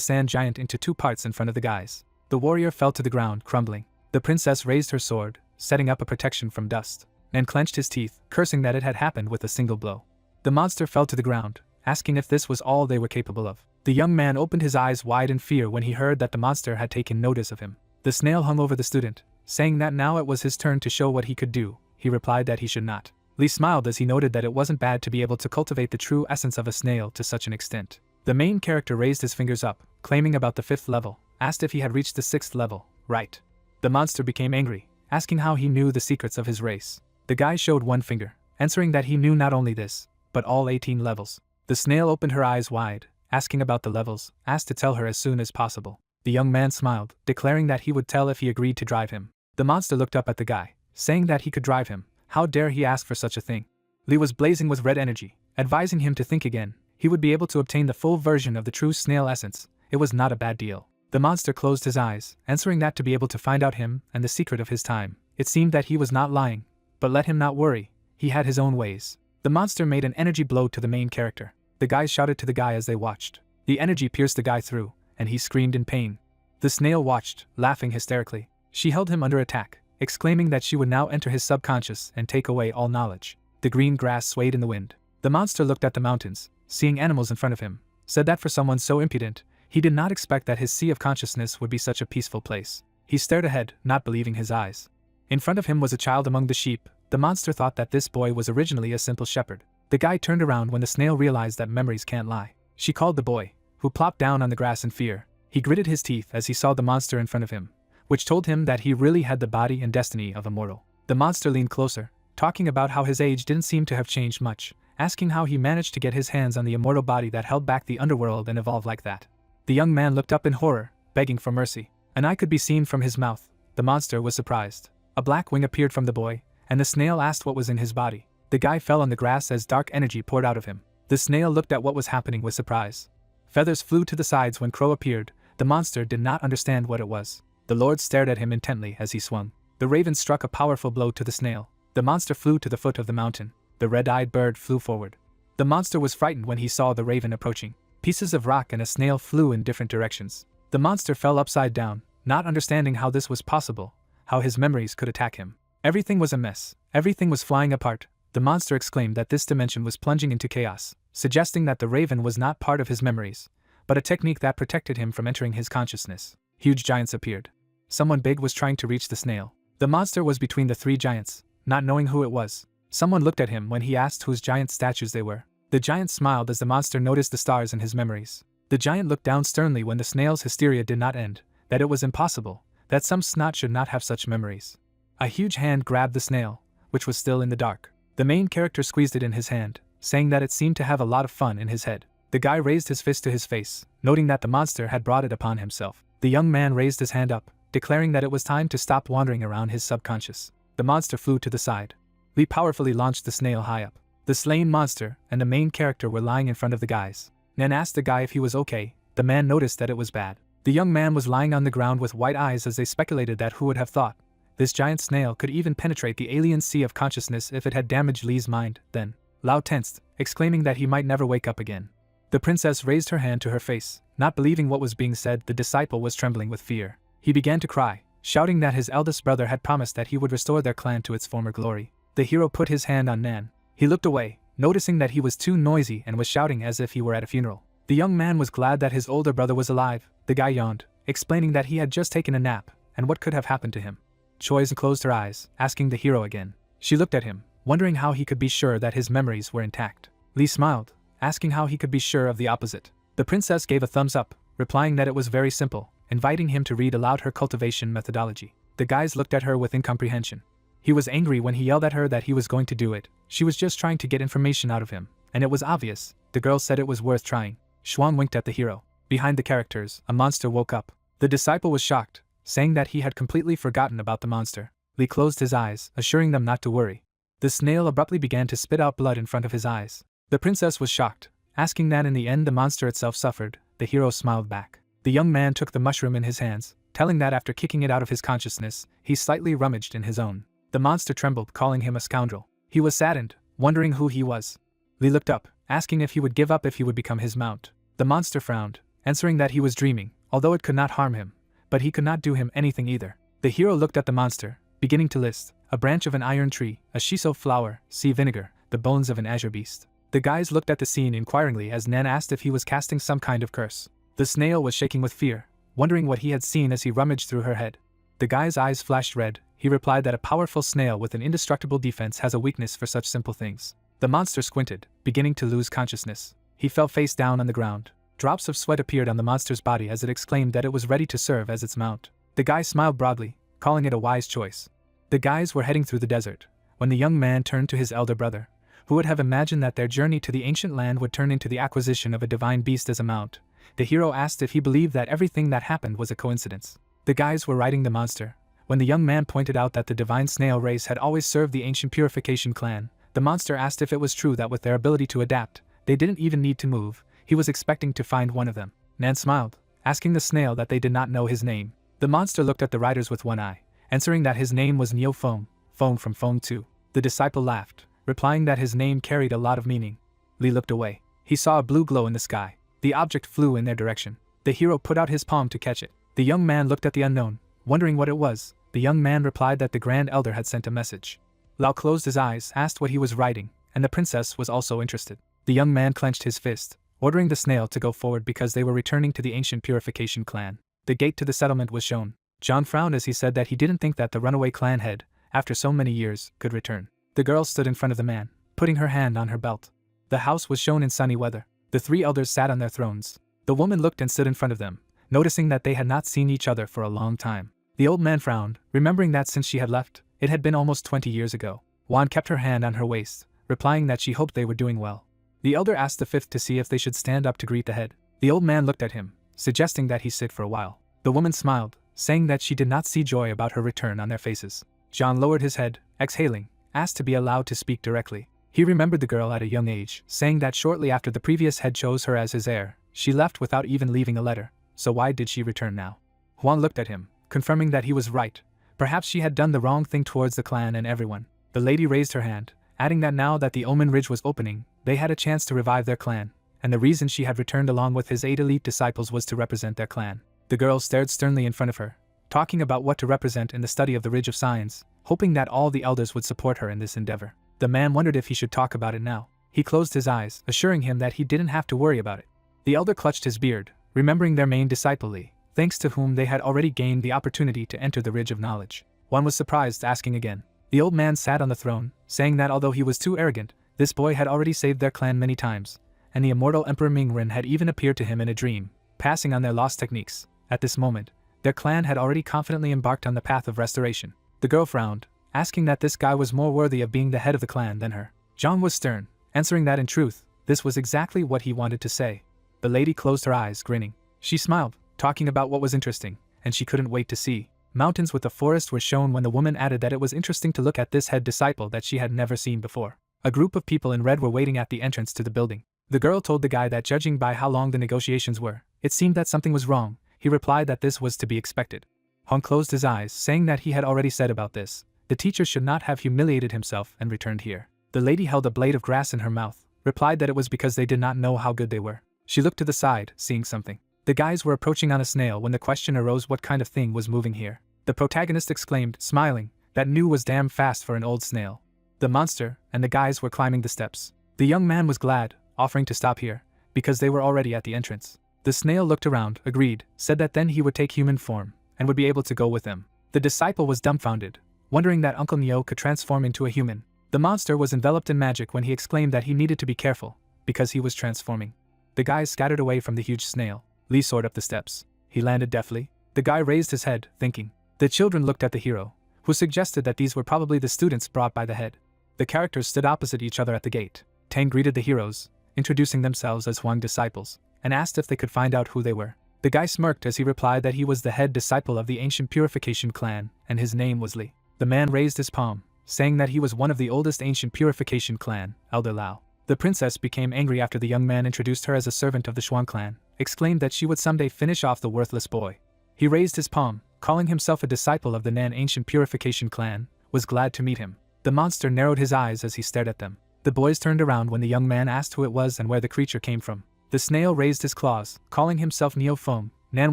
sand giant into two parts in front of the guys. The warrior fell to the ground, crumbling. The princess raised her sword, setting up a protection from dust, and clenched his teeth, cursing that it had happened with a single blow. The monster fell to the ground, asking if this was all they were capable of. The young man opened his eyes wide in fear when he heard that the monster had taken notice of him. The snail hung over the student, saying that now it was his turn to show what he could do. He replied that he should not. Lee smiled as he noted that it wasn't bad to be able to cultivate the true essence of a snail to such an extent. The main character raised his fingers up, claiming about the 5th level, asked if he had reached the 6th level. Right. The monster became angry, asking how he knew the secrets of his race. The guy showed one finger, answering that he knew not only this, but all 18 levels. The snail opened her eyes wide, asking about the levels, asked to tell her as soon as possible. The young man smiled, declaring that he would tell if he agreed to drive him. The monster looked up at the guy, saying that he could drive him. How dare he ask for such a thing? Lee was blazing with red energy, advising him to think again. He would be able to obtain the full version of the true snail essence. It was not a bad deal. The monster closed his eyes, answering that to be able to find out him and the secret of his time. It seemed that he was not lying, but let him not worry. He had his own ways. The monster made an energy blow to the main character. The guys shouted to the guy as they watched. The energy pierced the guy through, and he screamed in pain. The snail watched, laughing hysterically. She held him under attack, exclaiming that she would now enter his subconscious and take away all knowledge. The green grass swayed in the wind. The monster looked at the mountains, seeing animals in front of him, said that for someone so impudent, he did not expect that his sea of consciousness would be such a peaceful place. He stared ahead, not believing his eyes. In front of him was a child among the sheep. The monster thought that this boy was originally a simple shepherd. The guy turned around when the snail realized that memories can't lie. She called the boy, who plopped down on the grass in fear. He gritted his teeth as he saw the monster in front of him, which told him that he really had the body and destiny of a mortal. The monster leaned closer, talking about how his age didn't seem to have changed much, asking how he managed to get his hands on the immortal body that held back the underworld and evolve like that. The young man looked up in horror, begging for mercy. An eye could be seen from his mouth. The monster was surprised. A black wing appeared from the boy, and the snail asked what was in his body. The guy fell on the grass as dark energy poured out of him. The snail looked at what was happening with surprise. Feathers flew to the sides when Crow appeared. The monster did not understand what it was. The Lord stared at him intently as he swung. The raven struck a powerful blow to the snail. The monster flew to the foot of the mountain. The red-eyed bird flew forward. The monster was frightened when he saw the raven approaching. Pieces of rock and a snail flew in different directions. The monster fell upside down, not understanding how this was possible, how his memories could attack him. Everything was a mess. Everything was flying apart. The monster exclaimed that this dimension was plunging into chaos, suggesting that the raven was not part of his memories, but a technique that protected him from entering his consciousness. Huge giants appeared. Someone big was trying to reach the snail. The monster was between the three giants, not knowing who it was. Someone looked at him when he asked whose giant statues they were. The giant smiled as the monster noticed the stars in his memories. The giant looked down sternly when the snail's hysteria did not end, that it was impossible, that some snot should not have such memories. A huge hand grabbed the snail, which was still in the dark. The main character squeezed it in his hand, saying that it seemed to have a lot of fun in his head. The guy raised his fist to his face, noting that the monster had brought it upon himself. The young man raised his hand up, declaring that it was time to stop wandering around his subconscious. The monster flew to the side. Lee powerfully launched the snail high up. The slain monster and the main character were lying in front of the guys. Nan asked the guy if he was okay. The man noticed that it was bad. The young man was lying on the ground with white eyes as they speculated that who would have thought this giant snail could even penetrate the alien sea of consciousness if it had damaged Lee's mind. Then, Lao tensed, exclaiming that he might never wake up again. The princess raised her hand to her face, not believing what was being said. The disciple was trembling with fear. He began to cry, shouting that his eldest brother had promised that he would restore their clan to its former glory. The hero put his hand on Nan. He looked away, noticing that he was too noisy and was shouting as if he were at a funeral. The young man was glad that his older brother was alive. The guy yawned, explaining that he had just taken a nap, and what could have happened to him. Choi's closed her eyes, asking the hero again. She looked at him, wondering how he could be sure that his memories were intact. Lee smiled, asking how he could be sure of the opposite. The princess gave a thumbs up, replying that it was very simple, inviting him to read aloud her cultivation methodology. The guys looked at her with incomprehension. He was angry when he yelled at her that he was going to do it. She was just trying to get information out of him, and it was obvious. The girl said it was worth trying. Xuan winked at the hero. Behind the characters, a monster woke up. The disciple was shocked, saying that he had completely forgotten about the monster. Lee closed his eyes, assuring them not to worry. The snail abruptly began to spit out blood in front of his eyes. The princess was shocked, asking that in the end the monster itself suffered. The hero smiled back. The young man took the mushroom in his hands, telling that after kicking it out of his consciousness, he slightly rummaged in his own. The monster trembled, calling him a scoundrel. He was saddened, wondering who he was. Lee looked up, asking if he would give up if he would become his mount. The monster frowned, answering that he was dreaming, although it could not harm him, but he could not do him anything either. The hero looked at the monster, beginning to list: a branch of an iron tree, a shiso flower, sea vinegar, the bones of an azure beast. The guys looked at the scene inquiringly as Nan asked if he was casting some kind of curse. The snail was shaking with fear, wondering what he had seen as he rummaged through her head. The guy's eyes flashed red. He replied that a powerful snail with an indestructible defense has a weakness for such simple things. The monster squinted, beginning to lose consciousness. He fell face down on the ground. Drops of sweat appeared on the monster's body as it exclaimed that it was ready to serve as its mount. The guy smiled broadly, calling it a wise choice. The guys were heading through the desert, when the young man turned to his elder brother. Who would have imagined that their journey to the ancient land would turn into the acquisition of a divine beast as a mount? The hero asked if he believed that everything that happened was a coincidence. The guys were riding the monster. When the young man pointed out that the divine snail race had always served the ancient purification clan, the monster asked if it was true that with their ability to adapt, they didn't even need to move. He was expecting to find one of them. Nan smiled, asking the snail that they did not know his name. The monster looked at the riders with one eye, answering that his name was Neo Foam, Foam from Foam 2. The disciple laughed, replying that his name carried a lot of meaning. Lee looked away. He saw a blue glow in the sky. The object flew in their direction. The hero put out his palm to catch it. The young man looked at the unknown, wondering what it was. The young man replied that the Grand Elder had sent a message. Lao closed his eyes, asked what he was writing, and the princess was also interested. The young man clenched his fist, ordering the snail to go forward because they were returning to the ancient purification clan. The gate to the settlement was shown. John frowned as he said that he didn't think that the runaway clan head, after so many years, could return. The girl stood in front of the man, putting her hand on her belt. The house was shown in sunny weather. The three elders sat on their thrones. The woman looked and stood in front of them, noticing that they had not seen each other for a long time. The old man frowned, remembering that since she had left, it had been almost 20 years ago. Juan kept her hand on her waist, replying that she hoped they were doing well. The elder asked the fifth to see if they should stand up to greet the head. The old man looked at him, suggesting that he sit for a while. The woman smiled, saying that she did not see joy about her return on their faces. John lowered his head, exhaling, asked to be allowed to speak directly. He remembered the girl at a young age, saying that shortly after the previous head chose her as his heir, she left without even leaving a letter, so why did she return now? Juan looked at him, confirming that he was right. Perhaps she had done the wrong thing towards the clan and everyone. The lady raised her hand, adding that now that the Omen Ridge was opening, they had a chance to revive their clan, and the reason she had returned along with his 8 elite disciples was to represent their clan. The girl stared sternly in front of her, talking about what to represent in the study of the Ridge of Science, hoping that all the elders would support her in this endeavor. The man wondered if he should talk about it now. He closed his eyes, assuring him that he didn't have to worry about it. The elder clutched his beard, remembering their main disciple Li, thanks to whom they had already gained the opportunity to enter the Ridge of Knowledge. One was surprised, asking again. The old man sat on the throne, saying that although he was too arrogant, this boy had already saved their clan many times, and the immortal Emperor Mingren had even appeared to him in a dream, passing on their lost techniques. At this moment, their clan had already confidently embarked on the path of restoration. The girl frowned, asking that this guy was more worthy of being the head of the clan than her. John was stern, answering that in truth, this was exactly what he wanted to say. The lady closed her eyes, grinning. She smiled, talking about what was interesting, and she couldn't wait to see. Mountains with a forest were shown when the woman added that it was interesting to look at this head disciple that she had never seen before. A group of people in red were waiting at the entrance to the building. The girl told the guy that judging by how long the negotiations were, it seemed that something was wrong. He replied that this was to be expected. Hong closed his eyes, saying that he had already said about this. The teacher should not have humiliated himself and returned here. The lady held a blade of grass in her mouth, replied that it was because they did not know how good they were. She looked to the side, seeing something. The guys were approaching on a snail when the question arose what kind of thing was moving here. The protagonist exclaimed, smiling, that Anew was damn fast for an old snail. The monster and the guys were climbing the steps. The young man was glad, offering to stop here, because they were already at the entrance. The snail looked around, agreed, said that then he would take human form, and would be able to go with them. The disciple was dumbfounded, wondering that Uncle Neo could transform into a human. The monster was enveloped in magic when he exclaimed that he needed to be careful, because he was transforming. The guys scattered away from the huge snail. Li soared up the steps. He landed deftly. The guy raised his head, thinking. The children looked at the hero, who suggested that these were probably the students brought by the head. The characters stood opposite each other at the gate. Tang greeted the heroes, introducing themselves as Huang disciples, and asked if they could find out who they were. The guy smirked as he replied that he was the head disciple of the ancient purification clan, and his name was Li. The man raised his palm, saying that he was one of the oldest ancient purification clan, Elder Lao. The princess became angry after the young man introduced her as a servant of the Xuan clan, exclaimed that she would someday finish off the worthless boy. He raised his palm, calling himself a disciple of the Nan ancient purification clan, was glad to meet him. The monster narrowed his eyes as he stared at them. The boys turned around when the young man asked who it was and where the creature came from. The snail raised his claws, calling himself Neofoam. Nan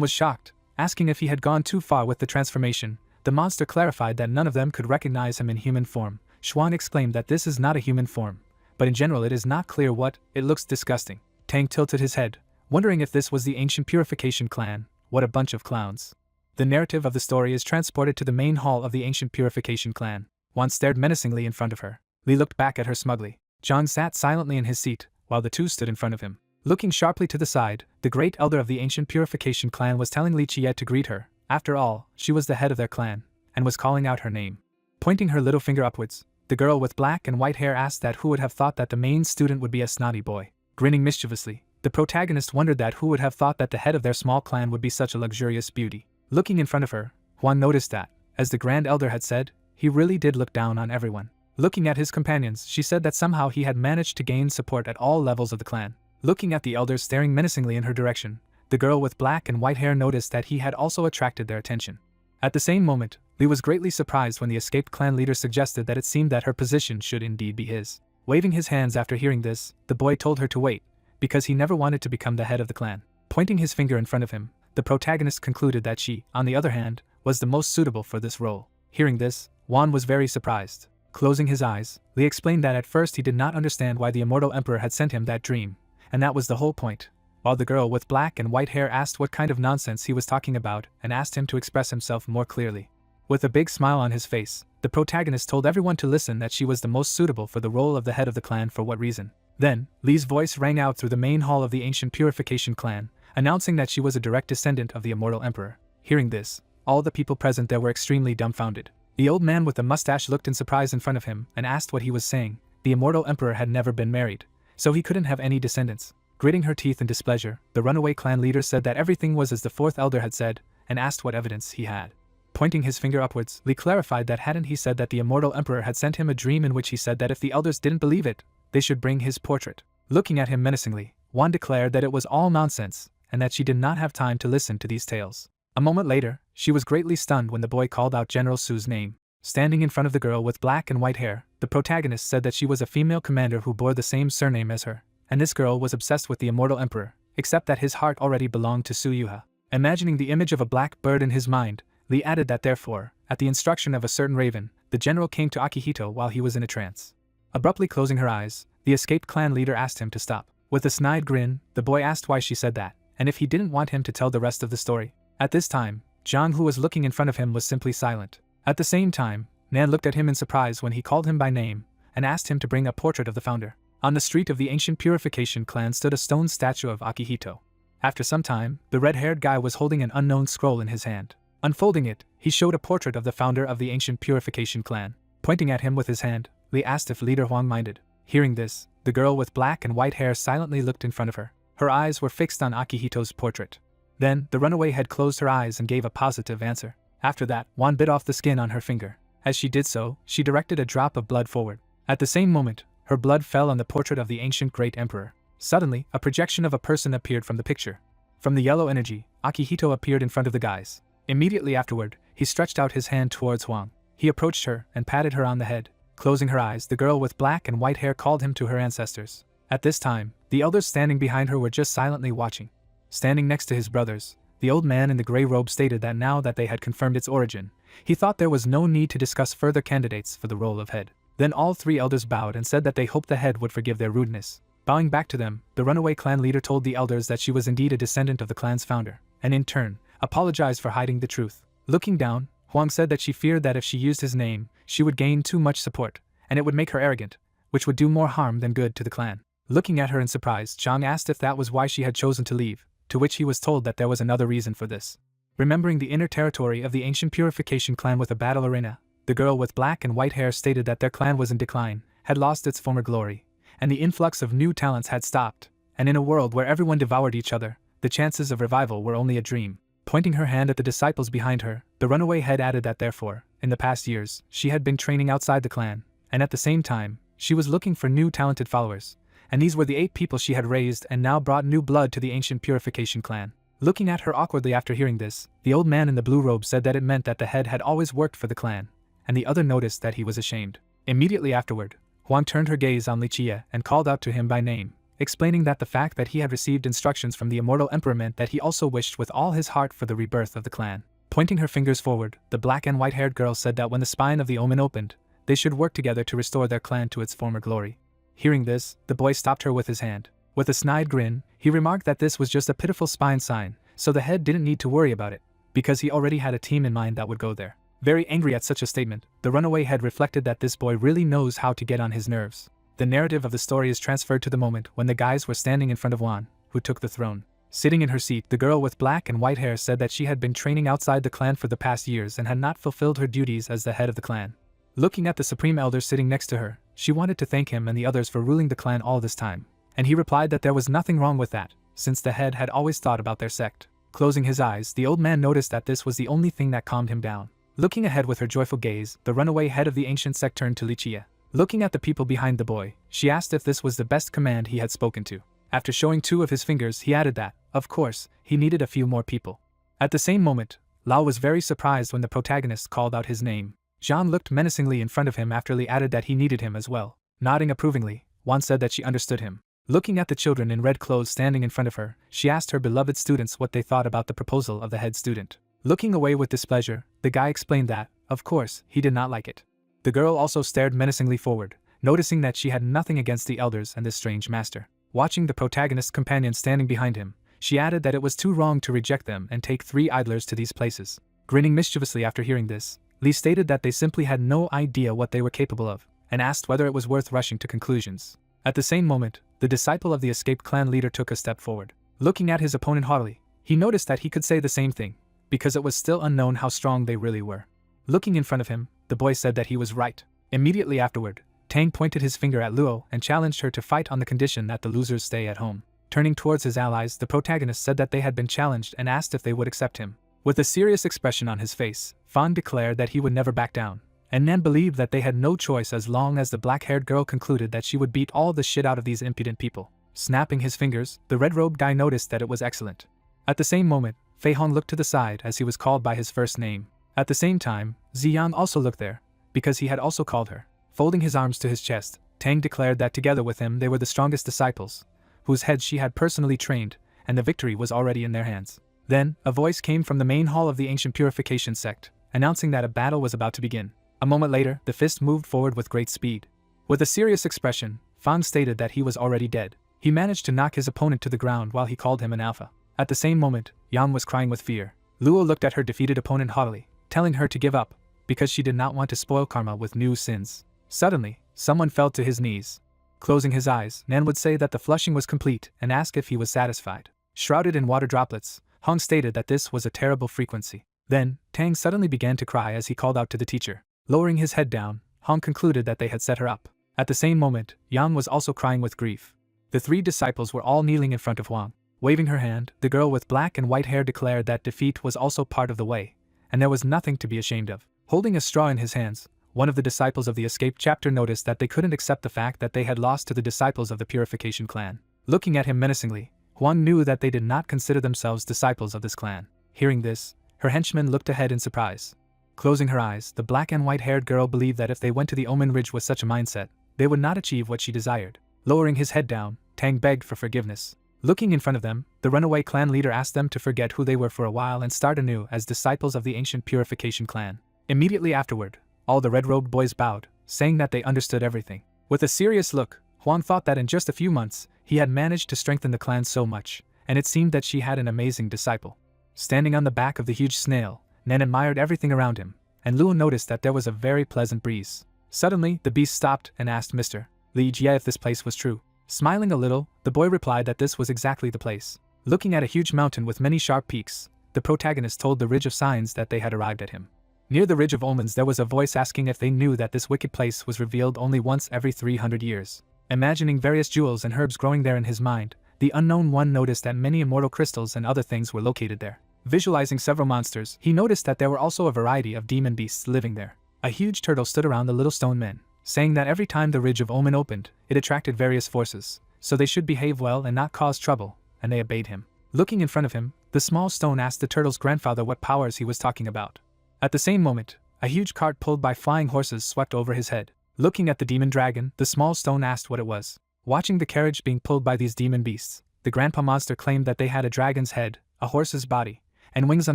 was shocked, asking if he had gone too far with the transformation. The monster clarified that none of them could recognize him in human form. Xuan exclaimed that this is not a human form, but in general it is not clear what, it looks disgusting. Tang tilted his head, wondering if this was the ancient purification clan. What a bunch of clowns. The narrative of the story is transported to the main hall of the ancient purification clan. Juan stared menacingly in front of her. Li looked back at her smugly. John sat silently in his seat, while the two stood in front of him. Looking sharply to the side, the great elder of the ancient purification clan was telling Li Chiet to greet her. After all, she was the head of their clan, and was calling out her name. Pointing her little finger upwards, the girl with black and white hair asked that who would have thought that the main student would be a snotty boy. Grinning mischievously, the protagonist wondered that who would have thought that the head of their small clan would be such a luxurious beauty. Looking in front of her, Juan noticed that, as the grand elder had said, he really did look down on everyone. Looking at his companions, she said that somehow he had managed to gain support at all levels of the clan. Looking at the elders staring menacingly in her direction, the girl with black and white hair noticed that he had also attracted their attention. At the same moment, Li was greatly surprised when the escaped clan leader suggested that it seemed that her position should indeed be his. Waving his hands after hearing this, the boy told her to wait, because he never wanted to become the head of the clan. Pointing his finger in front of him, the protagonist concluded that she, on the other hand, was the most suitable for this role. Hearing this, Juan was very surprised. Closing his eyes, Li explained that at first he did not understand why the immortal emperor had sent him that dream, and that was the whole point. While the girl with black and white hair asked what kind of nonsense he was talking about and asked him to express himself more clearly. With a big smile on his face, the protagonist told everyone to listen that she was the most suitable for the role of the head of the clan for what reason. Then, Li's voice rang out through the main hall of the ancient Purification clan, announcing that she was a direct descendant of the immortal emperor. Hearing this, all the people present there were extremely dumbfounded. The old man with the mustache looked in surprise in front of him and asked what he was saying. The immortal emperor had never been married, so he couldn't have any descendants. Gritting her teeth in displeasure, the runaway clan leader said that everything was as the fourth elder had said, and asked what evidence he had. Pointing his finger upwards, Li clarified that hadn't he said that the immortal emperor had sent him a dream in which he said that if the elders didn't believe it, they should bring his portrait. Looking at him menacingly, Juan declared that it was all nonsense, and that she did not have time to listen to these tales. A moment later, she was greatly stunned when the boy called out General Su's name. Standing in front of the girl with black and white hair, the protagonist said that she was a female commander who bore the same surname as her, and this girl was obsessed with the immortal emperor, except that his heart already belonged to Su Yuha. Imagining the image of a black bird in his mind, Li added that therefore, at the instruction of a certain raven, the general came to Akihito while he was in a trance. Abruptly closing her eyes, the escaped clan leader asked him to stop. With a snide grin, the boy asked why she said that, and if he didn't want him to tell the rest of the story. At this time, Zhang, who was looking in front of him, was simply silent. At the same time, Nan looked at him in surprise when he called him by name and asked him to bring a portrait of the founder. On the street of the ancient Purification clan stood a stone statue of Akihito. After some time, the red-haired guy was holding an unknown scroll in his hand. Unfolding it, he showed a portrait of the founder of the ancient Purification clan. Pointing at him with his hand, Li asked if Leader Huang minded. Hearing this, the girl with black and white hair silently looked in front of her. Her eyes were fixed on Akihito's portrait. Then, the runaway had closed her eyes and gave a positive answer. After that, Juan bit off the skin on her finger. As she did so, she directed a drop of blood forward. At the same moment, her blood fell on the portrait of the ancient great emperor. Suddenly, a projection of a person appeared from the picture. From the yellow energy, Akihito appeared in front of the guys. Immediately afterward, he stretched out his hand towards Huang. He approached her and patted her on the head. Closing her eyes, the girl with black and white hair called him to her ancestors. At this time, the elders standing behind her were just silently watching. Standing next to his brothers, the old man in the gray robe stated that now that they had confirmed its origin, he thought there was no need to discuss further candidates for the role of head. Then all three elders bowed and said that they hoped the head would forgive their rudeness. Bowing back to them, the runaway clan leader told the elders that she was indeed a descendant of the clan's founder, and in turn, apologized for hiding the truth. Looking down, Huang said that she feared that if she used his name, she would gain too much support, and it would make her arrogant, which would do more harm than good to the clan. Looking at her in surprise, Zhang asked if that was why she had chosen to leave, to which he was told that there was another reason for this. Remembering the inner territory of the ancient Purification clan with a battle arena, the girl with black and white hair stated that their clan was in decline, had lost its former glory, and the influx of new talents had stopped, and in a world where everyone devoured each other, the chances of revival were only a dream. Pointing her hand at the disciples behind her, the runaway head added that therefore, in the past years, she had been training outside the clan, and at the same time, she was looking for new talented followers, and these were the 8 people she had raised and now brought new blood to the ancient Purification clan. Looking at her awkwardly after hearing this, the old man in the blue robe said that it meant that the head had always worked for the clan, and the other noticed that he was ashamed. Immediately afterward, Huang turned her gaze on Li Chia and called out to him by name, explaining that the fact that he had received instructions from the immortal emperor meant that he also wished with all his heart for the rebirth of the clan. Pointing her fingers forward, the black and white-haired girl said that when the spine of the omen opened, they should work together to restore their clan to its former glory. Hearing this, the boy stopped her with his hand. With a snide grin, he remarked that this was just a pitiful spine sign, so the head didn't need to worry about it, because he already had a team in mind that would go there. Very angry at such a statement, the runaway head reflected that this boy really knows how to get on his nerves. The narrative of the story is transferred to the moment when the guys were standing in front of Juan, who took the throne. Sitting in her seat, the girl with black and white hair said that she had been training outside the clan for the past years and had not fulfilled her duties as the head of the clan. Looking at the supreme elder sitting next to her, she wanted to thank him and the others for ruling the clan all this time, and he replied that there was nothing wrong with that, since the head had always thought about their sect. Closing his eyes, the old man noticed that this was the only thing that calmed him down. Looking ahead with her joyful gaze, the runaway head of the ancient sect turned to Li Chia. Looking at the people behind the boy, she asked if this was the best command he had spoken to. After showing 2 of his fingers, he added that, of course, he needed a few more people. At the same moment, Lao was very surprised when the protagonist called out his name. Zhang looked menacingly in front of him after Li added that he needed him as well. Nodding approvingly, Juan said that she understood him. Looking at the children in red clothes standing in front of her, she asked her beloved students what they thought about the proposal of the head student. Looking away with displeasure, the guy explained that, of course, he did not like it. The girl also stared menacingly forward, noticing that she had nothing against the elders and this strange master. Watching the protagonist's companion standing behind him, she added that it was too wrong to reject them and take 3 idlers to these places. Grinning mischievously after hearing this, Lee stated that they simply had no idea what they were capable of, and asked whether it was worth rushing to conclusions. At the same moment, the disciple of the escaped clan leader took a step forward. Looking at his opponent haughtily, he noticed that he could say the same thing, because it was still unknown how strong they really were. Looking in front of him, the boy said that he was right. Immediately afterward, Tang pointed his finger at Luo and challenged her to fight on the condition that the losers stay at home. Turning towards his allies, the protagonist said that they had been challenged and asked if they would accept him. With a serious expression on his face, Fan declared that he would never back down, and Nan believed that they had no choice as long as the black-haired girl concluded that she would beat all the shit out of these impudent people. Snapping his fingers, the red-robed guy noticed that it was excellent. At the same moment, Fei Hong looked to the side as he was called by his first name. At the same time, Ziyang also looked there, because he had also called her. Folding his arms to his chest, Tang declared that together with him they were the strongest disciples, whose heads she had personally trained, and the victory was already in their hands. Then, a voice came from the main hall of the ancient purification sect, announcing that a battle was about to begin. A moment later, the fist moved forward with great speed. With a serious expression, Fang stated that he was already dead. He managed to knock his opponent to the ground while he called him an alpha. At the same moment, Yang was crying with fear. Luo looked at her defeated opponent haughtily, telling her to give up, because she did not want to spoil karma with new sins. Suddenly, someone fell to his knees. Closing his eyes, Nan would say that the flushing was complete and ask if he was satisfied. Shrouded in water droplets, Hong stated that this was a terrible frequency. Then, Tang suddenly began to cry as he called out to the teacher. Lowering his head down, Hong concluded that they had set her up. At the same moment, Yang was also crying with grief. The 3 disciples were all kneeling in front of Huang. Waving her hand, the girl with black and white hair declared that defeat was also part of the way, and there was nothing to be ashamed of. Holding a straw in his hands, one of the disciples of the escaped chapter noticed that they couldn't accept the fact that they had lost to the disciples of the Purification clan. Looking at him menacingly, Huang knew that they did not consider themselves disciples of this clan. Hearing this, her henchman looked ahead in surprise. Closing her eyes, the black and white-haired girl believed that if they went to the Omen Ridge with such a mindset, they would not achieve what she desired. Lowering his head down, Tang begged for forgiveness. Looking in front of them, the runaway clan leader asked them to forget who they were for a while and start anew as disciples of the ancient Purification clan. Immediately afterward, all the red-robed boys bowed, saying that they understood everything. With a serious look, Huang thought that in just a few months, he had managed to strengthen the clan so much, and it seemed that she had an amazing disciple. Standing on the back of the huge snail, Nan admired everything around him, and Luo noticed that there was a very pleasant breeze. Suddenly, the beast stopped and asked Mr. Li Jie if this place was true. Smiling a little, the boy replied that this was exactly the place. Looking at a huge mountain with many sharp peaks, the protagonist told the Ridge of Signs that they had arrived at him. Near the Ridge of Omens there was a voice asking if they knew that this wicked place was revealed only once every 300 years. Imagining various jewels and herbs growing there in his mind, the unknown one noticed that many immortal crystals and other things were located there. Visualizing several monsters, he noticed that there were also a variety of demon beasts living there. A huge turtle stood around the little stone men, saying that every time the Ridge of Omen opened, it attracted various forces, so they should behave well and not cause trouble, and they obeyed him. Looking in front of him, the small stone asked the turtle's grandfather what powers he was talking about. At the same moment, a huge cart pulled by flying horses swept over his head. Looking at the demon dragon, the small stone asked what it was. Watching the carriage being pulled by these demon beasts, the grandpa monster claimed that they had a dragon's head, a horse's body, and wings on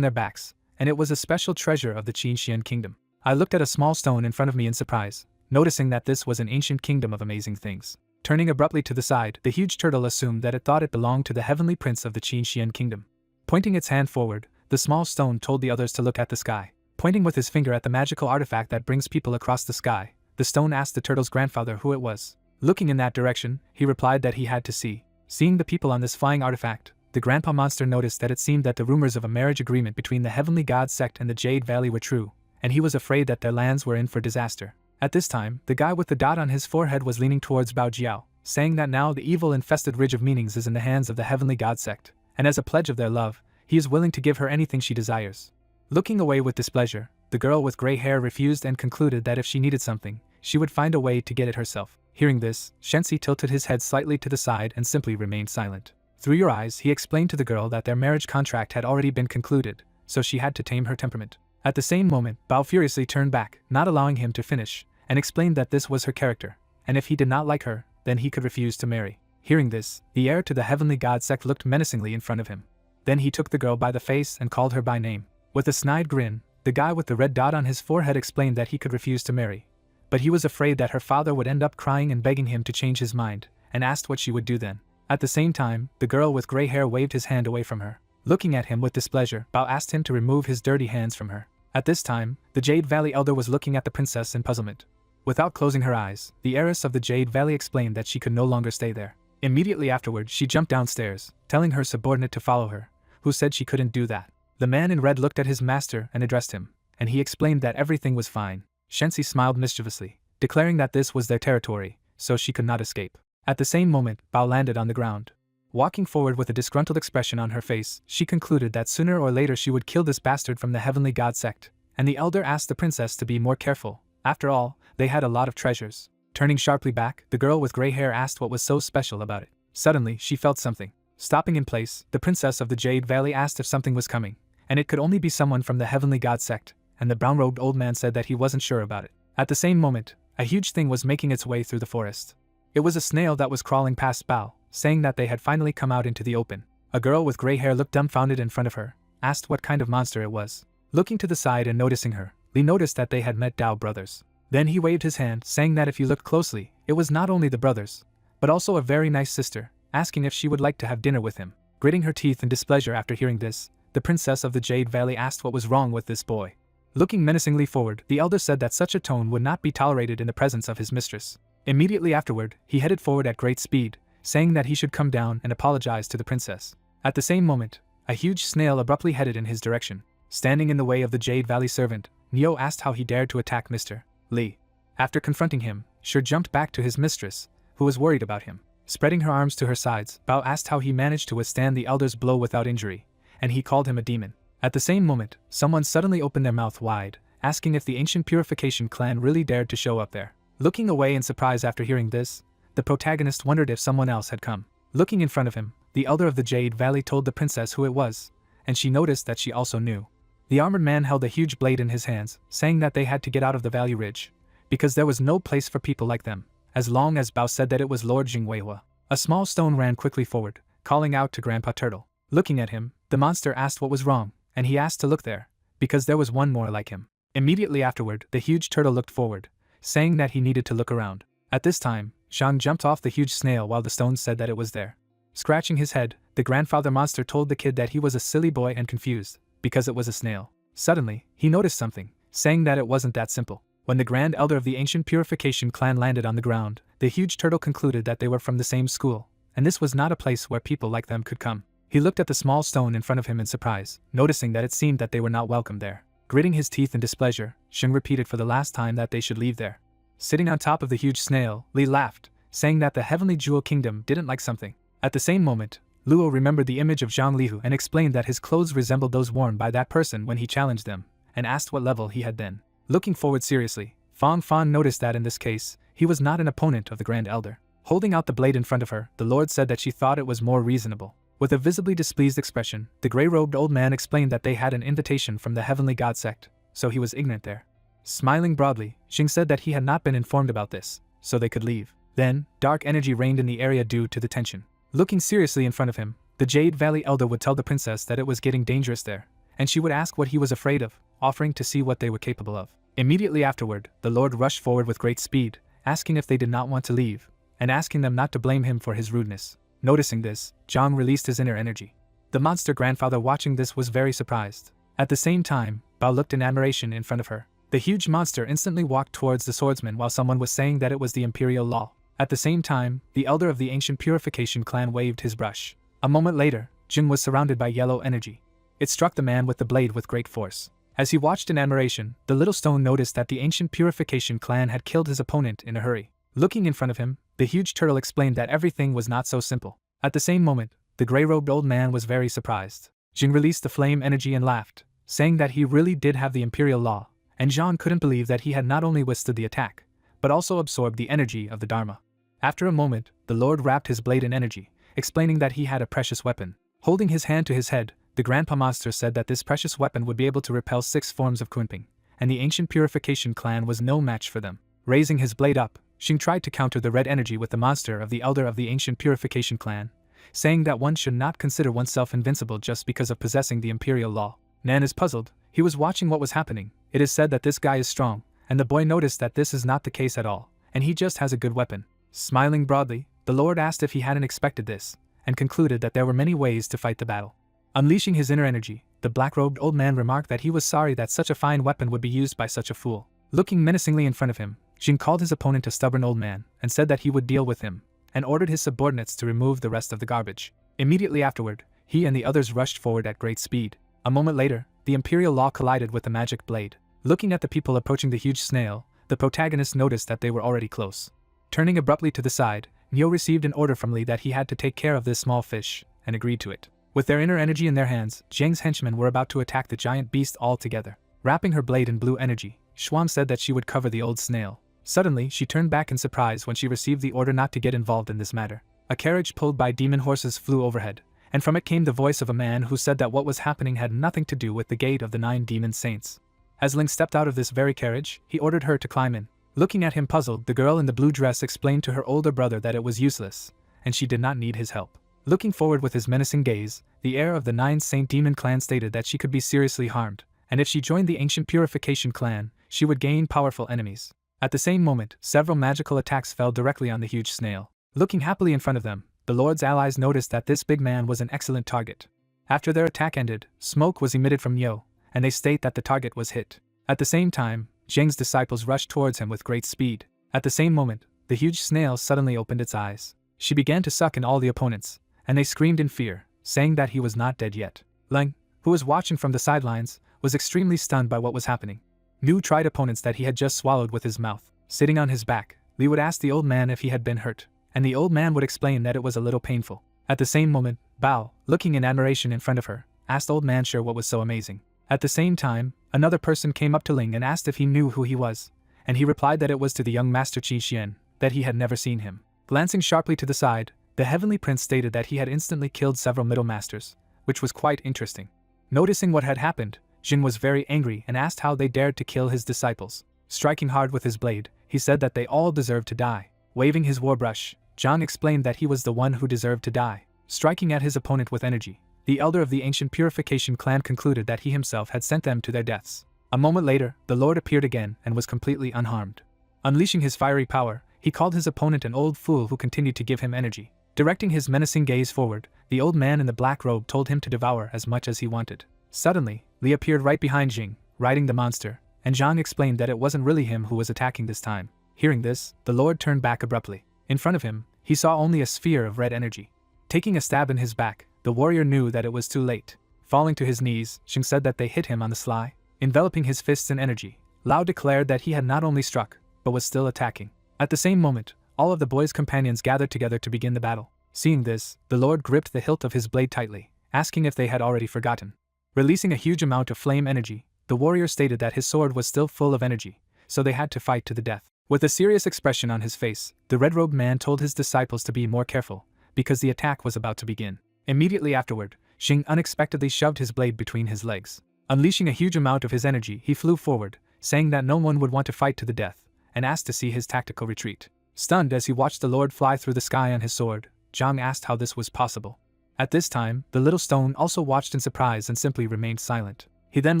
their backs, and it was a special treasure of the Qinxian kingdom. I looked at a small stone in front of me in surprise, noticing that this was an ancient kingdom of amazing things. Turning abruptly to the side, the huge turtle assumed that it thought it belonged to the heavenly prince of the Qinxian kingdom. Pointing its hand forward, the small stone told the others to look at the sky. Pointing with his finger at the magical artifact that brings people across the sky, the stone asked the turtle's grandfather who it was. Looking in that direction, he replied that he had to see. Seeing the people on this flying artifact, the grandpa monster noticed that it seemed that the rumors of a marriage agreement between the Heavenly God sect and the Jade Valley were true, and he was afraid that their lands were in for disaster. At this time, the guy with the dot on his forehead was leaning towards Bao Jiao, saying that now the evil-infested Ridge of Meanings is in the hands of the Heavenly God sect, and as a pledge of their love, he is willing to give her anything she desires. Looking away with displeasure, the girl with gray hair refused and concluded that if she needed something, she would find a way to get it herself. Hearing this, Shensi tilted his head slightly to the side and simply remained silent. Through your eyes, he explained to the girl that their marriage contract had already been concluded, so she had to tame her temperament. At the same moment, Bao furiously turned back, not allowing him to finish, and explained that this was her character, and if he did not like her, then he could refuse to marry. Hearing this, the heir to the heavenly god sect looked menacingly in front of him. Then he took the girl by the face and called her by name. With a snide grin, the guy with the red dot on his forehead explained that he could refuse to marry. But he was afraid that her father would end up crying and begging him to change his mind, and asked what she would do then. At the same time, the girl with gray hair waved his hand away from her. Looking at him with displeasure, Bao asked him to remove his dirty hands from her. At this time, the Jade Valley elder was looking at the princess in puzzlement. Without closing her eyes, the heiress of the Jade Valley explained that she could no longer stay there. Immediately afterward, she jumped downstairs, telling her subordinate to follow her, who said she couldn't do that. The man in red looked at his master and addressed him, and he explained that everything was fine. Shensi smiled mischievously, declaring that this was their territory, so she could not escape. At the same moment, Bao landed on the ground. Walking forward with a disgruntled expression on her face, she concluded that sooner or later she would kill this bastard from the heavenly god sect, and the elder asked the princess to be more careful. After all, they had a lot of treasures. Turning sharply back, the girl with gray hair asked what was so special about it. Suddenly, she felt something. Stopping in place, the princess of the Jade Valley asked if something was coming, and it could only be someone from the heavenly god sect, and the brown-robed old man said that he wasn't sure about it. At the same moment, a huge thing was making its way through the forest. It was a snail that was crawling past Bao, saying that they had finally come out into the open. A girl with gray hair looked dumbfounded in front of her, asked what kind of monster it was. Looking to the side and noticing her, Li noticed that they had met Dao brothers. Then he waved his hand, saying that if you looked closely, it was not only the brothers, but also a very nice sister, asking if she would like to have dinner with him. Gritting her teeth in displeasure after hearing this, the princess of the Jade Valley asked what was wrong with this boy. Looking menacingly forward, the elder said that such a tone would not be tolerated in the presence of his mistress. Immediately afterward, he headed forward at great speed, saying that he should come down and apologize to the princess. At the same moment, a huge snail abruptly headed in his direction. Standing in the way of the Jade Valley servant, Neo asked how he dared to attack Mr. Li. After confronting him, Shi jumped back to his mistress, who was worried about him. Spreading her arms to her sides, Bao asked how he managed to withstand the elder's blow without injury, and he called him a demon. At the same moment, someone suddenly opened their mouth wide, asking if the ancient purification clan really dared to show up there. Looking away in surprise after hearing this, the protagonist wondered if someone else had come. Looking in front of him, the elder of the Jade Valley told the princess who it was, and she noticed that she also knew. The armored man held a huge blade in his hands, saying that they had to get out of the Valley Ridge, because there was no place for people like them, as long as Bao said that it was Lord Jingweihua. A small stone ran quickly forward, calling out to Grandpa Turtle. Looking at him, the monster asked what was wrong, and he asked to look there, because there was one more like him. Immediately afterward, the huge turtle looked forward, saying that he needed to look around. At this time, Zhang jumped off the huge snail while the stone said that it was there. Scratching his head, the grandfather monster told the kid that he was a silly boy and confused, because it was a snail. Suddenly, he noticed something, saying that it wasn't that simple. When the grand elder of the ancient purification clan landed on the ground, the huge turtle concluded that they were from the same school, and this was not a place where people like them could come. He looked at the small stone in front of him in surprise, noticing that it seemed that they were not welcome there. Gritting his teeth in displeasure, Sheng repeated for the last time that they should leave there. Sitting on top of the huge snail, Li laughed, saying that the Heavenly Jewel Kingdom didn't like something. At the same moment, Luo remembered the image of Zhang Lihu and explained that his clothes resembled those worn by that person when he challenged them, and asked what level he had been. Looking forward seriously, Fang Fan noticed that in this case, he was not an opponent of the Grand Elder. Holding out the blade in front of her, the Lord said that she thought it was more reasonable. With a visibly displeased expression, the gray-robed old man explained that they had an invitation from the Heavenly God sect, so he was ignorant there. Smiling broadly, Xing said that he had not been informed about this, so they could leave. Then, dark energy reigned in the area due to the tension. Looking seriously in front of him, the Jade Valley Elder would tell the princess that it was getting dangerous there, and she would ask what he was afraid of, offering to see what they were capable of. Immediately afterward, the Lord rushed forward with great speed, asking if they did not want to leave, and asking them not to blame him for his rudeness. Noticing this, Zhang released his inner energy. The monster grandfather watching this was very surprised. At the same time, Bao looked in admiration in front of her. The huge monster instantly walked towards the swordsman while someone was saying that it was the imperial law. At the same time, the elder of the ancient purification clan waved his brush. A moment later, Jin was surrounded by yellow energy. It struck the man with the blade with great force. As he watched in admiration, the little stone noticed that the ancient purification clan had killed his opponent in a hurry. Looking in front of him, the huge turtle explained that everything was not so simple. At the same moment, the gray-robed old man was very surprised. Jin released the flame energy and laughed, saying that he really did have the imperial law, and Zhang couldn't believe that he had not only withstood the attack, but also absorbed the energy of the Dharma. After a moment, the Lord wrapped his blade in energy, explaining that he had a precious weapon. Holding his hand to his head, the Grandpa Monster said that this precious weapon would be able to repel 6 forms of Kunping, and the ancient purification clan was no match for them. Raising his blade up, Xing tried to counter the red energy with the monster of the elder of the ancient purification clan, saying that one should not consider oneself invincible just because of possessing the imperial law. Nan is puzzled. He was watching what was happening. It is said that this guy is strong, and the boy noticed that this is not the case at all, and he just has a good weapon. Smiling broadly, the Lord asked if he hadn't expected this, and concluded that there were many ways to fight the battle. Unleashing his inner energy, the black-robed old man remarked that he was sorry that such a fine weapon would be used by such a fool. Looking menacingly in front of him, Jing called his opponent a stubborn old man and said that he would deal with him, and ordered his subordinates to remove the rest of the garbage. Immediately afterward, he and the others rushed forward at great speed. A moment later, the imperial law collided with the magic blade. Looking at the people approaching the huge snail, the protagonist noticed that they were already close. Turning abruptly to the side, Neo received an order from Li that he had to take care of this small fish, and agreed to it. With their inner energy in their hands, Zhang's henchmen were about to attack the giant beast all together. Wrapping her blade in blue energy, Shuam said that she would cover the old snail. Suddenly, she turned back in surprise when she received the order not to get involved in this matter. A carriage pulled by demon horses flew overhead, and from it came the voice of a man who said that what was happening had nothing to do with the gate of the 9 demon saints. As Ling stepped out of this very carriage, he ordered her to climb in. Looking at him puzzled, the girl in the blue dress explained to her older brother that it was useless, and she did not need his help. Looking forward with his menacing gaze, the heir of the 9 Saint Demon clan stated that she could be seriously harmed, and if she joined the ancient purification clan, she would gain powerful enemies. At the same moment, several magical attacks fell directly on the huge snail. Looking happily in front of them, the Lord's allies noticed that this big man was an excellent target. After their attack ended, smoke was emitted from Yo, and they state that the target was hit. At the same time, Zheng's disciples rushed towards him with great speed. At the same moment, the huge snail suddenly opened its eyes. She began to suck in all the opponents, and they screamed in fear, saying that he was not dead yet. Leng, who was watching from the sidelines, was extremely stunned by what was happening. New tried opponents that he had just swallowed with his mouth. Sitting on his back, Li would ask the old man if he had been hurt, and the old man would explain that it was a little painful. At the same moment, Bao, looking in admiration in front of her, asked old man sure what was so amazing. At the same time, another person came up to Ling and asked if he knew who he was, and he replied that it was to the young master Qi Xian, that he had never seen him. Glancing sharply to the side, the heavenly prince stated that he had instantly killed several middle masters, which was quite interesting. Noticing what had happened, Jin was very angry and asked how they dared to kill his disciples. Striking hard with his blade, he said that they all deserved to die. Waving his war brush, Zhang explained that he was the one who deserved to die. Striking at his opponent with energy, the elder of the ancient purification clan concluded that he himself had sent them to their deaths. A moment later, the Lord appeared again and was completely unharmed. Unleashing his fiery power, he called his opponent an old fool who continued to give him energy. Directing his menacing gaze forward, the old man in the black robe told him to devour as much as he wanted. Suddenly, Li appeared right behind Jing, riding the monster, and Zhang explained that it wasn't really him who was attacking this time. Hearing this, the Lord turned back abruptly. In front of him, he saw only a sphere of red energy. Taking a stab in his back, the warrior knew that it was too late. Falling to his knees, Xing said that they hit him on the sly. Enveloping his fists in energy, Lao declared that he had not only struck, but was still attacking. At the same moment, all of the boy's companions gathered together to begin the battle. Seeing this, the Lord gripped the hilt of his blade tightly, asking if they had already forgotten. Releasing a huge amount of flame energy, the warrior stated that his sword was still full of energy, so they had to fight to the death. With a serious expression on his face, the red-robed man told his disciples to be more careful, because the attack was about to begin. Immediately afterward, Xing unexpectedly shoved his blade between his legs. Unleashing a huge amount of his energy, he flew forward, saying that no one would want to fight to the death, and asked to see his tactical retreat. Stunned as he watched the Lord fly through the sky on his sword, Zhang asked how this was possible. At this time, the little stone also watched in surprise and simply remained silent. He then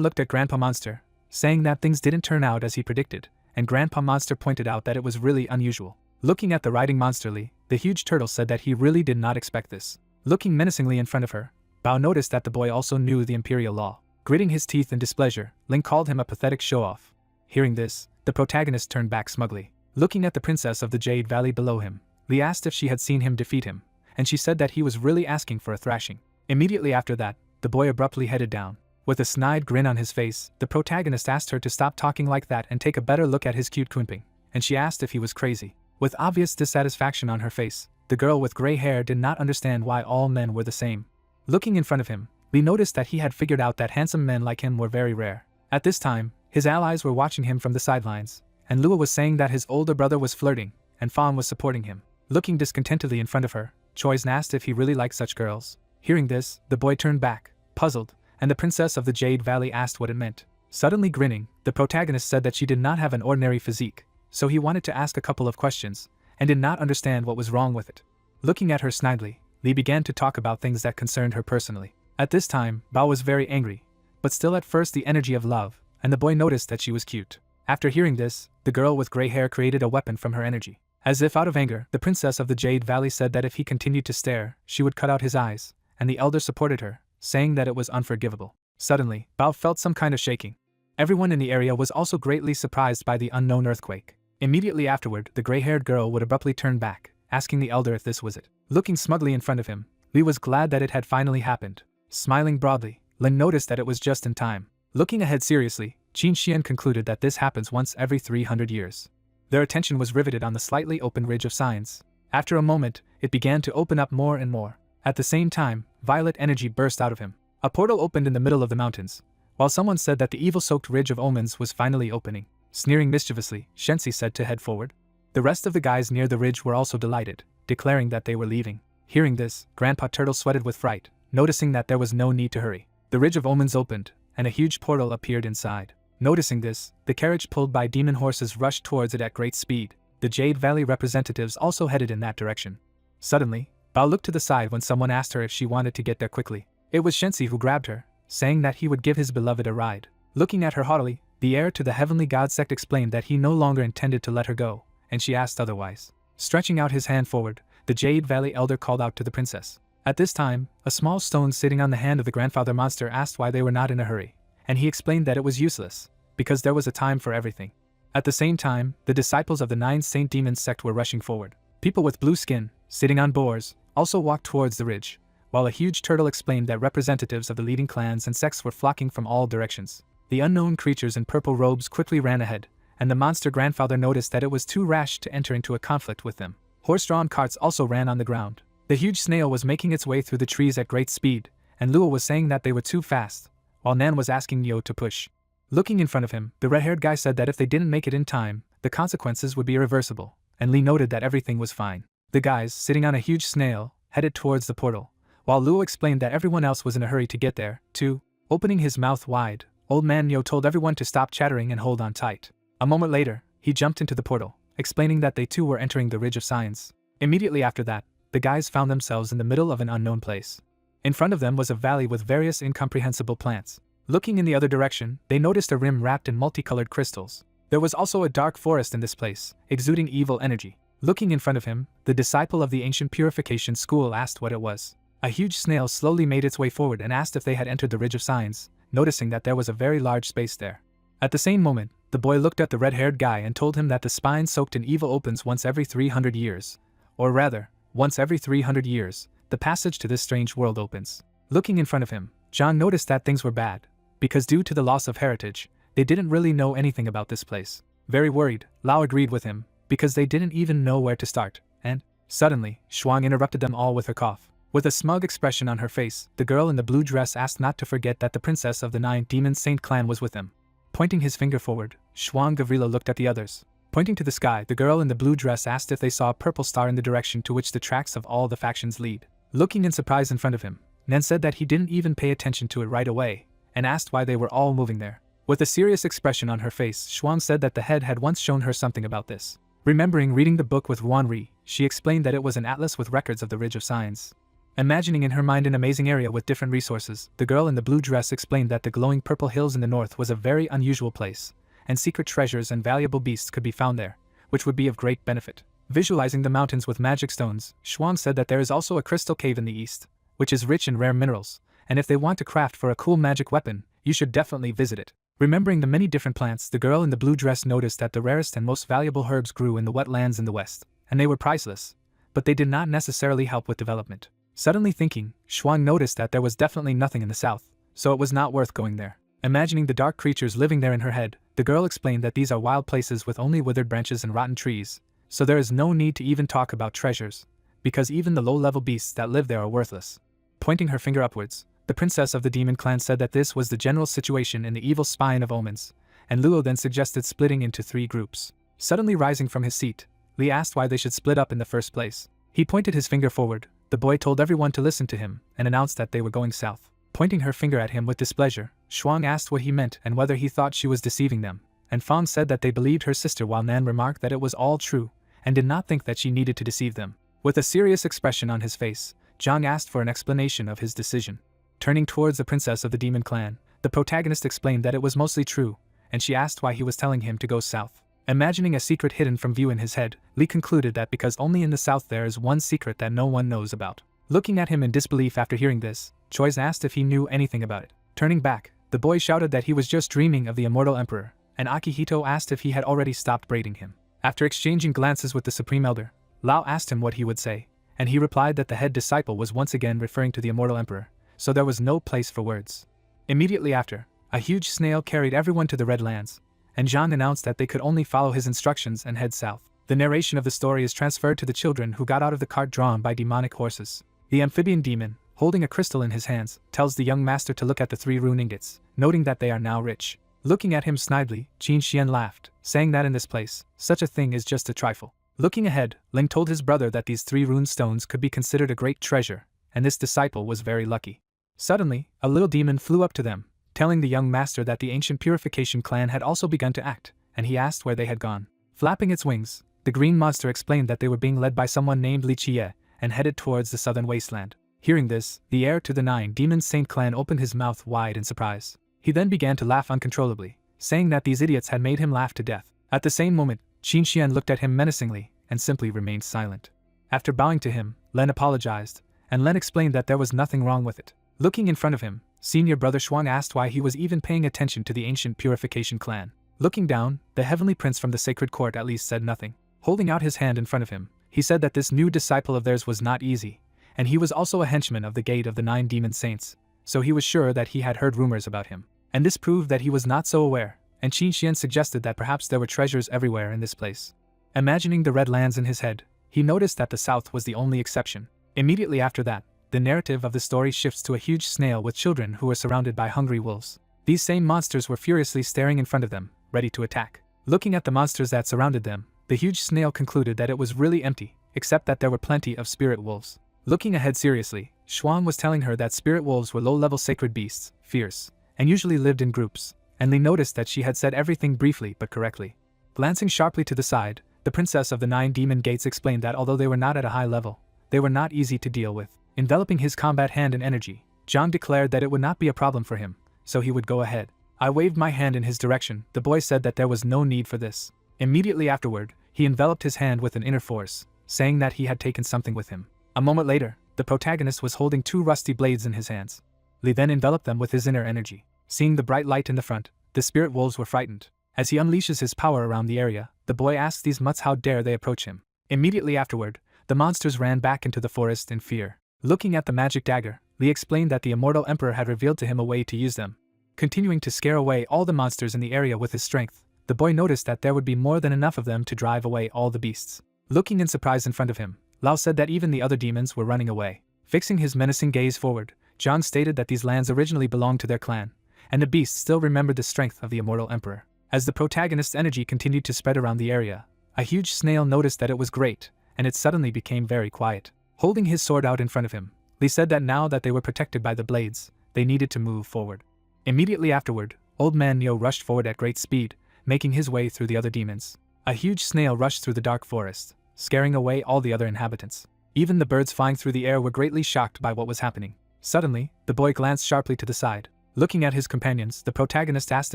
looked at Grandpa Monster, saying that things didn't turn out as he predicted, and Grandpa Monster pointed out that it was really unusual. Looking at the riding monster Li, the huge turtle said that he really did not expect this. Looking menacingly in front of her, Bao noticed that the boy also knew the imperial law. Gritting his teeth in displeasure, Ling called him a pathetic show-off. Hearing this, the protagonist turned back smugly. Looking at the princess of the Jade Valley below him, Li asked if she had seen him defeat him, and she said that he was really asking for a thrashing. Immediately after that, the boy abruptly headed down. With a snide grin on his face, the protagonist asked her to stop talking like that and take a better look at his cute Kunping, and she asked if he was crazy. With obvious dissatisfaction on her face, the girl with gray hair did not understand why all men were the same. Looking in front of him, Li noticed that he had figured out that handsome men like him were very rare. At this time, his allies were watching him from the sidelines, and Lua was saying that his older brother was flirting, and Fan was supporting him. Looking discontentedly in front of her, Choi's asked if he really liked such girls. Hearing this, the boy turned back, puzzled, and the princess of the Jade Valley asked what it meant. Suddenly grinning, the protagonist said that she did not have an ordinary physique, so he wanted to ask a couple of questions, and did not understand what was wrong with it. Looking at her snidely, Lee began to talk about things that concerned her personally. At this time, Bao was very angry, but still at first the energy of love, and the boy noticed that she was cute. After hearing this, the girl with gray hair created a weapon from her energy. As if out of anger, the princess of the Jade Valley said that if he continued to stare, she would cut out his eyes, and the elder supported her, saying that it was unforgivable. Suddenly, Bao felt some kind of shaking. Everyone in the area was also greatly surprised by the unknown earthquake. Immediately afterward, the gray-haired girl would abruptly turn back, asking the elder if this was it. Looking smugly in front of him, Lee was glad that it had finally happened. Smiling broadly, Lin noticed that it was just in time. Looking ahead seriously, Qin Xian concluded that this happens once every 300 years. Their attention was riveted on the slightly open ridge of signs. After a moment, it began to open up more and more. At the same time, violet energy burst out of him. A portal opened in the middle of the mountains, while someone said that the evil-soaked ridge of omens was finally opening. Sneering mischievously, Shensi said to head forward. The rest of the guys near the ridge were also delighted, declaring that they were leaving. Hearing this, Grandpa Turtle sweated with fright, noticing that there was no need to hurry. The ridge of omens opened, and a huge portal appeared inside. Noticing this, the carriage pulled by demon horses rushed towards it at great speed. The Jade Valley representatives also headed in that direction. Suddenly, Bao looked to the side when someone asked her if she wanted to get there quickly. It was Shensi who grabbed her, saying that he would give his beloved a ride. Looking at her haughtily, the heir to the Heavenly God sect explained that he no longer intended to let her go, and she asked otherwise. Stretching out his hand forward, the Jade Valley elder called out to the princess. At this time, a small stone sitting on the hand of the grandfather monster asked why they were not in a hurry, and he explained that it was useless, because there was a time for everything. At the same time, the disciples of the 9 Saint Demon sect were rushing forward. People with blue skin, sitting on boars, also walked towards the ridge, while a huge turtle explained that representatives of the leading clans and sects were flocking from all directions. The unknown creatures in purple robes quickly ran ahead, and the monster grandfather noticed that it was too rash to enter into a conflict with them. Horse-drawn carts also ran on the ground. The huge snail was making its way through the trees at great speed, and Luo was saying that they were too fast, while Nan was asking Neo to push. Looking in front of him, the red-haired guy said that if they didn't make it in time, the consequences would be irreversible, and Lee noted that everything was fine. The guys, sitting on a huge snail, headed towards the portal, while Luo explained that everyone else was in a hurry to get there, too. Opening his mouth wide, Old Man Neo told everyone to stop chattering and hold on tight. A moment later, he jumped into the portal, explaining that they too were entering the Ridge of Signs. Immediately after that, the guys found themselves in the middle of an unknown place. In front of them was a valley with various incomprehensible plants. Looking in the other direction, they noticed a rim wrapped in multicolored crystals. There was also a dark forest in this place, exuding evil energy. Looking in front of him, the disciple of the ancient purification school asked what it was. A huge snail slowly made its way forward and asked if they had entered the Ridge of Signs, noticing that there was a very large space there. At the same moment, the boy looked at the red-haired guy and told him that the spine soaked in evil opens once every 300 years. Or rather, once every 300 years, the passage to this strange world opens. Looking in front of him, John noticed that things were bad, because due to the loss of heritage, they didn't really know anything about this place. Very worried, Lao agreed with him, because they didn't even know where to start, and, suddenly, Shuang interrupted them all with her cough. With a smug expression on her face, the girl in the blue dress asked not to forget that the princess of the 9 Demon Saint clan was with them. Pointing his finger forward, Shuang Gavrila looked at the others. Pointing to the sky, the girl in the blue dress asked if they saw a purple star in the direction to which the tracks of all the factions lead. Looking in surprise in front of him, Nan said that he didn't even pay attention to it right away, and asked why they were all moving there. With a serious expression on her face, Shuang said that the head had once shown her something about this. Remembering reading the book with Wan Ri, she explained that it was an atlas with records of the Ridge of Signs. Imagining in her mind an amazing area with different resources, the girl in the blue dress explained that the glowing purple hills in the north was a very unusual place, and secret treasures and valuable beasts could be found there, which would be of great benefit. Visualizing the mountains with magic stones, Shuang said that there is also a crystal cave in the east, which is rich in rare minerals, and if they want to craft for a cool magic weapon, you should definitely visit it. Remembering the many different plants, the girl in the blue dress noticed that the rarest and most valuable herbs grew in the wetlands in the west, and they were priceless, but they did not necessarily help with development. Suddenly thinking, Shuang noticed that there was definitely nothing in the south, so it was not worth going there. Imagining the dark creatures living there in her head, the girl explained that these are wild places with only withered branches and rotten trees, so there is no need to even talk about treasures, because even the low-level beasts that live there are worthless. Pointing her finger upwards, the princess of the demon clan said that this was the general situation in the evil spine of omens, and Luo then suggested splitting into 3 groups. Suddenly rising from his seat, Li asked why they should split up in the first place. He pointed his finger forward. The boy told everyone to listen to him, and announced that they were going south. Pointing her finger at him with displeasure, Shuang asked what he meant and whether he thought she was deceiving them, and Fawn said that they believed her sister while Nan remarked that it was all true, and did not think that she needed to deceive them. With a serious expression on his face, Zhang asked for an explanation of his decision. Turning towards the princess of the demon clan, the protagonist explained that it was mostly true, and she asked why he was telling him to go south. Imagining a secret hidden from view in his head, Li concluded that because only in the south there is one secret that no one knows about. Looking at him in disbelief after hearing this, Choi's asked if he knew anything about it. Turning back, the boy shouted that he was just dreaming of the immortal emperor, and Akihito asked if he had already stopped braiding him. After exchanging glances with the supreme elder, Lao asked him what he would say, and he replied that the head disciple was once again referring to the immortal emperor, so there was no place for words. Immediately after, a huge snail carried everyone to the Red Lands, and Zhang announced that they could only follow his instructions and head south. The narration of the story is transferred to the children who got out of the cart drawn by demonic horses. The amphibian demon, holding a crystal in his hands, tells the young master to look at the 3 rune ingots, noting that they are now rich. Looking at him snidely, Qin Xian laughed, saying that in this place, such a thing is just a trifle. Looking ahead, Ling told his brother that these 3 rune stones could be considered a great treasure, and this disciple was very lucky. Suddenly, a little demon flew up to them, telling the young master that the ancient purification clan had also begun to act, and he asked where they had gone. Flapping its wings, the green monster explained that they were being led by someone named Li Chie, and headed towards the southern wasteland. Hearing this, the heir to the 9 Demon Saint clan opened his mouth wide in surprise. He then began to laugh uncontrollably, saying that these idiots had made him laugh to death. At the same moment, Qin Xian looked at him menacingly, and simply remained silent. After bowing to him, Len apologized, and Len explained that there was nothing wrong with it. Looking in front of him, senior brother Shuang asked why he was even paying attention to the ancient purification clan. Looking down, the heavenly prince from the sacred court at least said nothing. Holding out his hand in front of him, he said that this new disciple of theirs was not easy, and he was also a henchman of the gate of the 9 demon saints, so he was sure that he had heard rumors about him. And this proved that he was not so aware, and Qin Xian suggested that perhaps there were treasures everywhere in this place. Imagining the Red Lands in his head, he noticed that the south was the only exception. Immediately after that, the narrative of the story shifts to a huge snail with children who were surrounded by hungry wolves. These same monsters were furiously staring in front of them, ready to attack. Looking at the monsters that surrounded them, the huge snail concluded that it was really empty, except that there were plenty of spirit wolves. Looking ahead seriously, Shuang was telling her that spirit wolves were low-level sacred beasts, fierce, and usually lived in groups, and Li noticed that she had said everything briefly but correctly. Glancing sharply to the side, the princess of the 9 demon gates explained that although they were not at a high level, they were not easy to deal with. Enveloping his combat hand in energy, Zhang declared that it would not be a problem for him, so he would go ahead. I waved my hand in his direction. The boy said that there was no need for this. Immediately afterward, he enveloped his hand with an inner force, saying that he had taken something with him. A moment later, the protagonist was holding 2 rusty blades in his hands. Li then enveloped them with his inner energy. Seeing the bright light in the front, the spirit wolves were frightened. As he unleashes his power around the area, the boy asks these mutts how dare they approach him. Immediately afterward, the monsters ran back into the forest in fear. Looking at the magic dagger, Li explained that the immortal emperor had revealed to him a way to use them. Continuing to scare away all the monsters in the area with his strength, the boy noticed that there would be more than enough of them to drive away all the beasts. Looking in surprise in front of him, Lao said that even the other demons were running away. Fixing his menacing gaze forward, Zhang stated that these lands originally belonged to their clan, and the beasts still remembered the strength of the immortal emperor. As the protagonist's energy continued to spread around the area, a huge snail noticed that it was great, and it suddenly became very quiet. Holding his sword out in front of him, Li said that now that they were protected by the blades, they needed to move forward. Immediately afterward, Old Man Neo rushed forward at great speed, making his way through the other demons. A huge snail rushed through the dark forest, scaring away all the other inhabitants. Even the birds flying through the air were greatly shocked by what was happening. Suddenly, the boy glanced sharply to the side. Looking at his companions, the protagonist asked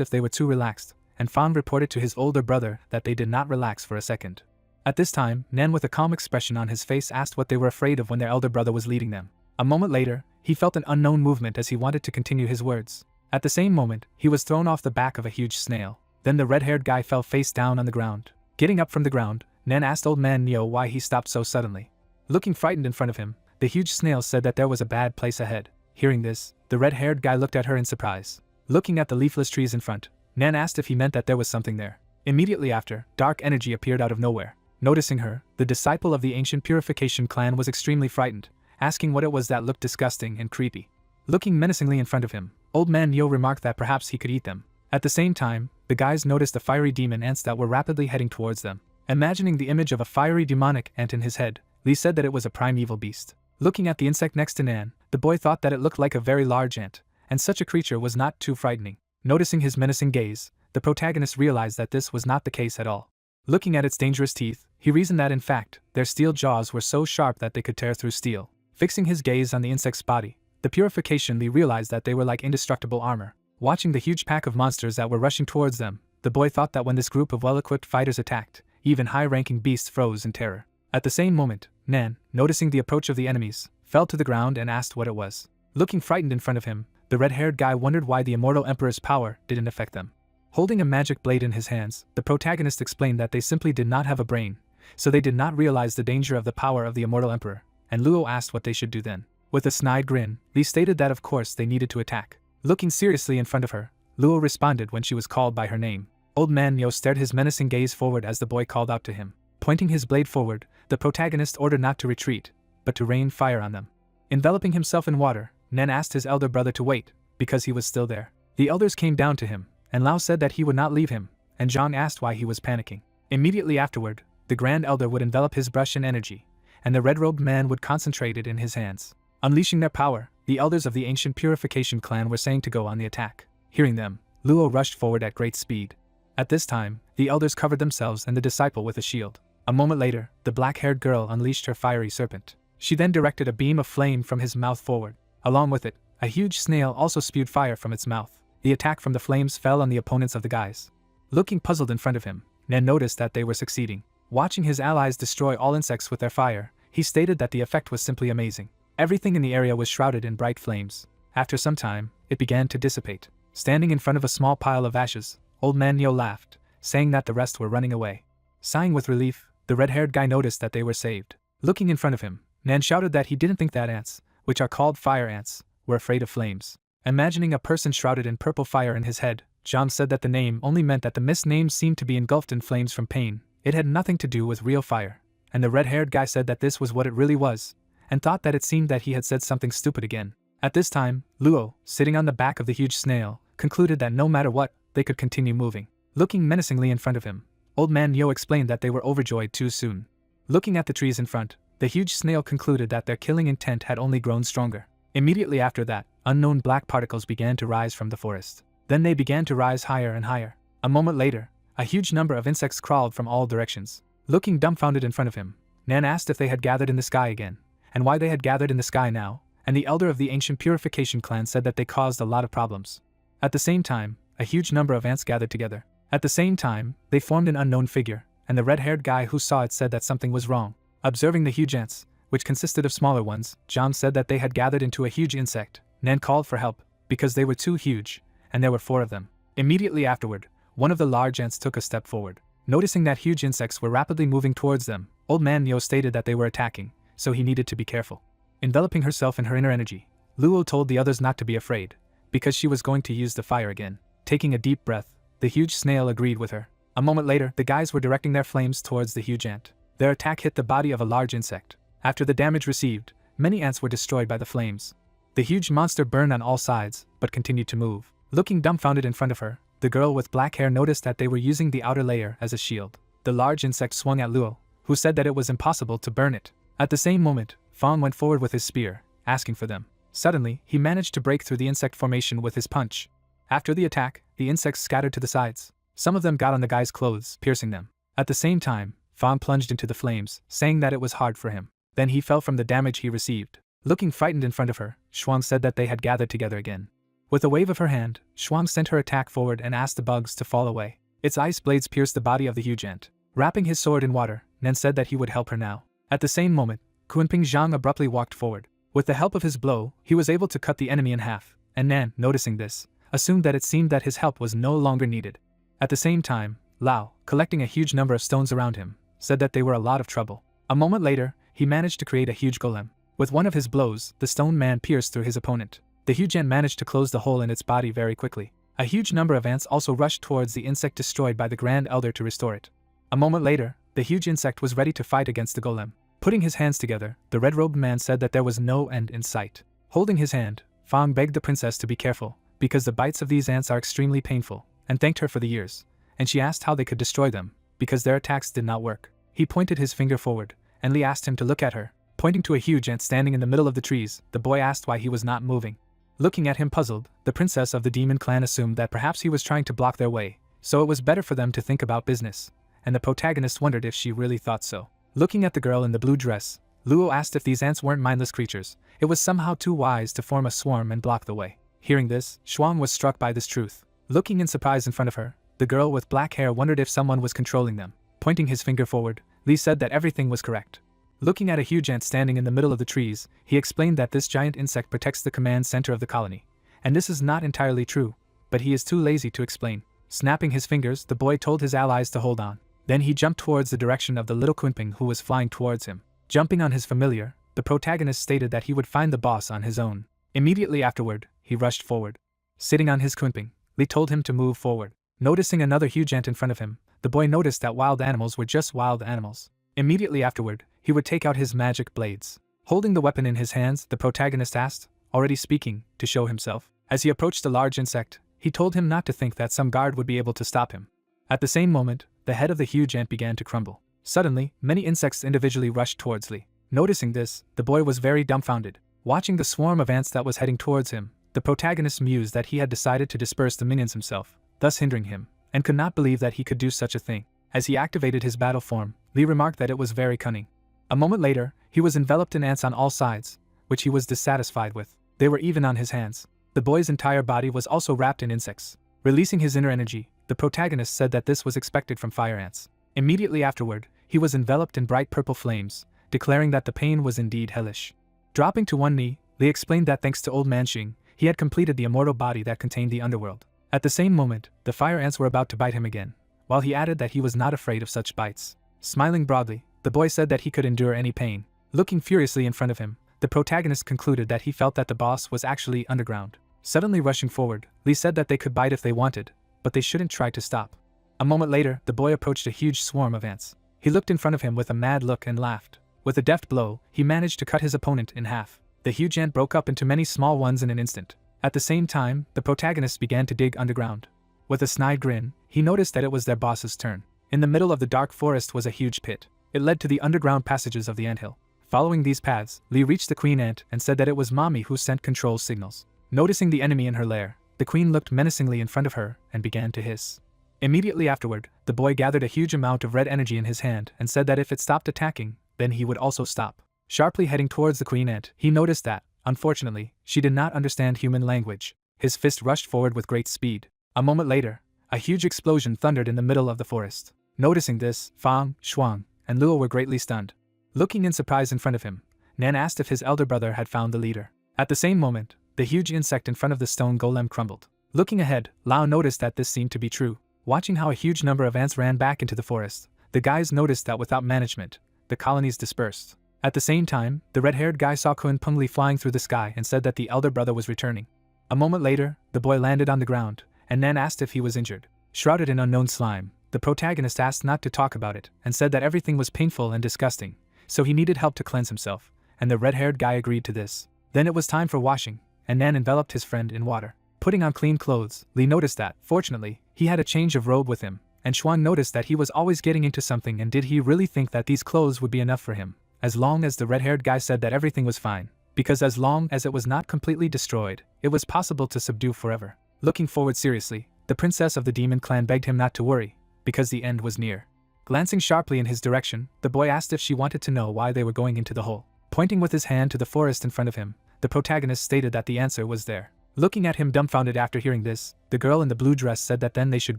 if they were too relaxed, and Fan reported to his older brother that they did not relax for a second. At this time, Nan with a calm expression on his face asked what they were afraid of when their elder brother was leading them. A moment later, he felt an unknown movement as he wanted to continue his words. At the same moment, he was thrown off the back of a huge snail. Then the red-haired guy fell face down on the ground. Getting up from the ground, Nan asked Old Man Neo why he stopped so suddenly. Looking frightened in front of him, the huge snail said that there was a bad place ahead. Hearing this, the red-haired guy looked at her in surprise. Looking at the leafless trees in front, Nan asked if he meant that there was something there. Immediately after, dark energy appeared out of nowhere. Noticing her, the disciple of the ancient purification clan was extremely frightened, asking what it was that looked disgusting and creepy. Looking menacingly in front of him, Old Man Neo remarked that perhaps he could eat them. At the same time, the guys noticed the fiery demon ants that were rapidly heading towards them. Imagining the image of a fiery demonic ant in his head, Li said that it was a primeval beast. Looking at the insect next to Nan, the boy thought that it looked like a very large ant, and such a creature was not too frightening. Noticing his menacing gaze, the protagonist realized that this was not the case at all. Looking at its dangerous teeth, he reasoned that in fact, their steel jaws were so sharp that they could tear through steel. Fixing his gaze on the insect's body, the purification Lee realized that they were like indestructible armor. Watching the huge pack of monsters that were rushing towards them, the boy thought that when this group of well-equipped fighters attacked, even high-ranking beasts froze in terror. At the same moment, Nan, noticing the approach of the enemies, fell to the ground and asked what it was. Looking frightened in front of him, the red-haired guy wondered why the immortal emperor's power didn't affect them. Holding a magic blade in his hands, the protagonist explained that they simply did not have a brain, so they did not realize the danger of the power of the immortal emperor, and Luo asked what they should do then. With a snide grin, Lee stated that of course they needed to attack. Looking seriously in front of her, Luo responded when she was called by her name. Old man Nyo stared his menacing gaze forward as the boy called out to him. Pointing his blade forward, the protagonist ordered not to retreat, but to rain fire on them. Enveloping himself in water, Nen asked his elder brother to wait, because he was still there. The elders came down to him, and Lao said that he would not leave him, and Zhang asked why he was panicking. Immediately afterward, the Grand Elder would envelop his brush in energy, and the red-robed man would concentrate it in his hands. Unleashing their power, the elders of the ancient Purification clan were saying to go on the attack. Hearing them, Luo rushed forward at great speed. At this time, the elders covered themselves and the disciple with a shield. A moment later, the black-haired girl unleashed her fiery serpent. She then directed a beam of flame from his mouth forward. Along with it, a huge snail also spewed fire from its mouth. The attack from the flames fell on the opponents of the guys. Looking puzzled in front of him, Nen noticed that they were succeeding. Watching his allies destroy all insects with their fire, he stated that the effect was simply amazing. Everything in the area was shrouded in bright flames. After some time, it began to dissipate. Standing in front of a small pile of ashes, Old Man Nyo laughed, saying that the rest were running away. Sighing with relief, the red-haired guy noticed that they were saved. Looking in front of him, Nan shouted that he didn't think that ants, which are called fire ants, were afraid of flames. Imagining a person shrouded in purple fire in his head, John said that the name only meant that the mist name seemed to be engulfed in flames from pain. It had nothing to do with real fire. And the red-haired guy said that this was what it really was, and thought that it seemed that he had said something stupid again. At this time, Luo, sitting on the back of the huge snail, concluded that no matter what, they could continue moving. Looking menacingly in front of him, Old Man Yo explained that they were overjoyed too soon. Looking at the trees in front, the huge snail concluded that their killing intent had only grown stronger. Immediately after that, unknown black particles began to rise from the forest. Then they began to rise higher and higher. A moment later, a huge number of insects crawled from all directions. Looking dumbfounded in front of him, Nan asked if they had gathered in the sky again, and why they had gathered in the sky now, and the elder of the ancient Purification clan said that they caused a lot of problems. At the same time, a huge number of ants gathered together. At the same time, they formed an unknown figure, and the red-haired guy who saw it said that something was wrong. Observing the huge ants, which consisted of smaller ones, John said that they had gathered into a huge insect. Nan called for help, because they were too huge, and there were 4 of them. Immediately afterward, one of the large ants took a step forward. Noticing that huge insects were rapidly moving towards them, Old Man Nyo stated that they were attacking, so he needed to be careful. Enveloping herself in her inner energy, Luo told the others not to be afraid, because she was going to use the fire again. Taking a deep breath, the huge snail agreed with her. A moment later, the guys were directing their flames towards the huge ant. Their attack hit the body of a large insect. After the damage received, many ants were destroyed by the flames. The huge monster burned on all sides, but continued to move. Looking dumbfounded in front of her, the girl with black hair noticed that they were using the outer layer as a shield. The large insect swung at Luo, who said that it was impossible to burn it. At the same moment, Fong went forward with his spear, asking for them. Suddenly, he managed to break through the insect formation with his punch. After the attack, the insects scattered to the sides. Some of them got on the guy's clothes, piercing them. At the same time, Fong plunged into the flames, saying that it was hard for him. Then he fell from the damage he received. Looking frightened in front of her, Shuang said that they had gathered together again. With a wave of her hand, Shuang sent her attack forward and asked the bugs to fall away. Its ice blades pierced the body of the huge ant. Wrapping his sword in water, Nen said that he would help her now. At the same moment, Kunping Zhang abruptly walked forward. With the help of his blow, he was able to cut the enemy in half, and Nan, noticing this, assumed that it seemed that his help was no longer needed. At the same time, Lao, collecting a huge number of stones around him, said that they were a lot of trouble. A moment later, he managed to create a huge golem. With one of his blows, the stone man pierced through his opponent. The huge ant managed to close the hole in its body very quickly. A huge number of ants also rushed towards the insect destroyed by the Grand Elder to restore it. A moment later, the huge insect was ready to fight against the golem. Putting his hands together, the red-robed man said that there was no end in sight. Holding his hand, Fong begged the princess to be careful, because the bites of these ants are extremely painful, and thanked her for the years, and she asked how they could destroy them, because their attacks did not work. He pointed his finger forward, and Lee asked him to look at her. Pointing to a huge ant standing in the middle of the trees, the boy asked why he was not moving. Looking at him puzzled, the princess of the demon clan assumed that perhaps he was trying to block their way, so it was better for them to think about business, and the protagonist wondered if she really thought so. Looking at the girl in the blue dress, Luo asked if these ants weren't mindless creatures. It was somehow too wise to form a swarm and block the way. Hearing this, Shuang was struck by this truth. Looking in surprise in front of her, the girl with black hair wondered if someone was controlling them. Pointing his finger forward, Li said that everything was correct. Looking at a huge ant standing in the middle of the trees, he explained that this giant insect protects the command center of the colony. And this is not entirely true, but he is too lazy to explain. Snapping his fingers, the boy told his allies to hold on. Then he jumped towards the direction of the little Kunping who was flying towards him. Jumping on his familiar, the protagonist stated that he would find the boss on his own. Immediately afterward, he rushed forward. Sitting on his Kunping, Li told him to move forward. Noticing another huge ant in front of him, the boy noticed that wild animals were just wild animals. Immediately afterward, he would take out his magic blades. Holding the weapon in his hands, the protagonist asked, already speaking, to show himself. As he approached the large insect, he told him not to think that some guard would be able to stop him. At the same moment, the head of the huge ant began to crumble. Suddenly, many insects individually rushed towards Li. Noticing this, the boy was very dumbfounded. Watching the swarm of ants that was heading towards him, the protagonist mused that he had decided to disperse the minions himself, thus hindering him, and could not believe that he could do such a thing. As he activated his battle form, Li remarked that it was very cunning. A moment later, he was enveloped in ants on all sides, which he was dissatisfied with. They were even on his hands. The boy's entire body was also wrapped in insects. Releasing his inner energy, the protagonist said that this was expected from fire ants. Immediately afterward, he was enveloped in bright purple flames, declaring that the pain was indeed hellish. Dropping to one knee, Li explained that thanks to Old Man Xing, he had completed the immortal body that contained the underworld. At the same moment, the fire ants were about to bite him again, while he added that he was not afraid of such bites. Smiling broadly, the boy said that he could endure any pain. Looking furiously in front of him, the protagonist concluded that he felt that the boss was actually underground. Suddenly rushing forward, Li said that they could bite if they wanted, but they shouldn't try to stop. A moment later, the boy approached a huge swarm of ants. He looked in front of him with a mad look and laughed. With a deft blow, he managed to cut his opponent in half. The huge ant broke up into many small ones in an instant. At the same time, the protagonist began to dig underground. With a snide grin, he noticed that it was their boss's turn. In the middle of the dark forest was a huge pit. It led to the underground passages of the anthill. Following these paths, Li reached the queen ant and said that it was Mommy who sent control signals. Noticing the enemy in her lair, the queen looked menacingly in front of her and began to hiss. Immediately afterward, the boy gathered a huge amount of red energy in his hand and said that if it stopped attacking, then he would also stop. Sharply heading towards the queen ant, he noticed that, unfortunately, she did not understand human language. His fist rushed forward with great speed. A moment later, a huge explosion thundered in the middle of the forest. Noticing this, Fang, Shuang, and Luo were greatly stunned. Looking in surprise in front of him, Nan asked if his elder brother had found the leader. At the same moment, the huge insect in front of the stone golem crumbled. Looking ahead, Lao noticed that this seemed to be true. Watching how a huge number of ants ran back into the forest, the guys noticed that without management, the colonies dispersed. At the same time, the red-haired guy saw Kun Pengli flying through the sky and said that the elder brother was returning. A moment later, the boy landed on the ground, and Nan asked if he was injured. Shrouded in unknown slime, the protagonist asked not to talk about it and said that everything was painful and disgusting, so he needed help to cleanse himself, and the red-haired guy agreed to this. Then it was time for washing, and Nan enveloped his friend in water. Putting on clean clothes, Li noticed that, fortunately, he had a change of robe with him, and Xuan noticed that he was always getting into something, and did he really think that these clothes would be enough for him? As long as the red-haired guy said that everything was fine, because as long as it was not completely destroyed, it was possible to subdue forever. Looking forward seriously, the princess of the demon clan begged him not to worry, because the end was near. Glancing sharply in his direction, the boy asked if she wanted to know why they were going into the hole. Pointing with his hand to the forest in front of him, the protagonist stated that the answer was there. Looking at him dumbfounded after hearing this, the girl in the blue dress said that then they should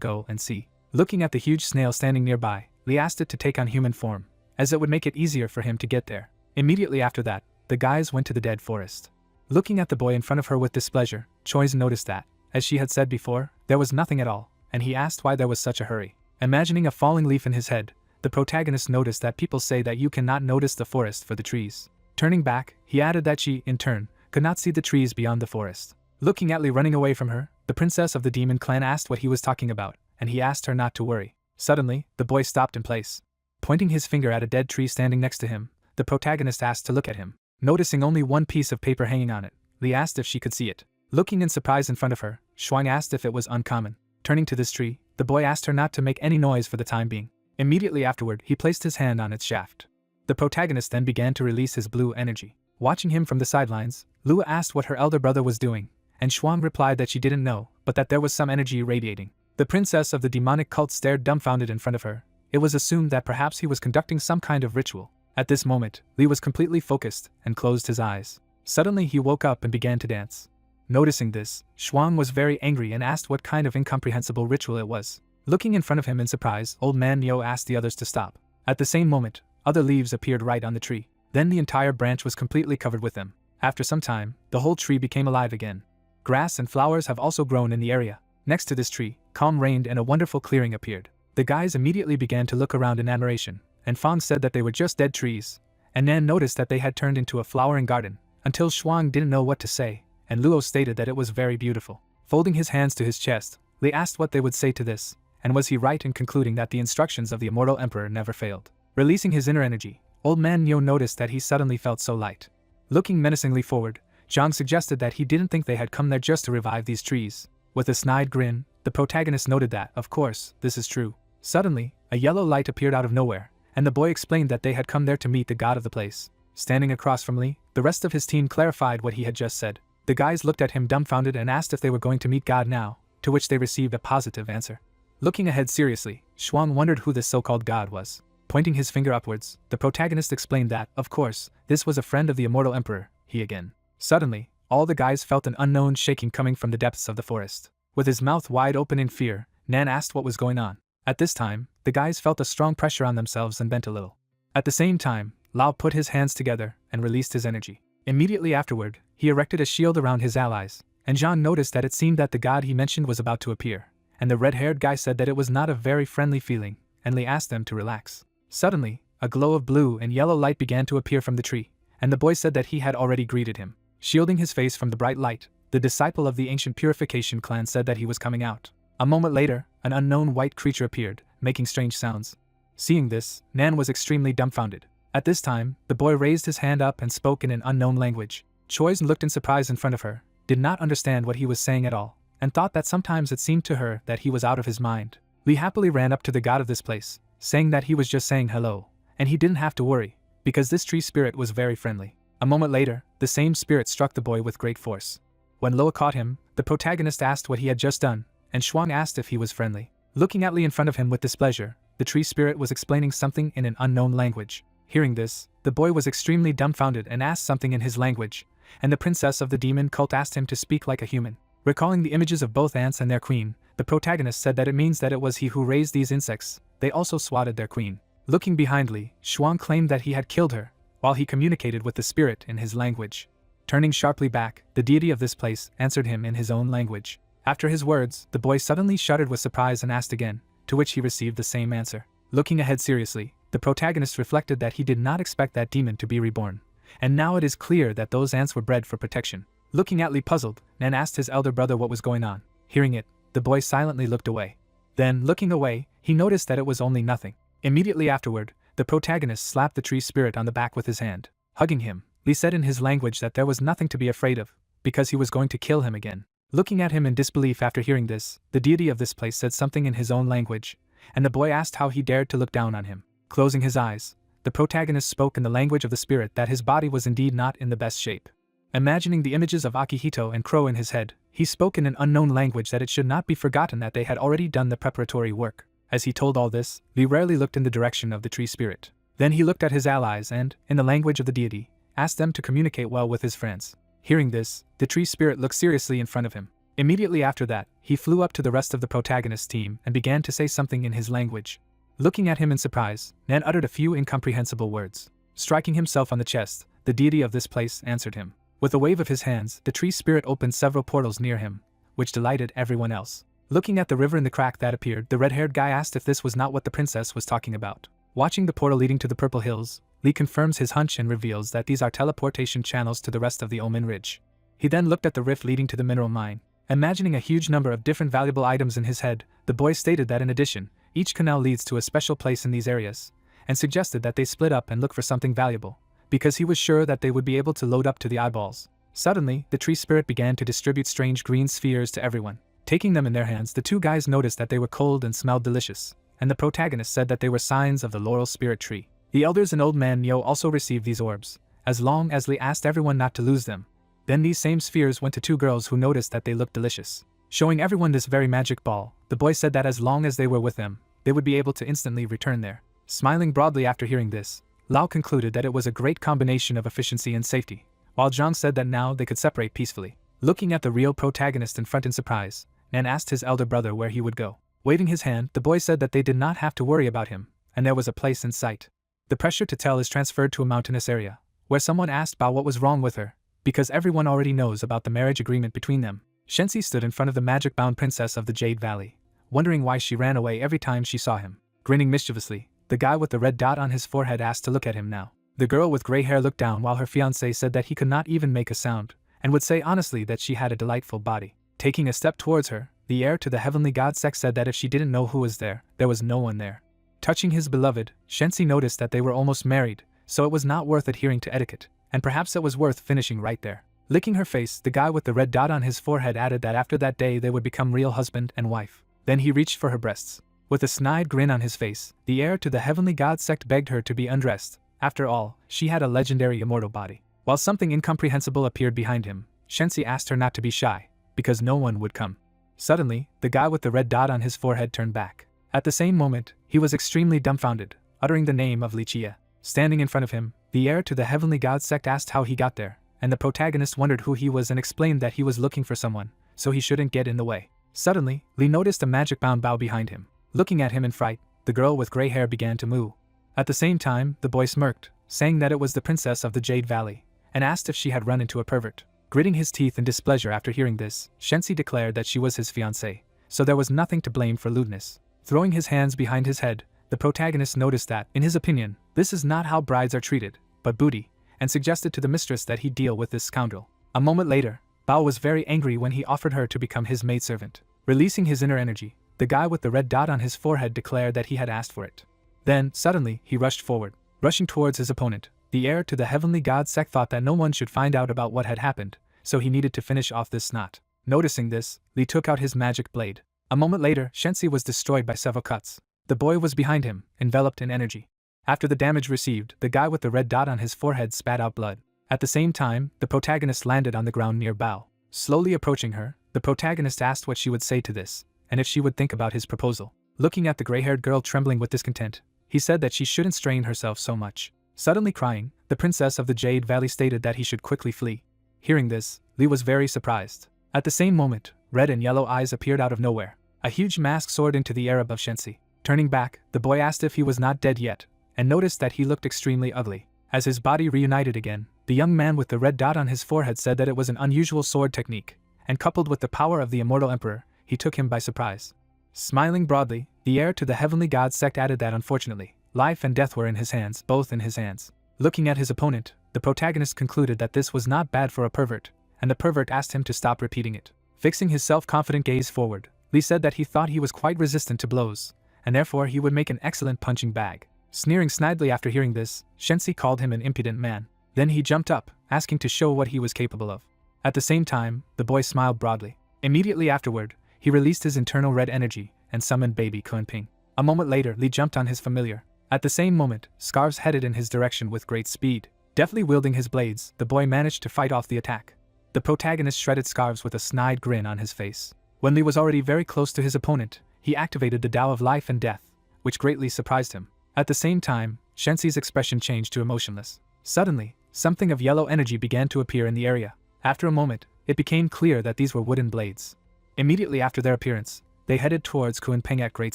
go and see. Looking at the huge snail standing nearby, Li asked it to take on human form, as it would make it easier for him to get there. Immediately after that, the guys went to the dead forest. Looking at the boy in front of her with displeasure, Choi's noticed that, as she had said before, there was nothing at all, and he asked why there was such a hurry. Imagining a falling leaf in his head, the protagonist noticed that people say that you cannot notice the forest for the trees. Turning back, he added that she, in turn, could not see the trees beyond the forest. Looking at Li running away from her, the princess of the demon clan asked what he was talking about, and he asked her not to worry. Suddenly, the boy stopped in place. Pointing his finger at a dead tree standing next to him, the protagonist asked to look at him. Noticing only one piece of paper hanging on it, Li asked if she could see it. Looking in surprise in front of her, Shuang asked if it was uncommon. Turning to this tree, the boy asked her not to make any noise for the time being. Immediately afterward, he placed his hand on its shaft. The protagonist then began to release his blue energy. Watching him from the sidelines, Lua asked what her elder brother was doing, and Shuang replied that she didn't know, but that there was some energy radiating. The princess of the demonic cult stared dumbfounded in front of her. It was assumed that perhaps he was conducting some kind of ritual. At this moment, Li was completely focused and closed his eyes. Suddenly he woke up and began to dance. Noticing this, Shuang was very angry and asked what kind of incomprehensible ritual it was. Looking in front of him in surprise, old man Neo asked the others to stop. At the same moment, other leaves appeared right on the tree. Then the entire branch was completely covered with them. After some time, the whole tree became alive again. Grass and flowers have also grown in the area. Next to this tree, calm reigned and a wonderful clearing appeared. The guys immediately began to look around in admiration, and Fang said that they were just dead trees. And Nan noticed that they had turned into a flowering garden, until Shuang didn't know what to say, and Luo stated that it was very beautiful. Folding his hands to his chest, Li asked what they would say to this, and was he right in concluding that the instructions of the immortal emperor never failed. Releasing his inner energy, old man Neo noticed that he suddenly felt so light. Looking menacingly forward, Zhang suggested that he didn't think they had come there just to revive these trees. With a snide grin, the protagonist noted that, of course, this is true. Suddenly, a yellow light appeared out of nowhere, and the boy explained that they had come there to meet the god of the place. Standing across from Li, the rest of his team clarified what he had just said. The guys looked at him dumbfounded and asked if they were going to meet God now, to which they received a positive answer. Looking ahead seriously, Shuang wondered who this so-called god was. Pointing his finger upwards, the protagonist explained that, of course, this was a friend of the immortal emperor, he again. Suddenly, all the guys felt an unknown shaking coming from the depths of the forest. With his mouth wide open in fear, Nan asked what was going on. At this time, the guys felt a strong pressure on themselves and bent a little. At the same time, Lao put his hands together and released his energy. Immediately afterward, he erected a shield around his allies, and Zhang noticed that it seemed that the god he mentioned was about to appear, and the red-haired guy said that it was not a very friendly feeling, and Li asked them to relax. Suddenly, a glow of blue and yellow light began to appear from the tree, and the boy said that he had already greeted him. Shielding his face from the bright light, the disciple of the ancient purification clan said that he was coming out. A moment later, an unknown white creature appeared, making strange sounds. Seeing this, Nan was extremely dumbfounded. At this time, the boy raised his hand up and spoke in an unknown language. Choi's looked in surprise in front of her, did not understand what he was saying at all, and thought that sometimes it seemed to her that he was out of his mind. Li happily ran up to the god of this place, saying that he was just saying hello, and he didn't have to worry, because this tree spirit was very friendly. A moment later, the same spirit struck the boy with great force. When Loa caught him, the protagonist asked what he had just done, and Shuang asked if he was friendly. Looking at Li in front of him with displeasure, the tree spirit was explaining something in an unknown language. Hearing this, the boy was extremely dumbfounded and asked something in his language, and the princess of the demon cult asked him to speak like a human. Recalling the images of both ants and their queen, the protagonist said that it means that it was he who raised these insects. They also swatted their queen. Looking behind Li, Shuang claimed that he had killed her, while he communicated with the spirit in his language. Turning sharply back, the deity of this place answered him in his own language. After his words, the boy suddenly shuddered with surprise and asked again, to which he received the same answer. Looking ahead seriously, the protagonist reflected that he did not expect that demon to be reborn, and now it is clear that those ants were bred for protection. Looking at Li puzzled, Nan asked his elder brother what was going on. Hearing it, the boy silently looked away. Then, looking away, he noticed that it was only nothing. Immediately afterward, the protagonist slapped the tree spirit on the back with his hand. Hugging him, Li said in his language that there was nothing to be afraid of, because he was going to kill him again. Looking at him in disbelief after hearing this, the deity of this place said something in his own language, and the boy asked how he dared to look down on him. Closing his eyes, the protagonist spoke in the language of the spirit that his body was indeed not in the best shape. Imagining the images of Akihito and Crow in his head, he spoke in an unknown language that it should not be forgotten that they had already done the preparatory work. As he told all this, Li rarely looked in the direction of the tree spirit. Then he looked at his allies and, in the language of the deity, asked them to communicate well with his friends. Hearing this, the tree spirit looked seriously in front of him. Immediately after that, he flew up to the rest of the protagonist's team and began to say something in his language. Looking at him in surprise, Nan uttered a few incomprehensible words. Striking himself on the chest, the deity of this place answered him. With a wave of his hands, the tree spirit opened several portals near him, which delighted everyone else. Looking at the river in the crack that appeared, the red-haired guy asked if this was not what the princess was talking about. Watching the portal leading to the Purple Hills, Li confirms his hunch and reveals that these are teleportation channels to the rest of the Omen Ridge. He then looked at the rift leading to the mineral mine. Imagining a huge number of different valuable items in his head, the boy stated that in addition, each canal leads to a special place in these areas, and suggested that they split up and look for something valuable, because he was sure that they would be able to load up to the eyeballs. Suddenly, the tree spirit began to distribute strange green spheres to everyone. Taking them in their hands, the two guys noticed that they were cold and smelled delicious, and the protagonist said that they were signs of the laurel spirit tree. The elders and old man Neo also received these orbs, as long as Li asked everyone not to lose them. Then these same spheres went to two girls who noticed that they looked delicious. Showing everyone this very magic ball, the boy said that as long as they were with them, they would be able to instantly return there. Smiling broadly after hearing this, Lao concluded that it was a great combination of efficiency and safety, while Zhang said that now they could separate peacefully. Looking at the real protagonist in front in surprise, Nan asked his elder brother where he would go. Waving his hand, the boy said that they did not have to worry about him, and there was a place in sight. The pressure to tell is transferred to a mountainous area, where someone asked Bao what was wrong with her, because everyone already knows about the marriage agreement between them. Shensi stood in front of the magic-bound princess of the Jade Valley, wondering why she ran away every time she saw him. Grinning mischievously, the guy with the red dot on his forehead asked to look at him now. The girl with gray hair looked down while her fiancé said that he could not even make a sound, and would say honestly that she had a delightful body. Taking a step towards her, the heir to the heavenly god Sex said that if she didn't know who was there was no one there. Touching his beloved, Shensi noticed that they were almost married, so it was not worth adhering to etiquette, and perhaps it was worth finishing right there. Licking her face, the guy with the red dot on his forehead added that after that day they would become real husband and wife. Then he reached for her breasts. With a snide grin on his face, the heir to the heavenly god sect begged her to be undressed. After all, she had a legendary immortal body. While something incomprehensible appeared behind him, Shensi asked her not to be shy, because no one would come. Suddenly, the guy with the red dot on his forehead turned back. At the same moment, he was extremely dumbfounded, uttering the name of Li Chia. Standing in front of him, the heir to the heavenly god sect asked how he got there, and the protagonist wondered who he was and explained that he was looking for someone, so he shouldn't get in the way. Suddenly, Li noticed a magic-bound Bao behind him. Looking at him in fright, the girl with gray hair began to moo. At the same time, the boy smirked, saying that it was the princess of the Jade Valley, and asked if she had run into a pervert. Gritting his teeth in displeasure after hearing this, Shensi declared that she was his fiancée, so there was nothing to blame for lewdness. Throwing his hands behind his head, the protagonist noticed that, in his opinion, this is not how brides are treated, but booty, and suggested to the mistress that he deal with this scoundrel. A moment later, Bao was very angry when he offered her to become his maidservant. Releasing his inner energy, the guy with the red dot on his forehead declared that he had asked for it. Then, suddenly, he rushed forward. Rushing towards his opponent, the heir to the heavenly god sect thought that no one should find out about what had happened, so he needed to finish off this snot. Noticing this, Li took out his magic blade. A moment later, Shensi was destroyed by several cuts. The boy was behind him, enveloped in energy. After the damage received, the guy with the red dot on his forehead spat out blood. At the same time, the protagonist landed on the ground near Bao. Slowly approaching her, the protagonist asked what she would say to this, and if she would think about his proposal. Looking at the gray-haired girl trembling with discontent, he said that she shouldn't strain herself so much. Suddenly crying, the princess of the Jade Valley stated that he should quickly flee. Hearing this, Li was very surprised. At the same moment, red and yellow eyes appeared out of nowhere. A huge mask soared into the air above Shensi. Turning back, the boy asked if he was not dead yet, and noticed that he looked extremely ugly. As his body reunited again, the young man with the red dot on his forehead said that it was an unusual sword technique, and coupled with the power of the immortal emperor, he took him by surprise. Smiling broadly, the heir to the heavenly god sect added that unfortunately, life and death were in his hands, both in his hands. Looking at his opponent, the protagonist concluded that this was not bad for a pervert, and the pervert asked him to stop repeating it. Fixing his self-confident gaze forward, Li said that he thought he was quite resistant to blows, and therefore he would make an excellent punching bag. Sneering snidely after hearing this, Shensi called him an impudent man. Then he jumped up, asking to show what he was capable of. At the same time, the boy smiled broadly. Immediately afterward, he released his internal red energy and summoned baby Kunping. A moment later, Li jumped on his familiar. At the same moment, scarves headed in his direction with great speed. Deftly wielding his blades, the boy managed to fight off the attack. The protagonist shredded scarves with a snide grin on his face. When Li was already very close to his opponent, he activated the Tao of life and death, which greatly surprised him. At the same time, Shensi's expression changed to emotionless. Suddenly, something of yellow energy began to appear in the area. After a moment, it became clear that these were wooden blades. Immediately after their appearance, they headed towards Kunping at great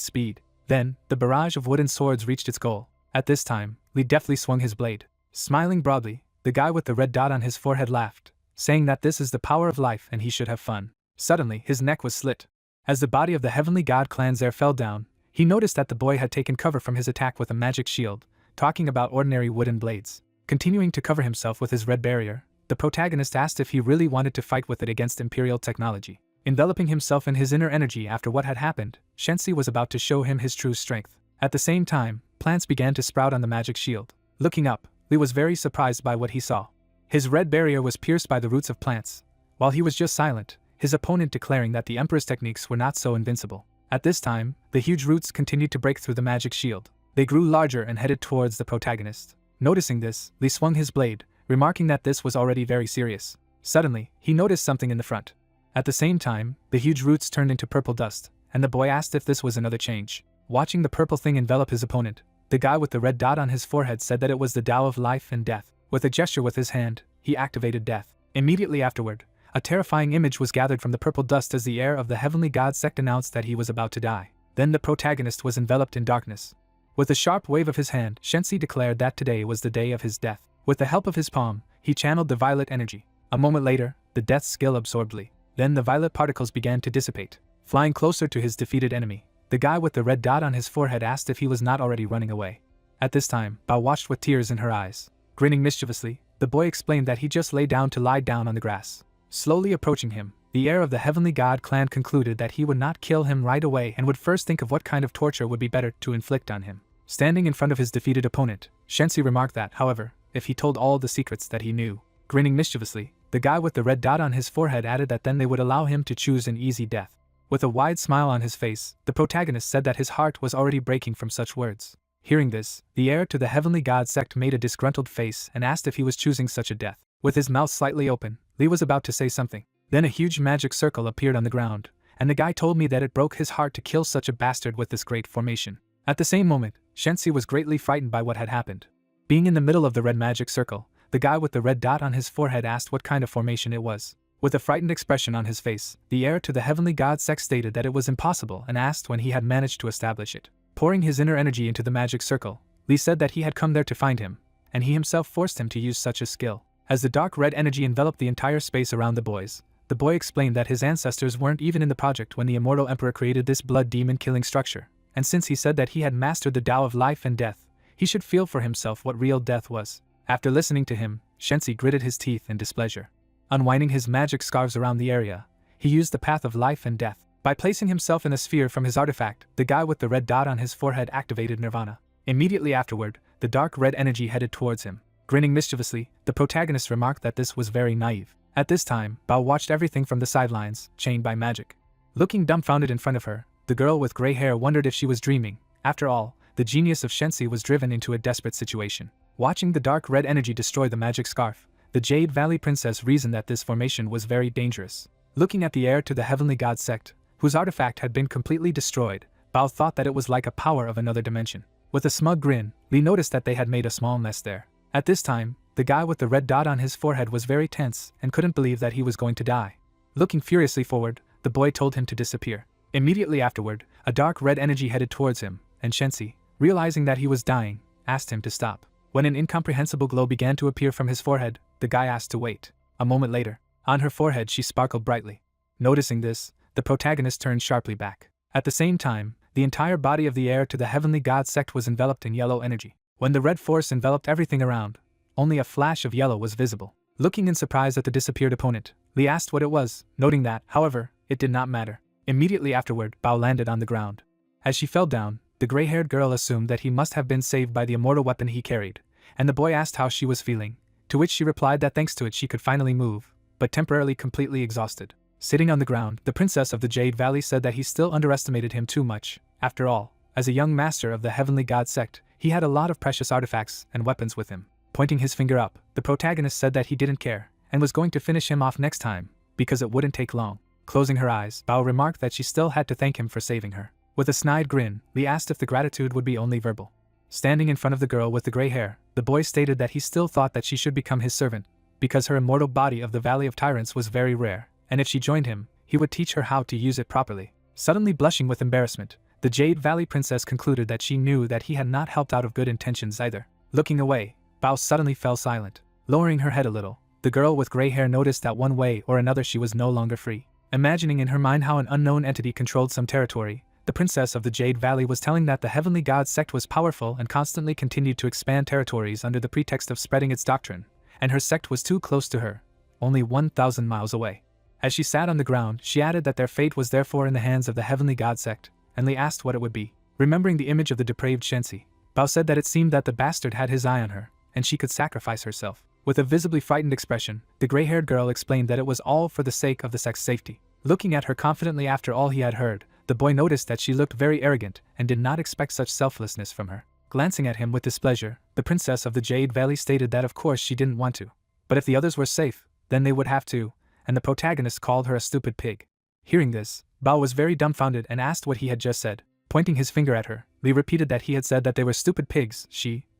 speed. Then, the barrage of wooden swords reached its goal. At this time, Li deftly swung his blade. Smiling broadly, the guy with the red dot on his forehead laughed, saying that this is the power of life and he should have fun. Suddenly, his neck was slit. As the body of the heavenly god Clanzer fell down, he noticed that the boy had taken cover from his attack with a magic shield, talking about ordinary wooden blades. Continuing to cover himself with his red barrier, the protagonist asked if he really wanted to fight with it against imperial technology. Enveloping himself in his inner energy after what had happened, Shensi was about to show him his true strength. At the same time, plants began to sprout on the magic shield. Looking up, Li was very surprised by what he saw. His red barrier was pierced by the roots of plants. While he was just silent, his opponent declaring that the Emperor's techniques were not so invincible. At this time, the huge roots continued to break through the magic shield. They grew larger and headed towards the protagonist. Noticing this, Li swung his blade, remarking that this was already very serious. Suddenly, he noticed something in the front. At the same time, the huge roots turned into purple dust, and the boy asked if this was another change. Watching the purple thing envelop his opponent, the guy with the red dot on his forehead said that it was the Tao of life and death. With a gesture with his hand, he activated death. Immediately afterward, a terrifying image was gathered from the purple dust as the heir of the Heavenly God sect announced that he was about to die. Then the protagonist was enveloped in darkness. With a sharp wave of his hand, Shensi declared that today was the day of his death. With the help of his palm, he channeled the violet energy. A moment later, the death skill absorbed Li. Then the violet particles began to dissipate. Flying closer to his defeated enemy, the guy with the red dot on his forehead asked if he was not already running away. At this time, Bao watched with tears in her eyes. Grinning mischievously, the boy explained that he just lay down to lie down on the grass. Slowly approaching him, the heir of the Heavenly God clan concluded that he would not kill him right away and would first think of what kind of torture would be better to inflict on him. Standing in front of his defeated opponent, Shensi remarked that, however, if he told all the secrets that he knew. Grinning mischievously, the guy with the red dot on his forehead added that then they would allow him to choose an easy death. With a wide smile on his face, the protagonist said that his heart was already breaking from such words. Hearing this, the heir to the Heavenly God sect made a disgruntled face and asked if he was choosing such a death. With his mouth slightly open, Li was about to say something. Then a huge magic circle appeared on the ground, and the guy told me that it broke his heart to kill such a bastard with this great formation. At the same moment, Shensi was greatly frightened by what had happened. Being in the middle of the red magic circle, the guy with the red dot on his forehead asked what kind of formation it was. With a frightened expression on his face, the heir to the Heavenly God sect stated that it was impossible and asked when he had managed to establish it. Pouring his inner energy into the magic circle, Li said that he had come there to find him, and he himself forced him to use such a skill. As the dark red energy enveloped the entire space around the boy explained that his ancestors weren't even in the project when the immortal emperor created this blood demon killing structure, and since he said that he had mastered the Tao of life and death, he should feel for himself what real death was. After listening to him, Shensi gritted his teeth in displeasure. Unwinding his magic scarves around the area, he used the path of life and death. By placing himself in a sphere from his artifact, the guy with the red dot on his forehead activated Nirvana. Immediately afterward, the dark red energy headed towards him. Grinning mischievously, the protagonist remarked that this was very naive. At this time, Bao watched everything from the sidelines, chained by magic. Looking dumbfounded in front of her, the girl with gray hair wondered if she was dreaming. After all, the genius of Shensi was driven into a desperate situation. Watching the dark red energy destroy the magic scarf, the Jade Valley Princess reasoned that this formation was very dangerous. Looking at the heir to the Heavenly God sect, whose artifact had been completely destroyed, Bao thought that it was like a power of another dimension. With a smug grin, Li noticed that they had made a small mess there. At this time, the guy with the red dot on his forehead was very tense and couldn't believe that he was going to die. Looking furiously forward, the boy told him to disappear. Immediately afterward, a dark red energy headed towards him, and Shensi, realizing that he was dying, asked him to stop. When an incomprehensible glow began to appear from his forehead, the guy asked to wait. A moment later, on her forehead she sparkled brightly. Noticing this, the protagonist turned sharply back. At the same time, the entire body of the heir to the Heavenly God sect was enveloped in yellow energy. When the red force enveloped everything around, only a flash of yellow was visible. Looking in surprise at the disappeared opponent, Li asked what it was, noting that, however, it did not matter. Immediately afterward, Bao landed on the ground. As she fell down, the gray-haired girl assumed that he must have been saved by the immortal weapon he carried, and the boy asked how she was feeling, to which she replied that thanks to it she could finally move, but temporarily completely exhausted. Sitting on the ground, the princess of the Jade Valley said that he still underestimated him too much. After all, as a young master of the Heavenly God sect, he had a lot of precious artifacts and weapons with him. Pointing his finger up, the protagonist said that he didn't care, and was going to finish him off next time, because it wouldn't take long. Closing her eyes, Bao remarked that she still had to thank him for saving her. With a snide grin, Li asked if the gratitude would be only verbal. Standing in front of the girl with the gray hair, the boy stated that he still thought that she should become his servant, because her immortal body of the Valley of Tyrants was very rare, and if she joined him, he would teach her how to use it properly. Suddenly blushing with embarrassment, the Jade Valley Princess concluded that she knew that he had not helped out of good intentions either. Looking away, Bao suddenly fell silent. Lowering her head a little, the girl with gray hair noticed that one way or another she was no longer free. Imagining in her mind how an unknown entity controlled some territory, the princess of the Jade Valley was telling that the Heavenly God sect was powerful and constantly continued to expand territories under the pretext of spreading its doctrine, and her sect was too close to her, only 1,000 miles away. As she sat on the ground, she added that their fate was therefore in the hands of the Heavenly God sect, and Li asked what it would be. Remembering the image of the depraved Shensi, Bao said that it seemed that the bastard had his eye on her, and she could sacrifice herself. With a visibly frightened expression, the gray-haired girl explained that it was all for the sake of the sect's safety. Looking at her confidently after all he had heard, the boy noticed that she looked very arrogant and did not expect such selflessness from her. Glancing at him with displeasure, the princess of the Jade Valley stated that of course she didn't want to, but if the others were safe, then they would have to, and the protagonist called her a stupid pig. Hearing this, Bao was very dumbfounded and asked what he had just said. Pointing his finger at her, Li repeated that he had said that they were stupid pigs,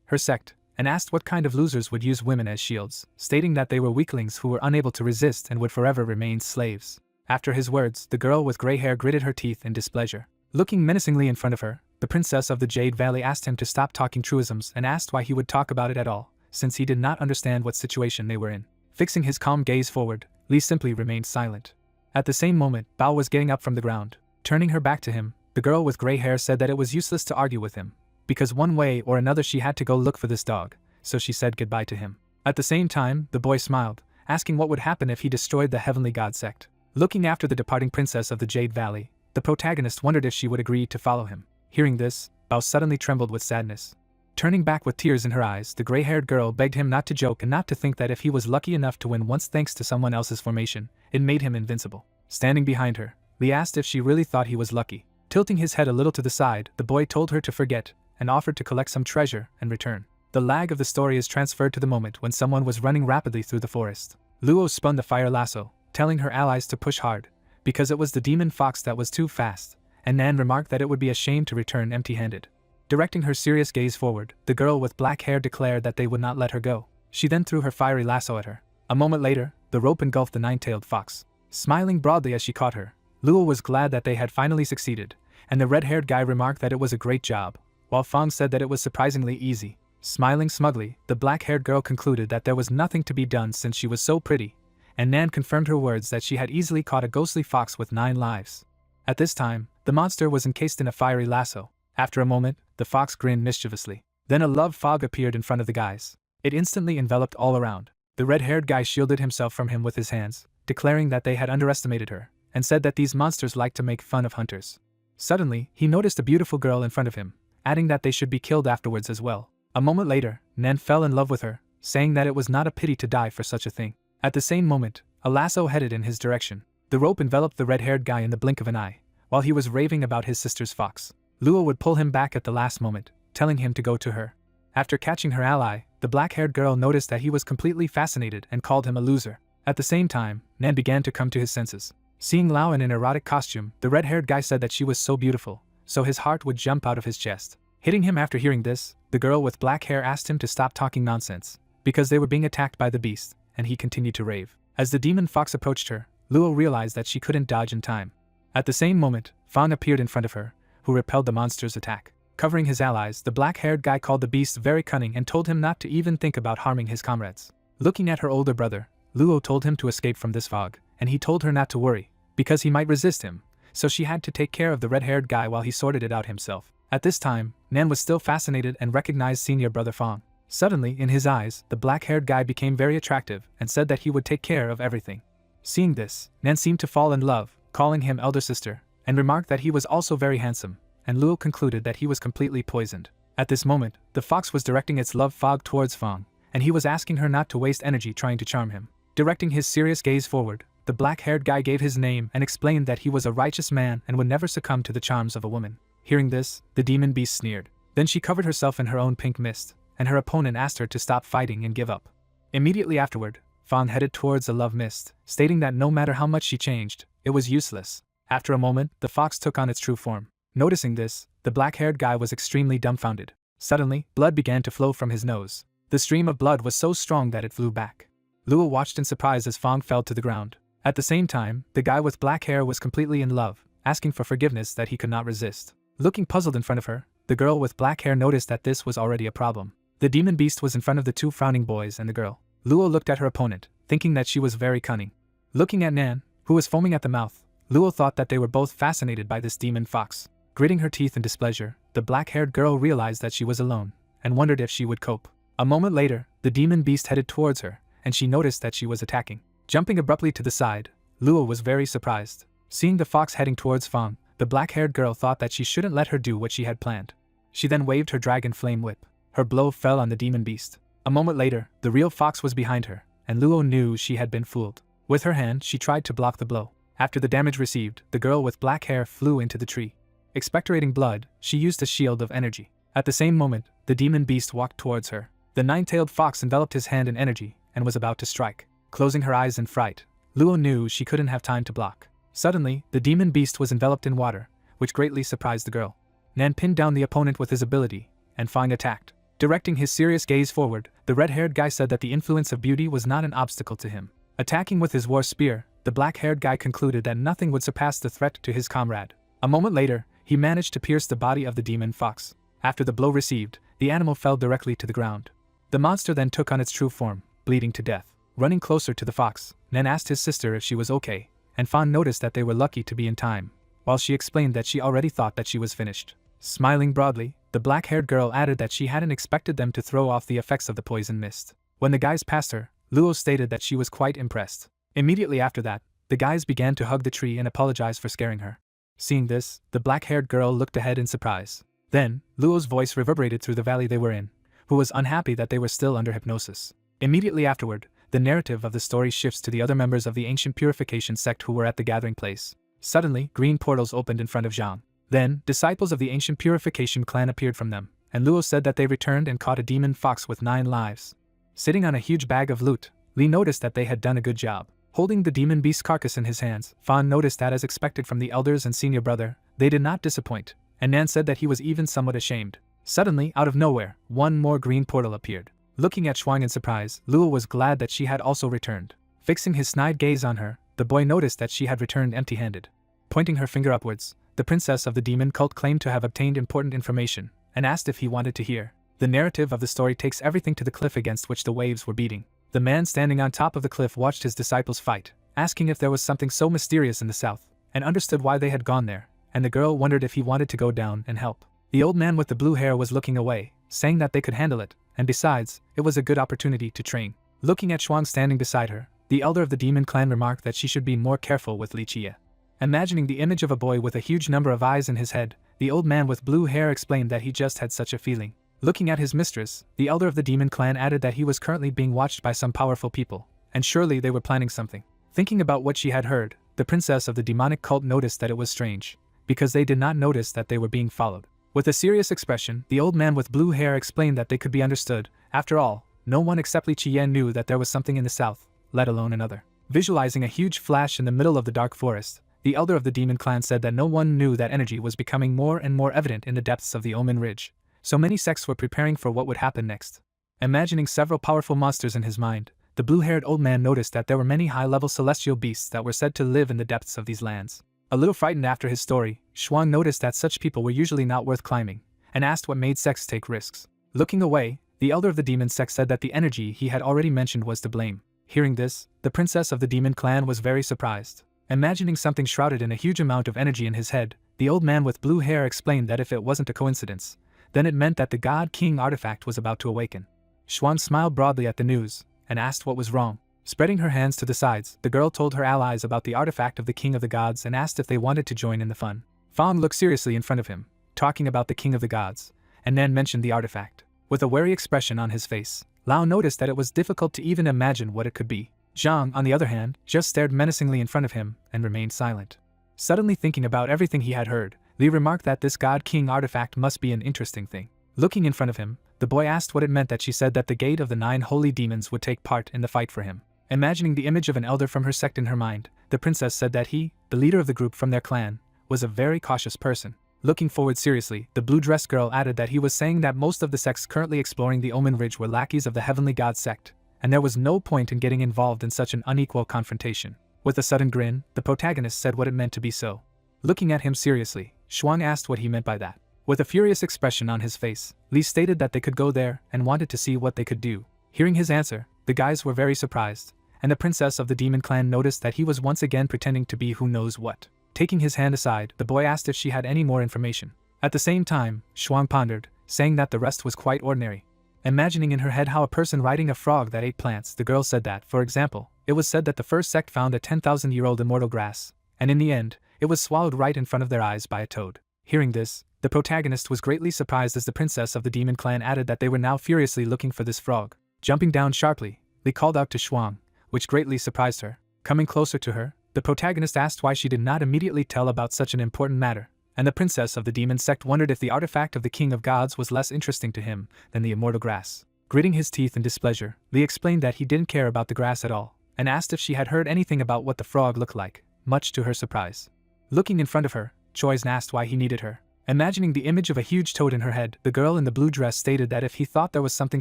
her sect, and asked what kind of losers would use women as shields, stating that they were weaklings who were unable to resist and would forever remain slaves. After his words, the girl with gray hair gritted her teeth in displeasure. Looking menacingly in front of her, the princess of the Jade Valley asked him to stop talking truisms and asked why he would talk about it at all, since he did not understand what situation they were in. Fixing his calm gaze forward, Li simply remained silent. At the same moment, Bao was getting up from the ground. Turning her back to him, the girl with gray hair said that it was useless to argue with him, because one way or another she had to go look for this dog, so she said goodbye to him. At the same time, the boy smiled, asking what would happen if he destroyed the Heavenly God sect. Looking after the departing princess of the Jade Valley, the protagonist wondered if she would agree to follow him. Hearing this, Bao suddenly trembled with sadness. Turning back with tears in her eyes, the gray-haired girl begged him not to joke and not to think that if he was lucky enough to win once thanks to someone else's formation, it made him invincible. Standing behind her, Li asked if she really thought he was lucky. Tilting his head a little to the side, the boy told her to forget, and offered to collect some treasure and return. The lag of the story is transferred to the moment when someone was running rapidly through the forest. Luo spun the fire lasso, telling her allies to push hard, because it was the demon fox that was too fast, and Nan remarked that it would be a shame to return empty-handed. Directing her serious gaze forward, the girl with black hair declared that they would not let her go. She then threw her fiery lasso at her. A moment later, the rope engulfed the nine-tailed fox. Smiling broadly as she caught her, Luo was glad that they had finally succeeded, and the red-haired guy remarked that it was a great job, while Fong said that it was surprisingly easy. Smiling smugly, the black-haired girl concluded that there was nothing to be done since she was so pretty, and Nan confirmed her words that she had easily caught a ghostly fox with 9 lives. At this time, the monster was encased in a fiery lasso. After a moment, the fox grinned mischievously. Then a love fog appeared in front of the guys. It instantly enveloped all around. The red-haired guy shielded himself from him with his hands, declaring that they had underestimated her, and said that these monsters liked to make fun of hunters. Suddenly, he noticed a beautiful girl in front of him, adding that they should be killed afterwards as well. A moment later, Nan fell in love with her, saying that it was not a pity to die for such a thing. At the same moment, a lasso headed in his direction. The rope enveloped the red-haired guy in the blink of an eye, while he was raving about his sister's fox. Luo would pull him back at the last moment, telling him to go to her. After catching her ally, the black-haired girl noticed that he was completely fascinated and called him a loser. At the same time, Nan began to come to his senses. Seeing Lao in an erotic costume, the red-haired guy said that she was so beautiful, so his heart would jump out of his chest. Hitting him after hearing this, the girl with black hair asked him to stop talking nonsense, because they were being attacked by the beast, and he continued to rave. As the demon fox approached her, Luo realized that she couldn't dodge in time. At the same moment, Fang appeared in front of her, who repelled the monster's attack. Covering his allies, the black-haired guy called the beast very cunning and told him not to even think about harming his comrades. Looking at her older brother, Luo told him to escape from this fog, and he told her not to worry, because he might resist him, so she had to take care of the red-haired guy while he sorted it out himself. At this time, Nan was still fascinated and recognized senior brother Fang. Suddenly, in his eyes, the black-haired guy became very attractive and said that he would take care of everything. Seeing this, Nan seemed to fall in love, calling him elder sister, and remarked that he was also very handsome, and Luo concluded that he was completely poisoned. At this moment, the fox was directing its love fog towards Fang, and he was asking her not to waste energy trying to charm him. Directing his serious gaze forward, the black-haired guy gave his name and explained that he was a righteous man and would never succumb to the charms of a woman. Hearing this, the demon beast sneered. Then she covered herself in her own pink mist, and her opponent asked her to stop fighting and give up. Immediately afterward, Fang headed towards the love mist, stating that no matter how much she changed, it was useless. After a moment, the fox took on its true form. Noticing this, the black-haired guy was extremely dumbfounded. Suddenly, blood began to flow from his nose. The stream of blood was so strong that it flew back. Luo watched in surprise as Fang fell to the ground. At the same time, the guy with black hair was completely in love, asking for forgiveness that he could not resist. Looking puzzled in front of her, the girl with black hair noticed that this was already a problem. The demon beast was in front of the 2 frowning boys and the girl. Luo looked at her opponent, thinking that she was very cunning. Looking at Nan, who was foaming at the mouth, Luo thought that they were both fascinated by this demon fox. Gritting her teeth in displeasure, the black-haired girl realized that she was alone, and wondered if she would cope. A moment later, the demon beast headed towards her, and she noticed that she was attacking. Jumping abruptly to the side, Luo was very surprised. Seeing the fox heading towards Fang, the black-haired girl thought that she shouldn't let her do what she had planned. She then waved her dragon flame whip. Her blow fell on the demon beast. A moment later, the real fox was behind her, and Luo knew she had been fooled. With her hand, she tried to block the blow. After the damage received, the girl with black hair flew into the tree. Expectorating blood, she used a shield of energy. At the same moment, the demon beast walked towards her. The 9-tailed fox enveloped his hand in energy and was about to strike. Closing her eyes in fright, Luo knew she couldn't have time to block. Suddenly, the demon beast was enveloped in water, which greatly surprised the girl. Nan pinned down the opponent with his ability, and Fang attacked. Directing his serious gaze forward, the red-haired guy said that the influence of beauty was not an obstacle to him. Attacking with his war spear, the black-haired guy concluded that nothing would surpass the threat to his comrade. A moment later, he managed to pierce the body of the demon fox. After the blow received, the animal fell directly to the ground. The monster then took on its true form, bleeding to death. Running closer to the fox, Nan asked his sister if she was okay, and Fawn noticed that they were lucky to be in time, while she explained that she already thought that she was finished. Smiling broadly, the black-haired girl added that she hadn't expected them to throw off the effects of the poison mist. When the guys passed her, Luo stated that she was quite impressed. Immediately after that, the guys began to hug the tree and apologize for scaring her. Seeing this, the black-haired girl looked ahead in surprise. Then, Luo's voice reverberated through the valley they were in, who was unhappy that they were still under hypnosis. Immediately afterward, the narrative of the story shifts to the other members of the ancient purification sect who were at the gathering place. Suddenly, green portals opened in front of Zhang. Then, disciples of the ancient purification clan appeared from them, and Luo said that they returned and caught a demon fox with 9 lives. Sitting on a huge bag of loot, Li noticed that they had done a good job. Holding the demon beast's carcass in his hands, Fawn noticed that as expected from the elders and senior brother, they did not disappoint, and Nan said that he was even somewhat ashamed. Suddenly, out of nowhere, one more green portal appeared. Looking at Shuang in surprise, Luo was glad that she had also returned. Fixing his snide gaze on her, the boy noticed that she had returned empty-handed. Pointing her finger upwards, the princess of the demon cult claimed to have obtained important information, and asked if he wanted to hear. The narrative of the story takes everything to the cliff against which the waves were beating. The man standing on top of the cliff watched his disciples fight, asking if there was something so mysterious in the south, and understood why they had gone there, and the girl wondered if he wanted to go down and help. The old man with the blue hair was looking away, saying that they could handle it, and besides, it was a good opportunity to train. Looking at Shuang standing beside her, the elder of the demon clan remarked that she should be more careful with Li Qie. Imagining the image of a boy with a huge number of eyes in his head, the old man with blue hair explained that he just had such a feeling. Looking at his mistress, the elder of the demon clan added that he was currently being watched by some powerful people, and surely they were planning something. Thinking about what she had heard, the princess of the demonic cult noticed that it was strange, because they did not notice that they were being followed. With a serious expression, the old man with blue hair explained that they could be understood. After all, no one except Li Qie knew that there was something in the south, let alone another. Visualizing a huge flash in the middle of the dark forest, the elder of the demon clan said that no one knew that energy was becoming more and more evident in the depths of the Omen Ridge. So many sects were preparing for what would happen next. Imagining several powerful monsters in his mind, the blue-haired old man noticed that there were many high-level celestial beasts that were said to live in the depths of these lands. A little frightened after his story, Shuang noticed that such people were usually not worth climbing, and asked what made sects take risks. Looking away, the elder of the demon sect said that the energy he had already mentioned was to blame. Hearing this, the princess of the demon clan was very surprised. Imagining something shrouded in a huge amount of energy in his head, the old man with blue hair explained that if it wasn't a coincidence, then it meant that the God King artifact was about to awaken. Shuang smiled broadly at the news, and asked what was wrong. Spreading her hands to the sides, the girl told her allies about the artifact of the King of the Gods and asked if they wanted to join in the fun. Fawn looked seriously in front of him, talking about the King of the Gods, and then mentioned the artifact. With a wary expression on his face, Lao noticed that it was difficult to even imagine what it could be. Zhang, on the other hand, just stared menacingly in front of him and remained silent. Suddenly thinking about everything he had heard, Li remarked that this God King artifact must be an interesting thing. Looking in front of him, the boy asked what it meant that she said that the gate of the 9 holy demons would take part in the fight for him. Imagining the image of an elder from her sect in her mind, the princess said that he, the leader of the group from their clan, was a very cautious person. Looking forward seriously, the blue-dressed girl added that he was saying that most of the sects currently exploring the Omen Ridge were lackeys of the Heavenly God sect, and there was no point in getting involved in such an unequal confrontation. With a sudden grin, the protagonist said what it meant to be so. Looking at him seriously, Shuang asked what he meant by that. With a furious expression on his face, Li stated that they could go there and wanted to see what they could do. Hearing his answer, the guys were very surprised, and the princess of the demon clan noticed that he was once again pretending to be who knows what. Taking his hand aside, the boy asked if she had any more information. At the same time, Shuang pondered, saying that the rest was quite ordinary. Imagining in her head how a person riding a frog that ate plants, the girl said that, for example, it was said that the first sect found a 10,000-year-old immortal grass, and in the end, it was swallowed right in front of their eyes by a toad. Hearing this, the protagonist was greatly surprised as the princess of the demon clan added that they were now furiously looking for this frog. Jumping down sharply, Li called out to Shuang, which greatly surprised her. Coming closer to her, the protagonist asked why she did not immediately tell about such an important matter, and the princess of the demon sect wondered if the artifact of the King of Gods was less interesting to him than the immortal grass. Gritting his teeth in displeasure, Li explained that he didn't care about the grass at all, and asked if she had heard anything about what the frog looked like, much to her surprise. Looking in front of her, Choizen asked why he needed her. Imagining the image of a huge toad in her head, the girl in the blue dress stated that if he thought there was something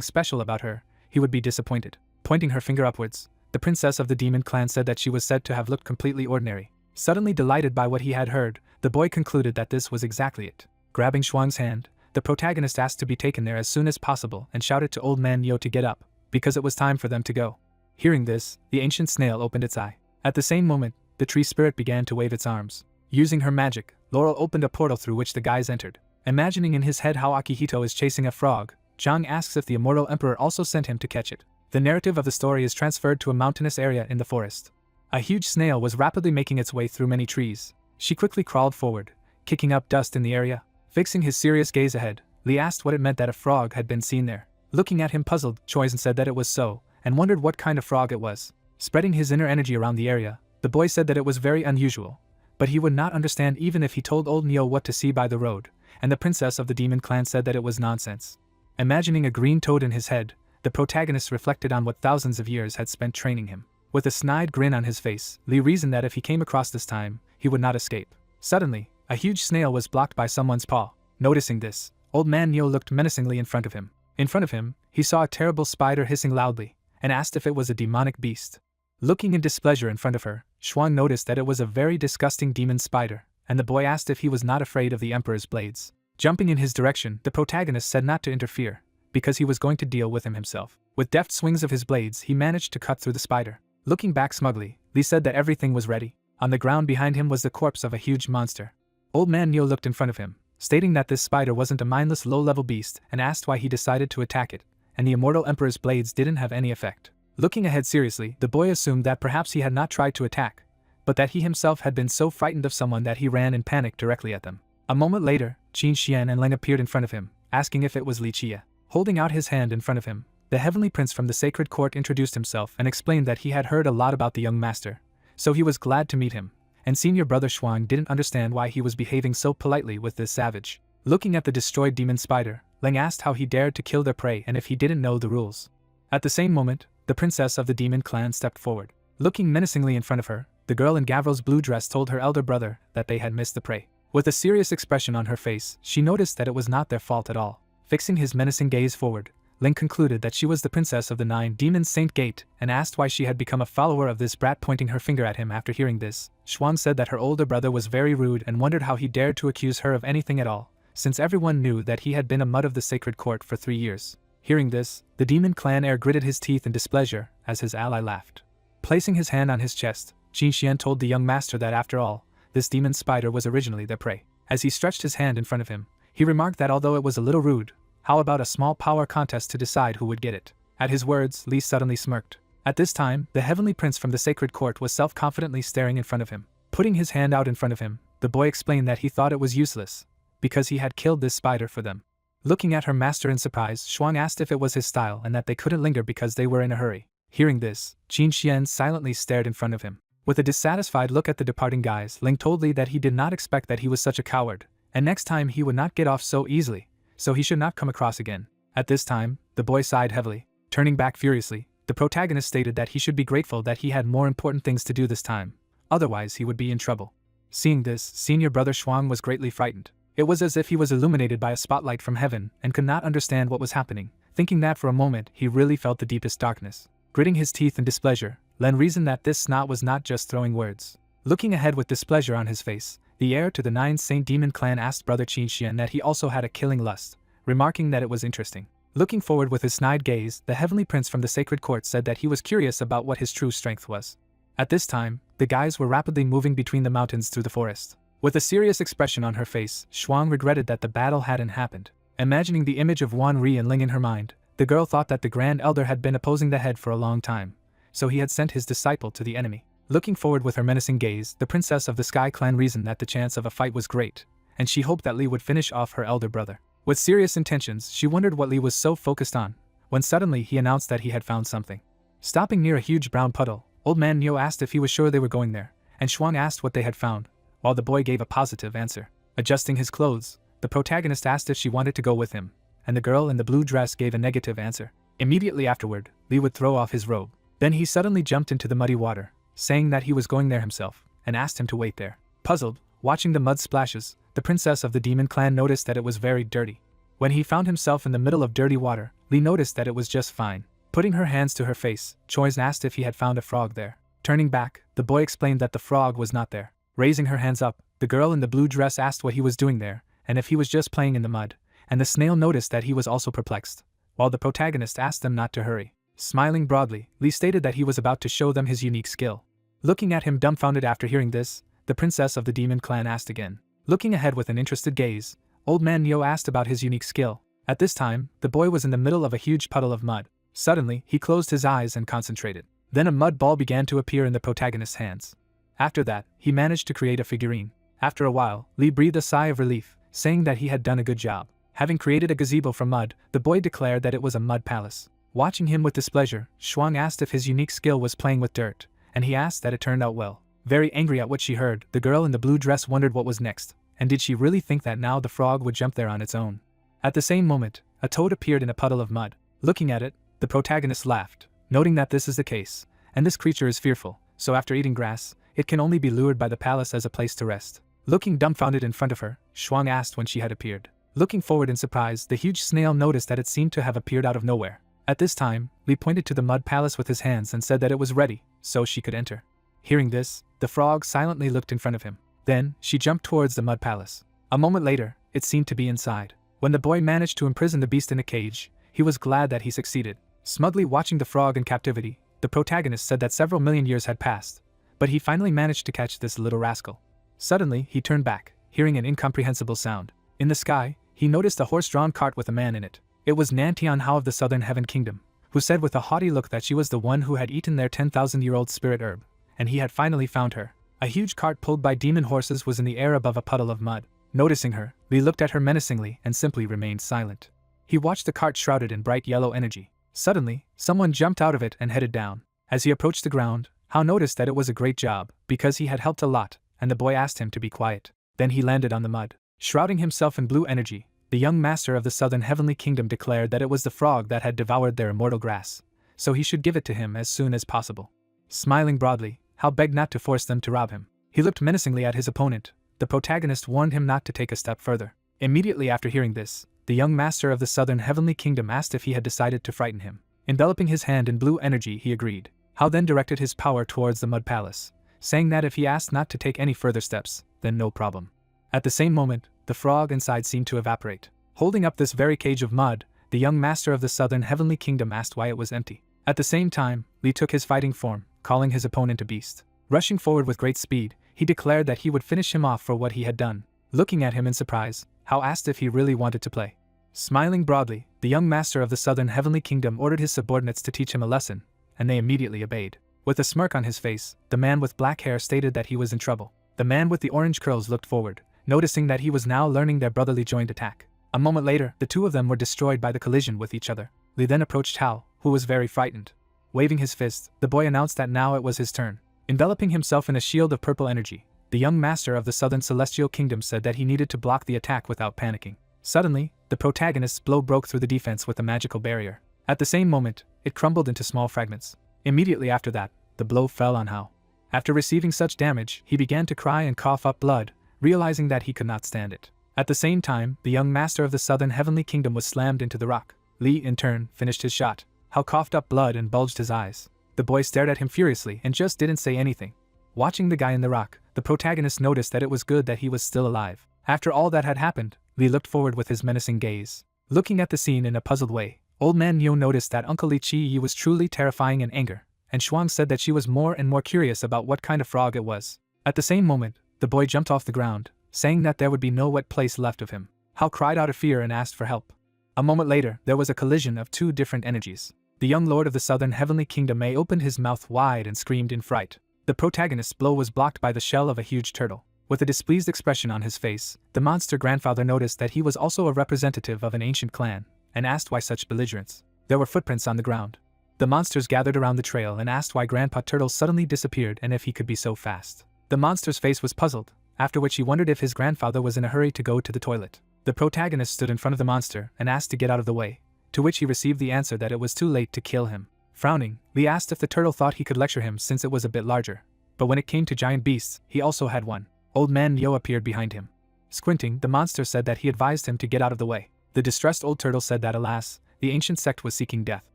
special about her, he would be disappointed. Pointing her finger upwards, the princess of the demon clan said that she was said to have looked completely ordinary. Suddenly delighted by what he had heard, the boy concluded that this was exactly it. Grabbing Shuang's hand, the protagonist asked to be taken there as soon as possible and shouted to old man Yo to get up, because it was time for them to go. Hearing this, the ancient snail opened its eye. At the same moment, the tree spirit began to wave its arms. Using her magic, Laurel opened a portal through which the guys entered. Imagining in his head how Akihito is chasing a frog, Zhang asks if the immortal emperor also sent him to catch it. The narrative of the story is transferred to a mountainous area in the forest. A huge snail was rapidly making its way through many trees. She quickly crawled forward, kicking up dust in the area. Fixing his serious gaze ahead, Lee asked what it meant that a frog had been seen there. Looking at him puzzled, Choizen said that it was so, and wondered what kind of frog it was. Spreading his inner energy around the area, the boy said that it was very unusual, but he would not understand even if he told old Neo what to see by the road, and the princess of the demon clan said that it was nonsense. Imagining a green toad in his head, the protagonist reflected on what thousands of years had spent training him. With a snide grin on his face, Lee reasoned that if he came across this time, he would not escape. Suddenly, a huge snail was blocked by someone's paw. Noticing this, old man Neo looked menacingly in front of him. In front of him, he saw a terrible spider hissing loudly, and asked if it was a demonic beast. Looking in displeasure in front of her, Shuang noticed that it was a very disgusting demon spider, and the boy asked if he was not afraid of the emperor's blades. Jumping in his direction, the protagonist said not to interfere, because he was going to deal with him himself. With deft swings of his blades, he managed to cut through the spider. Looking back smugly, Lee said that everything was ready. On the ground behind him was the corpse of a huge monster. Old man Neo looked in front of him, stating that this spider wasn't a mindless low-level beast, and asked why he decided to attack it, and the immortal emperor's blades didn't have any effect. Looking ahead seriously, the boy assumed that perhaps he had not tried to attack, but that he himself had been so frightened of someone that he ran in panic directly at them. A moment later, Qin Xian and Leng appeared in front of him, asking if it was Li Chia. Holding out his hand in front of him, the heavenly prince from the sacred court introduced himself and explained that he had heard a lot about the young master, so he was glad to meet him, and senior brother Shuang didn't understand why he was behaving so politely with this savage. Looking at the destroyed demon spider, Leng asked how he dared to kill their prey and if he didn't know the rules. At the same moment, the princess of the demon clan stepped forward. Looking menacingly in front of her, the girl in Gavril's blue dress told her elder brother that they had missed the prey. With a serious expression on her face, she noticed that it was not their fault at all. Fixing his menacing gaze forward, Ling concluded that she was the princess of the 9 demons Saint Gate and asked why she had become a follower of this brat. Pointing her finger at him after hearing this, Shuang said that her older brother was very rude and wondered how he dared to accuse her of anything at all, since everyone knew that he had been a mud of the sacred court for 3 years. Hearing this, the demon clan heir gritted his teeth in displeasure as his ally laughed. Placing his hand on his chest, Qin Xian told the young master that after all, this demon spider was originally their prey. As he stretched his hand in front of him, he remarked that although it was a little rude, how about a small power contest to decide who would get it? At his words, Li suddenly smirked. At this time, the heavenly prince from the sacred court was self-confidently staring in front of him. Putting his hand out in front of him, the boy explained that he thought it was useless, because he had killed this spider for them. Looking at her master in surprise, Shuang asked if it was his style and that they couldn't linger because they were in a hurry. Hearing this, Qin Xian silently stared in front of him. With a dissatisfied look at the departing guys, Ling told Li that he did not expect that he was such a coward, and next time he would not get off so easily, so he should not come across again. At this time, the boy sighed heavily. Turning back furiously, the protagonist stated that he should be grateful that he had more important things to do this time, otherwise he would be in trouble. Seeing this, senior brother Shuang was greatly frightened. It was as if he was illuminated by a spotlight from heaven and could not understand what was happening, thinking that for a moment he really felt the deepest darkness. Gritting his teeth in displeasure, Len reasoned that this snot was not just throwing words. Looking ahead with displeasure on his face, the heir to the 9 Saint Demon clan asked brother Qin Xian that he also had a killing lust, remarking that it was interesting. Looking forward with his snide gaze, the heavenly prince from the sacred court said that he was curious about what his true strength was. At this time, the guys were rapidly moving between the mountains through the forest. With a serious expression on her face, Shuang regretted that the battle hadn't happened. Imagining the image of Wan Ri and Ling in her mind, the girl thought that the Grand Elder had been opposing the head for a long time, so he had sent his disciple to the enemy. Looking forward with her menacing gaze, the princess of the Sky Clan reasoned that the chance of a fight was great, and she hoped that Li would finish off her elder brother. With serious intentions, she wondered what Li was so focused on, when suddenly he announced that he had found something. Stopping near a huge brown puddle, old man Neo asked if he was sure they were going there, and Shuang asked what they had found, while the boy gave a positive answer. Adjusting his clothes, the protagonist asked if she wanted to go with him, and the girl in the blue dress gave a negative answer. Immediately afterward, Li would throw off his robe. Then he suddenly jumped into the muddy water, saying that he was going there himself, and asked him to wait there. Puzzled, watching the mud splashes, the princess of the demon clan noticed that it was very dirty. When he found himself in the middle of dirty water, Lee noticed that it was just fine. Putting her hands to her face, Choi's asked if he had found a frog there. Turning back, the boy explained that the frog was not there. Raising her hands up, the girl in the blue dress asked what he was doing there, and if he was just playing in the mud, and the snail noticed that he was also perplexed, while the protagonist asked them not to hurry. Smiling broadly, Lee stated that he was about to show them his unique skill. Looking at him dumbfounded after hearing this, the princess of the demon clan asked again. Looking ahead with an interested gaze, old man Neo asked about his unique skill. At this time, the boy was in the middle of a huge puddle of mud. Suddenly, he closed his eyes and concentrated. Then a mud ball began to appear in the protagonist's hands. After that, he managed to create a figurine. After a while, Lee breathed a sigh of relief, saying that he had done a good job. Having created a gazebo from mud, the boy declared that it was a mud palace. Watching him with displeasure, Shuang asked if his unique skill was playing with dirt, and he asked that it turned out well. Very angry at what she heard, the girl in the blue dress wondered what was next, and did she really think that now the frog would jump there on its own? At the same moment, a toad appeared in a puddle of mud. Looking at it, the protagonist laughed, noting that this is the case, and this creature is fearful, so after eating grass, it can only be lured by the palace as a place to rest. Looking dumbfounded in front of her, Shuang asked when she had appeared. Looking forward in surprise, the huge snail noticed that it seemed to have appeared out of nowhere. At this time, Lee pointed to the mud palace with his hands and said that it was ready, so she could enter. Hearing this, the frog silently looked in front of him. Then, she jumped towards the mud palace. A moment later, it seemed to be inside. When the boy managed to imprison the beast in a cage, he was glad that he succeeded. Smugly watching the frog in captivity, the protagonist said that several million years had passed, but he finally managed to catch this little rascal. Suddenly, he turned back, hearing an incomprehensible sound. In the sky, he noticed a horse-drawn cart with a man in it. It was Nan Tianhao of the Southern Heaven Kingdom, who said with a haughty look that she was the one who had eaten their 10,000-year-old spirit herb, and he had finally found her. A huge cart pulled by demon horses was in the air above a puddle of mud. Noticing her, Lee looked at her menacingly and simply remained silent. He watched the cart shrouded in bright yellow energy. Suddenly, someone jumped out of it and headed down. As he approached the ground, Hao noticed that it was a great job, because he had helped a lot, and the boy asked him to be quiet. Then he landed on the mud. Shrouding himself in blue energy, the young master of the Southern Heavenly Kingdom declared that it was the frog that had devoured their immortal grass, so he should give it to him as soon as possible. Smiling broadly, Hao begged not to force them to rob him. He looked menacingly at his opponent. The protagonist warned him not to take a step further. Immediately after hearing this, the young master of the Southern Heavenly Kingdom asked if he had decided to frighten him. Enveloping his hand in blue energy, he agreed. Hao then directed his power towards the mud palace, saying that if he asked not to take any further steps, then no problem. At the same moment, the frog inside seemed to evaporate. Holding up this very cage of mud, the young master of the Southern Heavenly Kingdom asked why it was empty. At the same time, Lee took his fighting form, calling his opponent a beast. Rushing forward with great speed, he declared that he would finish him off for what he had done. Looking at him in surprise, Hao asked if he really wanted to play. Smiling broadly, the young master of the Southern Heavenly Kingdom ordered his subordinates to teach him a lesson, and they immediately obeyed. With a smirk on his face, the man with black hair stated that he was in trouble. The man with the orange curls looked forward, noticing that he was now learning their brotherly joint attack. A moment later, the two of them were destroyed by the collision with each other. Lee then approached Hao, who was very frightened. Waving his fist, the boy announced that now it was his turn. Enveloping himself in a shield of purple energy, the young master of the Southern Celestial Kingdom said that he needed to block the attack without panicking. Suddenly, the protagonist's blow broke through the defense with a magical barrier. At the same moment, it crumbled into small fragments. Immediately after that, the blow fell on Hao. After receiving such damage, he began to cry and cough up blood, realizing that he could not stand it. At the same time, the young master of the Southern Heavenly Kingdom was slammed into the rock. Lee, in turn, finished his shot. Hao coughed up blood and bulged his eyes. The boy stared at him furiously and just didn't say anything. Watching the guy in the rock, the protagonist noticed that it was good that he was still alive. After all that had happened, Lee looked forward with his menacing gaze. Looking at the scene in a puzzled way, old man Neo noticed that Uncle Li Chi was truly terrifying in anger, and Shuang said that she was more and more curious about what kind of frog it was. At the same moment, the boy jumped off the ground, saying that there would be no wet place left of him. Hao cried out of fear and asked for help. A moment later, there was a collision of two different energies. The young lord of the Southern Heavenly Kingdom opened his mouth wide and screamed in fright. The protagonist's blow was blocked by the shell of a huge turtle. With a displeased expression on his face, the monster grandfather noticed that he was also a representative of an ancient clan, and asked why such belligerence. There were footprints on the ground. The monsters gathered around the trail and asked why Grandpa Turtle suddenly disappeared and if he could be so fast. The monster's face was puzzled, after which he wondered if his grandfather was in a hurry to go to the toilet. The protagonist stood in front of the monster and asked to get out of the way, to which he received the answer that it was too late to kill him. Frowning, Lee asked if the turtle thought he could lecture him since it was a bit larger. But when it came to giant beasts, he also had one. Old man Neo appeared behind him. Squinting, the monster said that he advised him to get out of the way. The distressed old turtle said that alas, the ancient sect was seeking death.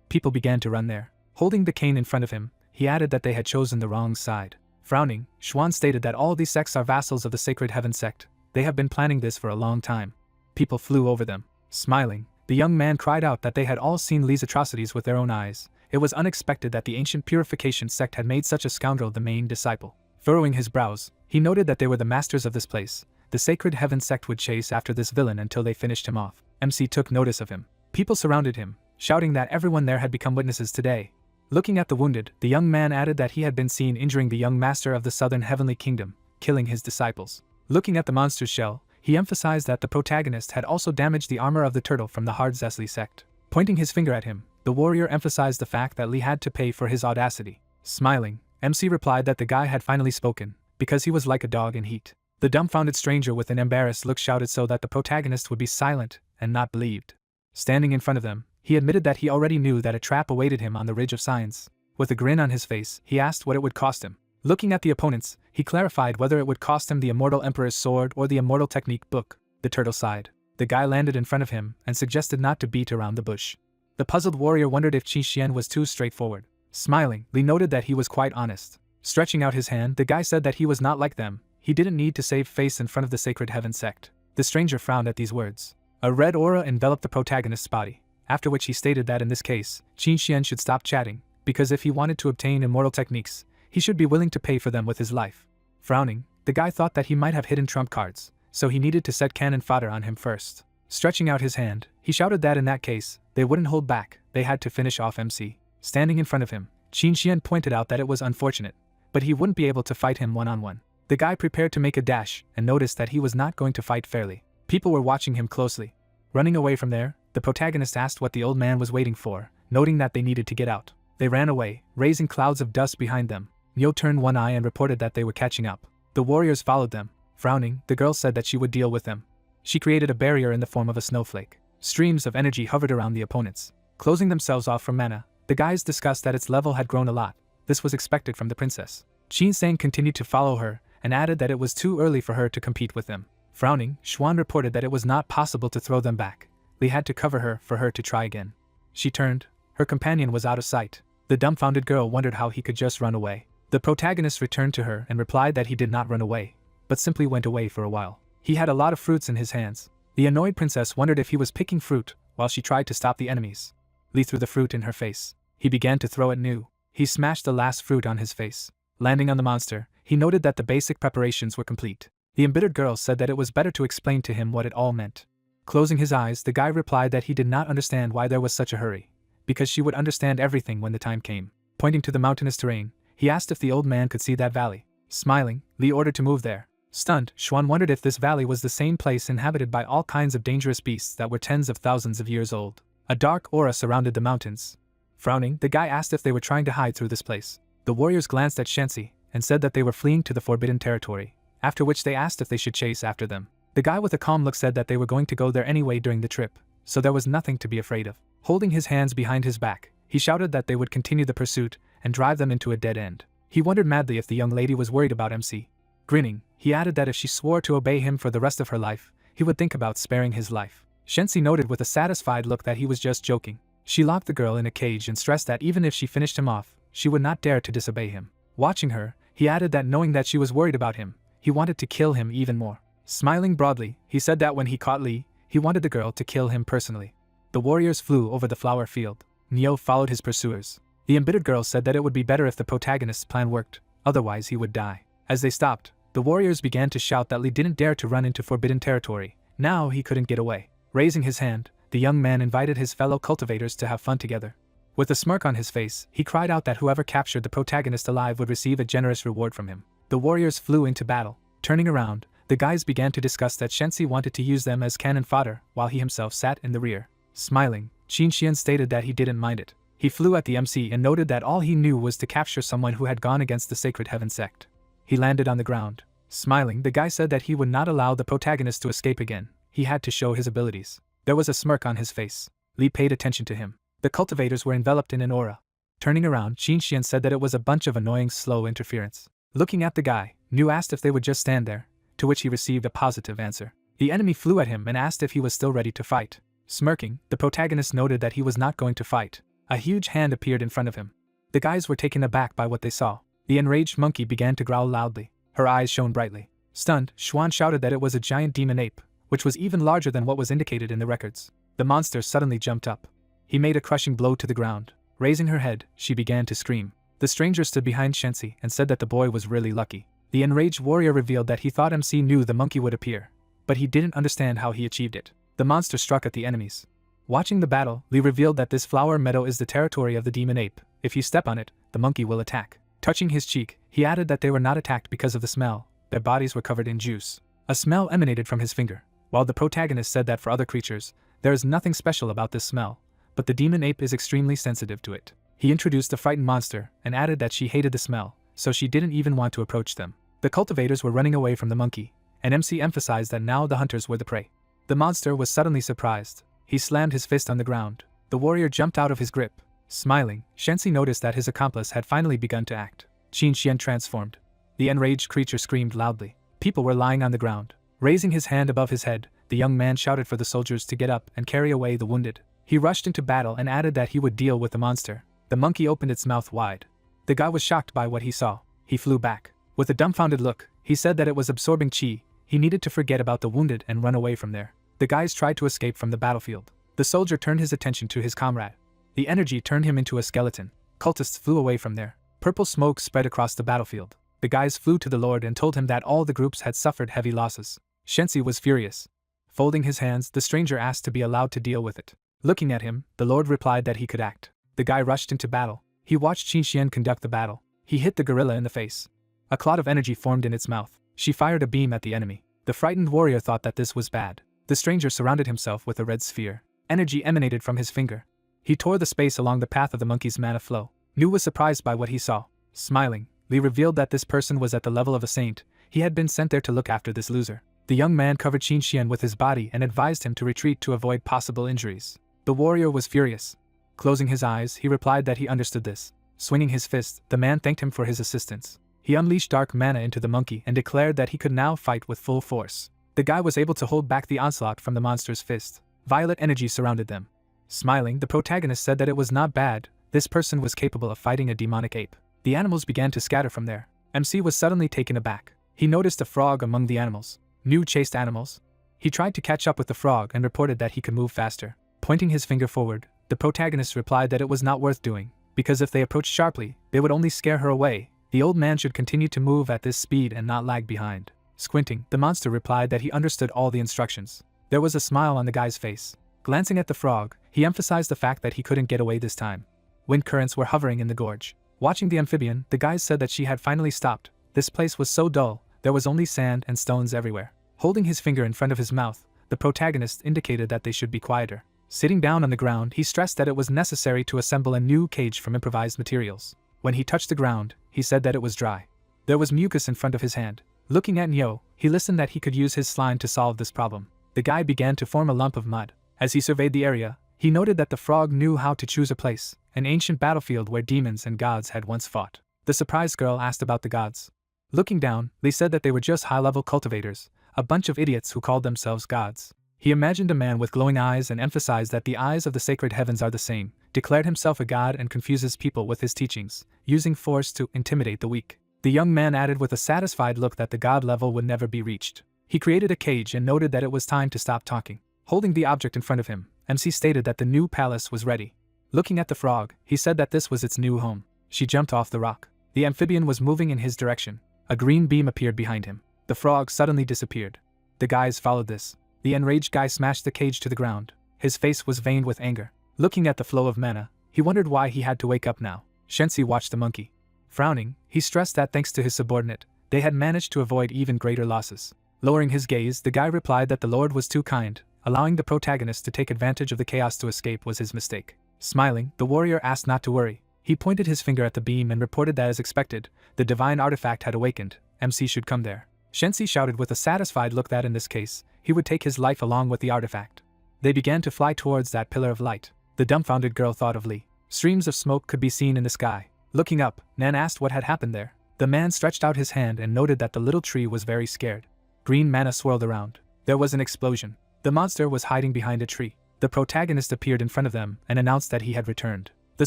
People began to run there. Holding the cane in front of him, he added that they had chosen the wrong side. Frowning, Xuan stated that all these sects are vassals of the Sacred Heaven sect. They have been planning this for a long time. People flew over them. Smiling, the young man cried out that they had all seen Lee's atrocities with their own eyes. It was unexpected that the ancient purification sect had made such a scoundrel the main disciple. Furrowing his brows, he noted that they were the masters of this place. The Sacred Heaven sect would chase after this villain until they finished him off. MC took notice of him. People surrounded him, shouting that everyone there had become witnesses today. Looking at the wounded, the young man added that he had been seen injuring the young master of the Southern Heavenly Kingdom, killing his disciples. Looking at the monster's shell, he emphasized that the protagonist had also damaged the armor of the turtle from the Hard Zesli sect. Pointing his finger at him, the warrior emphasized the fact that Lee had to pay for his audacity. Smiling, MC replied that the guy had finally spoken, because he was like a dog in heat. The dumbfounded stranger with an embarrassed look shouted so that the protagonist would be silent and not believed. Standing in front of them, he admitted that he already knew that a trap awaited him on the Ridge of Signs. With a grin on his face, he asked what it would cost him. Looking at the opponents, he clarified whether it would cost him the Immortal Emperor's sword or the Immortal Technique book. The turtle sighed. The guy landed in front of him and suggested not to beat around the bush. The puzzled warrior wondered if Qi Xian was too straightforward. Smiling, Lee noted that he was quite honest. Stretching out his hand, the guy said that he was not like them. He didn't need to save face in front of the Sacred Heaven sect. The stranger frowned at these words. A red aura enveloped the protagonist's body, after which he stated that in this case, Qi Xian should stop chatting, because if he wanted to obtain immortal techniques, he should be willing to pay for them with his life. Frowning, the guy thought that he might have hidden trump cards, so he needed to set cannon fodder on him first. Stretching out his hand, he shouted that in that case, they wouldn't hold back, they had to finish off MC. Standing in front of him, Qin Xian pointed out that it was unfortunate, but he wouldn't be able to fight him one-on-one. The guy prepared to make a dash and noticed that he was not going to fight fairly. People were watching him closely. Running away from there, the protagonist asked what the old man was waiting for, noting that they needed to get out. They ran away, raising clouds of dust behind them. Neo turned one eye and reported that they were catching up. The warriors followed them. Frowning, the girl said that she would deal with them. She created a barrier in the form of a snowflake. Streams of energy hovered around the opponents, closing themselves off from mana. The guys discussed that its level had grown a lot. This was expected from the princess. Qin Sang continued to follow her, and added that it was too early for her to compete with them. Frowning, Xuan reported that it was not possible to throw them back. Lee had to cover her for her to try again. She turned. Her companion was out of sight. The dumbfounded girl wondered how he could just run away. The protagonist returned to her and replied that he did not run away, but simply went away for a while. He had a lot of fruits in his hands. The annoyed princess wondered if he was picking fruit while she tried to stop the enemies. Lee threw the fruit in her face. He began to throw at Anew. He smashed the last fruit on his face. Landing on the monster, he noted that the basic preparations were complete. The embittered girl said that it was better to explain to him what it all meant. Closing his eyes, the guy replied that he did not understand why there was such a hurry, because she would understand everything when the time came. Pointing to the mountainous terrain, he asked if the old man could see that valley. Smiling, Lee ordered to move there. Stunned, Xuan wondered if this valley was the same place inhabited by all kinds of dangerous beasts that were tens of thousands of years old. A dark aura surrounded the mountains. Frowning, the guy asked if they were trying to hide through this place. The warriors glanced at Shensi and said that they were fleeing to the forbidden territory, after which they asked if they should chase after them. The guy with a calm look said that they were going to go there anyway during the trip, so there was nothing to be afraid of. Holding his hands behind his back, he shouted that they would continue the pursuit and drive them into a dead end. He wondered madly if the young lady was worried about MC. Grinning, he added that if she swore to obey him for the rest of her life, he would think about sparing his life. Shensi noted with a satisfied look that he was just joking. She locked the girl in a cage and stressed that even if she finished him off, she would not dare to disobey him. Watching her, he added that knowing that she was worried about him, he wanted to kill him even more. Smiling broadly, he said that when he caught Lee, he wanted the girl to kill him personally. The warriors flew over the flower field. Neo followed his pursuers. The embittered girl said that it would be better if the protagonist's plan worked, otherwise he would die. As they stopped, the warriors began to shout that Lee didn't dare to run into forbidden territory. Now he couldn't get away. Raising his hand, the young man invited his fellow cultivators to have fun together. With a smirk on his face, he cried out that whoever captured the protagonist alive would receive a generous reward from him. The warriors flew into battle. Turning around, the guys began to discuss that Shensi wanted to use them as cannon fodder while he himself sat in the rear. Smiling, Qin Xian stated that he didn't mind it. He flew at the MC and noted that all he knew was to capture someone who had gone against the Sacred Heaven sect. He landed on the ground. Smiling, the guy said that he would not allow the protagonist to escape again. He had to show his abilities. There was a smirk on his face. Lee paid attention to him. The cultivators were enveloped in an aura. Turning around, Qin Xian said that it was a bunch of annoying slow interference. Looking at the guy, New asked if they would just stand there, to which he received a positive answer. The enemy flew at him and asked if he was still ready to fight. Smirking, the protagonist noted that he was not going to fight. A huge hand appeared in front of him. The guys were taken aback by what they saw. The enraged monkey began to growl loudly. Her eyes shone brightly. Stunned, Xuan shouted that it was a giant demon ape, which was even larger than what was indicated in the records. The monster suddenly jumped up. He made a crushing blow to the ground. Raising her head, she began to scream. The stranger stood behind Shensi and said that the boy was really lucky. The enraged warrior revealed that he thought MC knew the monkey would appear, but he didn't understand how he achieved it. The monster struck at the enemies. Watching the battle, Li revealed that this flower meadow is the territory of the demon ape. If you step on it, the monkey will attack. Touching his cheek, he added that they were not attacked because of the smell. Their bodies were covered in juice. A smell emanated from his finger. While the protagonist said that for other creatures, there is nothing special about this smell, but the demon ape is extremely sensitive to it. He introduced the frightened monster and added that she hated the smell, so she didn't even want to approach them. The cultivators were running away from the monkey, and MC emphasized that now the hunters were the prey. The monster was suddenly surprised. He slammed his fist on the ground. The warrior jumped out of his grip. Smiling, Shensi noticed that his accomplice had finally begun to act. Qin Xian transformed. The enraged creature screamed loudly. People were lying on the ground. Raising his hand above his head, the young man shouted for the soldiers to get up and carry away the wounded. He rushed into battle and added that he would deal with the monster. The monkey opened its mouth wide. The guy was shocked by what he saw. He flew back. With a dumbfounded look, he said that it was absorbing qi. He needed to forget about the wounded and run away from there. The guys tried to escape from the battlefield. The soldier turned his attention to his comrade. The energy turned him into a skeleton. Cultists flew away from there. Purple smoke spread across the battlefield. The guys flew to the Lord and told him that all the groups had suffered heavy losses. Shensi was furious. Folding his hands, the stranger asked to be allowed to deal with it. Looking at him, the Lord replied that he could act. The guy rushed into battle. He watched Qin Xian conduct the battle. He hit the gorilla in the face. A cloud of energy formed in its mouth. She fired a beam at the enemy. The frightened warrior thought that this was bad. The stranger surrounded himself with a red sphere. Energy emanated from his finger. He tore the space along the path of the monkey's mana flow. Nu was surprised by what he saw. Smiling, Li revealed that this person was at the level of a saint. He had been sent there to look after this loser. The young man covered Qin Xian with his body and advised him to retreat to avoid possible injuries. The warrior was furious. Closing his eyes, he replied that he understood this. Swinging his fist, the man thanked him for his assistance. He unleashed dark mana into the monkey and declared that he could now fight with full force. The guy was able to hold back the onslaught from the monster's fist. Violet energy surrounded them. Smiling, the protagonist said that it was not bad. This person was capable of fighting a demonic ape. The animals began to scatter from there. MC was suddenly taken aback. He noticed a frog among the animals. Nu chased animals. He tried to catch up with the frog and reported that he could move faster. Pointing his finger forward, the protagonist replied that it was not worth doing, because if they approached sharply, they would only scare her away. The old man should continue to move at this speed and not lag behind. Squinting, the monster replied that he understood all the instructions. There was a smile on the guy's face. Glancing at the frog, he emphasized the fact that he couldn't get away this time. Wind currents were hovering in the gorge. Watching the amphibian, the guys said that she had finally stopped. This place was so dull, there was only sand and stones everywhere. Holding his finger in front of his mouth, the protagonist indicated that they should be quieter. Sitting down on the ground, he stressed that it was necessary to assemble a new cage from improvised materials. When he touched the ground, he said that it was dry. There was mucus in front of his hand. Looking at Nyo, he listened that he could use his slime to solve this problem. The guy began to form a lump of mud. As he surveyed the area, he noted that the frog knew how to choose a place, an ancient battlefield where demons and gods had once fought. The surprised girl asked about the gods. Looking down, Li said that they were just high-level cultivators, a bunch of idiots who called themselves gods. He imagined a man with glowing eyes and emphasized that the eyes of the sacred heavens are the same, declared himself a god and confuses people with his teachings, using force to intimidate the weak. The young man added with a satisfied look that the god level would never be reached. He created a cage and noted that it was time to stop talking. Holding the object in front of him, MC stated that the new palace was ready. Looking at the frog, he said that this was its new home. She jumped off the rock. The amphibian was moving in his direction. A green beam appeared behind him. The frog suddenly disappeared. The guys followed this. The enraged guy smashed the cage to the ground. His face was veined with anger. Looking at the flow of mana, he wondered why he had to wake up now. Shensi watched the monkey. Frowning, he stressed that thanks to his subordinate, they had managed to avoid even greater losses. Lowering his gaze, the guy replied that the Lord was too kind. Allowing the protagonist to take advantage of the chaos to escape was his mistake. Smiling, the warrior asked not to worry. He pointed his finger at the beam and reported that as expected, the divine artifact had awakened. MC should come there. Shensi shouted with a satisfied look that in this case, he would take his life along with the artifact. They began to fly towards that pillar of light. The dumbfounded girl thought of Li. Streams of smoke could be seen in the sky. Looking up, Nan asked what had happened there. The man stretched out his hand and noted that the little tree was very scared. Green mana swirled around. There was an explosion. The monster was hiding behind a tree. The protagonist appeared in front of them and announced that he had returned. The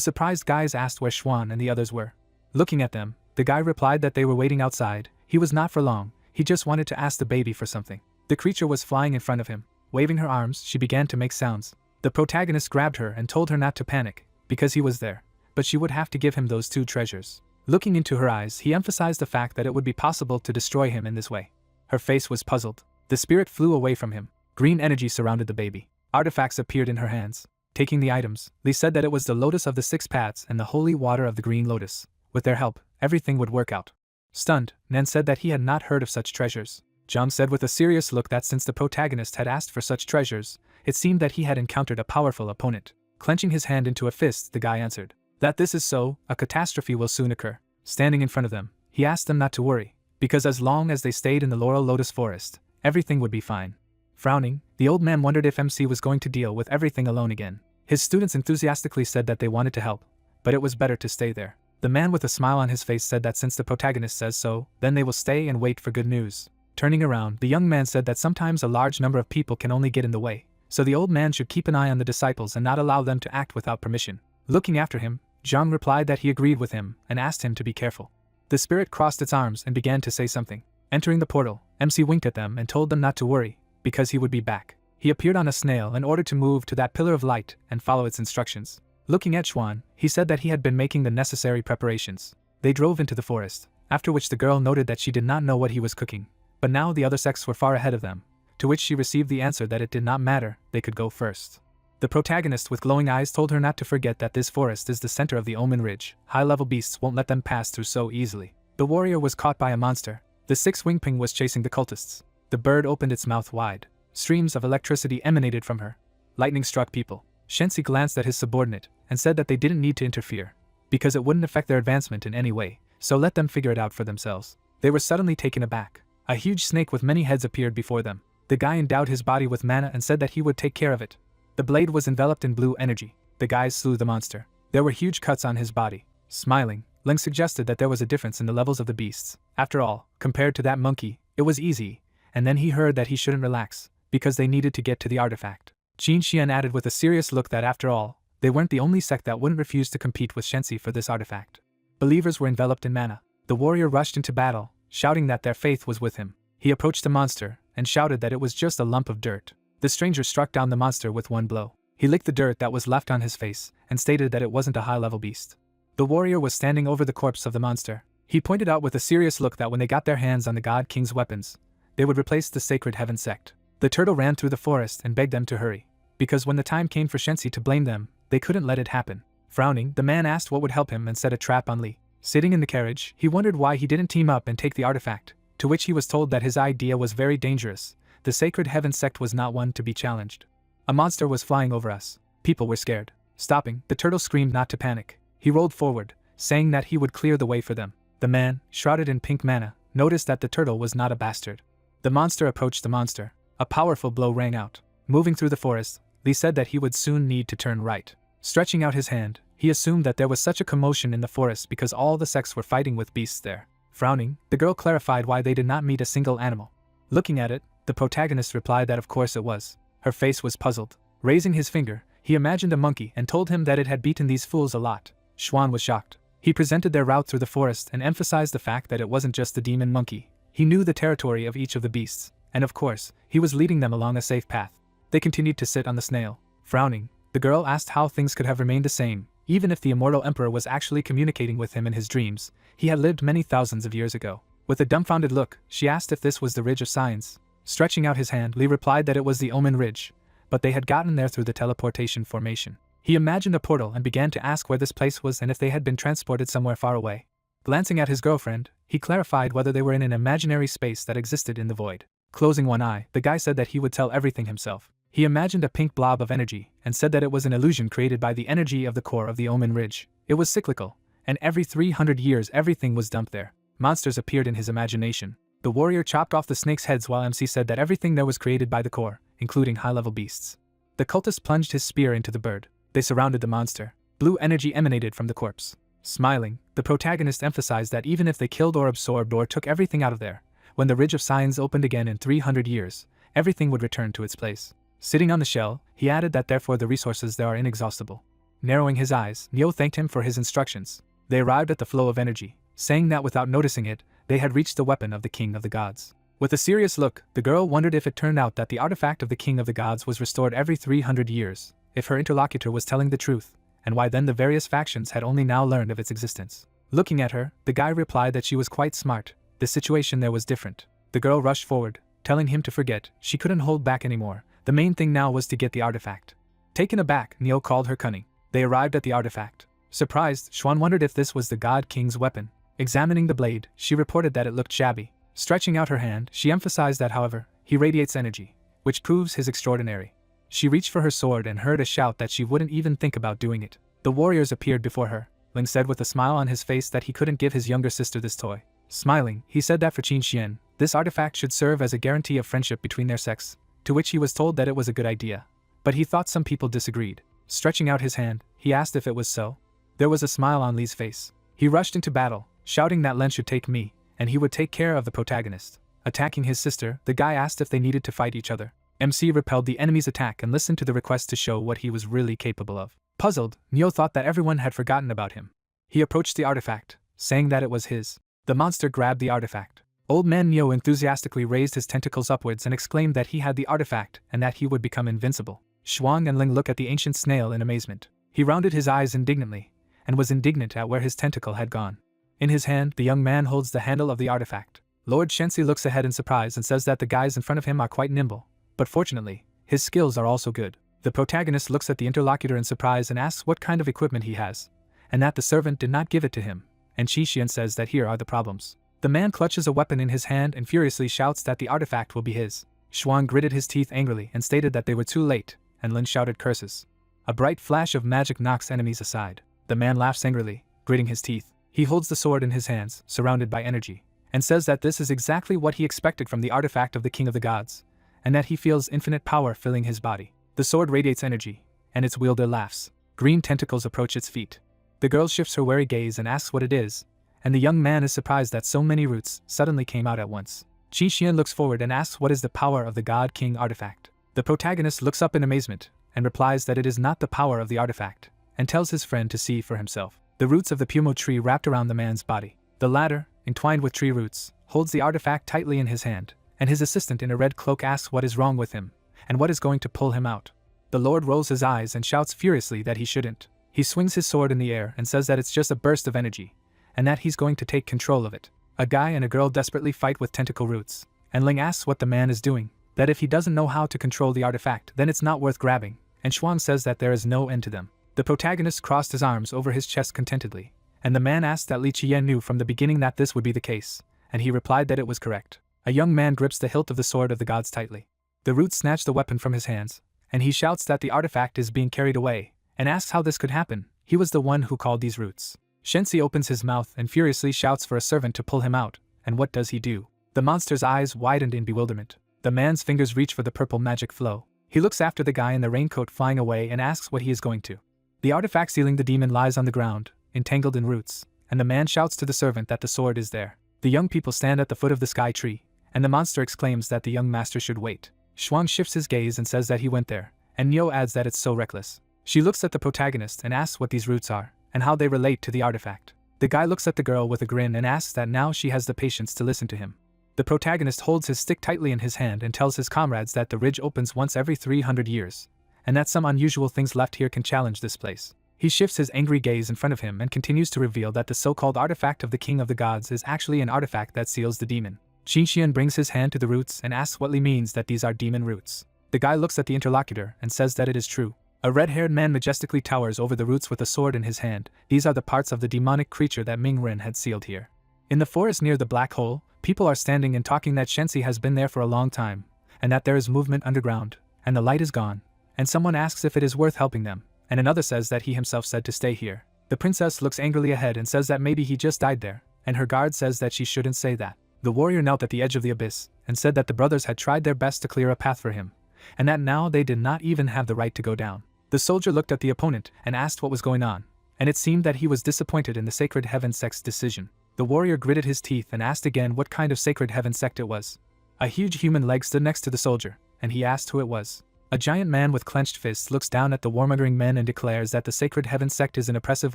surprised guys asked where Schwan and the others were. Looking at them, the guy replied that they were waiting outside. He was not for long, he just wanted to ask the baby for something. The creature was flying in front of him. Waving her arms, she began to make sounds. The protagonist grabbed her and told her not to panic, because he was there, but she would have to give him those 2 treasures. Looking into her eyes, he emphasized the fact that it would be possible to destroy him in this way. Her face was puzzled. The spirit flew away from him. Green energy surrounded the baby. Artifacts appeared in her hands. Taking the items, Lee said that it was the lotus of the 6 paths and the holy water of the green lotus. With their help, everything would work out. Stunned, Nan said that he had not heard of such treasures. John said with a serious look that since the protagonist had asked for such treasures, it seemed that he had encountered a powerful opponent. Clenching his hand into a fist, the guy answered that this is so, a catastrophe will soon occur. Standing in front of them, he asked them not to worry, because as long as they stayed in the Laurel Lotus Forest, everything would be fine. Frowning, the old man wondered if MC was going to deal with everything alone again. His students enthusiastically said that they wanted to help, but it was better to stay there. The man with a smile on his face said that since the protagonist says so, then they will stay and wait for good news. Turning around, the young man said that sometimes a large number of people can only get in the way, so the old man should keep an eye on the disciples and not allow them to act without permission. Looking after him, Zhang replied that he agreed with him and asked him to be careful. The spirit crossed its arms and began to say something. Entering the portal, MC winked at them and told them not to worry, because he would be back. He appeared on a snail in order to move to that pillar of light and follow its instructions. Looking at Xuan, he said that he had been making the necessary preparations. They drove into the forest, after which the girl noted that she did not know what he was cooking. But now the other sects were far ahead of them, to which she received the answer that it did not matter, they could go first. The protagonist with glowing eyes told her not to forget that this forest is the center of the Omen Ridge. High-level beasts won't let them pass through so easily. The warrior was caught by a monster. The 6-winged ping was chasing the cultists. The bird opened its mouth wide. Streams of electricity emanated from her. Lightning struck people. Shensi glanced at his subordinate and said that they didn't need to interfere, because it wouldn't affect their advancement in any way, so let them figure it out for themselves. They were suddenly taken aback. A huge snake with many heads appeared before them. The guy endowed his body with mana and said that he would take care of it. The blade was enveloped in blue energy. The guys slew the monster. There were huge cuts on his body. Smiling, Ling suggested that there was a difference in the levels of the beasts. After all, compared to that monkey, it was easy, and then he heard that he shouldn't relax, because they needed to get to the artifact. Qin Xian added with a serious look that after all, they weren't the only sect that wouldn't refuse to compete with Shensi for this artifact. Believers were enveloped in mana. The warrior rushed into battle, shouting that their faith was with him. He approached the monster, and shouted that it was just a lump of dirt. The stranger struck down the monster with one blow. He licked the dirt that was left on his face, and stated that it wasn't a high-level beast. The warrior was standing over the corpse of the monster. He pointed out with a serious look that when they got their hands on the God King's weapons, they would replace the Sacred Heaven sect. The turtle ran through the forest and begged them to hurry, because when the time came for Shensi to blame them, they couldn't let it happen. Frowning, the man asked what would help him and set a trap on Li. Sitting in the carriage, he wondered why he didn't team up and take the artifact, to which he was told that his idea was very dangerous. The Sacred Heaven sect was not one to be challenged. A monster was flying over us. People were scared. Stopping, the turtle screamed not to panic. He rolled forward, saying that he would clear the way for them. The man, shrouded in pink mana, noticed that the turtle was not a bastard. The monster approached the monster. A powerful blow rang out. Moving through the forest, Li said that he would soon need to turn right. Stretching out his hand, he assumed that there was such a commotion in the forest because all the sects were fighting with beasts there. Frowning, the girl clarified why they did not meet a single animal. Looking at it, the protagonist replied that of course it was. Her face was puzzled. Raising his finger, he imagined a monkey and told him that it had beaten these fools a lot. Xuan was shocked. He presented their route through the forest and emphasized the fact that it wasn't just the demon monkey. He knew the territory of each of the beasts, and of course, he was leading them along a safe path. They continued to sit on the snail. Frowning, the girl asked how things could have remained the same, even if the immortal emperor was actually communicating with him in his dreams. He had lived many thousands of years ago. With a dumbfounded look, she asked if this was the Ridge of Signs. Stretching out his hand, Li replied that it was the Omen Ridge, but they had gotten there through the teleportation formation. He imagined a portal and began to ask where this place was and if they had been transported somewhere far away. Glancing at his girlfriend, he clarified whether they were in an imaginary space that existed in the void. Closing one eye, the guy said that he would tell everything himself. He imagined a pink blob of energy and said that it was an illusion created by the energy of the core of the Omen Ridge. It was cyclical, and every 300 years everything was dumped there. Monsters appeared in his imagination. The warrior chopped off the snakes' heads while MC said that everything there was created by the core, including high-level beasts. The cultist plunged his spear into the bird. They surrounded the monster. Blue energy emanated from the corpse. Smiling, the protagonist emphasized that even if they killed or absorbed or took everything out of there, when the Ridge of Signs opened again in 300 years, everything would return to its place. Sitting on the shell, he added that therefore the resources there are inexhaustible. Narrowing his eyes, Neo thanked him for his instructions. They arrived at the flow of energy, saying that without noticing it, they had reached the weapon of the King of the Gods. With a serious look, the girl wondered if it turned out that the artifact of the King of the Gods was restored every 300 years, if her interlocutor was telling the truth, and why then the various factions had only now learned of its existence. Looking at her, the guy replied that she was quite smart. The situation there was different. The girl rushed forward, telling him to forget, she couldn't hold back anymore. The main thing now was to get the artifact. Taken aback, Neo called her cunning. They arrived at the artifact. Surprised, Xuan wondered if this was the God King's weapon. Examining the blade, she reported that it looked shabby. Stretching out her hand, she emphasized that however, he radiates energy, which proves his extraordinary. She reached for her sword and heard a shout that she wouldn't even think about doing it. The warriors appeared before her. Ling said with a smile on his face that he couldn't give his younger sister this toy. Smiling, he said that for Qin Xian, this artifact should serve as a guarantee of friendship between their sects, to which he was told that it was a good idea. But he thought some people disagreed. Stretching out his hand, he asked if it was so. There was a smile on Li's face. He rushed into battle, shouting that Len should take me, and he would take care of the protagonist. Attacking his sister, the guy asked if they needed to fight each other. MC repelled the enemy's attack and listened to the request to show what he was really capable of. Puzzled, Neo thought that everyone had forgotten about him. He approached the artifact, saying that it was his. The monster grabbed the artifact. Old man Neo enthusiastically raised his tentacles upwards and exclaimed that he had the artifact and that he would become invincible. Shuang and Ling looked at the ancient snail in amazement. He rounded his eyes indignantly, and was indignant at where his tentacle had gone. In his hand, the young man holds the handle of the artifact. Lord Shensi looks ahead in surprise and says that the guys in front of him are quite nimble, but fortunately, his skills are also good. The protagonist looks at the interlocutor in surprise and asks what kind of equipment he has, and that the servant did not give it to him, and Qi Xian says that here are the problems. The man clutches a weapon in his hand and furiously shouts that the artifact will be his. Shuang gritted his teeth angrily and stated that they were too late, and Lin shouted curses. A bright flash of magic knocks enemies aside. The man laughs angrily, gritting his teeth. He holds the sword in his hands, surrounded by energy, and says that this is exactly what he expected from the artifact of the King of the Gods, and that he feels infinite power filling his body. The sword radiates energy, and its wielder laughs. Green tentacles approach its feet. The girl shifts her wary gaze and asks what it is, and the young man is surprised that so many roots suddenly came out at once. Qi Xian looks forward and asks what is the power of the God King artifact. The protagonist looks up in amazement, and replies that it is not the power of the artifact, and tells his friend to see for himself. The roots of the pumo tree wrapped around the man's body. The latter, entwined with tree roots, holds the artifact tightly in his hand, and his assistant in a red cloak asks what is wrong with him, and what is going to pull him out. The Lord rolls his eyes and shouts furiously that he shouldn't. He swings his sword in the air and says that it's just a burst of energy, and that he's going to take control of it. A guy and a girl desperately fight with tentacle roots, and Ling asks what the man is doing, that if he doesn't know how to control the artifact, then it's not worth grabbing, and Shuang says that there is no end to them. The protagonist crossed his arms over his chest contentedly, and the man asked that Li Qian knew from the beginning that this would be the case, and he replied that it was correct. A young man grips the hilt of the sword of the gods tightly. The roots snatch the weapon from his hands, and he shouts that the artifact is being carried away, and asks how this could happen. He was the one who called these roots. Shensi opens his mouth and furiously shouts for a servant to pull him out, and what does he do? The monster's eyes widened in bewilderment. The man's fingers reach for the purple magic flow. He looks after the guy in the raincoat flying away and asks what he is going to. The artifact sealing the demon lies on the ground, entangled in roots, and the man shouts to the servant that the sword is there. The young people stand at the foot of the sky tree, and the monster exclaims that the young master should wait. Shuang shifts his gaze and says that he went there, and Neo adds that it's so reckless. She looks at the protagonist and asks what these roots are, and how they relate to the artifact. The guy looks at the girl with a grin and asks that now she has the patience to listen to him. The protagonist holds his stick tightly in his hand and tells his comrades that the ridge opens once every 300 years, and that some unusual things left here can challenge this place. He shifts his angry gaze in front of him and continues to reveal that the so-called artifact of the King of the Gods is actually an artifact that seals the demon. Qin Xian brings his hand to the roots and asks what Li means that these are demon roots. The guy looks at the interlocutor and says that it is true. A red-haired man majestically towers over the roots with a sword in his hand. These are the parts of the demonic creature that Ming Ren had sealed here. In the forest near the black hole, people are standing and talking that Shensi has been there for a long time, and that there is movement underground, and the light is gone, and someone asks if it is worth helping them, and another says that he himself said to stay here. The princess looks angrily ahead and says that maybe he just died there, and her guard says that she shouldn't say that. The warrior knelt at the edge of the abyss, and said that the brothers had tried their best to clear a path for him, and that now they did not even have the right to go down. The soldier looked at the opponent and asked what was going on, and it seemed that he was disappointed in the Sacred Heaven sect's decision. The warrior gritted his teeth and asked again what kind of Sacred Heaven sect it was. A huge human leg stood next to the soldier, and he asked who it was. A giant man with clenched fists looks down at the warmongering men and declares that the Sacred Heaven sect is an oppressive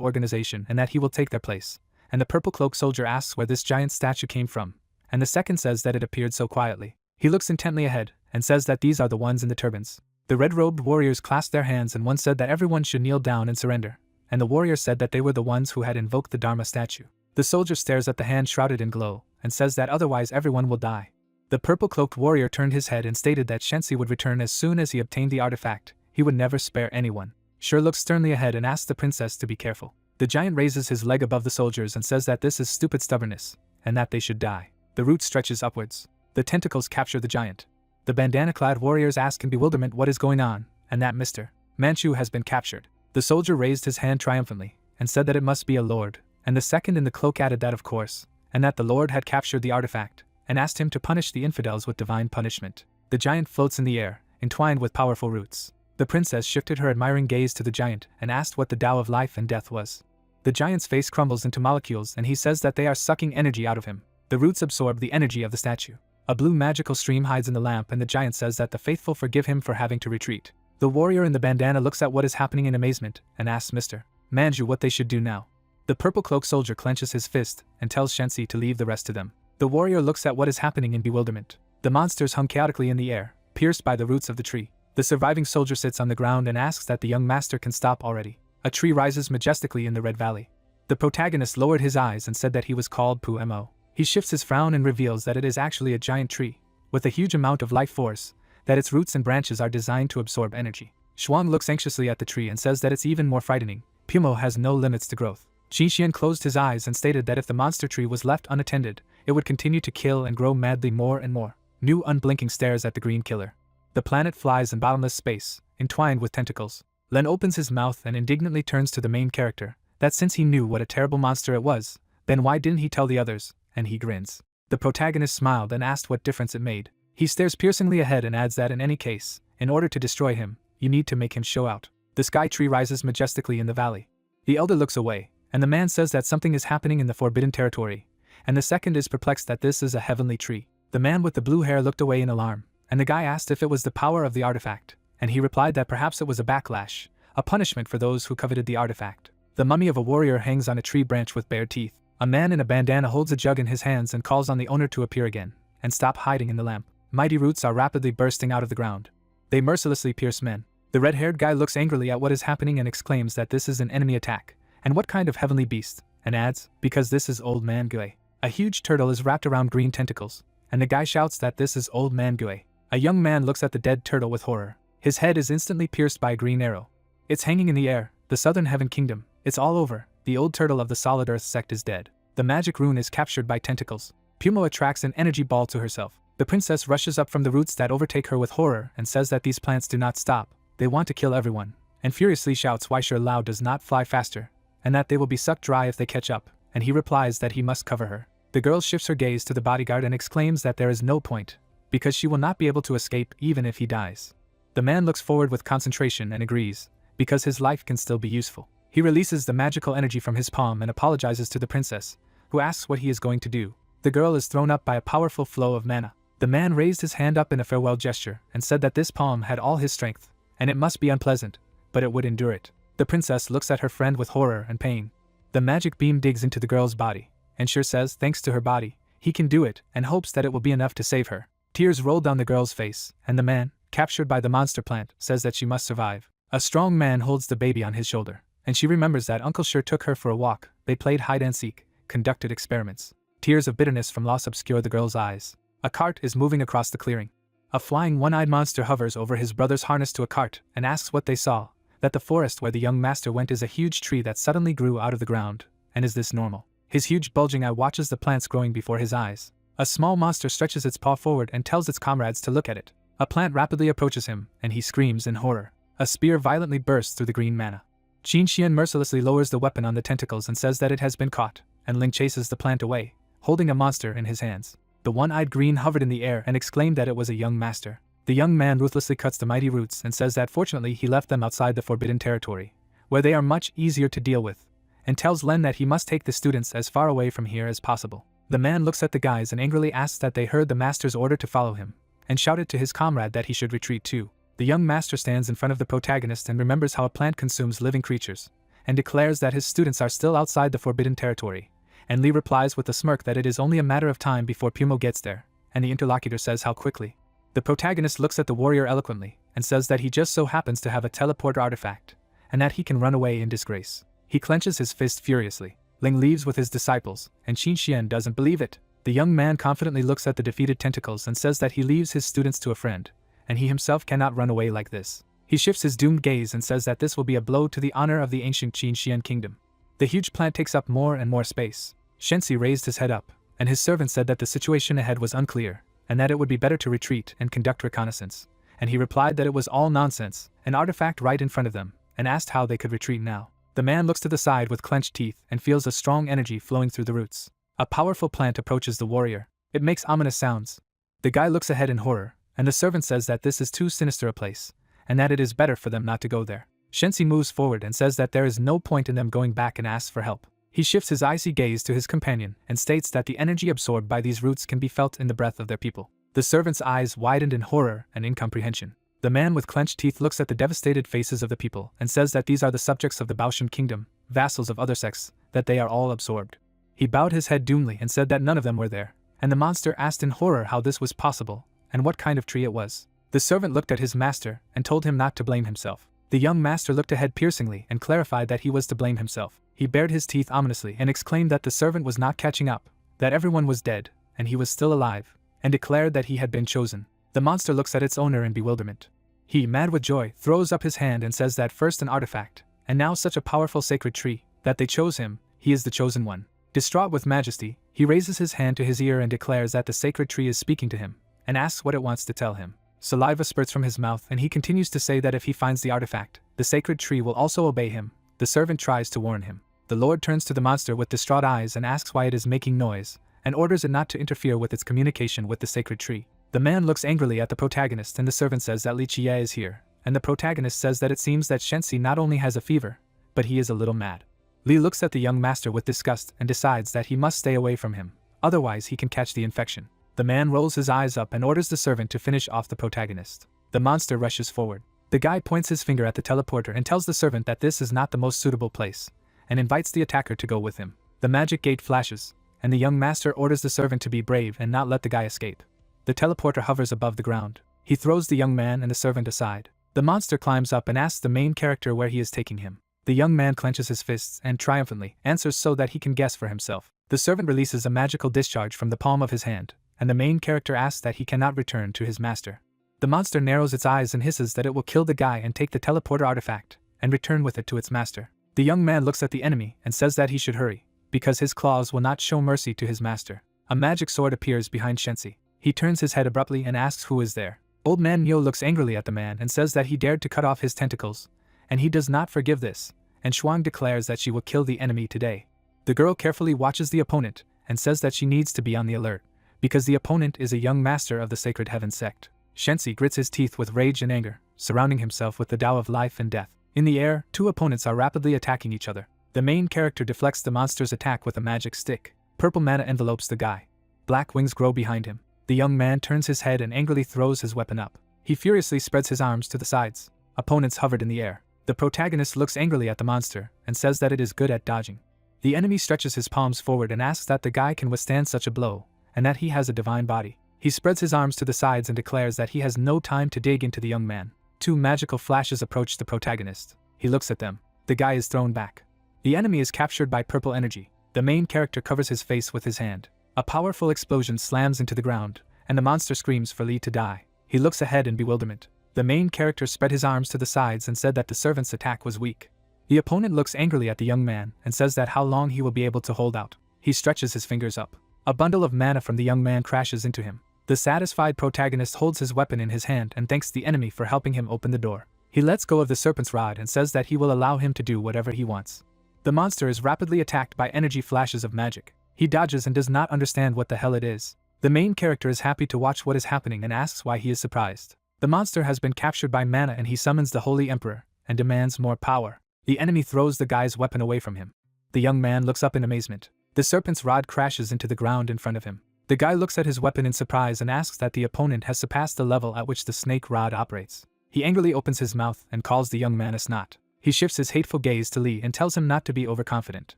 organization and that he will take their place. And the purple cloak soldier asks where this giant statue came from, and the second says that it appeared so quietly. He looks intently ahead, and says that these are the ones in the turbans. The red-robed warriors clasped their hands and one said that everyone should kneel down and surrender, and the warrior said that they were the ones who had invoked the Dharma statue. The soldier stares at the hand shrouded in glow, and says that otherwise everyone will die. The purple-cloaked warrior turned his head and stated that Shensi would return as soon as he obtained the artifact. He would never spare anyone. Shur looks sternly ahead and asks the princess to be careful. The giant raises his leg above the soldiers and says that this is stupid stubbornness, and that they should die. The root stretches upwards. The tentacles capture the giant. The bandana-clad warriors ask in bewilderment what is going on, and that Mr. Manchu has been captured. The soldier raised his hand triumphantly, and said that it must be a lord, and the second in the cloak added that of course, and that the lord had captured the artifact, and asked him to punish the infidels with divine punishment. The giant floats in the air, entwined with powerful roots. The princess shifted her admiring gaze to the giant and asked what the Tao of life and death was. The giant's face crumbles into molecules and he says that they are sucking energy out of him. The roots absorb the energy of the statue. A blue magical stream hides in the lamp and the giant says that the faithful forgive him for having to retreat. The warrior in the bandana looks at what is happening in amazement and asks Mr. Manju what they should do now. The purple cloak soldier clenches his fist and tells Shensi to leave the rest to them. The warrior looks at what is happening in bewilderment. The monsters hung chaotically in the air, pierced by the roots of the tree. The surviving soldier sits on the ground and asks that the young master can stop already. A tree rises majestically in the Red Valley. The protagonist lowered his eyes and said that he was called Pu-Mo. He shifts his frown and reveals that it is actually a giant tree, with a huge amount of life force, that its roots and branches are designed to absorb energy. Shuang looks anxiously at the tree and says that it's even more frightening. Pu-Mo has no limits to growth. Qinxian closed his eyes and stated that if the monster tree was left unattended, it would continue to kill and grow madly more and more. New unblinking stares at the green killer. The planet flies in bottomless space, entwined with tentacles. Len opens his mouth and indignantly turns to the main character, that since he knew what a terrible monster it was, then why didn't he tell the others, and he grins. The protagonist smiled and asked what difference it made. He stares piercingly ahead and adds that in any case, in order to destroy him, you need to make him show out. The sky tree rises majestically in the valley. The elder looks away, and the man says that something is happening in the forbidden territory, and the second is perplexed that this is a heavenly tree. The man with the blue hair looked away in alarm, and the guy asked if it was the power of the artifact, and he replied that perhaps it was a backlash, a punishment for those who coveted the artifact. The mummy of a warrior hangs on a tree branch with bared teeth. A man in a bandana holds a jug in his hands and calls on the owner to appear again, and stop hiding in the lamp. Mighty roots are rapidly bursting out of the ground. They mercilessly pierce men. The red-haired guy looks angrily at what is happening and exclaims that this is an enemy attack, and what kind of heavenly beast, and adds, because this is Old Man Gui. A huge turtle is wrapped around green tentacles, and the guy shouts that this is Old Man Gui. A young man looks at the dead turtle with horror. His head is instantly pierced by a green arrow. It's hanging in the air, the southern heaven kingdom. It's all over. The old turtle of the solid earth sect is dead. The magic rune is captured by tentacles. Pu-Mo attracts an energy ball to herself. The princess rushes up from the roots that overtake her with horror and says that these plants do not stop. They want to kill everyone, and furiously shouts why Sure Lao does not fly faster, and that they will be sucked dry if they catch up, and he replies that he must cover her. The girl shifts her gaze to the bodyguard and exclaims that there is no point, because she will not be able to escape even if he dies. The man looks forward with concentration and agrees, because his life can still be useful. He releases the magical energy from his palm and apologizes to the princess, who asks what he is going to do. The girl is thrown up by a powerful flow of mana. The man raised his hand up in a farewell gesture and said that this palm had all his strength, and it must be unpleasant, but it would endure it. The princess looks at her friend with horror and pain. The magic beam digs into the girl's body, and Sure says thanks to her body, he can do it, and hopes that it will be enough to save her. Tears roll down the girl's face, and the man, captured by the monster plant, says that she must survive. A strong man holds the baby on his shoulder, and she remembers that Uncle Sure took her for a walk. They played hide and seek, conducted experiments. Tears of bitterness from loss obscure the girl's eyes. A cart is moving across the clearing. A flying one-eyed monster hovers over his brother's harness to a cart and asks what they saw. That the forest where the young master went is a huge tree that suddenly grew out of the ground, and is this normal? His huge bulging eye watches the plants growing before his eyes. A small monster stretches its paw forward and tells its comrades to look at it. A plant rapidly approaches him, and he screams in horror. A spear violently bursts through the green mana. Qinxian mercilessly lowers the weapon on the tentacles and says that it has been caught, and Ling chases the plant away, holding a monster in his hands. The one-eyed green hovered in the air and exclaimed that it was a young master. The young man ruthlessly cuts the mighty roots and says that fortunately he left them outside the forbidden territory, where they are much easier to deal with, and tells Len that he must take the students as far away from here as possible. The man looks at the guys and angrily asks that they heard the master's order to follow him, and shouted to his comrade that he should retreat too. The young master stands in front of the protagonist and remembers how a plant consumes living creatures, and declares that his students are still outside the forbidden territory, and Lee replies with a smirk that it is only a matter of time before Pumo gets there, and the interlocutor says how quickly. The protagonist looks at the warrior eloquently, and says that he just so happens to have a teleporter artifact, and that he can run away in disgrace. He clenches his fist furiously. Ling leaves with his disciples, and Qin Xian doesn't believe it. The young man confidently looks at the defeated tentacles and says that he leaves his students to a friend, and he himself cannot run away like this. He shifts his doomed gaze and says that this will be a blow to the honor of the ancient Qin Xian kingdom. The huge plant takes up more and more space. Shensi raised his head up, and his servant said that the situation ahead was unclear, and that it would be better to retreat and conduct reconnaissance, and he replied that it was all nonsense, an artifact right in front of them, and asked how they could retreat now. The man looks to the side with clenched teeth and feels a strong energy flowing through the roots. A powerful plant approaches the warrior. It makes ominous sounds. The guy looks ahead in horror, and the servant says that this is too sinister a place, and that it is better for them not to go there. Shensi moves forward and says that there is no point in them going back and asks for help. He shifts his icy gaze to his companion and states that the energy absorbed by these roots can be felt in the breath of their people. The servant's eyes widened in horror and incomprehension. The man with clenched teeth looks at the devastated faces of the people and says that these are the subjects of the Baoshan kingdom, vassals of other sects, that they are all absorbed. He bowed his head doomly and said that none of them were there, and the monster asked in horror how this was possible, and what kind of tree it was. The servant looked at his master and told him not to blame himself. The young master looked ahead piercingly and clarified that he was to blame himself. He bared his teeth ominously and exclaimed that the servant was not catching up, that everyone was dead, and he was still alive, and declared that he had been chosen. The monster looks at its owner in bewilderment. He, mad with joy, throws up his hand and says that first an artifact, and now such a powerful sacred tree, that they chose him, he is the chosen one. Distraught with majesty, he raises his hand to his ear and declares that the sacred tree is speaking to him, and asks what it wants to tell him. Saliva spurts from his mouth and he continues to say that if he finds the artifact, the sacred tree will also obey him. The servant tries to warn him. The lord turns to the monster with distraught eyes and asks why it is making noise, and orders it not to interfere with its communication with the sacred tree. The man looks angrily at the protagonist and the servant says that Li Chie is here, and the protagonist says that it seems that Shensi not only has a fever, but he is a little mad. Li looks at the young master with disgust and decides that he must stay away from him, otherwise he can catch the infection. The man rolls his eyes up and orders the servant to finish off the protagonist. The monster rushes forward. The guy points his finger at the teleporter and tells the servant that this is not the most suitable place, and invites the attacker to go with him. The magic gate flashes, and the young master orders the servant to be brave and not let the guy escape. The teleporter hovers above the ground. He throws the young man and the servant aside. The monster climbs up and asks the main character where he is taking him. The young man clenches his fists and triumphantly answers so that he can guess for himself. The servant releases a magical discharge from the palm of his hand, and the main character asks that he cannot return to his master. The monster narrows its eyes and hisses that it will kill the guy and take the teleporter artifact, and return with it to its master. The young man looks at the enemy and says that he should hurry, because his claws will not show mercy to his master. A magic sword appears behind Shensi. He turns his head abruptly and asks who is there. Old man Myo looks angrily at the man and says that he dared to cut off his tentacles, and he does not forgive this, and Shuang declares that she will kill the enemy today. The girl carefully watches the opponent, and says that she needs to be on the alert, because the opponent is a young master of the Sacred Heaven sect. Shensi grits his teeth with rage and anger, surrounding himself with the Tao of life and death. In the air, two opponents are rapidly attacking each other. The main character deflects the monster's attack with a magic stick. Purple mana envelopes the guy. Black wings grow behind him. The young man turns his head and angrily throws his weapon up. He furiously spreads his arms to the sides. Opponents hovered in the air. The protagonist looks angrily at the monster and says that it is good at dodging. The enemy stretches his palms forward and asks that the guy can withstand such a blow, and that he has a divine body. He spreads his arms to the sides and declares that he has no time to dig into the young man. Two magical flashes approach the protagonist. He looks at them. The guy is thrown back. The enemy is captured by purple energy. The main character covers his face with his hand. A powerful explosion slams into the ground, and the monster screams for Lee to die. He looks ahead in bewilderment. The main character spread his arms to the sides and said that the servant's attack was weak. The opponent looks angrily at the young man and says that how long he will be able to hold out. He stretches his fingers up. A bundle of mana from the young man crashes into him. The satisfied protagonist holds his weapon in his hand and thanks the enemy for helping him open the door. He lets go of the serpent's rod and says that he will allow him to do whatever he wants. The monster is rapidly attacked by energy flashes of magic. He dodges and does not understand what the hell it is. The main character is happy to watch what is happening and asks why he is surprised. The monster has been captured by mana and he summons the Holy Emperor and demands more power. The enemy throws the guy's weapon away from him. The young man looks up in amazement. The serpent's rod crashes into the ground in front of him. The guy looks at his weapon in surprise and asks that the opponent has surpassed the level at which the snake rod operates. He angrily opens his mouth and calls the young man a snot. He shifts his hateful gaze to Lee and tells him not to be overconfident.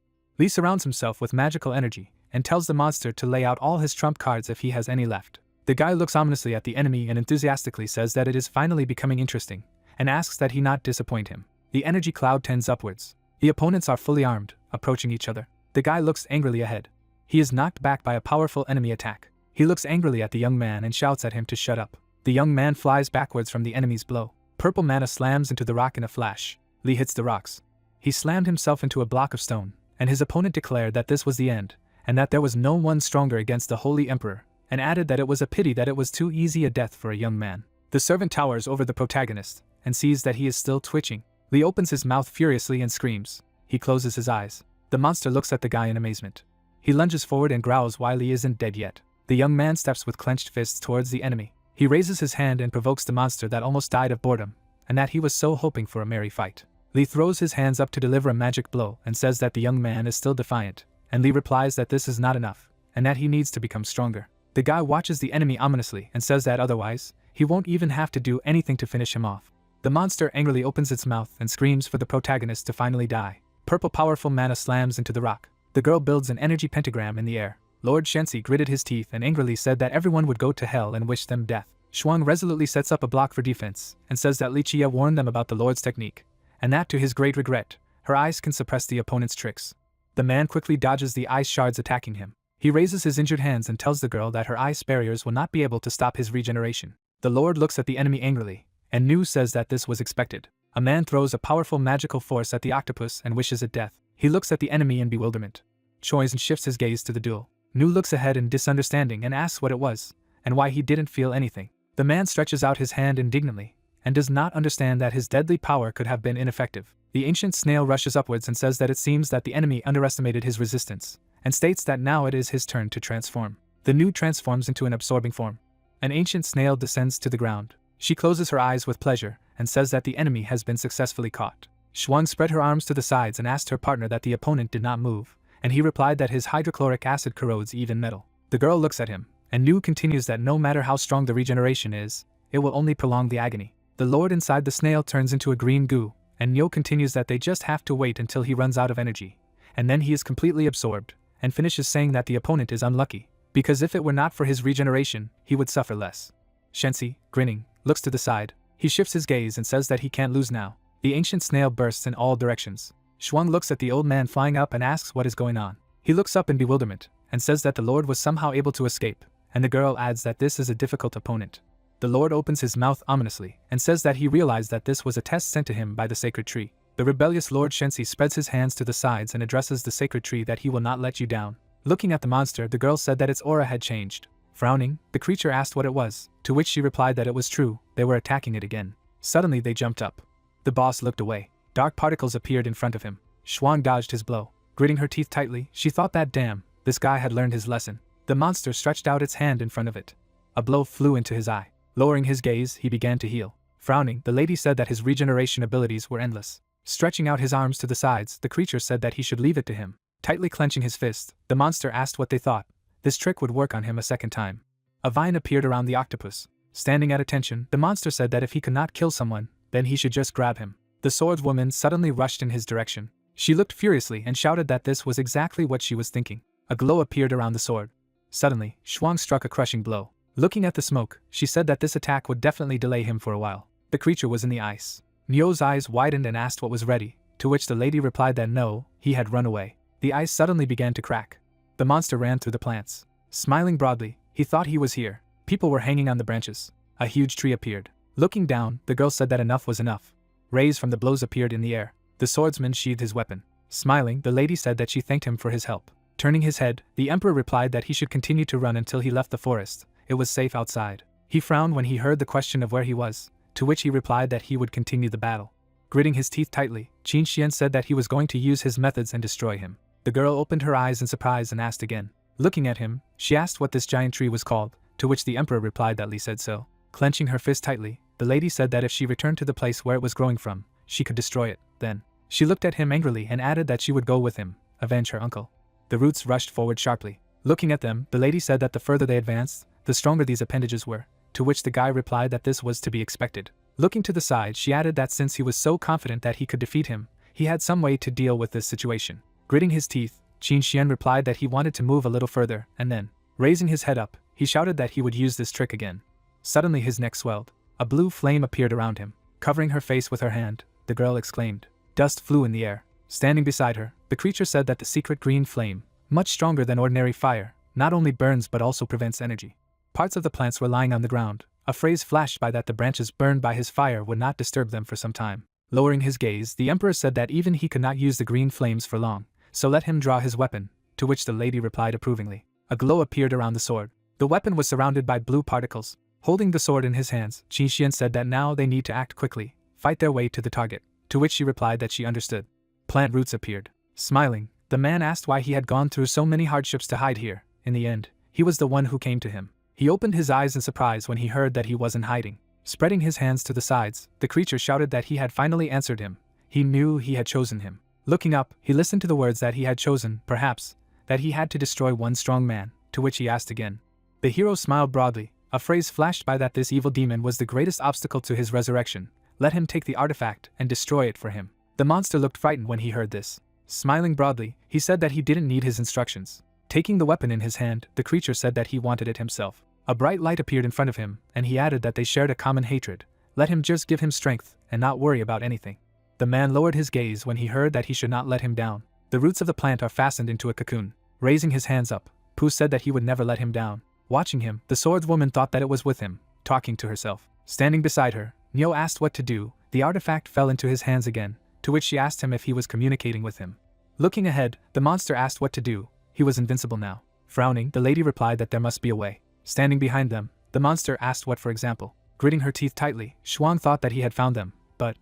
Lee surrounds himself with magical energy and tells the monster to lay out all his trump cards if he has any left. The guy looks ominously at the enemy and enthusiastically says that it is finally becoming interesting, and asks that he not disappoint him. The energy cloud tends upwards. The opponents are fully armed, approaching each other. The guy looks angrily ahead. He is knocked back by a powerful enemy attack. He looks angrily at the young man and shouts at him to shut up. The young man flies backwards from the enemy's blow. Purple mana slams into the rock in a flash. Lee hits the rocks. He slammed himself into a block of stone, and his opponent declared that this was the end, and that there was no one stronger against the Holy Emperor, and added that it was a pity that it was too easy a death for a young man. The servant towers over the protagonist, and sees that he is still twitching. Lee opens his mouth furiously and screams. He closes his eyes. The monster looks at the guy in amazement. He lunges forward and growls while he isn't dead yet. The young man steps with clenched fists towards the enemy. He raises his hand and provokes the monster that almost died of boredom, and that he was so hoping for a merry fight. Lee throws his hands up to deliver a magic blow and says that the young man is still defiant, and Lee replies that this is not enough, and that he needs to become stronger. The guy watches the enemy ominously and says that otherwise, he won't even have to do anything to finish him off. The monster angrily opens its mouth and screams for the protagonist to finally die. Purple powerful mana slams into the rock. The girl builds an energy pentagram in the air. Lord Shensi gritted his teeth and angrily said that everyone would go to hell and wish them death. Shuang resolutely sets up a block for defense and says that Li Chia warned them about the Lord's technique, and that to his great regret, her ice can suppress the opponent's tricks. The man quickly dodges the ice shards attacking him. He raises his injured hands and tells the girl that her ice barriers will not be able to stop his regeneration. The Lord looks at the enemy angrily, and Anew says that this was expected. A man throws a powerful magical force at the octopus and wishes it death. He looks at the enemy in bewilderment. Choizen shifts his gaze to the duel. Anew looks ahead in misunderstanding and asks what it was, and why he didn't feel anything. The man stretches out his hand indignantly, and does not understand that his deadly power could have been ineffective. The ancient snail rushes upwards and says that it seems that the enemy underestimated his resistance, and states that now it is his turn to transform. The Anew transforms into an absorbing form. An ancient snail descends to the ground. She closes her eyes with pleasure, and says that the enemy has been successfully caught. Shuang spread her arms to the sides and asked her partner that the opponent did not move, and he replied that his hydrochloric acid corrodes even metal. The girl looks at him, and Anew continues that no matter how strong the regeneration is, it will only prolong the agony. The Lord inside the snail turns into a green goo, and Anew continues that they just have to wait until he runs out of energy, and then he is completely absorbed, and finishes saying that the opponent is unlucky, because if it were not for his regeneration, he would suffer less. Shensi, grinning, looks to the side. He shifts his gaze and says that he can't lose now. The ancient snail bursts in all directions. Shuang looks at the old man flying up and asks what is going on. He looks up in bewilderment, and says that the Lord was somehow able to escape, and the girl adds that this is a difficult opponent. The Lord opens his mouth ominously, and says that he realized that this was a test sent to him by the sacred tree. The rebellious Lord Shensi spreads his hands to the sides and addresses the sacred tree that he will not let you down. Looking at the monster, the girl said that its aura had changed. Frowning, the creature asked what it was, to which she replied that it was true, they were attacking it again. Suddenly they jumped up. The boss looked away. Dark particles appeared in front of him. Shuang dodged his blow. Gritting her teeth tightly, she thought that damn, this guy had learned his lesson. The monster stretched out its hand in front of it. A blow flew into his eye. Lowering his gaze, he began to heal. Frowning, the lady said that his regeneration abilities were endless. Stretching out his arms to the sides, the creature said that he should leave it to him. Tightly clenching his fist, the monster asked what they thought. This trick would work on him a second time. A vine appeared around the octopus. Standing at attention, the monster said that if he could not kill someone, then he should just grab him. The swordswoman suddenly rushed in his direction. She looked furiously and shouted that this was exactly what she was thinking. A glow appeared around the sword. Suddenly, Shuang struck a crushing blow. Looking at the smoke, she said that this attack would definitely delay him for a while. The creature was in the ice. Nyo's eyes widened and asked what was ready, to which the lady replied that no, he had run away. The ice suddenly began to crack. The monster ran through the plants. Smiling broadly, he thought he was here. People were hanging on the branches. A huge tree appeared. Looking down, the girl said that enough was enough. Rays from the blows appeared in the air. The swordsman sheathed his weapon. Smiling, the lady said that she thanked him for his help. Turning his head, the emperor replied that he should continue to run until he left the forest. It was safe outside. He frowned when he heard the question of where he was, to which he replied that he would continue the battle. Gritting his teeth tightly, Qin Xian said that he was going to use his methods and destroy him. The girl opened her eyes in surprise and asked again. Looking at him, she asked what this giant tree was called, to which the emperor replied that Li said so. Clenching her fist tightly, the lady said that if she returned to the place where it was growing from, she could destroy it. Then, she looked at him angrily and added that she would go with him, avenge her uncle. The roots rushed forward sharply. Looking at them, the lady said that the further they advanced, the stronger these appendages were, to which the guy replied that this was to be expected. Looking to the side, she added that since he was so confident that he could defeat him, he had some way to deal with this situation. Gritting his teeth, Qin Xian replied that he wanted to move a little further, and then, raising his head up, he shouted that he would use this trick again. Suddenly his neck swelled. A blue flame appeared around him. Covering her face with her hand, the girl exclaimed. Dust flew in the air. Standing beside her, the creature said that the secret green flame, much stronger than ordinary fire, not only burns but also prevents energy. Parts of the plants were lying on the ground. A phrase flashed by that the branches burned by his fire would not disturb them for some time. Lowering his gaze, the emperor said that even he could not use the green flames for long, so let him draw his weapon, to which the lady replied approvingly. A glow appeared around the sword. The weapon was surrounded by blue particles. Holding the sword in his hands, Qin Xian said that now they need to act quickly, fight their way to the target, to which she replied that she understood. Plant roots appeared. Smiling, the man asked why he had gone through so many hardships to hide here. In the end, he was the one who came to him. He opened his eyes in surprise when he heard that he wasn't hiding. Spreading his hands to the sides, the creature shouted that he had finally answered him. He knew he had chosen him. Looking up, he listened to the words that he had chosen, perhaps, that he had to destroy one strong man, to which he asked again. The hero smiled broadly. A phrase flashed by that this evil demon was the greatest obstacle to his resurrection. Let him take the artifact and destroy it for him. The monster looked frightened when he heard this. Smiling broadly, he said that he didn't need his instructions. Taking the weapon in his hand, the creature said that he wanted it himself. A bright light appeared in front of him, and he added that they shared a common hatred. Let him just give him strength, and not worry about anything. The man lowered his gaze when he heard that he should not let him down. The roots of the plant are fastened into a cocoon. Raising his hands up, Pu said that he would never let him down. Watching him, the swordswoman thought that it was with him, talking to herself. Standing beside her, Neo asked what to do. The artifact fell into his hands again, to which she asked him if he was communicating with him. Looking ahead, the monster asked what to do. He was invincible now. Frowning, the lady replied that there must be a way. Standing behind them, the monster asked what for example. Gritting her teeth tightly, Shuang thought that he had found them, but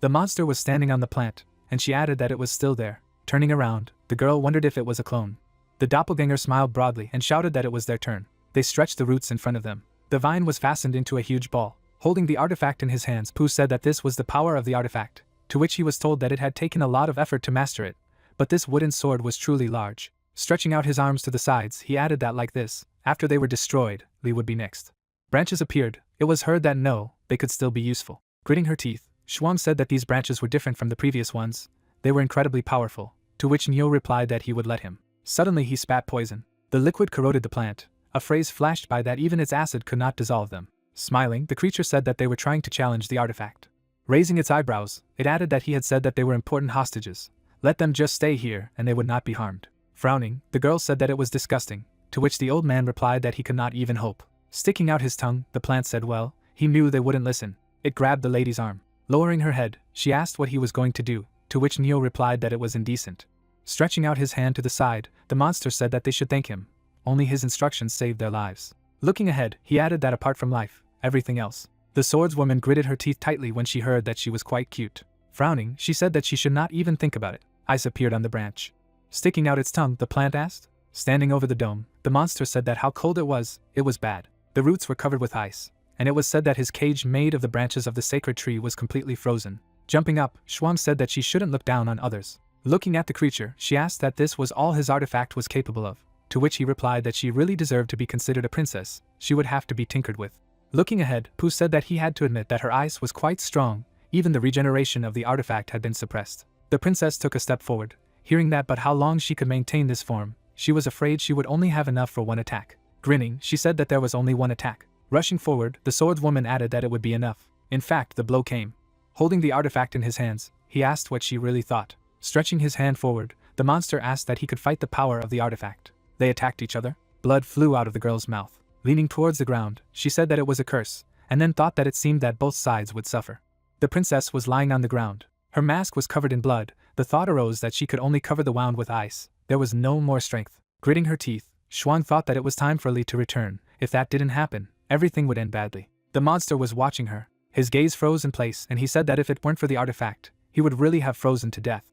the monster was standing on the plant, and she added that it was still there. Turning around, the girl wondered if it was a clone. The doppelganger smiled broadly and shouted that it was their turn. They stretched the roots in front of them. The vine was fastened into a huge ball. Holding the artifact in his hands, Pu said that this was the power of the artifact, to which he was told that it had taken a lot of effort to master it, but this wooden sword was truly large. Stretching out his arms to the sides, he added that like this, after they were destroyed, Li would be next. Branches appeared. It was heard that no, they could still be useful. Gritting her teeth, Shuang said that these branches were different from the previous ones. They were incredibly powerful, to which Neo replied that he would let him. Suddenly he spat poison. The liquid corroded the plant. A phrase flashed by that even its acid could not dissolve them. Smiling, the creature said that they were trying to challenge the artifact. Raising its eyebrows, it added that he had said that they were important hostages. Let them just stay here and they would not be harmed. Frowning, the girl said that it was disgusting, to which the old man replied that he could not even hope. Sticking out his tongue, the plant said well, he knew they wouldn't listen. It grabbed the lady's arm. Lowering her head, she asked what he was going to do, to which Neo replied that it was indecent. Stretching out his hand to the side, the monster said that they should thank him. Only his instructions saved their lives. Looking ahead, he added that apart from life, everything else. The swordswoman gritted her teeth tightly when she heard that she was quite cute. Frowning, she said that she should not even think about it. Ice appeared on the branch. Sticking out its tongue, the plant asked. Standing over the dome, the monster said that how cold it was bad. The roots were covered with ice, and it was said that his cage made of the branches of the sacred tree was completely frozen. Jumping up, Shuang said that she shouldn't look down on others. Looking at the creature, she asked that this was all his artifact was capable of, to which he replied that she really deserved to be considered a princess. She would have to be tinkered with. Looking ahead, Pu said that he had to admit that her ice was quite strong. Even the regeneration of the artifact had been suppressed. The princess took a step forward. Hearing that but how long she could maintain this form, she was afraid she would only have enough for one attack. Grinning, she said that there was only one attack. Rushing forward, the swordswoman added that it would be enough. In fact, the blow came. Holding the artifact in his hands, he asked what she really thought. Stretching his hand forward, the monster asked that he could fight the power of the artifact. They attacked each other. Blood flew out of the girl's mouth. Leaning towards the ground, she said that it was a curse, and then thought that it seemed that both sides would suffer. The princess was lying on the ground. Her mask was covered in blood. The thought arose that she could only cover the wound with ice. There was no more strength. Gritting her teeth, Shuang thought that it was time for Li to return. If that didn't happen, everything would end badly. The monster was watching her. His gaze froze in place, and he said that if it weren't for the artifact, he would really have frozen to death.